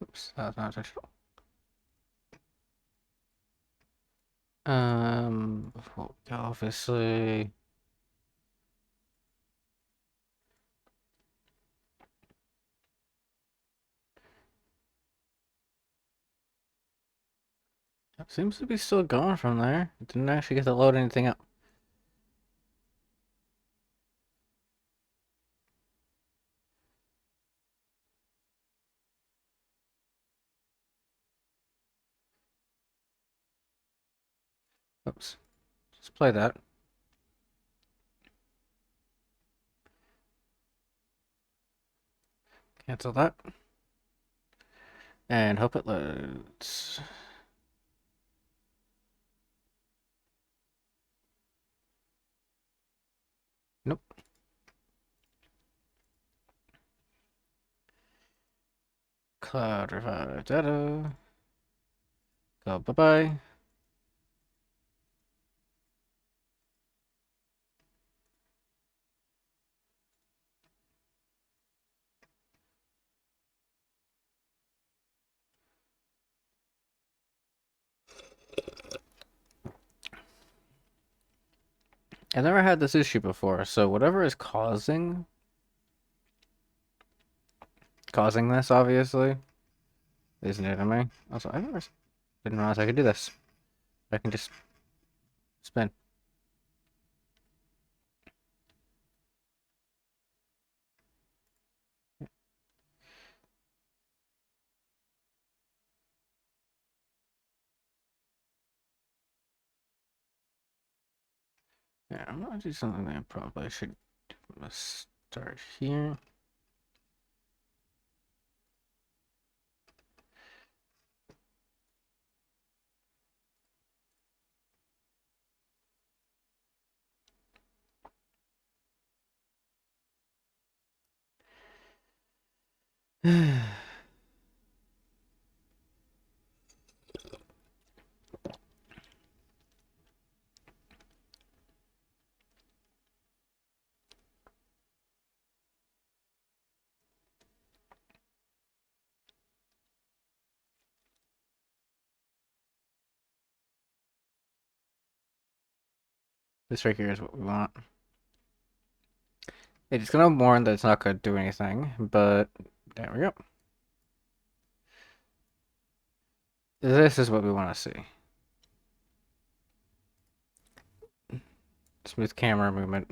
Oops, that was not intentional. Obviously. It seems to be still going from there. It didn't actually get to load anything up. Oops. Just play that. Cancel that. And hope it loads. Nope. Cloud revive data. Go bye-bye. I've never had this issue before, so whatever is causing this, obviously, is new to me. Also, I never didn't realize I could do this. I can just spin. Yeah, I'm gonna do something that I probably should start here. This right here is what we want. It's gonna warn that it's not gonna do anything, but there we go. This is what we want to see. Smooth camera movement.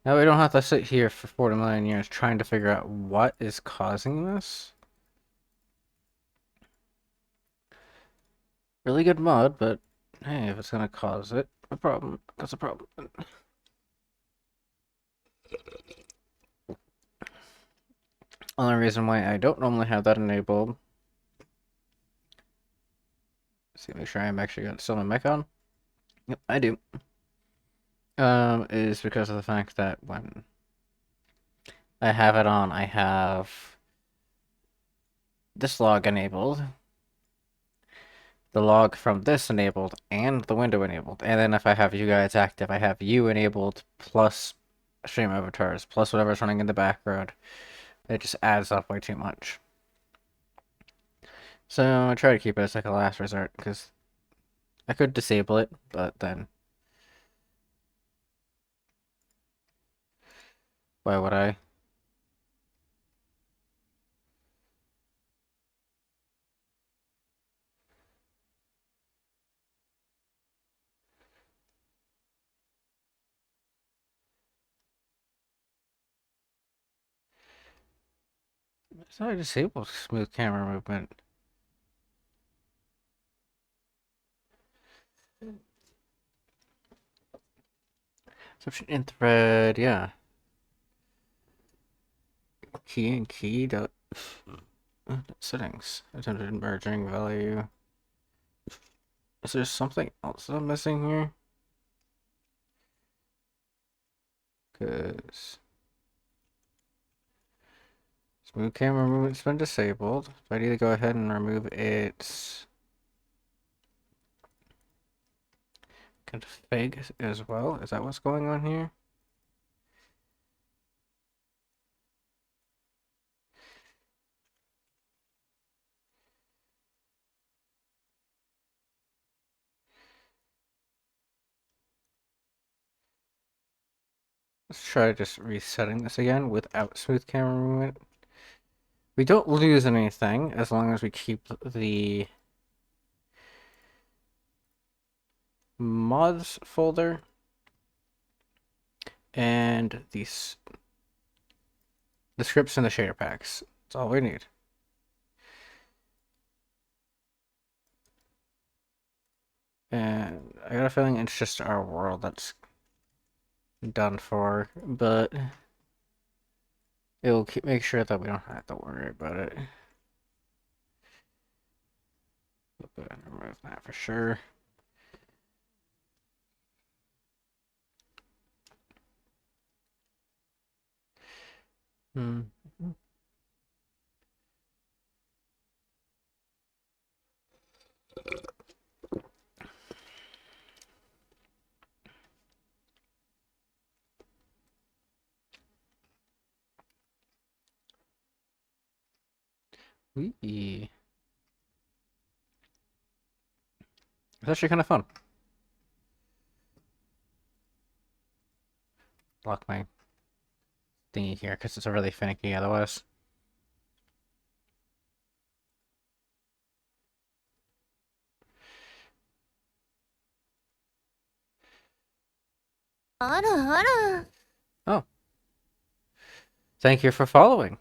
Now we don't have to sit here for 40 million years trying to figure out what is causing this. Really good mod, but hey, if it's gonna cause it, a problem, that's a problem. Only reason why I don't normally have that enabled. See, make sure I'm actually got still my mic on. Yep, I do. Is because of the fact that when I have it on, I have this log enabled, the log from this enabled, and the window enabled. And then if I have you guys active, I have you enabled plus stream avatars plus whatever's running in the background. It just adds up way too much. So I try to keep it as like a last resort because I could disable it, but then why would I? So I disabled smooth camera movement. Substitute in thread, yeah. Key and key dot settings. Attempted merging value. Is there something else that I'm missing here? Cause smooth camera movement's been disabled. So I need to go ahead and remove its config as well. Is that what's going on here? Let's try just resetting this again without smooth camera movement. We don't lose anything as long as we keep the mods folder and the scripts and the shader packs. That's all we need. And I got a feeling it's just our world that's done for, but it will make sure that we don't have to worry about it. Remove that for sure. Hmm. Wee. It's actually kind of fun. Lock my thingy here because it's really finicky otherwise. Oh. Thank you for following.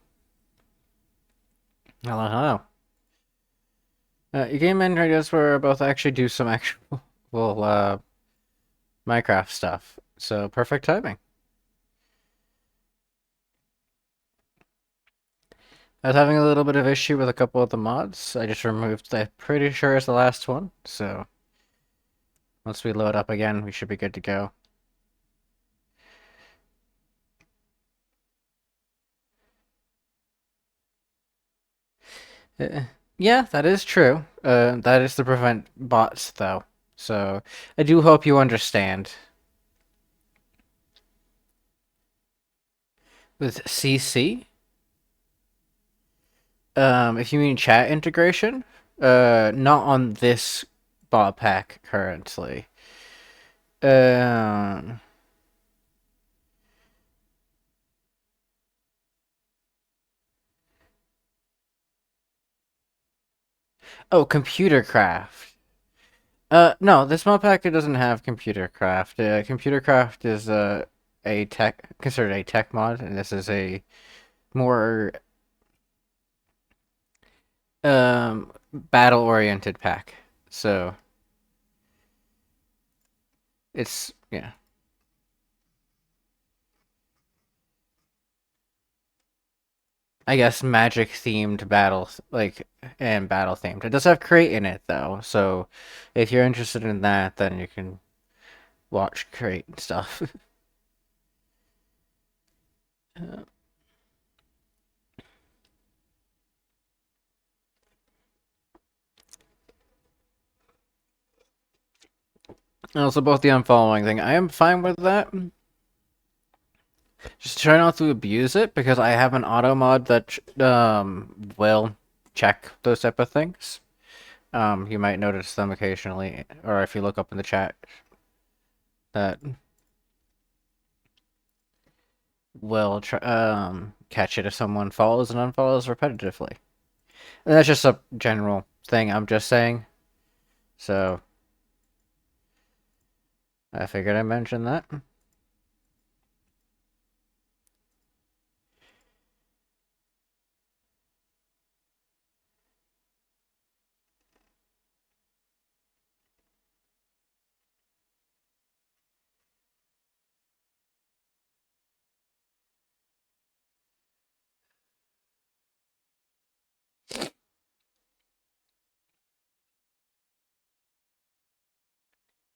Hello, hello. Your game and radios were both actually do some actual Minecraft stuff. So perfect timing. I was having a little bit of issue with a couple of the mods. I just removed, I'm pretty sure it's the last one. So once we load up again, we should be good to go. Yeah, that is true. That is to prevent bots, though. So I do hope you understand. With CC? If you mean chat integration, not on this bot pack currently. Um, oh, computer craft. No, this mod pack doesn't have computer craft. Computer craft is a tech considered a tech mod, and this is a more battle oriented pack. So it's yeah. I guess magic themed battles like and battle themed. It does have crate in it though, so if you're interested in that, then you can watch crate and stuff. Also, about the unfollowing thing, I am fine with that. Just try not to abuse it because I have an auto mod that will check those type of things. You might notice them occasionally, or if you look up in the chat, that will catch it if someone follows and unfollows repetitively. And that's just a general thing I'm just saying. So I figured I'd mention that.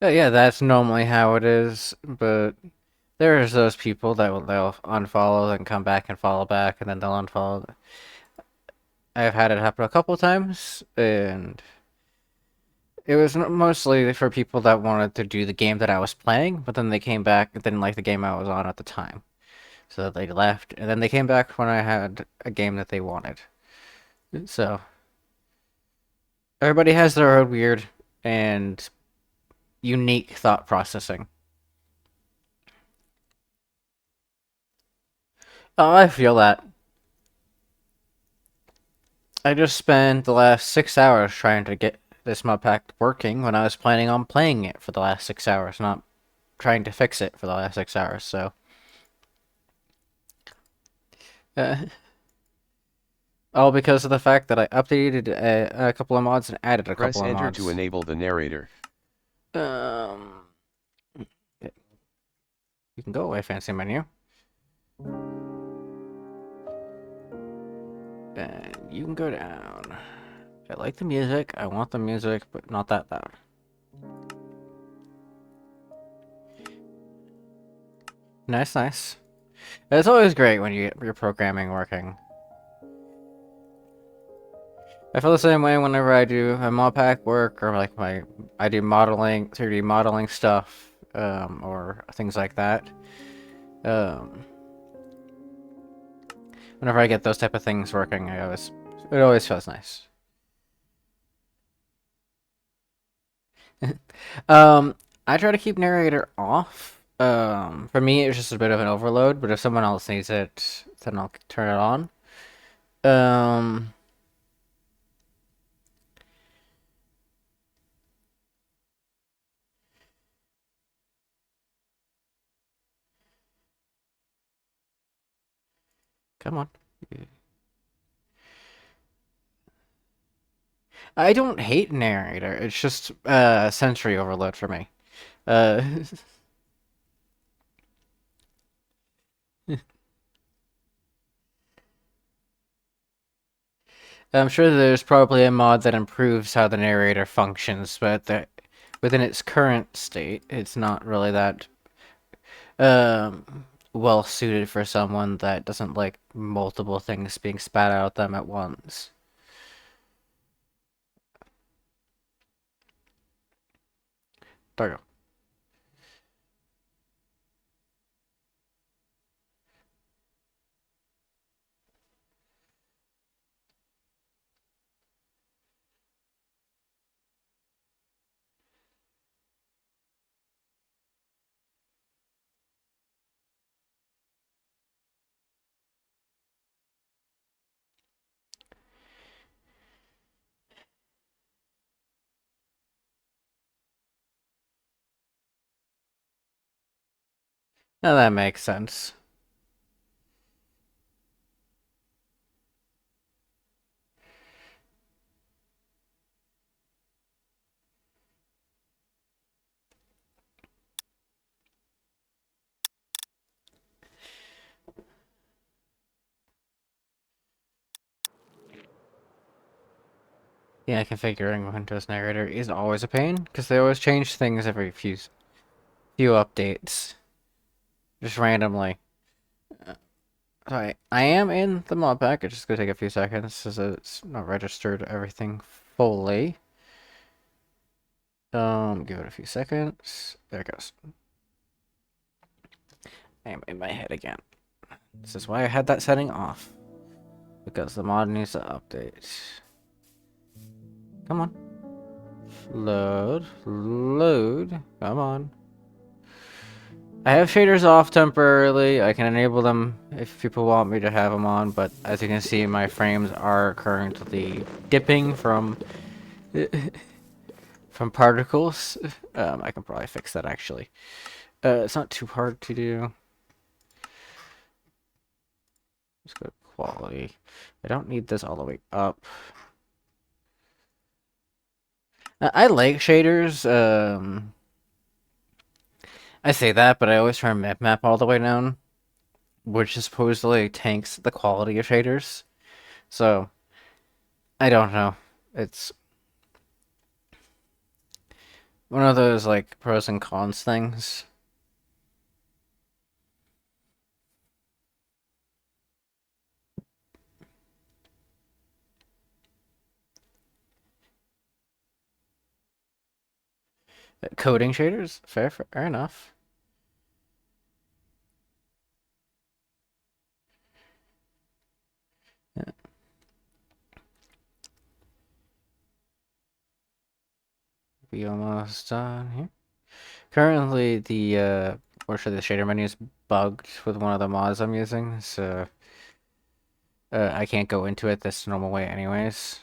Yeah, that's normally how it is, but there's those people that they'll unfollow and come back and follow back, and then they'll unfollow. I've had it happen a couple times, and it was mostly for people that wanted to do the game that I was playing, but then they came back and didn't like the game I was on at the time. So they left, and then they came back when I had a game that they wanted. So everybody has their own weird and unique thought processing. Oh, I feel that. I just spent the last 6 hours trying to get this mod pack working when I was planning on playing it for the last 6 hours, not trying to fix it for the last 6 hours. So, uh, all because of the fact that I updated a couple of mods and added a Press couple of enter mods. to enable the narrator. Um, you can go away, fancy menu. And you can go down. I like the music. I want the music, but not that loud. Nice, nice. It's always great when you get your programming working. I feel the same way whenever I do a mod pack work or like I do modeling, 3D modeling stuff, or things like that. Um, Whenever I get those type of things working, it always feels nice. Um, I try to keep narrator off. For me, it's just a bit of an overload, but if someone else needs it, then I'll turn it on. Um, Come on. I don't hate narrator. It's just sensory overload for me. Uh, I'm sure there's probably a mod that improves how the narrator functions, but within its current state, it's not really that um, well suited for someone that doesn't like multiple things being spat out at them at once. There you go. Now that makes sense. Yeah, configuring Windows Narrator is always a pain because they always change things every few updates, just randomly. So I am in the mod pack. It's just gonna take a few seconds since it's not registered everything fully. Give it a few seconds. There it goes. I am in my head again. This is why I had that setting off. Because the mod needs to update. Come on. Load. Load. Come on. I have shaders off temporarily. I can enable them if people want me to have them on, but as you can see, my frames are currently dipping from particles. I can probably fix that actually. It's not too hard to do. Let's go to quality. I don't need this all the way up. I like shaders. I say that, but I always try and map all the way down, which supposedly tanks the quality of shaders. So I don't know. It's one of those like pros and cons things. Coding shaders, fair enough. Yeah. Be almost done here. Currently, the portion of the shader menu is bugged with one of the mods I'm using, so I can't go into it this normal way, anyways.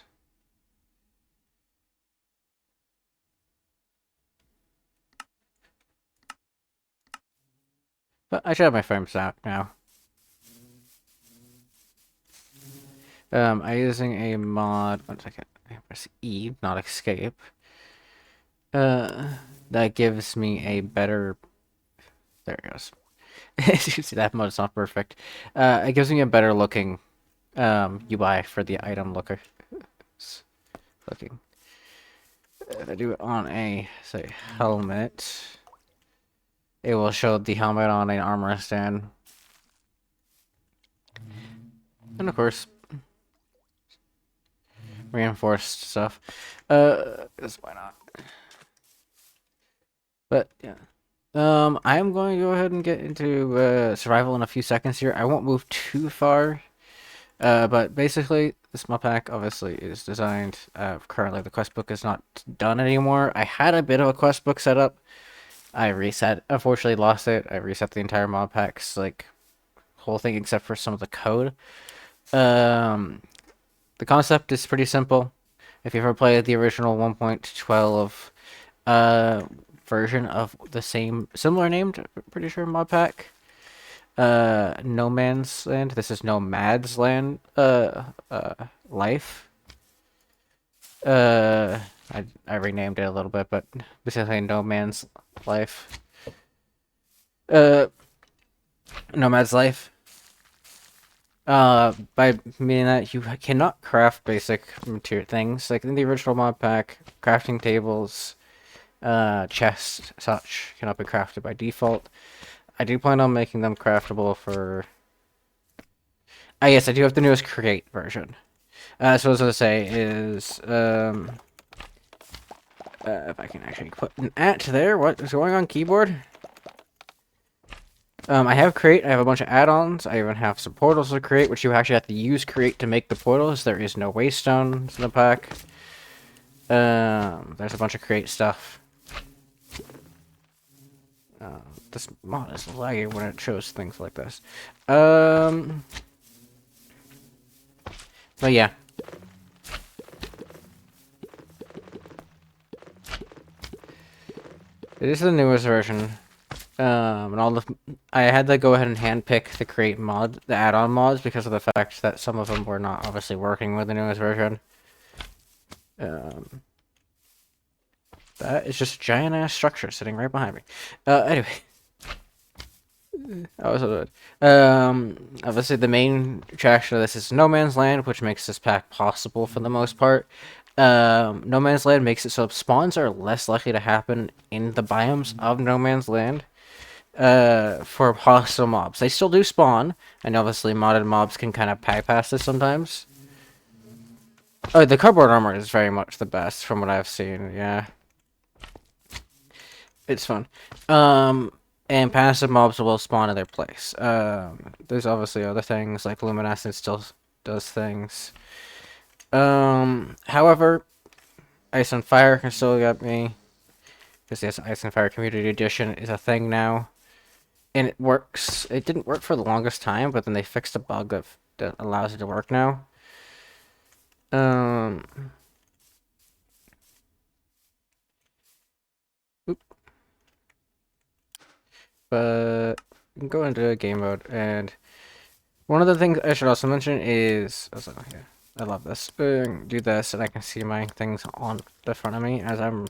But I should have my frames out now. I'm using a mod. 1 second. I press E, not escape. That gives me a better. There it goes. As you can see, that mod's not perfect. It gives me a better looking UI for the item looker. Looking. If I do it on a say helmet, it will show the helmet on an armor stand, and of course, reinforced stuff. Because why not? But yeah. I am going to go ahead and get into survival in a few seconds here. I won't move too far. But basically, this mod pack obviously is designed. Currently, the quest book is not done anymore. I had a bit of a quest book set up. I reset. Unfortunately, lost it. I reset the entire mod pack's like whole thing except for some of the code. The concept is pretty simple. If you ever played the original 1.12 version of the same similar named, pretty sure mod pack, No Man's Land. This is Nomad's Land. Life. I renamed it a little bit, but basically No Man's Life. Nomad's Life. By meaning that you cannot craft basic material things like in the original mod pack, crafting tables, chests, such cannot be crafted by default. I do plan on making them craftable for. Ah, yes, I do have the newest create version. So what I was gonna say is, if I can actually put an at there, what is going on keyboard? I have create, I have a bunch of add-ons, I even have some portals to create, which you actually have to use create to make the portals. There is no waste stones in the pack. There's a bunch of create stuff. This mod is laggy when it shows things like this. But yeah. It is the newest version. And all the I had to go ahead and handpick the add-on mods because of the fact that some of them were not obviously working with the newest version. That is just a giant ass structure sitting right behind me. Anyway. I was obviously the main attraction of this is No Man's Land, which makes this pack possible for the most part. No Man's Land makes it so spawns are less likely to happen in the biomes of No Man's Land. For hostile mobs, they still do spawn, and obviously modded mobs can kind of bypass this sometimes. Oh, the cardboard armor is very much the best from what I've seen. Yeah, it's fun. And passive mobs will spawn in their place. There's obviously other things like luminescence still does things. However, Ice and Fire can still get me because yes, Ice and Fire Community Edition is a thing now, and it works. It didn't work for the longest time, but then they fixed a bug that allows it to work now. But you can go into game mode, and one of the things I should also mention is, I love this. Do this, and I can see my things on the front of me as I'm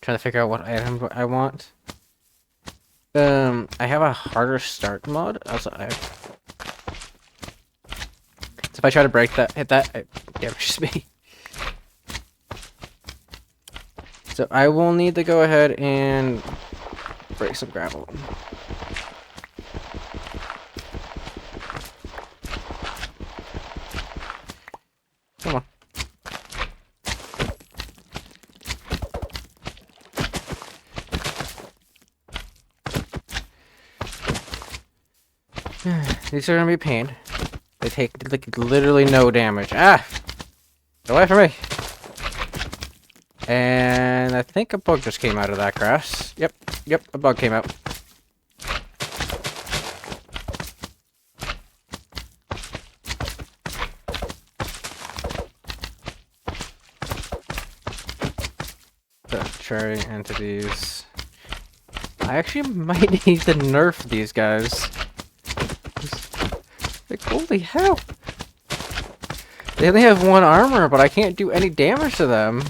trying to figure out what item I want. I have a harder start mod. Also, so if I try to hit that, it damages me. So I will need to go ahead and break some gravel. Come on. These are gonna be a pain. They take like literally no damage. Ah! Get away from me! And I think a bug just came out of that grass. Yep, a bug came out. Cherry entities. I actually might need to nerf these guys. Like, holy hell! They only have one armor, but I can't do any damage to them.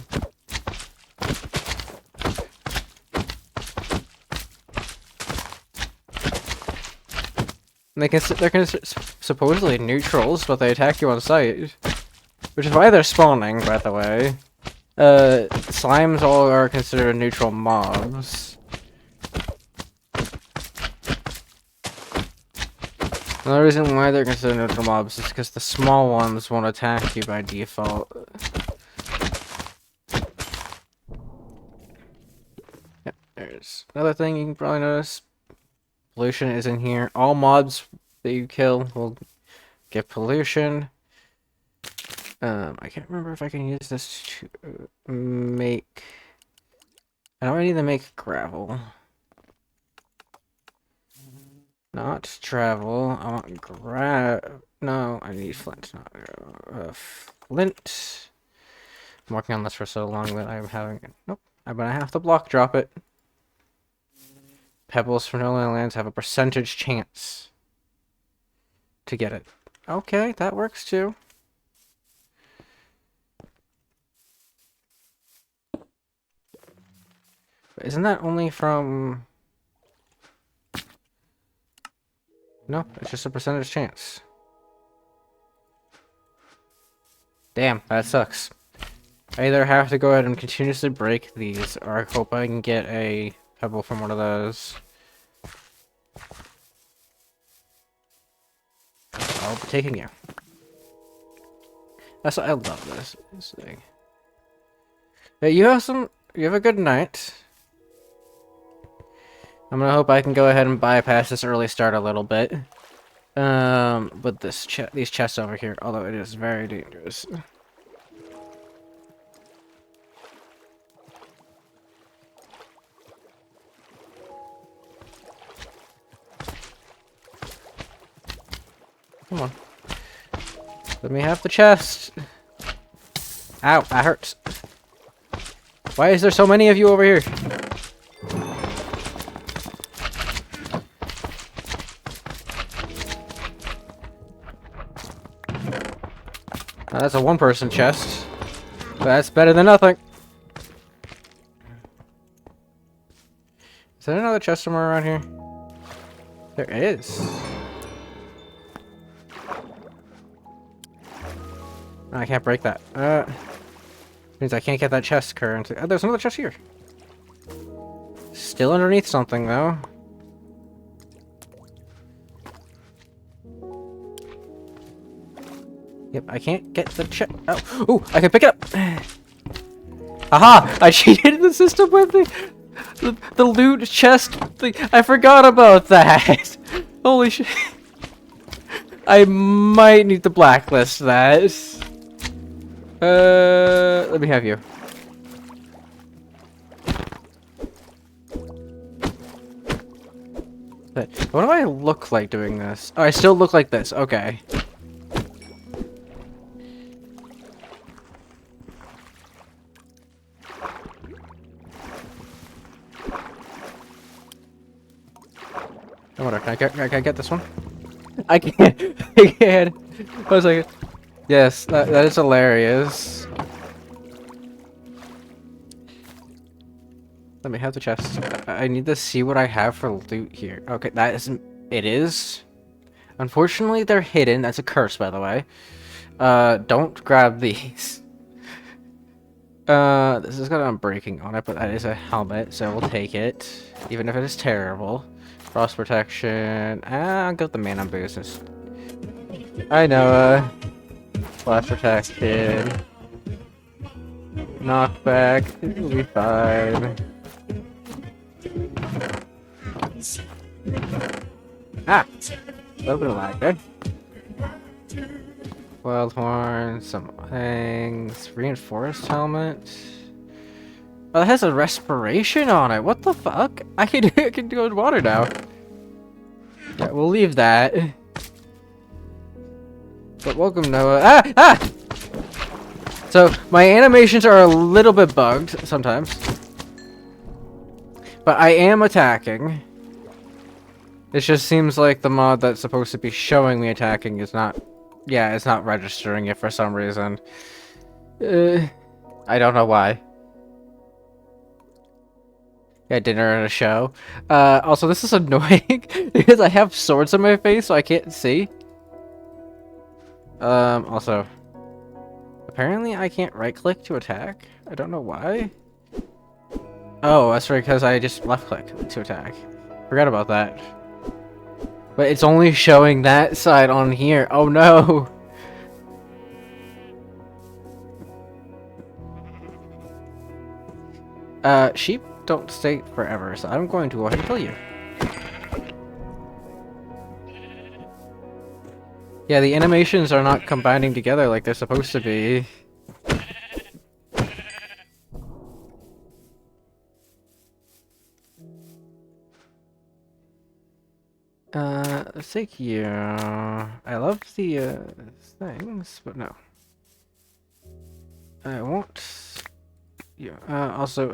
And they're supposedly neutrals, but they attack you on sight. Which is why they're spawning, by the way. Slimes all are considered neutral mobs. Another reason why they're considered neutral mobs is because the small ones won't attack you by default. Yep, there's another thing you can probably notice. Pollution is in here. All mobs that you kill will get pollution. I can't remember if I can use this to make... I don't need to make gravel. Not travel. I want No, I need flint. Not flint. I'm working on this for so long that I'm having... Nope. I'm gonna have to block drop it. Pebbles from no lands have a percentage chance to get it. Okay, that works too. Isn't that only from... No, it's just a percentage chance. Damn, that sucks. I either have to go ahead and continuously break these, or I hope I can get a pebble from one of those. I'll be taking you. That's what I love this thing. Hey, you have a good night. I'm gonna hope I can go ahead and bypass this early start a little bit. With these chests over here, although it is very dangerous. Come on. Let me have the chest. Ow, that hurts. Why is there so many of you over here? That's a one-person chest. But that's better than nothing. Is there another chest somewhere around here? There is. I can't break that. Means I can't get that chest currently. Oh, there's another chest here. Still underneath something, though. Yep, I can't get the chest. Oh, ooh, I can pick it up. Aha! I cheated the system with the loot chest thing. I forgot about that. Holy shit. I might need to blacklist that. Let me have you. What do I look like doing this? Oh, I still look like this. Okay. Oh, whatever. Can I get this one? I can't. I can't. I was like, yes, that is hilarious. Let me have the chest. I need to see what I have for loot here. Okay, that isn't. It is. Unfortunately, they're hidden. That's a curse, by the way. Don't grab these. This has got unbreaking on it, but that is a helmet, so we'll take it, even if it is terrible. Frost protection. I'll go with the man on business. I know. Flash protection. Knockback. It'll be fine. Ah! A little bit of lag there. Wild horn, some things. Reinforced helmet. Oh, it has a respiration on it. What the fuck? I can go in water now. Yeah, we'll leave that. But welcome, Noah. Ah! Ah! So, my animations are a little bit bugged sometimes. But I am attacking. It just seems like the mod that's supposed to be showing me attacking is not... Yeah, it's not registering it for some reason. I don't know why. Yeah, dinner and a show. Also, this is annoying because I have swords on my face, so I can't see. Also, apparently I can't right-click to attack. I don't know why. Oh, that's right, because I just left-click to attack. Forgot about that. But it's only showing that side on here. Oh no! Sheep don't stay forever, so I'm going to go ahead and kill you. Yeah, the animations are not combining together like they're supposed to be. Let's take you. I love the, things, but no. I won't. Yeah, also,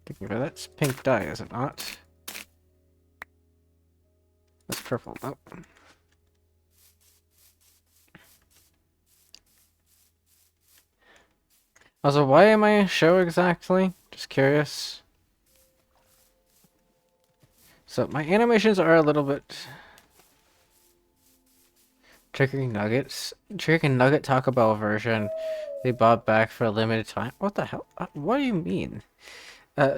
thinking about that's pink dye, is it not? That's purple, oh. Also, why am I a show exactly? Just curious. So, my animations are a little bit... Chicken nuggets? Chicken nugget Taco Bell version. They bought back for a limited time. What the hell? What do you mean?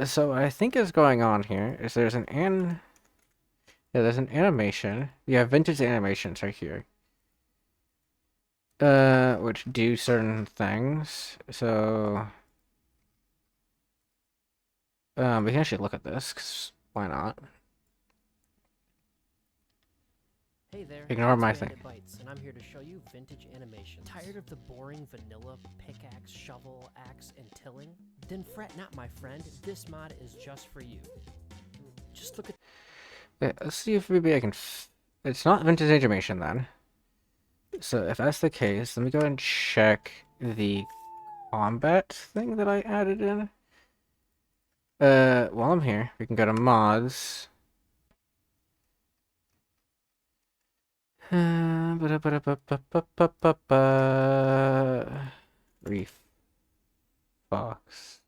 So what I think is going on here is there's an there's an animation. You have vintage animations right here. Which do certain things. So we can actually look at this, 'cause why not? Hey there, Ignore it's my Bandit thing. Bites, and I'm here to show you vintage animation. Tired of the boring vanilla pickaxe, shovel, axe, and tilling? Then fret not, my friend. This mod is just for you. Just look at... Yeah, let's see if maybe I can... It's not vintage animation then. So if that's the case, let me go and check the combat thing that I added in. While I'm here, we can go to mods. Reef Fox.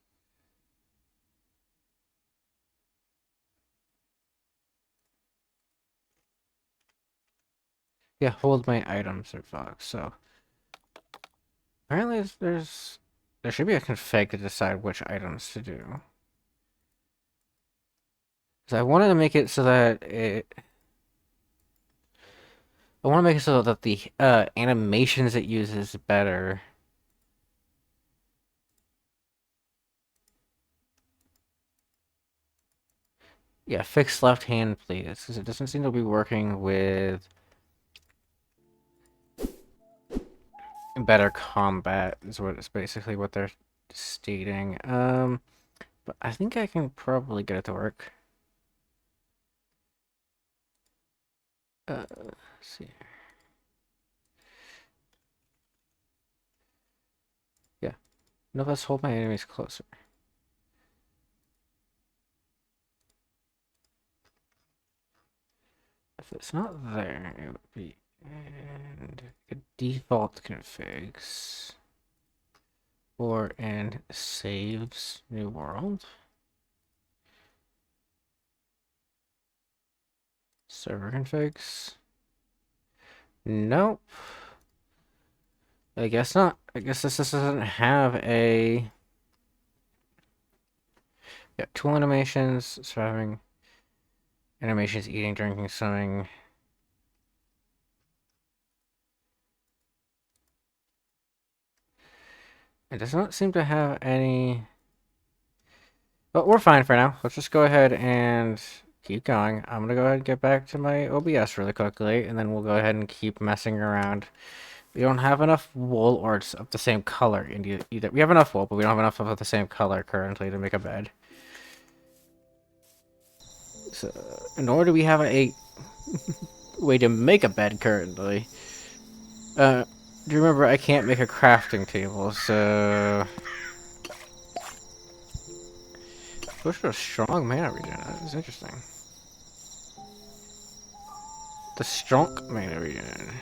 Yeah, hold my items or Fox. So apparently there should be a config to decide which items to do. Because I wanted to make it so that I want to make it so that the animations it uses better. Yeah, fix left hand, please, because it doesn't seem to be working with better combat, is what it's basically what they're stating. But I think I can probably get it to work. Let's see. Yeah. No, let's hold my enemies closer. If it's not there, it would be and default configs or and saves new world. Server configs. Nope. I guess not. I guess this doesn't have a... Yeah, tool animations, surviving animations, eating, drinking, swimming. It does not seem to have any... But we're fine for now. Let's just go ahead and keep going. I'm gonna go ahead and get back to my OBS really quickly, and then we'll go ahead and keep messing around. We don't have enough wool or it's of the same color in either. We have enough wool, but we don't have enough of the same color currently to make a bed. So, nor do we have a way to make a bed currently. Do you remember I can't make a crafting table, so... Push a strong mana regen. That is interesting. The strong mana regen.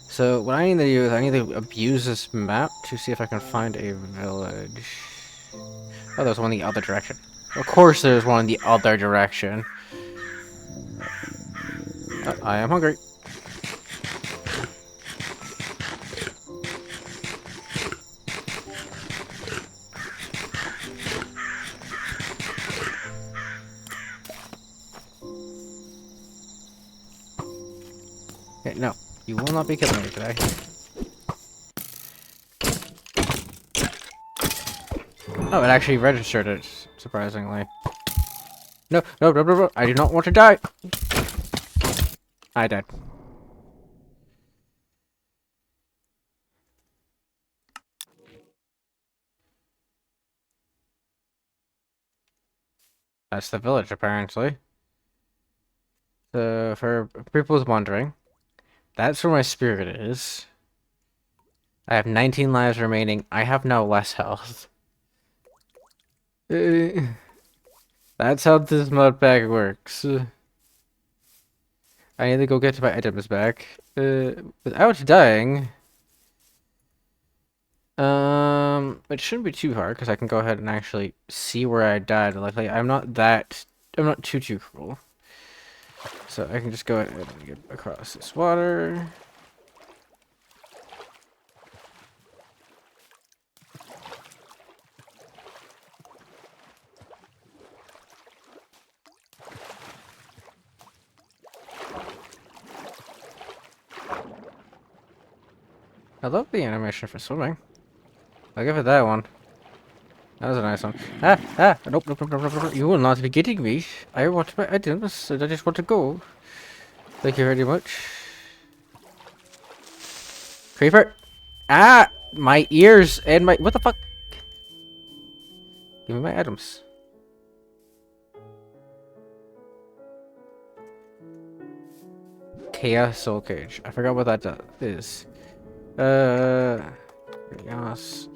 So what I need to do is I need to abuse this map to see if I can find a village. Oh, there's one in the other direction. Of course there's one in the other direction. Oh, I am hungry. Okay, no. You will not be killing me today. Oh, it actually registered it, surprisingly. No, no, no, no, no. I do not want to die. I died. That's the village, apparently. So, for people wondering, that's where my spirit is. I have 19 lives remaining. I have no less health. That's how this mod pack works. I need to go get my items back. Without dying. It shouldn't be too hard because I can go ahead and actually see where I died. Like I'm not too cruel. So I can just go ahead and get across this water. I love the animation for swimming. I'll give it that one. That was a nice one. Nope, nope, nope, nope, nope, nope. You will not be getting me. I want my items, and I just want to go. Thank you very much. Creeper! Ah! My ears and my... What the fuck? Give me my items. Chaos Soul Cage. I forgot what that is. Chaos...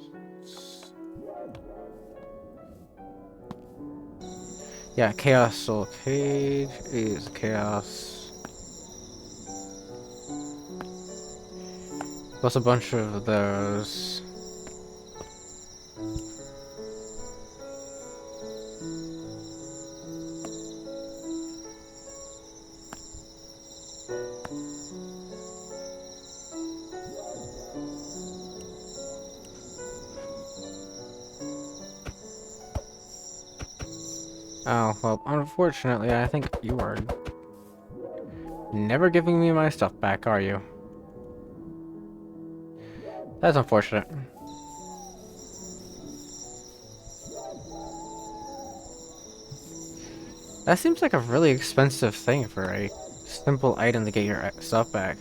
Yeah, Chaos Soul Cage is Chaos Plus a bunch of those. Oh, well, unfortunately, I think you are never giving me my stuff back, are you? That's unfortunate. That seems like a really expensive thing for a simple item to get your stuff back.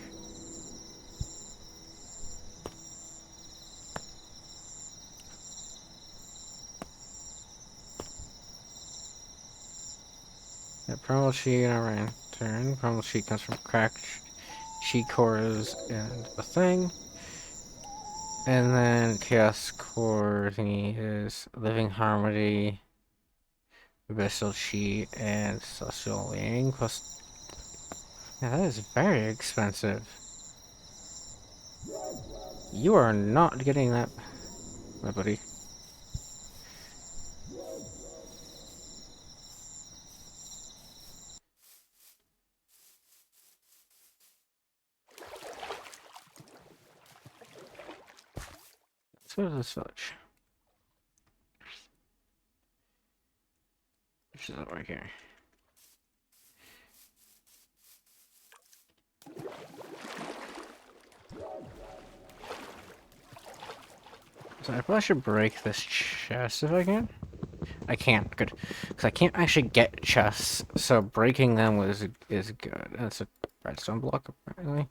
Yeah, primal sheet on our turn. Primal sheet comes from cracked sheet cores and the thing. And then chaos core thingy is living harmony, abyssal sheet, and celestial wing plus. Yeah, that is very expensive. You are not getting that, my buddy. Let's go to this village. Which is over here. So I probably should break this chest if I can. I can't. Good, because I can't actually get chests. So breaking them is good. That's a redstone block apparently.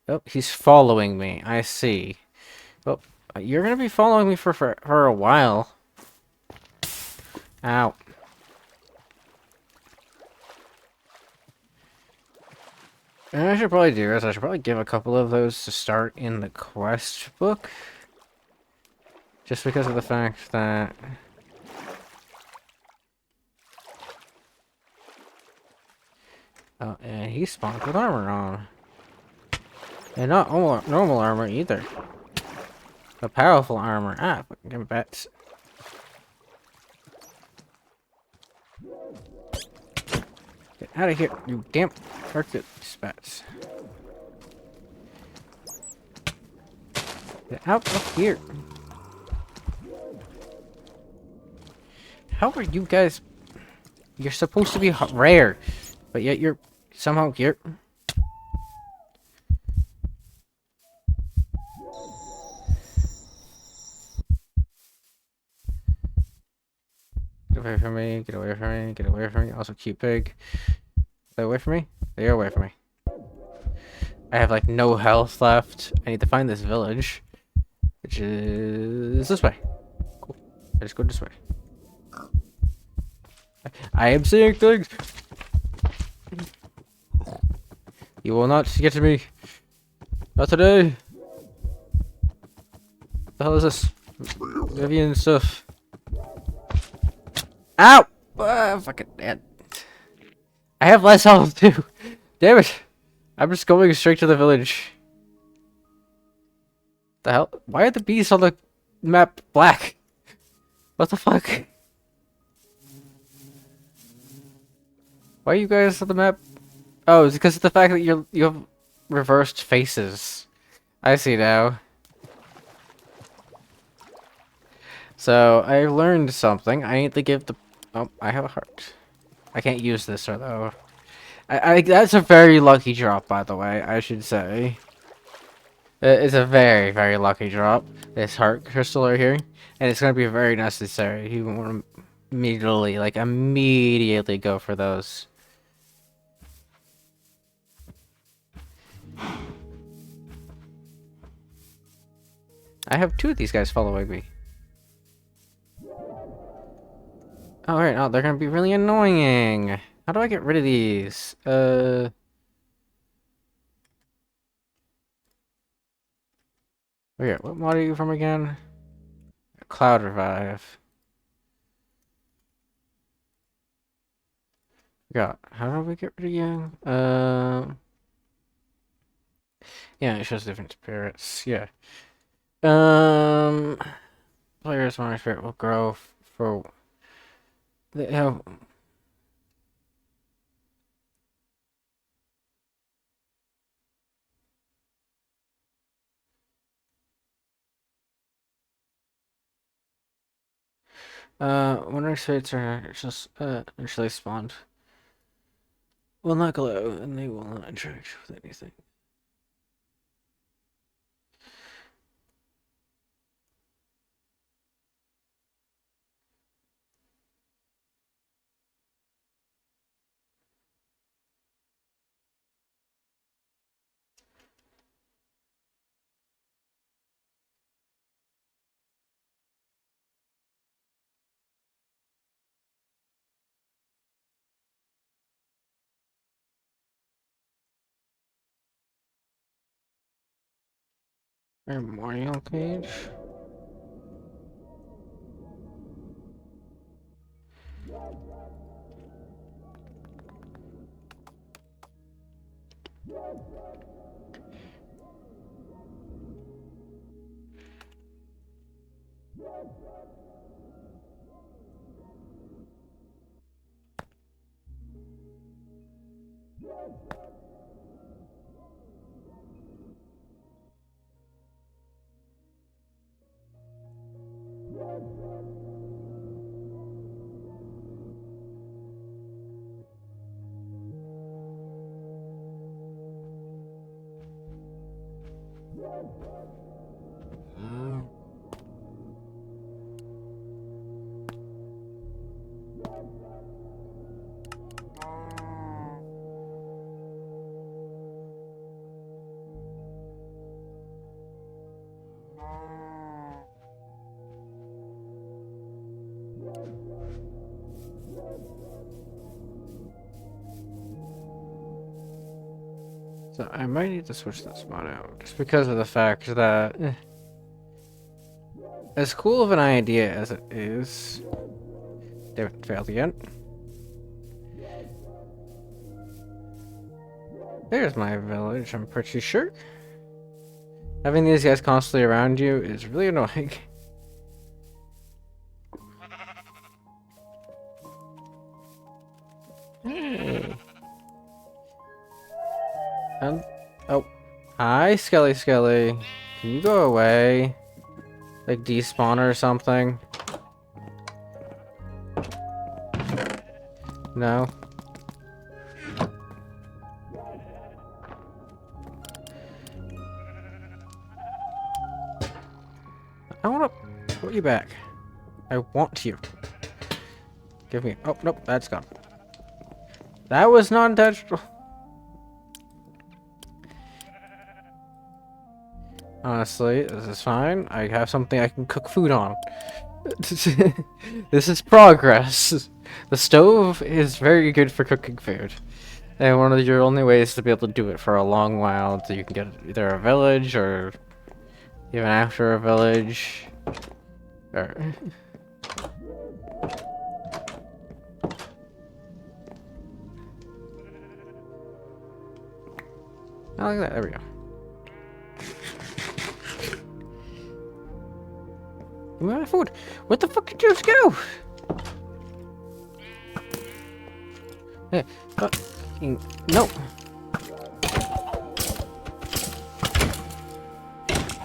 Oh, he's following me. I see. Well, you're gonna be following me for a while. Ow. And I should probably do is I should probably give a couple of those to start in the quest book. Just because of the fact that oh, and he spawned with armor on. And not normal armor either. A powerful armor. Ah, fucking bats. Get out of here, you damn target spats. Get out of here. How are you guys? You're supposed to be rare, but yet you're somehow here. Get away from me, get away from me, get away from me. Also, cute pig. Stay away from me. Stay away from me. I have like no health left. I need to find this village, which is this way. Cool. I just go this way. I am seeing things. You will not get to me. Not today. What the hell is this? Vivian stuff. Ow! Fucking man. I have less health too. Damn it. I'm just going straight to the village. The hell? Why are the bees on the map black? What the fuck? Why are you guys on the map? Oh, it's because of the fact that you have reversed faces. I see now. So I learned something. I need to give the. Oh, I have a heart. I can't use this though. That's a very lucky drop, by the way. I should say. It's a very, very lucky drop. This heart crystal right here, and it's gonna be very necessary. You want to immediately go for those. I have two of these guys following me. Oh, right. Oh, they're gonna be really annoying. How do I get rid of these? Wait, what mod are you from again? Cloud Revive. God, how do we get rid of you? Yeah, it shows different spirits. Yeah. Players' money spirit will grow for they have. Wandering spirits are just initially spawned. Will not glow, and they will not interact with anything. Memorial page. So I might need to switch this mod out, just because of the fact that, as cool of an idea as it is, they haven't failed yet. There's my village, I'm pretty sure. Having these guys constantly around you is really annoying. Hey. Oh. Hi, Skelly Skelly. Can you go away? Like, despawn or something? No? I wanna put you back. I want you. Give me. Oh, nope, that's gone. That was not intentional. Honestly, this is fine. I have something I can cook food on. This is progress. The stove is very good for cooking food. And one of your only ways to be able to do it for a long while until you can get either a village or even after a village. Or oh, look at that. There we go. Give me my food. What the fuck did you just go? Hey, no.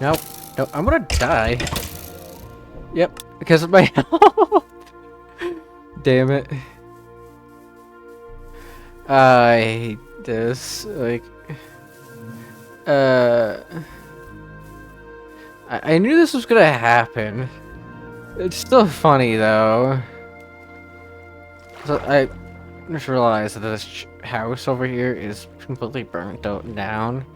No, no, I'm gonna die. Yep, because of my health. Damn it. I hate this. Like, I knew this was gonna happen. It's still funny though. So I just realized that this house over here is completely burnt out down.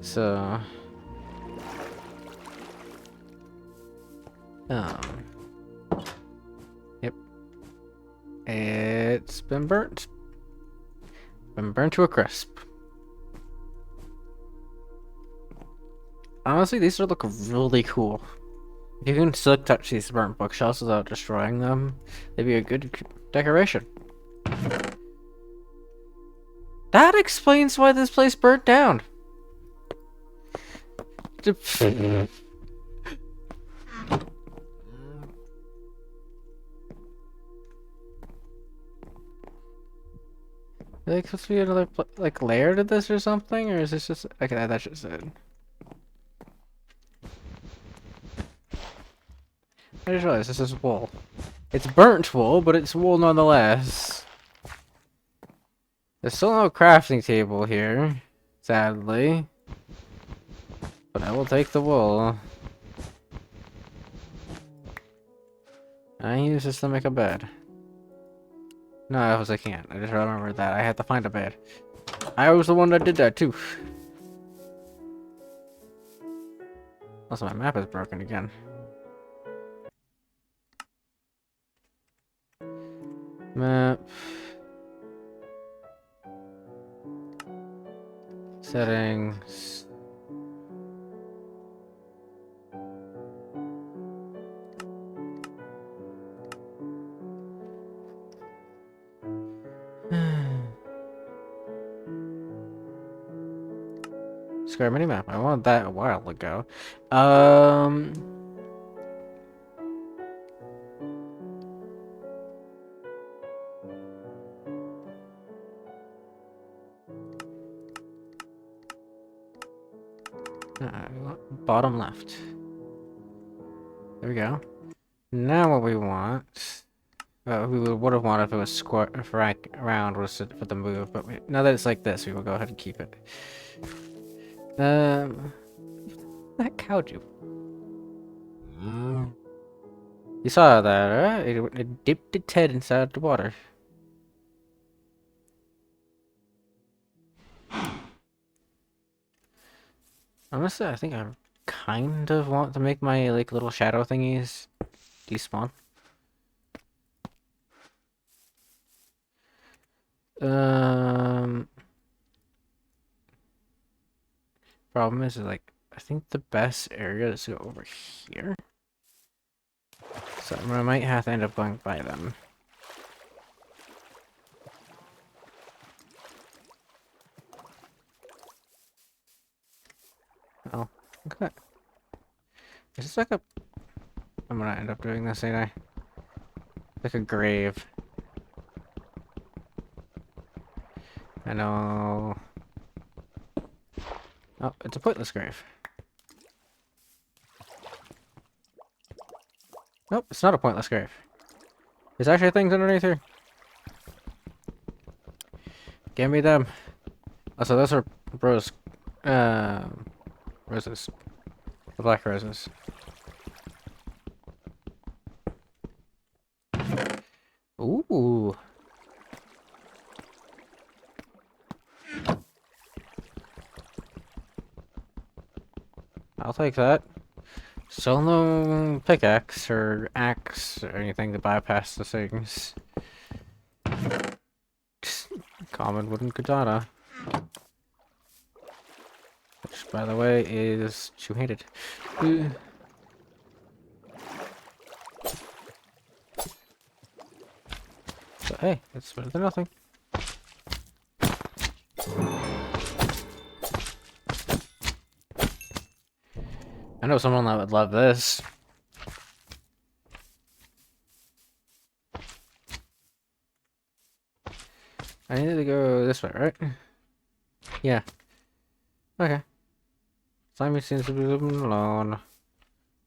So, yep, it's been burnt. Been burnt to a crisp. Honestly, these look really cool. If you can still touch these burnt bookshelves without destroying them, they'd be a good decoration. That explains why this place burnt down. Like supposed to be another like layer to this or something, or is this just okay? That's just it. I just realized this is wool. It's burnt wool, but it's wool nonetheless. There's still no crafting table here, sadly. But I will take the wool. I use this to make a bed. No, I can't. I just remembered that. I had to find a bed. I was the one that did that too. Also, my map is broken again. Map. Settings. Square minimap. I wanted that a while ago. Bottom left. There we go. Now what we want. We would have wanted if it was square, if round was for the move, but now that it's like this, we will go ahead and keep it. That cow do? You saw that, right? It dipped its head inside the water. Honestly, I think I kind of want to make my like little shadow thingies despawn. Problem is like I think the best area is to go over here. So I might have to end up going by them. Oh, look at that. Is this like a... I'm gonna end up doing this, ain't I? Like a grave. I know. Oh, it's a pointless grave. Nope, it's not a pointless grave. There's actually things underneath here. Give me them. Oh, so those are roses. The black roses. Ooh. I'll take that. Still no pickaxe or axe or anything to bypass the things. Common wooden katana. Which, by the way, is two-handed. But hey, it's better than nothing. I know someone that would love this. I need to go this way, right? Yeah. Okay. Simon seems to be living alone.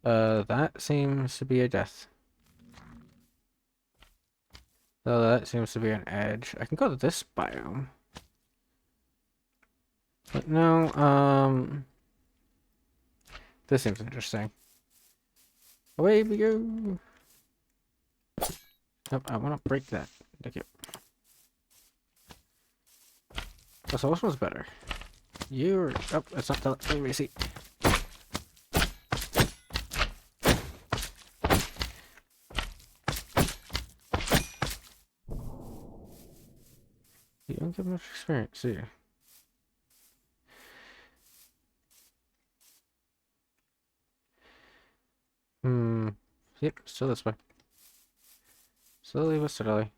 That seems to be a death. So that seems to be an edge. I can go to this biome. But no, this seems interesting. Away we go! Nope, I want to break that. Thank you. Oh, so which one's better? You're... Oh, that's not telling me to see. You don't get much experience, do you? Yep, still this way. Slowly but steadily.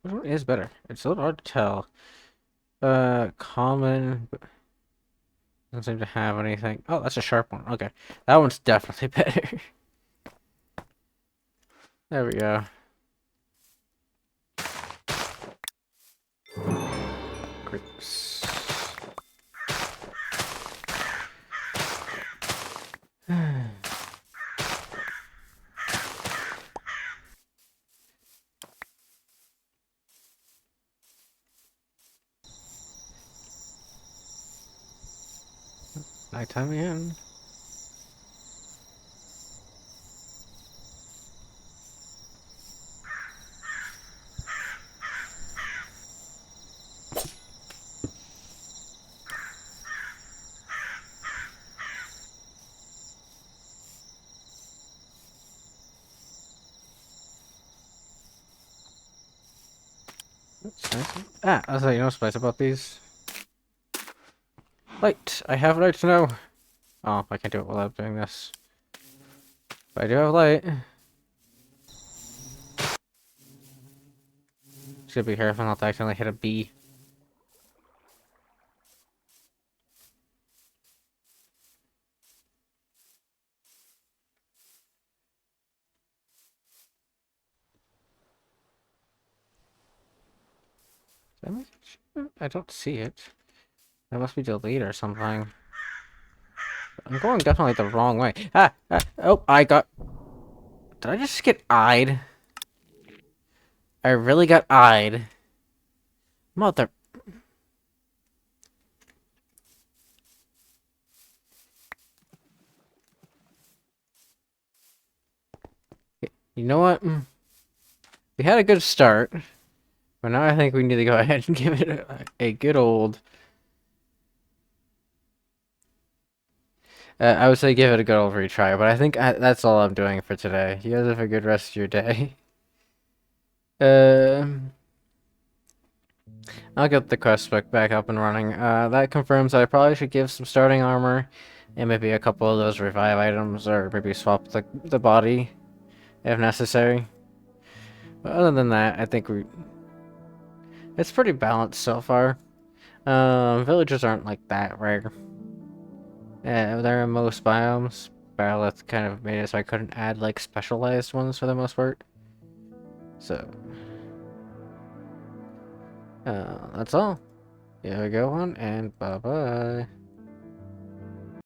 Which one is better? It's a little hard to tell. Common. Doesn't seem to have anything. Oh, that's a sharp one. Okay. That one's definitely better. There we go. Grapes. Nighttime again. Spicy. Ah, I was like, you know what's spicy about these? Light. I have light now. Oh, I can't do it without doing this. But I do have light. Should be careful not to accidentally hit a bee. Did I make it? I don't see it. That must be delayed or something. I'm going definitely the wrong way. Oh, I got... Did I just get eyed? I really got eyed. Mother... You know what? We had a good start. But now I think we need to go ahead and give it a good old... I would say give it a good old retry, but I think that's all I'm doing for today. You guys have a good rest of your day. I'll get the quest book back up and running. That confirms that I probably should give some starting armor and maybe a couple of those revive items, or maybe swap the body if necessary. But other than that, I think it's pretty balanced so far. Villagers aren't like that rare. They're in most biomes. Battle kind of made it so I couldn't add like specialized ones for the most part. So that's all. You have a good one, and bye bye.